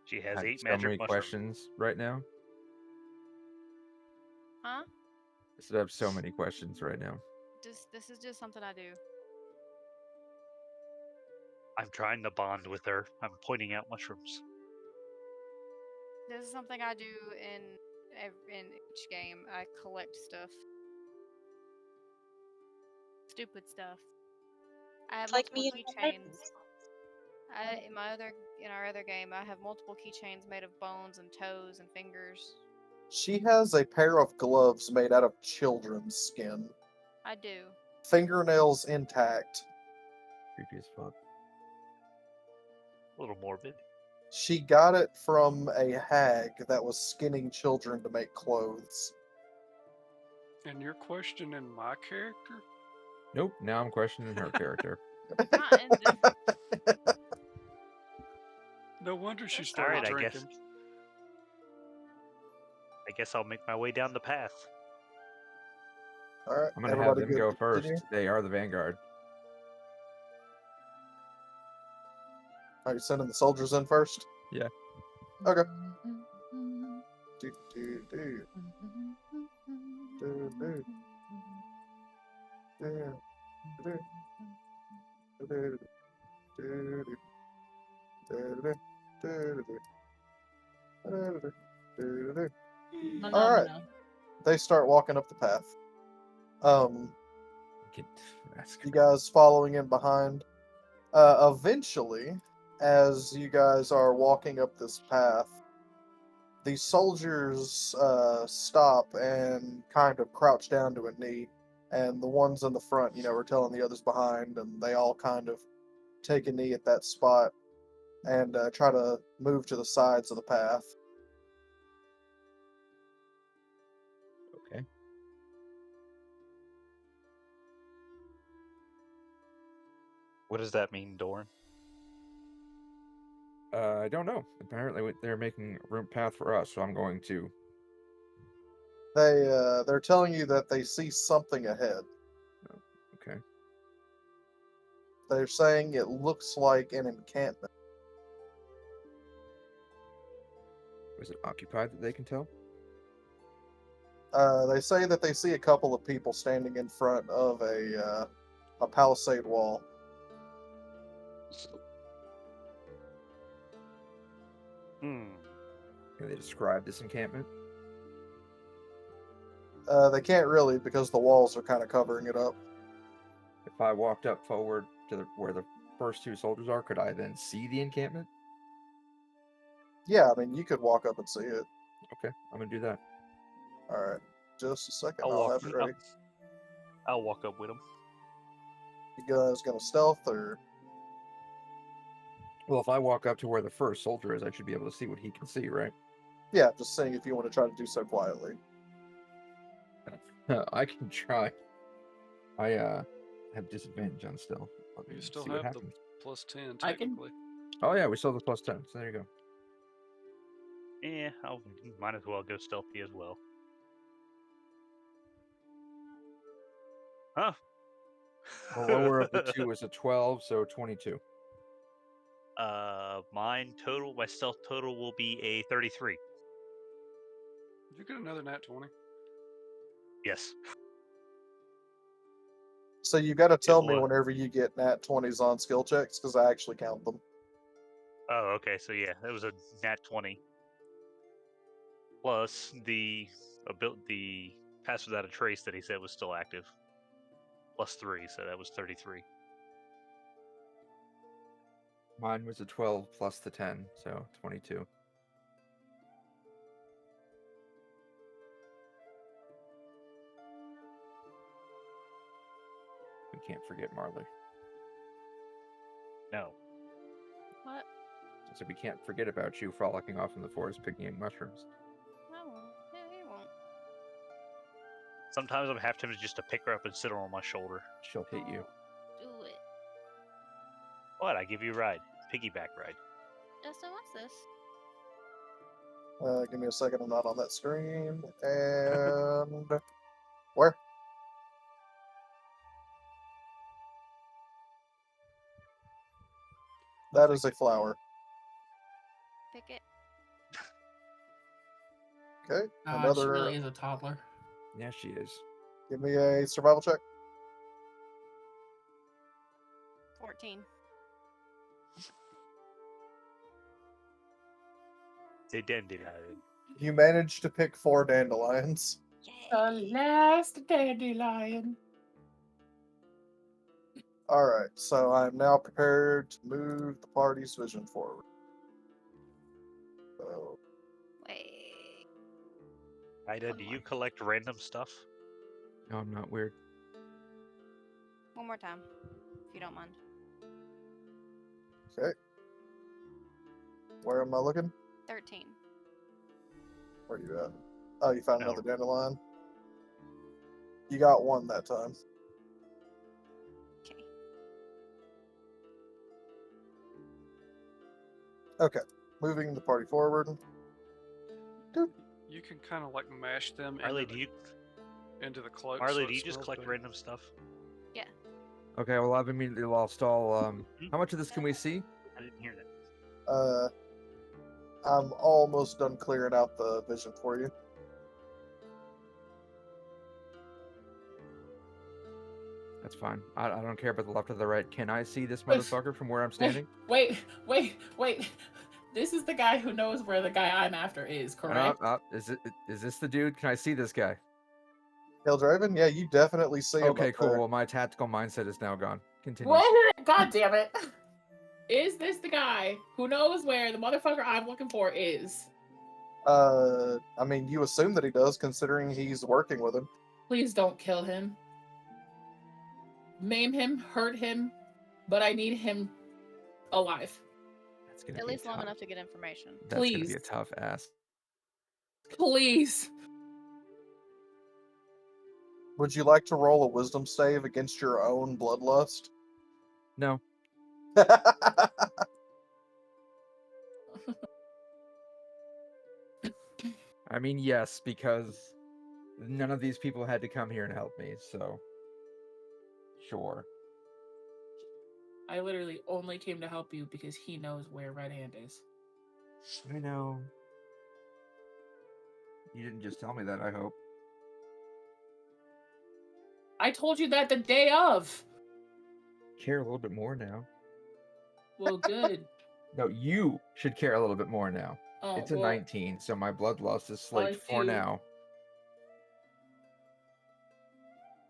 She
I
has
have
8
so
magic
many
mushrooms.
questions right now.
Huh?
I said I have so many questions right now.
This is just something I do.
I'm trying to bond with her. I'm pointing out mushrooms.
This is something I do in each game. I collect stuff. Stupid stuff. I have
Like
multiple
me and my
keychains.
friends.
In our other game, I have multiple keychains made of bones and toes and fingers.
She has a pair of gloves made out of children's skin.
I do.
Fingernails intact.
Creepy as fuck.
A little morbid.
She got it from a hag that was skinning children to make clothes.
And you're questioning my character?
Nope, now I'm questioning her character.
No wonder she started
Alright,
drinking.
I guess I'll make my way down the path.
Alright,
I'm gonna have
everybody
them
good
go
to
first.
continue?
They are the vanguard.
Are you sending the soldiers in first?
Yeah.
Okay. Do, do, do. Do, do. Do, do. Do, do. Do, do. Do, do. Do, do. Do, do. All right. They start walking up the path. You guys following in behind. Eventually, as you guys are walking up this path, the soldiers stop and kind of crouch down to a knee, and the ones in the front, are telling the others behind, and they all kind of take a knee at that spot and try to move to the sides of the path.
Okay.
What does that mean, Doran?
I don't know. Apparently, they're making a room path for us, so I'm going to.
They're telling you that they see something ahead.
Okay.
They're saying it looks like an encampment.
Was it occupied that they can tell?
They say that they see a couple of people standing in front of a palisade wall.
Can they describe this encampment?
They can't really because the walls are kind of covering it up.
If I walked up forward to where the first 2 soldiers are, could I then see the encampment?
Yeah, I mean, you could walk up and see it.
Okay, I'm gonna do that.
All right, just a second.
I'll
I'll
walk.
have it ready.
I'll walk up with him.
You guys gonna stealth or?
Well, if I walk up to where the first soldier is, I should be able to see what he can see, right?
Yeah, just saying if you want to try to do so quietly.
I can try. I have disadvantage on stealth. Let me
You still
see what
have the
happens.
plus 10
I can-
technically.
Oh yeah, we still have the plus 10. So there you go.
Yeah, I'll might as well go stealthy as well. Huh?
The lower of the 2 is a 12, so 22.
My stealth total will be a 33.
Did you get another nat 20?
Yes.
So you got to tell me
was.
whenever you get nat 20s on skill checks, because I actually count them.
Oh, okay. So yeah, that was a nat 20. Plus the pass without a trace that he said was still active. Plus 3, so that was 33.
Mine was a 12 plus the 10, so 22. We can't forget Marley.
No.
What?
So we can't forget about you frolicking off in the forest picking mushrooms.
No. Yeah, he won't.
Sometimes I'm half tempted just to pick her up and sit her on my shoulder.
She'll hit you.
Do it.
What? I give you a ride. Piggyback ride.
Justin, what's this?
Give me a second. I'm not on that screen. And where? That is a flower.
Pick it.
Okay.
She
Another.
really is a toddler.
Yeah, she is.
Give me a survival check.
14.
They dandelion.
You managed to pick 4 dandelions.
The last dandelion.
All right, so I'm now prepared to move the party's vision forward. So,
Wait.
Ida, do you collect random stuff?
No, I'm not weird.
One more time, if you don't mind.
okay. Where am I looking?
13.
Where are you at? Oh, you found
No.
another dandelion? You got 1 that time.
Okay.
Okay, moving the party forward.
You can kind of like mash them
Marley,
into the cloak.
Marley,
so
do
it
you just
smells
collect
better.
random stuff?
Yeah.
Okay, well, I've immediately lost all. How much of this can we see?
I didn't hear that.
I'm almost done clearing out the vision for you.
That's fine. I don't care about the left or the right. Can I see this
Wait.
motherfucker from where I'm standing?
Wait. This is the guy who knows where the guy I'm after is, correct?
Is this the dude? Can I see this guy?
Hilldraven? Yeah, you definitely see him
Okay,
up
cool.
there.
Well, my tactical mindset is now gone. Continue.
What? God damn it. Is this the guy who knows where the motherfucker I'm looking for is?
I mean, you assume that he does, considering he's working with him.
Please don't kill him. Maim him, hurt him, but I need him alive.
That's gonna
At
be
least long
tough.
enough to get information.
That's gonna be
Please.
a tough ass.
Please.
Would you like to roll a wisdom save against your own bloodlust?
No. I mean, yes, because none of these people had to come here and help me, so sure.
I literally only came to help you because he knows where Red Hand is.
I know. You didn't just tell me that, I hope.
I told you that the day of.
Care a little bit more now.
Well, good.
No, you should care a little bit more now.
Oh,
It's a
well,
19, so my bloodlust is slaked
I
for
do.
now.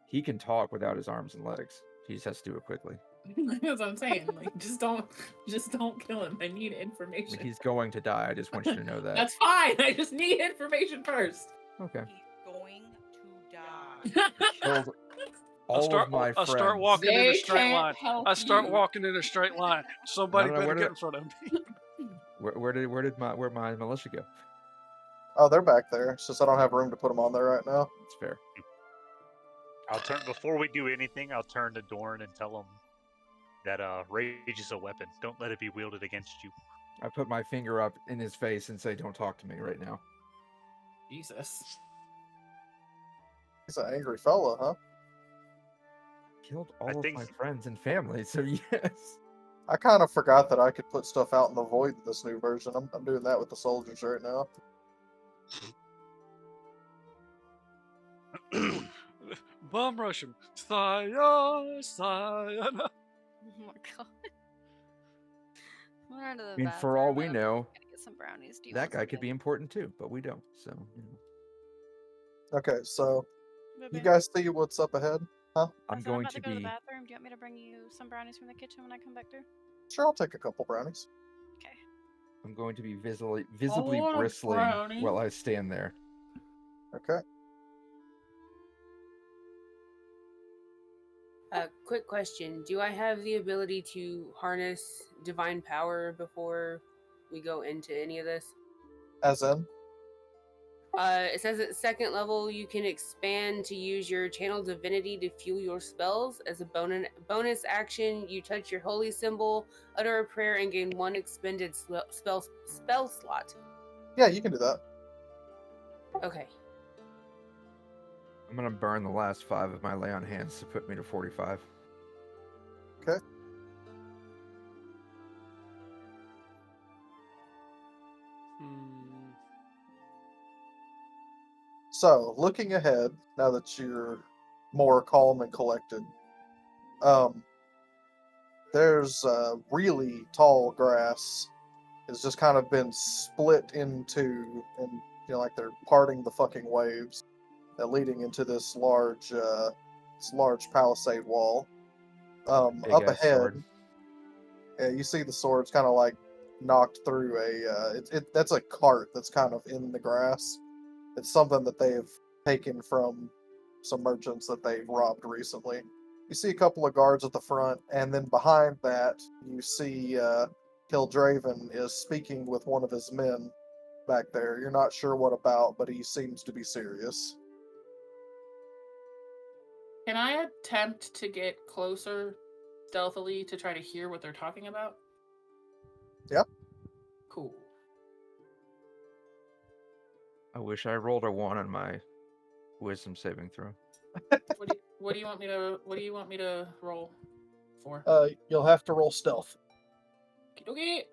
He can talk without his arms and legs. He just has to do it quickly.
That's what I'm saying. Like, just don't kill him. I need
I
information.
mean, he's going to die. I just want you to know that.
That's fine. I just need information first.
Okay.
He's going to die.
Killed
I
all
start,
of my
I
friends.
start walking in a
They
straight
can't
line.
help
I start
you.
walking in a straight line. Somebody
No,
better
where
get
did
in front of me.
where my militia go?
Oh, they're back there. It's just I don't have room to put them on there right now.
That's fair.
I'll turn before we do anything. I'll turn to Dorn and tell him that rage is a weapon. Don't let it be wielded against you.
I put my finger up in his face and say, "Don't talk to me right now."
Jesus.
He's an angry fella, huh?
Killed all of my friends and family. So yes.
I kind of forgot that I could put stuff out in the void in this new version. I'm doing that with the soldiers right now.
Bum rush him. Sayonara, sayonara.
Oh my god. I went out to the
I mean, for all we
bathroom and
know,
I'm gonna get some brownies. Do you
that
want
guy
some
could be important too, but we don't. So, you know.
Okay, so you
Baby.
guys see what's up ahead, huh?
I'm
I'm
going
about
to
to go to the
be.
bathroom. Do you want me to bring you some brownies from the kitchen when I come back through?
Sure, I'll take a couple brownies.
Okay.
I'm going to be visibly
want a
bristling
brownie.
while I stand there.
Okay.
Quick question. Do I have the ability to harness divine power before we go into any of this?
As in?
It says at second level you can expand to use your channel divinity to fuel your spells. As a bonus action, you touch your holy symbol, utter a prayer, and gain one expended spell slot.
Yeah, you can do that.
Okay.
I'm gonna burn the last 5 of my lay on hands to put me to 45.
Okay. So, looking ahead, now that you're more calm and collected, there's really tall grass. It's just kind of been split into, and like they're parting the fucking waves, leading into this large palisade wall.
Big
Up
ass
ahead,
sword.
you see the sword's kind of like knocked through that's a cart that's kind of in the grass. It's something that they've taken from some merchants that they've robbed recently. You see a couple of guards at the front, and then behind that, you see Kildraven is speaking with one of his men back there. You're not sure what about, but he seems to be serious.
Can I attempt to get closer stealthily to try to hear what they're talking about?
Yep.
Cool.
I wish I rolled a 1 on my wisdom saving throw.
What do you want me to roll for?
You'll have to roll stealth.
Okay.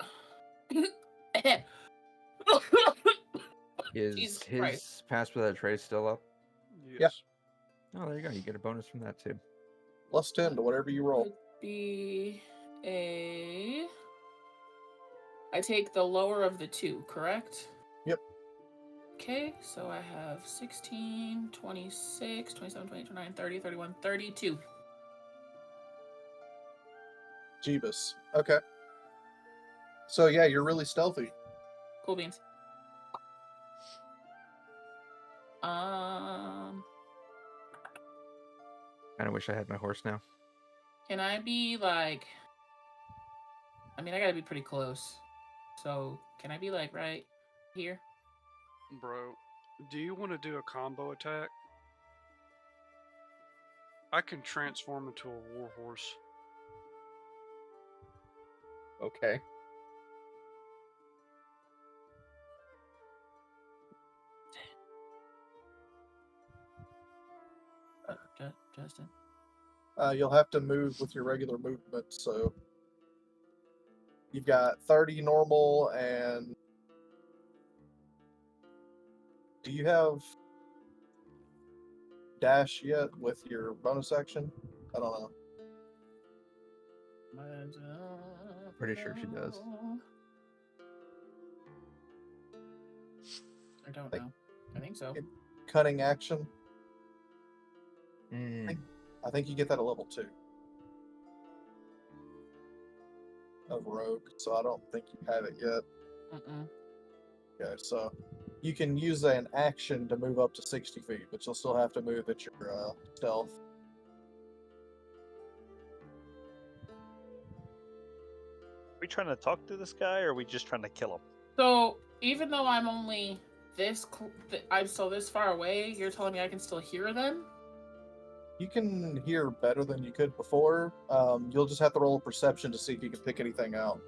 Is
Jesus
his
Christ.
pass without a trace still up?
Yes.
Oh, there you go. You get a bonus from that too.
Plus 10 to whatever you roll.
Would be a. I take the lower of the 2, correct?
Yep.
Okay, so I have 16, 26, 27, 28, 29, 30, 31, 32.
Jeebus. Okay. So yeah, you're really stealthy.
Cool beans.
Kind of wish I had my horse now.
Can I be like? I mean, I gotta be pretty close. So can I be like right here?
Bro, do you want to do a combo attack? I can transform into a warhorse.
Okay.
Justin.
You'll have to move with your regular movement, so you've got 30 normal, and do you have dash yet with your bonus action? I don't know.
Pretty sure she does.
I don't know. I think so.
Cutting action.
Mm.
I think you get that at level 2. of Rogue, so I don't think you have it yet.
Mm-mm.
Okay, so you can use an action to move up to 60 feet, but you'll still have to move at your stealth.
Are we trying to talk to this guy, or are we just trying to kill him?
So even though I'm only I'm still this far away, you're telling me I can still hear them?
You can hear better than you could before. You'll just have to roll a perception to see if you can pick anything out.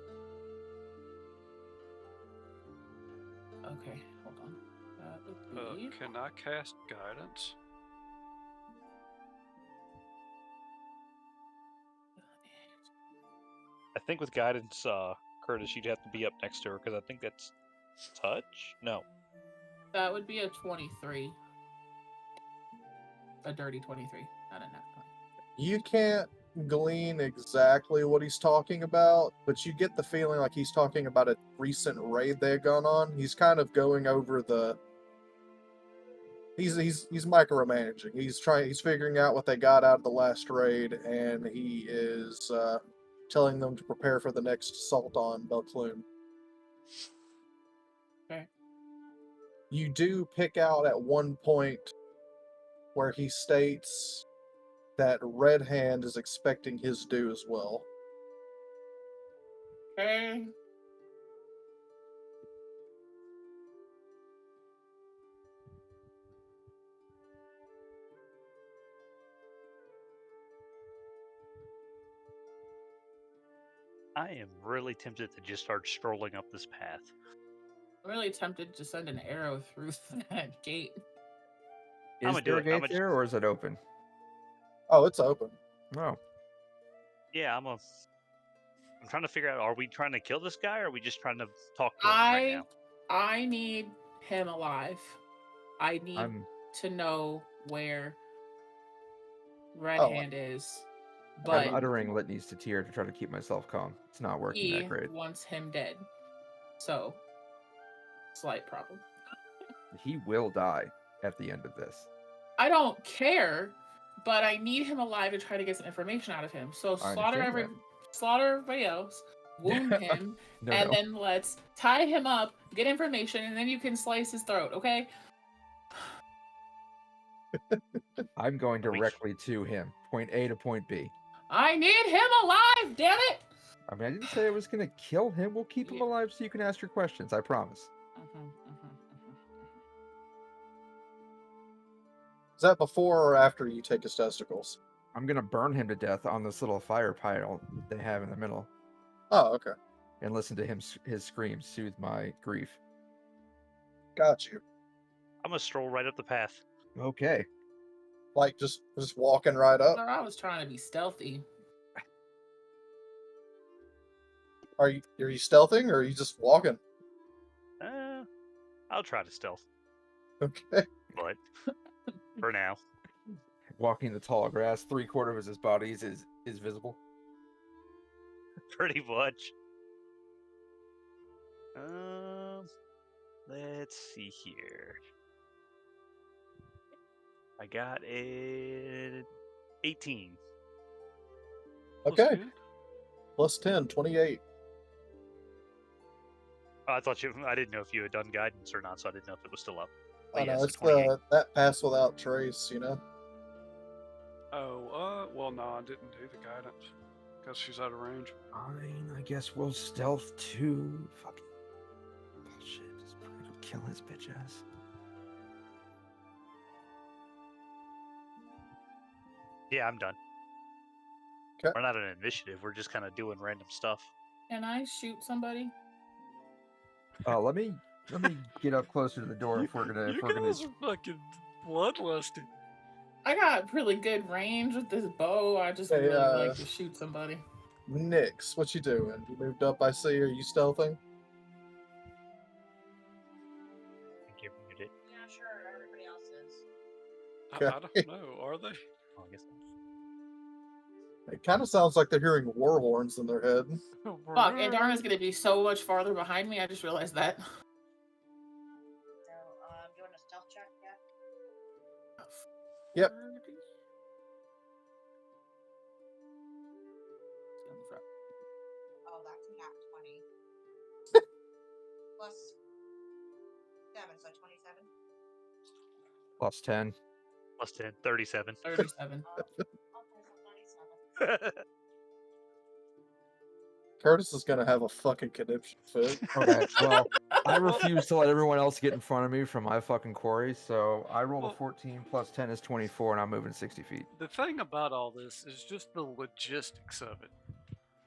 Okay, hold on. That would be...
Can I cast guidance?
I think with guidance, Curtis, you'd have to be up next to her because I think that's touch. No,
That would be a 23. A dirty 23, not a nat 20.
You can't glean exactly what he's talking about, but you get the feeling like he's talking about a recent raid they've gone on. He's kind of going over the. He's micromanaging. He's figuring out what they got out of the last raid, and he is telling them to prepare for the next assault on Belcloon.
Okay.
You do pick out at one point where he states that Red Hand is expecting his due as well.
Okay.
I am really tempted to just start strolling up this path.
I'm really tempted to send an arrow through that gate.
Is
I'ma do
there a
it. I'ma
gate there, or is it open?
Oh, it's open.
No.
Yeah, I'm trying to figure out: are we trying to kill this guy, or are we just trying to talk to him right now?
I need him alive. I need to know where Red Hand is. But
I'm uttering litanies to Tyr to try to keep myself calm. It's not working
he
that great.
wants him dead. So, slight problem.
He will die at the end of this.
I don't care, but I need him alive to try to get some information out of him. So slaughter everybody else, wound him, then let's tie him up, get information, and then you can slice his throat, okay?
I'm going directly to him. Point A to point B.
I need him alive, damn it!
I mean, I didn't say I was going to kill him. We'll keep him alive so you can ask your questions. I promise.
Is that before or after you take his testicles?
I'm going to burn him to death on this little fire pile they have in the middle.
Oh, okay.
And listen to his screams soothe my grief.
Got you.
I'm gonna stroll right up the path.
Okay.
Like just walking right up?
I was trying to be stealthy.
Are you stealthing or are you just walking?
I'll try to stealth.
Okay.
But for now.
Walking the tall grass, 3/4 of his body is visible.
Pretty much. Let's see here. I got a 18.
Okay. Plus 10, 28.
Oh, I didn't know if you had done guidance or not, so I didn't know if it was still up.
I know,
so
it's that pass without trace, you know?
Oh, well, no, I didn't do the guidance. Because she's out of range.
Fine, I guess we'll stealth too. Fucking bullshit. Just kill his bitch ass.
Yeah, I'm done.
Okay.
We're not an initiative. We're just kind of doing random stuff.
Can I shoot somebody?
Let me get up closer to the door if we're gonna.
You guys are fucking bloodlusty.
I got really good range with this bow. I just really like to shoot somebody.
Nyx, what you doing? You moved up, I see. Are you stealthing?
I think you're muted.
Yeah, sure. Everybody else is.
I don't know. Are they?
Oh, I guess not.
It kind of sounds like they're hearing war horns in their head.
Fuck, and Darna's gonna be so much farther behind me. I just realized that.
So, you want a stealth check yet?
Yep.
Oh,
Oh, that's a nat 20. Plus 7, so 27.
Plus 10.
Plus 10, 37.
37.
Okay, so 37.
Curtis is gonna have a fucking conniption fit.
Okay, well, I refuse to let everyone else get in front of me from my fucking quarry, so I rolled a 14 plus 10 is 24, and I'm moving 60 feet.
The thing about all this is just the logistics of it.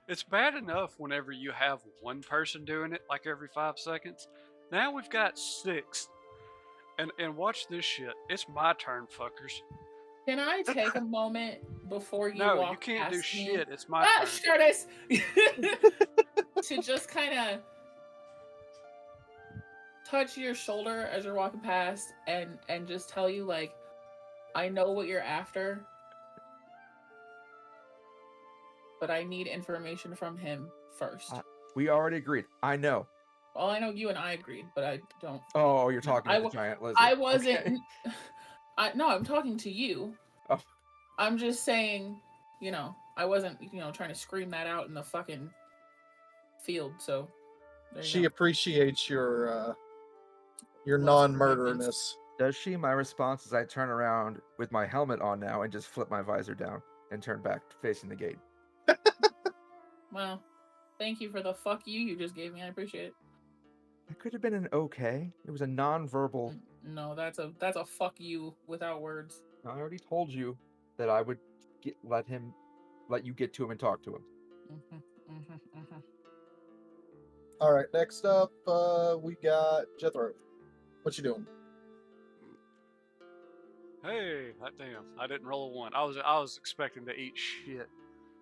It's bad enough whenever you have one person doing it like every 5 seconds. Now we've got 6. And watch this shit. It's my turn, fuckers.
Can I take a moment before you
No,
walk
you can't do
past me?
shit. It's my turn.
Curtis! To just kind of touch your shoulder as you're walking past and just tell you, like, I know what you're after, but I need information from him first.
We already agreed. I know.
Well, I know you and I agreed, but I don't.
Oh, you're talking to the giant lizard.
I wasn't.
Okay.
No, I'm talking to you.
Oh.
I'm just saying, I wasn't, trying to scream that out in the fucking field. So there you
She
go.
appreciates your non-murderness.
Does she? My response is I turn around with my helmet on now and just flip my visor down and turn back facing the gate.
Well, thank you for the fuck you just gave me. I appreciate it.
That could have been an okay. It was a non-verbal.
No, that's a fuck you without words.
I already told you that I would let you get to him and talk to him.
All right, next up, we got Jethro. What you doing?
Hey, hot damn! I didn't roll a 1. I was expecting to eat shit.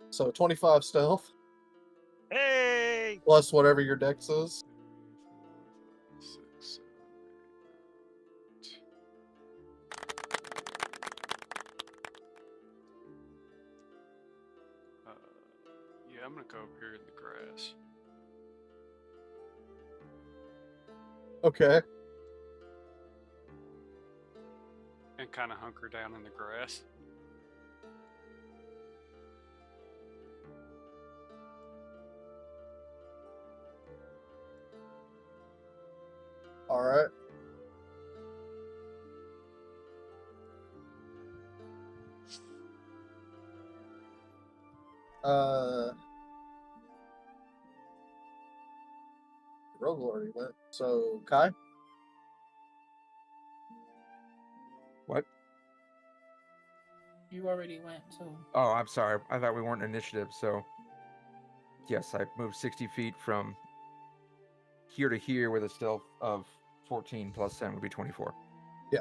So 25 stealth.
Hey!
Plus whatever your dex is.
6, 7, 8. Yeah, I'm gonna go over here in the grass.
Okay.
And kind of hunker down in the grass.
All right. Rogue already went. So Kai.
What?
You already went, so.
Oh, I'm sorry. I thought we weren't initiative, so. Yes, I moved 60 feet from here to here with a stealth of 14 plus 10 would be 24.
Yeah.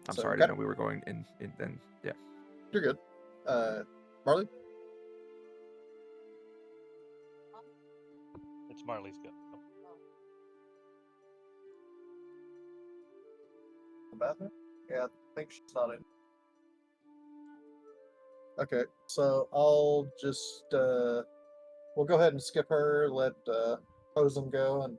I'm
So,
sorry, I didn't know we were going in then. Yeah.
You're good. Marley?
It's Marley's go.
Batman? Yeah, I think she's not in. Okay, so I'll just we'll go ahead and skip her, let Hosen go, and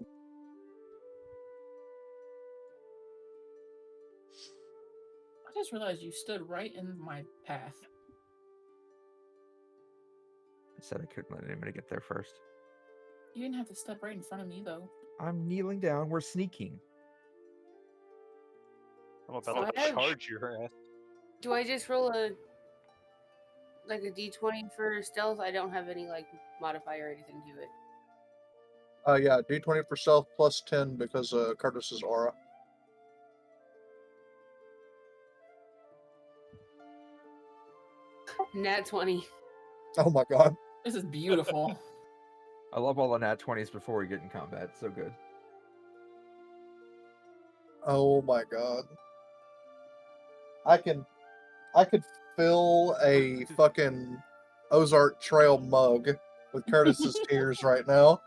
I just realized you stood right in my path.
I said I couldn't let anybody get there first.
You didn't have to step right in front of me, though.
I'm kneeling down. We're sneaking.
I'm about to charge your ass.
Do I just roll a d20 for stealth? I don't have any modifier or anything to it.
yeah, D20 for stealth plus 10 because Curtis's aura.
Nat 20.
Oh my god.
This is beautiful.
I love all the nat 20s before we get in combat. So good.
Oh my god. I could fill a fucking Ozark Trail mug with Curtis's tears right now.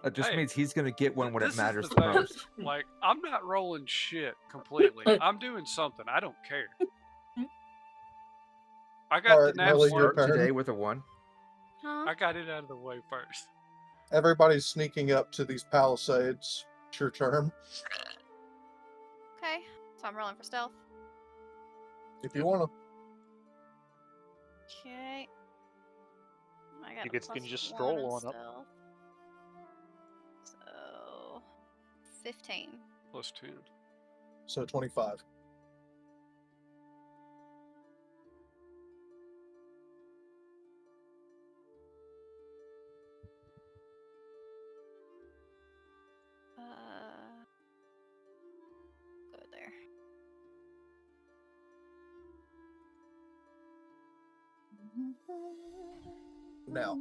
That just means he's gonna get one when it matters
the
the
thing.
most.
Like, I'm not rolling shit completely. I'm doing something. I don't care. I got
Alright,
the nat
Marley, your
1
turn.
Today with a 1.
Huh?
I got it out of the way first.
Everybody's sneaking up to these palisades. It's your turn.
Okay, so I'm rolling for stealth.
If you want to.
Okay.
I got
You
a
can just
+1
stroll
in
on up.
stealth. So 15.
+10.
So 25.
Go there.
Now,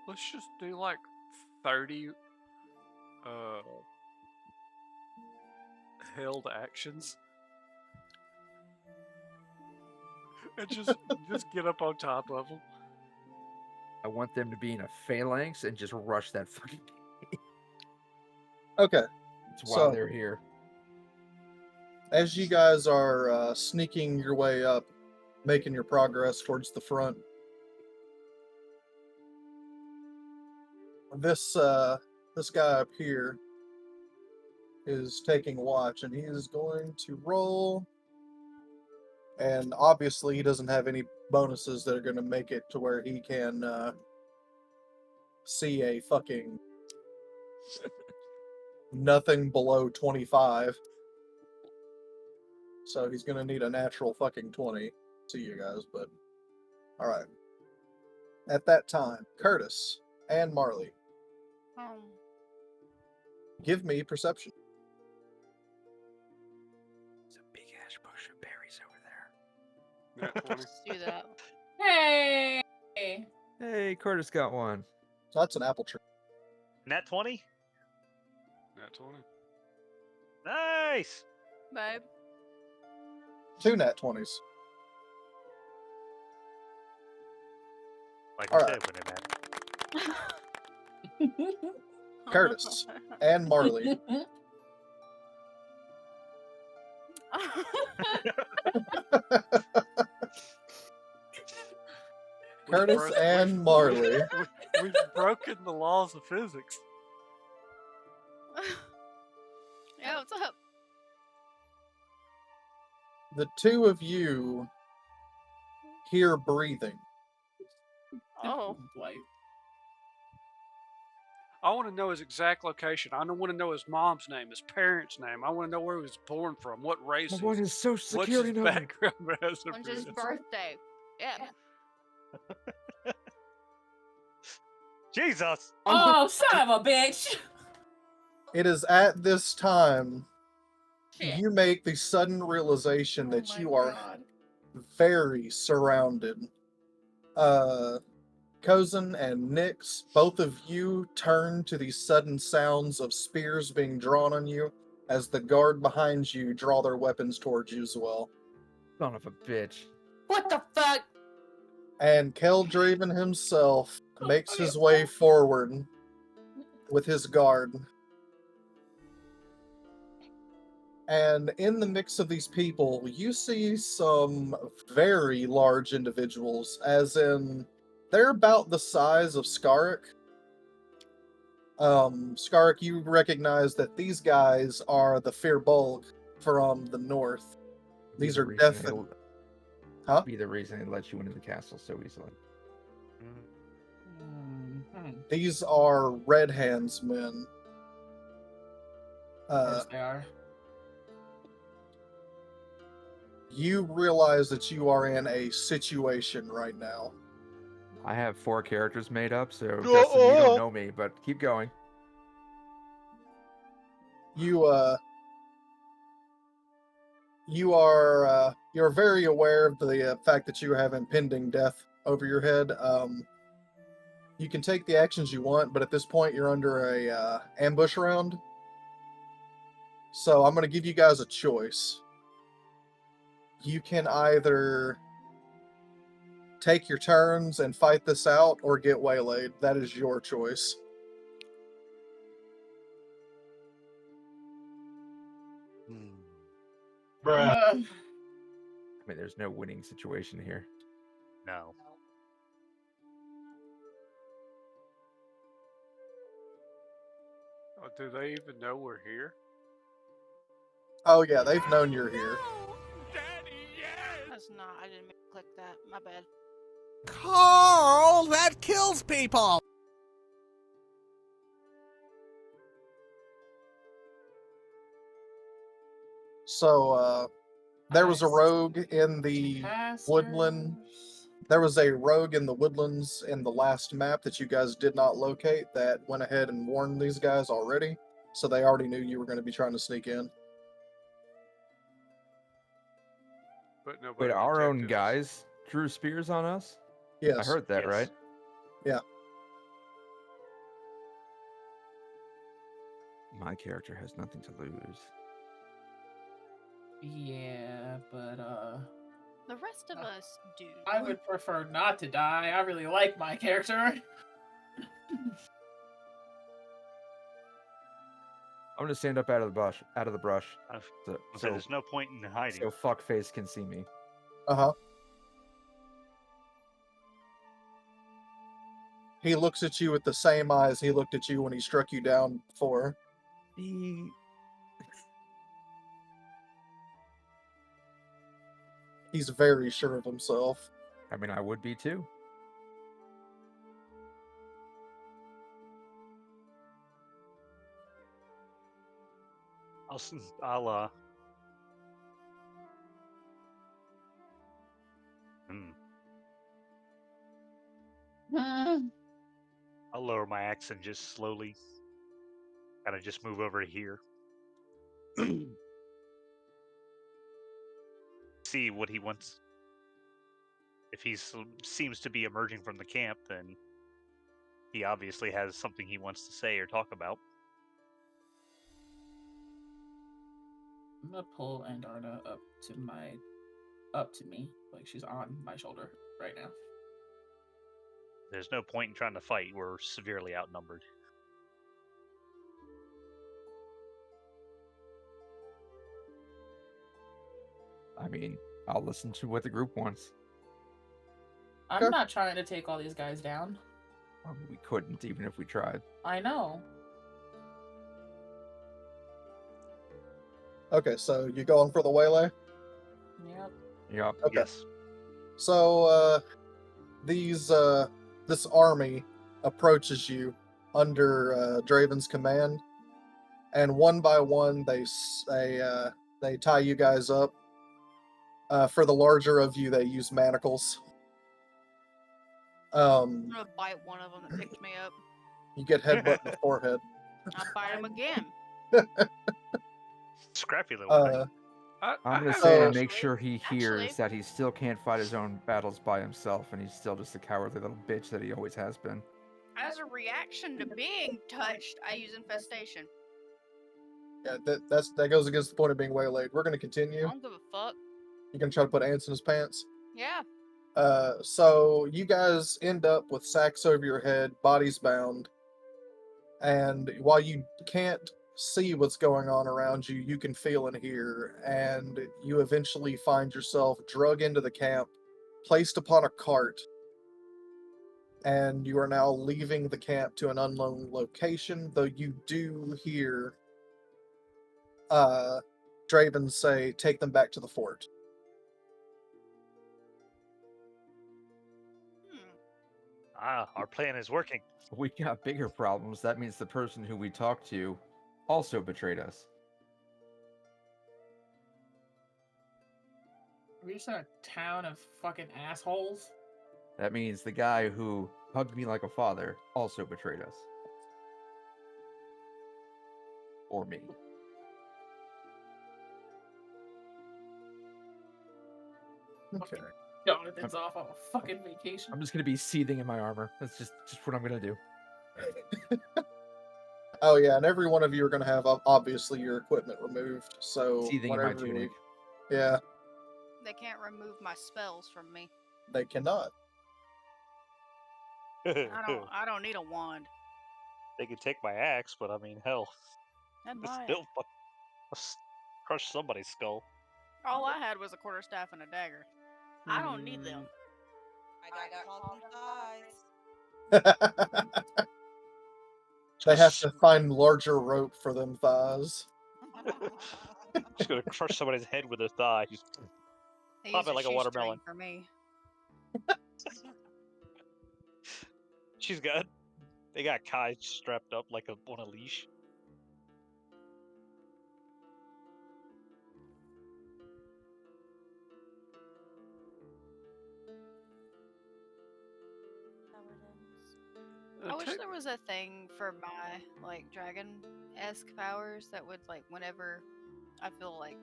Let's just do like 30 held actions. And just get up on top of them.
I want them to be in a phalanx and just rush that fucking gate.
okay.
That's why
So,
they're here.
as you guys are sneaking your way up, making your progress towards the front, this guy up here is taking watch, and he is going to roll. And obviously, he doesn't have any bonuses that are going to make it to where he can see a fucking nothing below 25. So he's going to need a natural fucking 20. See you guys, but all right. At that time, Curtis and Marley, give me perception.
There's a big ass bush of berries over there.
Nat 20.
Let's do that.
Hey!
Hey, Curtis got one.
So that's an apple tree.
Nat 20?
Nat 20.
Nice!
Babe.
2 nat 20s.
Like
All
I
right.
said, when it matters.
Curtis and Marley. Curtis and Marley.
We've broken the laws of physics.
Yeah, what's up?
The two of you hear breathing.
Oh.
I want to know his exact location. I don't want to know his mom's name, his parents' name. I want to know where he was born from, what race
I
he's.
want his social
What's
security
his
number.
background as a
When's his
business.
birthday? Yeah.
Jesus!
Oh, son of a bitch!
It is at this time
Shit.
you make the sudden realization that you are very surrounded. Cozen and Nyx, both of you turn to the sudden sounds of spears being drawn on you as the guard behind you draw their weapons towards you as well.
Son of a bitch.
What the fuck?
And Keldraven himself makes his way forward with his guard. And in the mix of these people, you see some very large individuals, as in, they're about the size of Skarek. Skarek, you recognize that these guys are the Firbolg from the north. These are definitely... Huh?
Be the reason they let you into the castle so easily.
These are Red Hands men.
Yes, they are.
You realize that you are in a situation right now.
I have 4 characters made up, so Justin, you don't know me, but keep going.
You're very aware of the fact that you have impending death over your head. you can take the actions you want, but at this point you're under a ambush round. So I'm going to give you guys a choice. You can either take your turns and fight this out or get waylaid. That is your choice.
I mean, there's no winning situation here.
No.
Oh, do they even know we're here?
Oh yeah, they've known you're here.
That's not. I didn't mean to click that. My bad.
Carl, that kills people!
So, there was a rogue in the woodland. There was a rogue in the woodlands in the last map that you guys did not locate that went ahead and warned these guys already. So they already knew you were going to be trying to sneak in.
But nobody
Wait, our own
detected us.
guys drew spears on us?
Yes.
I heard that,
Yes.
right?
Yeah.
My character has nothing to lose.
Yeah, but
The rest of us do.
I would prefer not to die. I really like my character.
I'm gonna stand up out of the brush. So
there's no point in hiding.
So fuckface can see me.
Uh-huh. He looks at you with the same eyes he looked at you when he struck you down before. He's very sure of himself.
I mean, I would be too.
I'll I'll lower my axe and just slowly kind of just move over here. See what he wants. If he seems to be emerging from the camp, then he obviously has something he wants to say or talk about.
I'm gonna pull Andarna up to me, like she's on my shoulder right now.
There's no point in trying to fight. We're severely outnumbered.
I mean, I'll listen to what the group wants.
I'm not trying to take all these guys down.
We couldn't, even if we tried.
I know.
Okay, so you going for the waylay?
Yep.
Yep.
Okay.
Yes.
So, this army approaches you under Draven's command, and one by one they tie you guys up. For the larger of you, they use manacles.
I'm gonna bite one of them that picked me up.
You get headbutt in the forehead.
I'll bite him again.
Scrappy little thing.
I'm gonna say to make sure he hears that he still can't fight his own battles by himself, and he's still just a cowardly little bitch that he always has been.
As a reaction to being touched, I use infestation.
Yeah, that goes against the point of being waylaid. We're gonna continue.
I don't give a fuck.
You gonna try to put ants in his pants?
Yeah.
So you guys end up with sacks over your head, bodies bound, and while you can't see what's going on around you, you can feel and hear, and you eventually find yourself drug into the camp, placed upon a cart, and you are now leaving the camp to an unknown location, though you do hear Draven say, take them back to the fort.
Our plan is working.
We got bigger problems. That means the person who we talked to also betrayed us.
Are we just in a town of fucking assholes?
That means the guy who hugged me like a father also betrayed us. Or me.
Okay.
Jonathan's off on a fucking vacation.
I'm just gonna be seething in my armor. That's just what I'm gonna do.
Oh yeah, and every one of you are going to have obviously your equipment removed. So
Seething in my
whenever
tunic.
yeah,
They can't remove my spells from me.
they cannot.
I don't need a wand.
They can take my axe, but I mean, hell,
And
it's
my
still crush somebody's skull.
all I had was a quarterstaff and a dagger. I don't need them. I got cloth and thighs.
They have to find larger rope for them thighs.
Just gonna crush somebody's head with their thigh. Just
They
pop
use
it like a
shoestring
watermelon.
for me.
They got Kai strapped up like on a leash.
I wish there was a thing for my like dragon-esque powers that would like whenever I feel like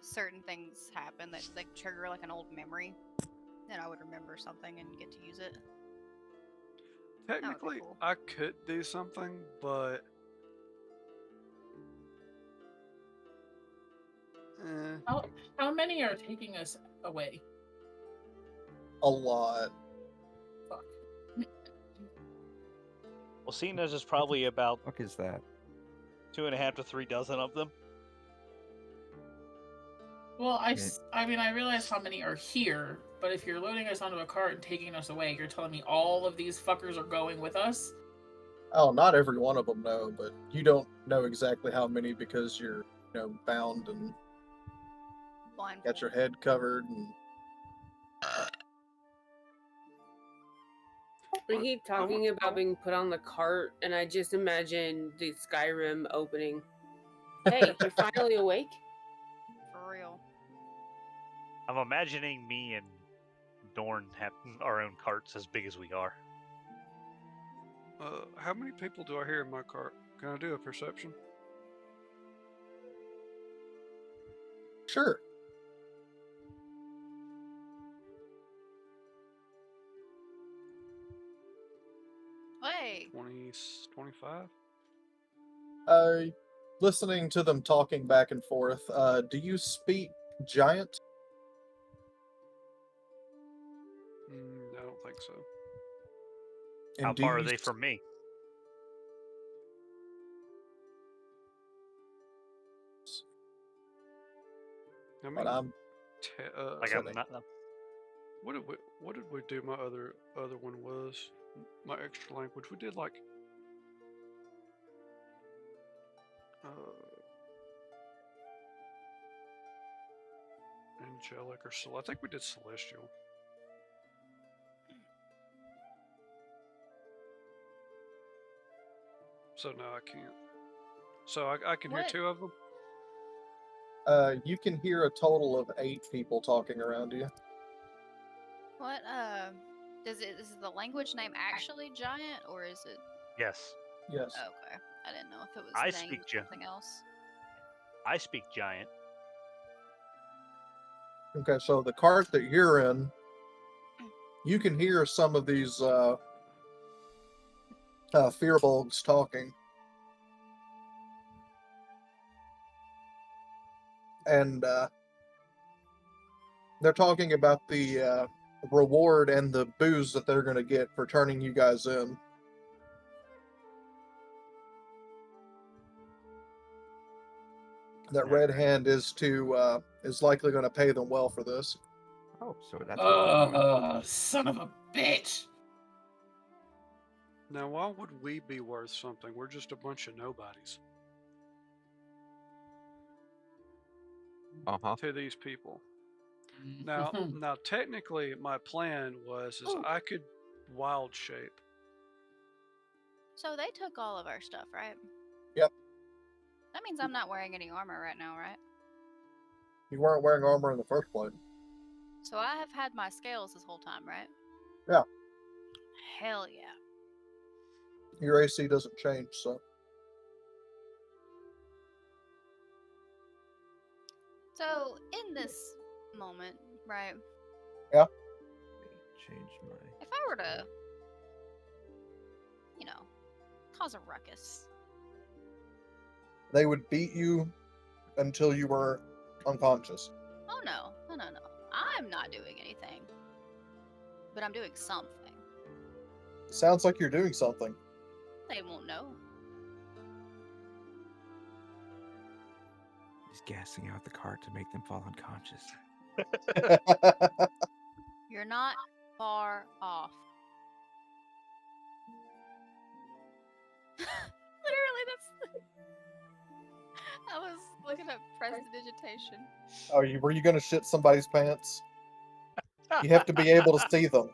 certain things happen that like trigger like an old memory, then I would remember something and get to use it.
Technically,
cool.
I could do something, but
How many are taking us away?
A lot.
Fuck.
Well, seeing as there's probably about
Fuck is that?
2.5 to 3 dozen of them.
Well, I mean, I realize how many are here, but if you're loading us onto a cart and taking us away, you're telling me all of these fuckers are going with us?
Oh, not every one of them, no, but you don't know exactly how many because you're, bound and got your head covered and.
We keep talking about being put on the cart, and I just imagine the Skyrim opening. Hey, you're finally awake?
For real.
I'm imagining me and Dorn have our own carts as big as we are.
How many people do I hear in my cart? Can I do a perception?
Sure.
Hey.
25?
Listening to them talking back and forth, do you speak giant?
I don't think so.
And
How
do
far
you
are they from me?
I mean,
But I'm
Like I'm not.
What did we do? My other one was my extra language. We did like angelic or I think we did celestial. So no, I can't. So I can hear
What?
2 of them.
you can hear a total of 8 people talking around you.
What is the language name actually giant or is it?
Yes.
Yes.
Okay, I didn't know if it was
I
named
speak
something else.
I speak giant.
Okay, so the cart that you're in, you can hear some of these fearbulgs talking. And they're talking about the reward and the booze that they're going to get for turning you guys in. That Red Hand is likely going to pay them well for this.
Oh, so that's
son of a bitch!
Now, why would we be worth something? We're just a bunch of nobodies. To these people. Now, technically, my plan is I could wild shape.
So they took all of our stuff, right?
Yep.
That means I'm not wearing any armor right now, right?
You weren't wearing armor in the first place.
So I have had my scales this whole time, right?
Yeah.
Hell yeah.
Your AC doesn't change, so.
So in this moment, right,
Yeah.
Change my.
If I were to, cause a ruckus.
They would beat you until you were unconscious.
Oh no. I'm not doing anything. But I'm doing something.
Sounds like you're doing something.
They won't know.
He's gassing out the cart to make them fall unconscious.
You're not far off. Literally, I was looking at prestidigitation.
Oh, were you gonna shit somebody's pants? You have to be able to see them.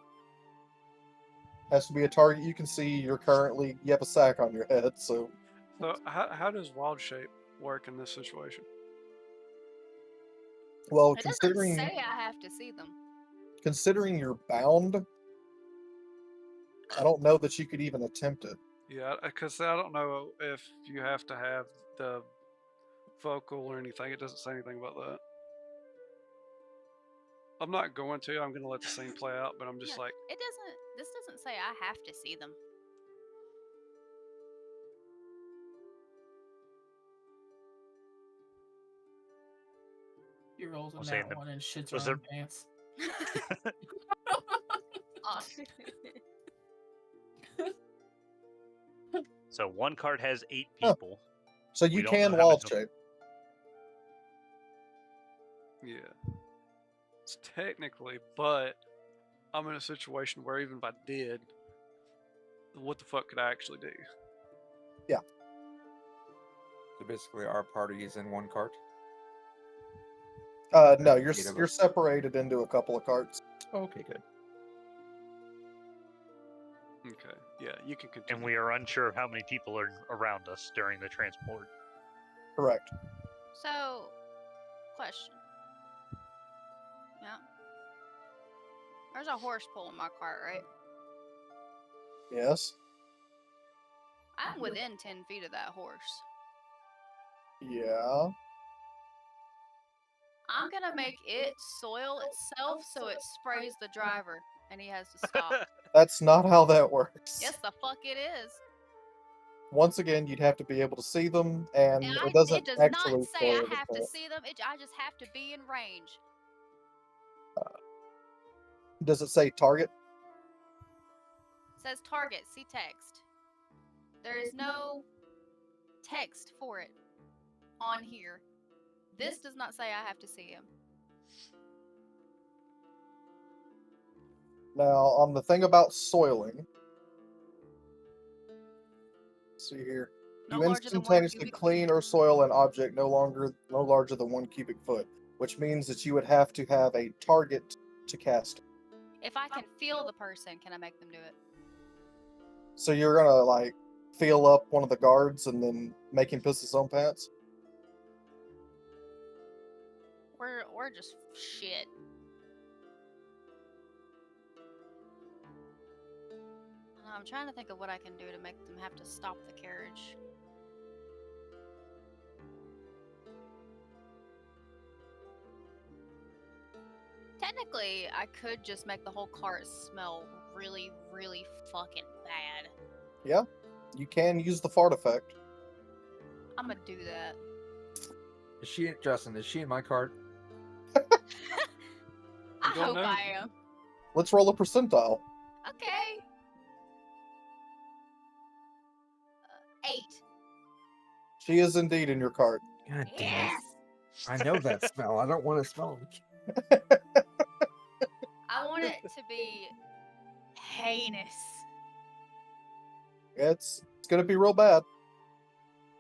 Has to be a target you can see. You have a sack on your head, so.
So how does wild shape work in this situation?
Well,
It doesn't say I have to see them.
considering you're bound, I don't know that you could even attempt it.
Yeah, because I don't know if you have to have the vocal or anything. It doesn't say anything about that. I'm not going to. I'm going to let the scene play out, but I'm just like...
This doesn't say I have to see them.
He rolls in
I'll say
that one and shits her
was
own pants.
So one cart has 8 people.
So you can wild shape.
Yeah. It's technically, but I'm in a situation where even if I did, what the fuck could I actually do?
Yeah.
So basically, our party is in one cart.
No, you're separated into a couple of carts.
Okay, good.
Okay. Yeah, you can continue.
And we are unsure of how many people are around us during the transport.
Correct.
So, question. Yeah. There's a horse pulling my cart, right?
Yes.
I'm within 10 feet of that horse.
Yeah.
I'm gonna make it soil itself so it sprays the driver and he has to stop.
That's not how that works.
Yes, the fuck it is.
Once again, you'd have to be able to see them, and it doesn't
It does
actually
not say I
spoil the
have to
plant.
see them. I just have to be in range.
Does it say target?
It says target, see text. There is no text for it on here. This does not say I have to see him.
Now, on the thing about soiling, let's see here. You instantaneously clean or soil an object no larger than 1 cubic foot, which means that you would have to have a target to cast it.
If I can feel the person, can I make them do it?
So you're gonna feel up one of the guards and then make him piss his own pants?
We're just shit. I'm trying to think of what I can do to make them have to stop the carriage. Technically, I could just make the whole cart smell really, really fucking bad.
Yeah, you can use the fart effect.
I'm gonna do that.
Justin, is she in my cart?
I hope I am.
Let's roll a percentile.
Okay. 8.
She is indeed in your cart.
God damn it. I know that smell. I don't want to smell it.
I want it to be heinous.
It's gonna be real bad.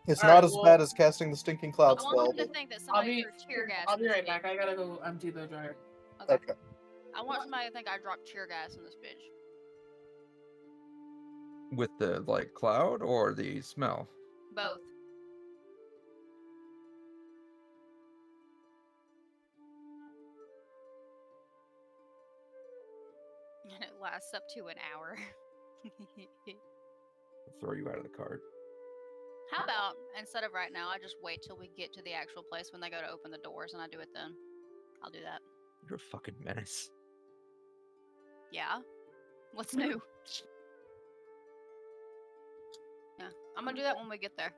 It's
All
not
right,
as bad as casting the stinking cloud
I
spell.
want them to think that somebody threw tear gas.
I'll be right back. I gotta go empty the dryer.
Okay.
I want somebody to think I dropped tear gas in this bitch.
With the cloud or the smell?
Both. And it lasts up to an hour.
I'll throw you out of the cart.
How about, instead of right now, I just wait till we get to the actual place when they go to open the doors and I do it then. I'll do that.
You're a fucking menace.
Yeah. What's new? Yeah, I'm gonna do that when we get there.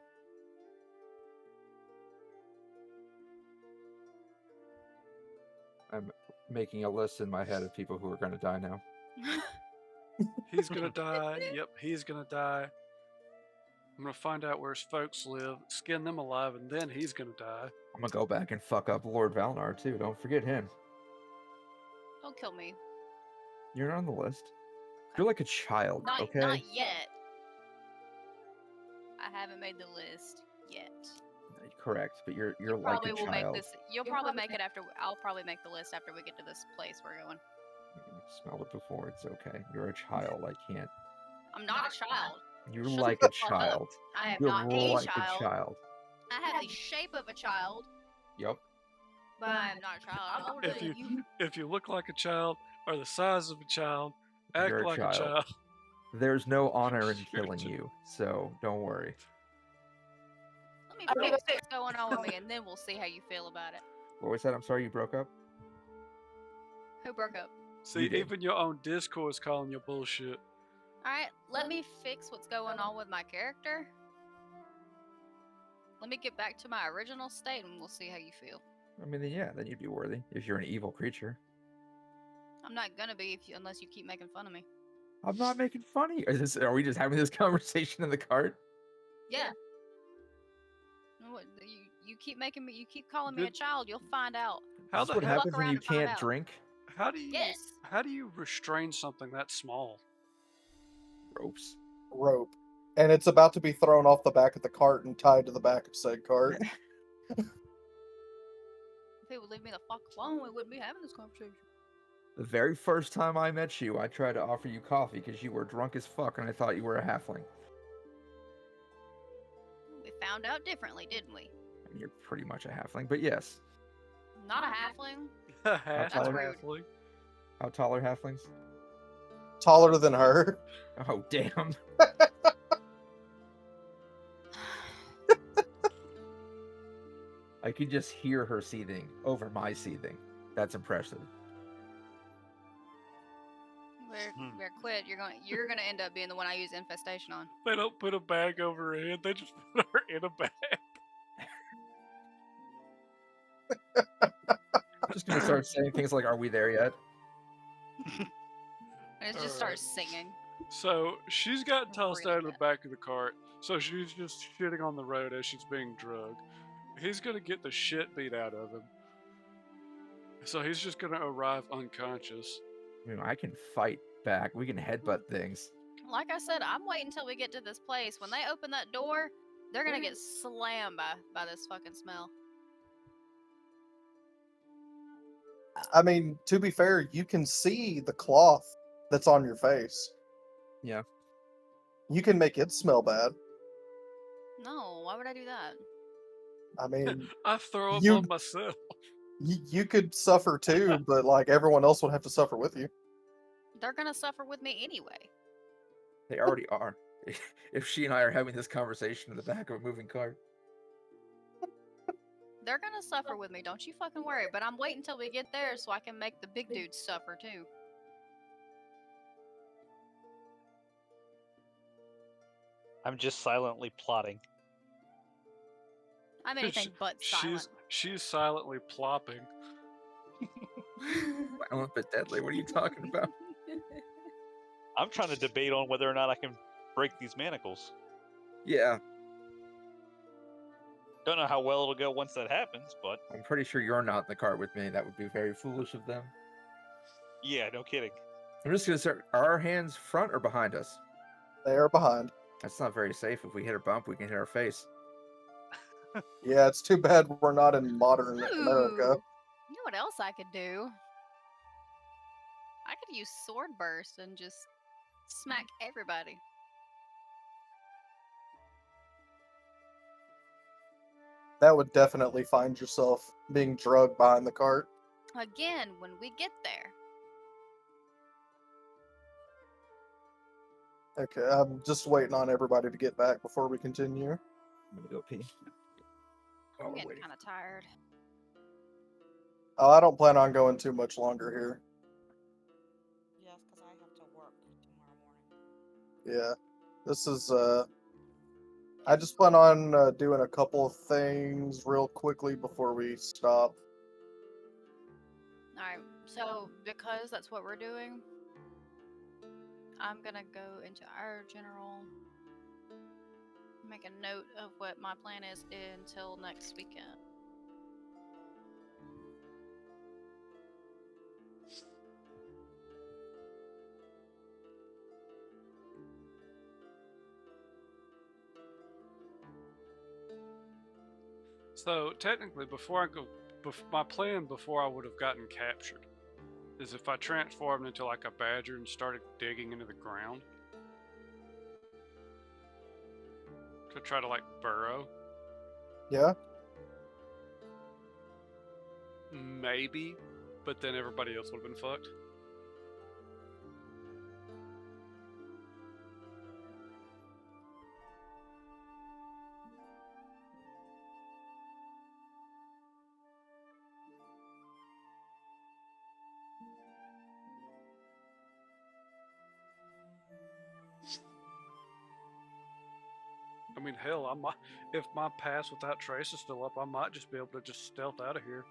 I'm making a list in my head of people who are going to die now.
He's gonna die. Yep, he's gonna die. I'm gonna find out where his folks live, skin them alive, and then he's gonna die.
I'm going to go back and fuck up Lord Valnar, too. Don't forget him.
Don't kill me.
You're not on the list. You're like a child,
Not
okay?
yet. I haven't made the list yet.
Correct, but you're
You
like
probably
a
will
child.
make this. You'll probably make it after. I'll probably make the list after we get to this place we're going.
You smelled it before. It's okay. You're a child. I can't.
I'm not a child.
You're
Shut
like
the
a
fuck up.
child.
I am
You're
not
like
a child.
a child.
I have the shape of a child,
Yep.
but I am not a child. I'm older than you.
If you look like a child, or the size of a child, act
You're a
like
child.
a child.
There's no honor in killing you, so don't worry.
Let me fix what's going on with me, and then we'll see how you feel about it.
What was that? I'm sorry you broke up?
Who broke up?
See, even your own Discord's calling you bullshit.
Alright, let me fix what's going on with my character. Let me get back to my original state, and we'll see how you feel.
I mean, yeah, then you'd be worthy if you're an evil creature.
I'm not gonna be unless you keep making fun of me.
I'm not making fun of you. Are we just having this conversation in the cart?
Yeah. You keep making me. You keep calling me a child. You'll find out.
That's what happens when you can't drink?
How do you?
Yes.
How do you restrain something that small?
Ropes.
Rope. And it's about to be thrown off the back of the cart and tied to the back of said cart.
If he would leave me the fuck alone, we wouldn't be having this conversation.
The very first time I met you, I tried to offer you coffee because you were drunk as fuck and I thought you were a halfling.
We found out differently, didn't we?
I mean, you're pretty much a halfling, but yes.
Not a halfling.
How tall are
rude.
How tall are halflings?
Taller than her.
Oh, damn. I could just hear her seething over my seething. That's impressive.
We're quit. You're gonna end up being the one I use infestation on.
They don't put a bag over her head. They just put her in a bag.
I'm just gonna start saying things like, "Are we there yet?"
And it just starts singing.
So she's gotten tossed out of the back of the cart. So she's just shitting on the road as she's being drugged. He's gonna get the shit beat out of him. So he's just gonna arrive unconscious.
I mean, I can fight back. We can headbutt things.
Like I said, I'm waiting until we get to this place. When they open that door, they're gonna get slammed by this fucking smell.
I mean, to be fair, you can see the cloth that's on your face.
Yeah.
You can make it smell bad.
No, why would I do that?
I mean,
I throw up
you-
on myself.
you could suffer too, but like everyone else would have to suffer with you.
They're gonna suffer with me anyway.
They already are. If she and I are having this conversation in the back of a moving cart.
They're gonna suffer with me, don't you fucking worry. But I'm waiting until we get there so I can make the big dudes suffer too.
I'm just silently plotting.
I'm anything but silent.
She's silently plopping.
Violent but deadly. What are you talking about?
I'm trying to debate on whether or not I can break these manacles.
Yeah.
Don't know how well it'll go once that happens, but
I'm pretty sure you're not in the cart with me. That would be very foolish of them.
yeah, no kidding.
I'm just gonna start. Are our hands front or behind us?
They are behind.
That's not very safe. If we hit a bump, we can hit our face.
Yeah, it's too bad we're not in modern America.
You know what else I could do? I could use sword burst and just smack everybody.
That would definitely find yourself being drugged behind the cart.
Again, when we get there.
Okay, I'm just waiting on everybody to get back before we continue.
I'm gonna go pee.
I'm getting kind of tired.
Oh, I don't plan on going too much longer here.
Yes, because I
Yeah. This is, I just plan on doing a couple of things real quickly before we stop.
Alright, so because that's what we're doing, I'm gonna go into our general, make a note of what my plan is until next weekend.
So technically, before I go, my plan before I would have gotten captured is if I transformed into like a badger and started digging into the ground to try to like burrow.
Yeah?
Maybe, but then everybody else would have been fucked. I mean, hell, I might, if my pass without trace is still up, I might just be able to just stealth out of here.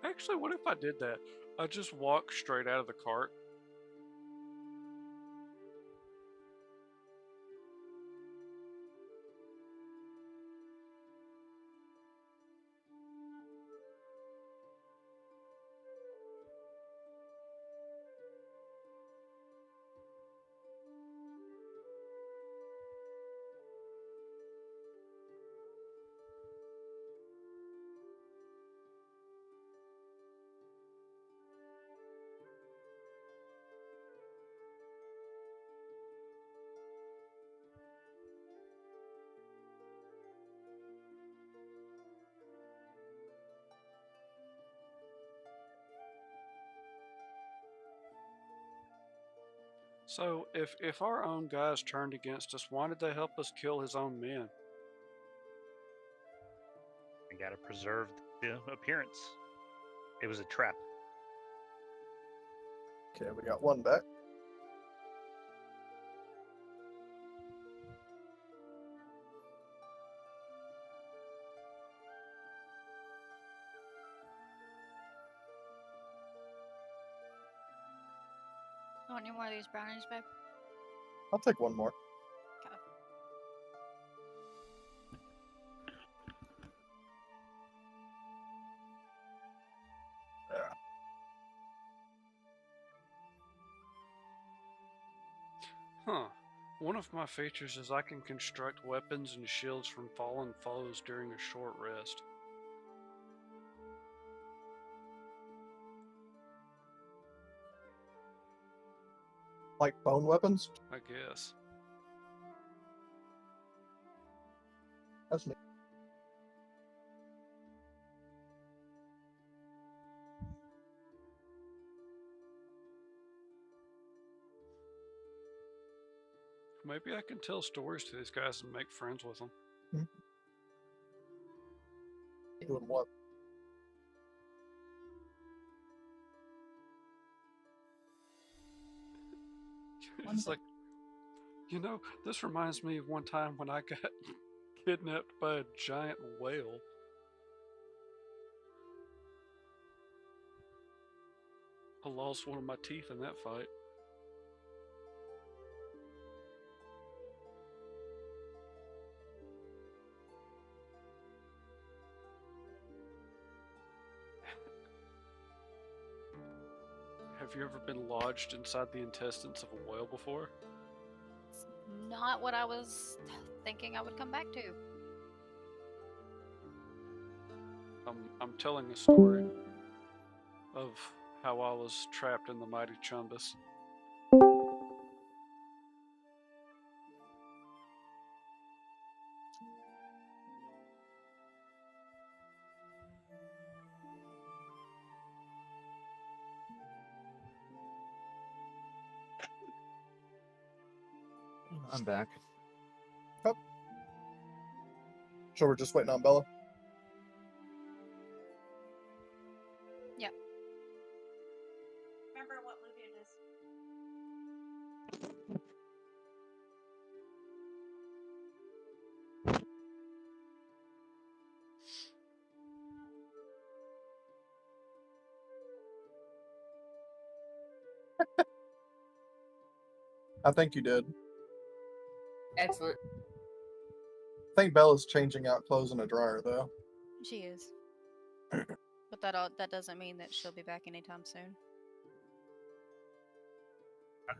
Actually, what if I did that? I just walk straight out of the cart. So, if our own guys turned against us, why did they help us kill his own men?
We gotta preserve the appearance. It was a trap.
Okay, we got one back.
You want any more of these brownies, babe?
I'll take one more.
Okay.
Yeah.
Huh. One of my features is I can construct weapons and shields from fallen foes during a short rest.
Like bone weapons?
I guess.
That's neat.
Maybe I can tell stories to these guys and make friends with them.
Doing what?
It's like, you know, this reminds me of one time when I got kidnapped by a giant whale. I lost one of my teeth in that fight. Have you ever been lodged inside the intestines of a whale before?
It's not what I was thinking I would come back to.
I'm telling a story of how I was trapped in the mighty Chumbus.
I'm back.
Oh. So we're just waiting on Bella?
Yep.
Remember what movie it is?
I think you did.
Excellent.
I think Bella's changing out clothes in a dryer, though.
She is. But that doesn't mean that she'll be back anytime soon.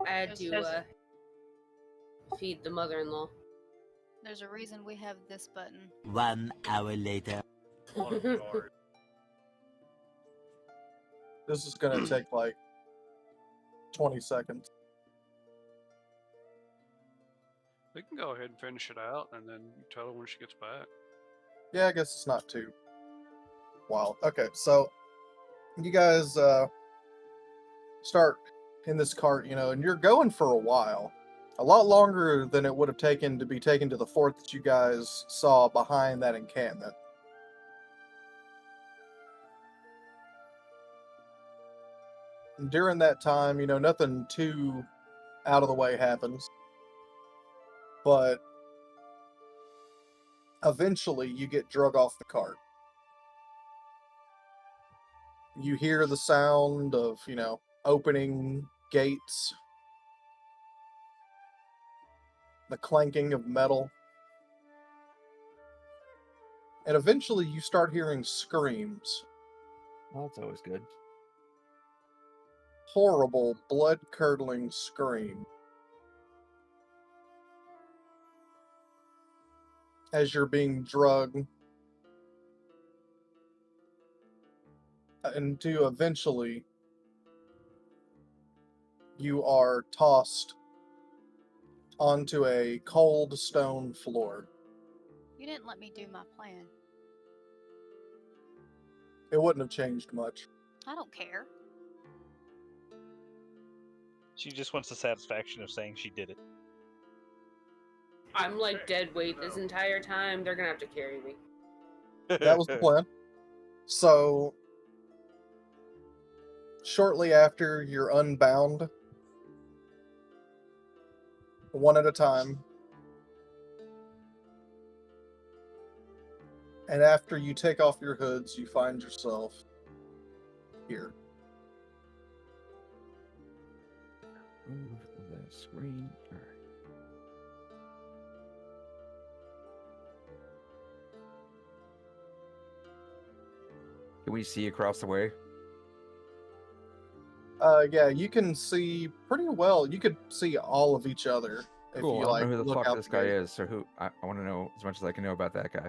I had to feed the mother-in-law.
There's a reason we have this button.
1 hour later.
This is gonna take like 20 seconds.
We can go ahead and finish it out, and then you tell her when she gets back.
Yeah, I guess it's not too wild. Okay, so you guys start in this cart, and you're going for a while. A lot longer than it would have taken to be taken to the fort that you guys saw behind that encampment. During that time, nothing too out of the way happens. But eventually you get drug off the cart. You hear the sound of, opening gates, the clanking of metal. And eventually you start hearing screams.
Well, that's always good.
Horrible, blood-curdling scream. As you're being drugged into eventually you are tossed onto a cold stone floor.
You didn't let me do my plan.
It wouldn't have changed much.
I don't care.
She just wants the satisfaction of saying she did it.
I'm like dead weight this entire time. They're gonna have to carry me.
That was the plan. So, shortly after you're unbound, one at a time, and after you take off your hoods, you find yourself here.
Move the screen. All right. Can we see across the way?
Yeah, you can see pretty well. You could see all of each other if
Cool.
you
I don't know who the
look
fuck
out
this
the
guy
gate.
is, so I want to know as much as I can know about that guy.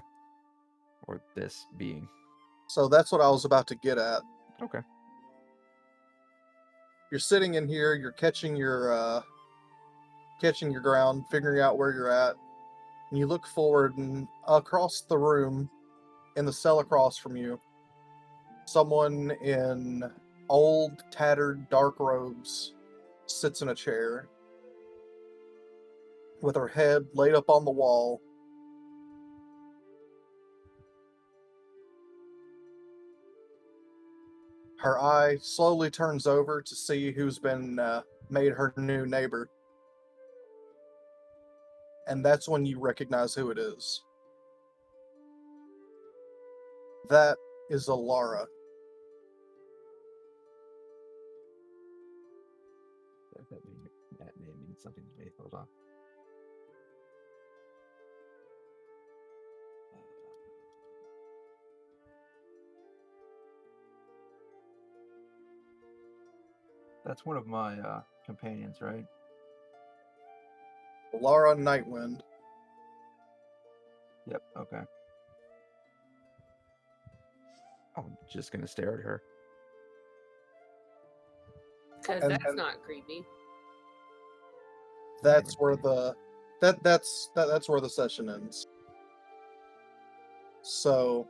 Or this being.
So that's what I was about to get at.
Okay.
You're sitting in here, you're catching your ground, figuring out where you're at, and you look forward, and across the room, in the cell across from you, someone in old, tattered, dark robes sits in a chair with her head laid up on the wall. Her eye slowly turns over to see who's been made her new neighbor. And that's when you recognize who it is. That is Alara.
That name means something to me. Hold on. That's one of my companions, right?
Alara Nightwind.
Yep, okay. I'm just gonna stare at her.
Because
And-
that's not creepy.
That's where that's where the session ends. So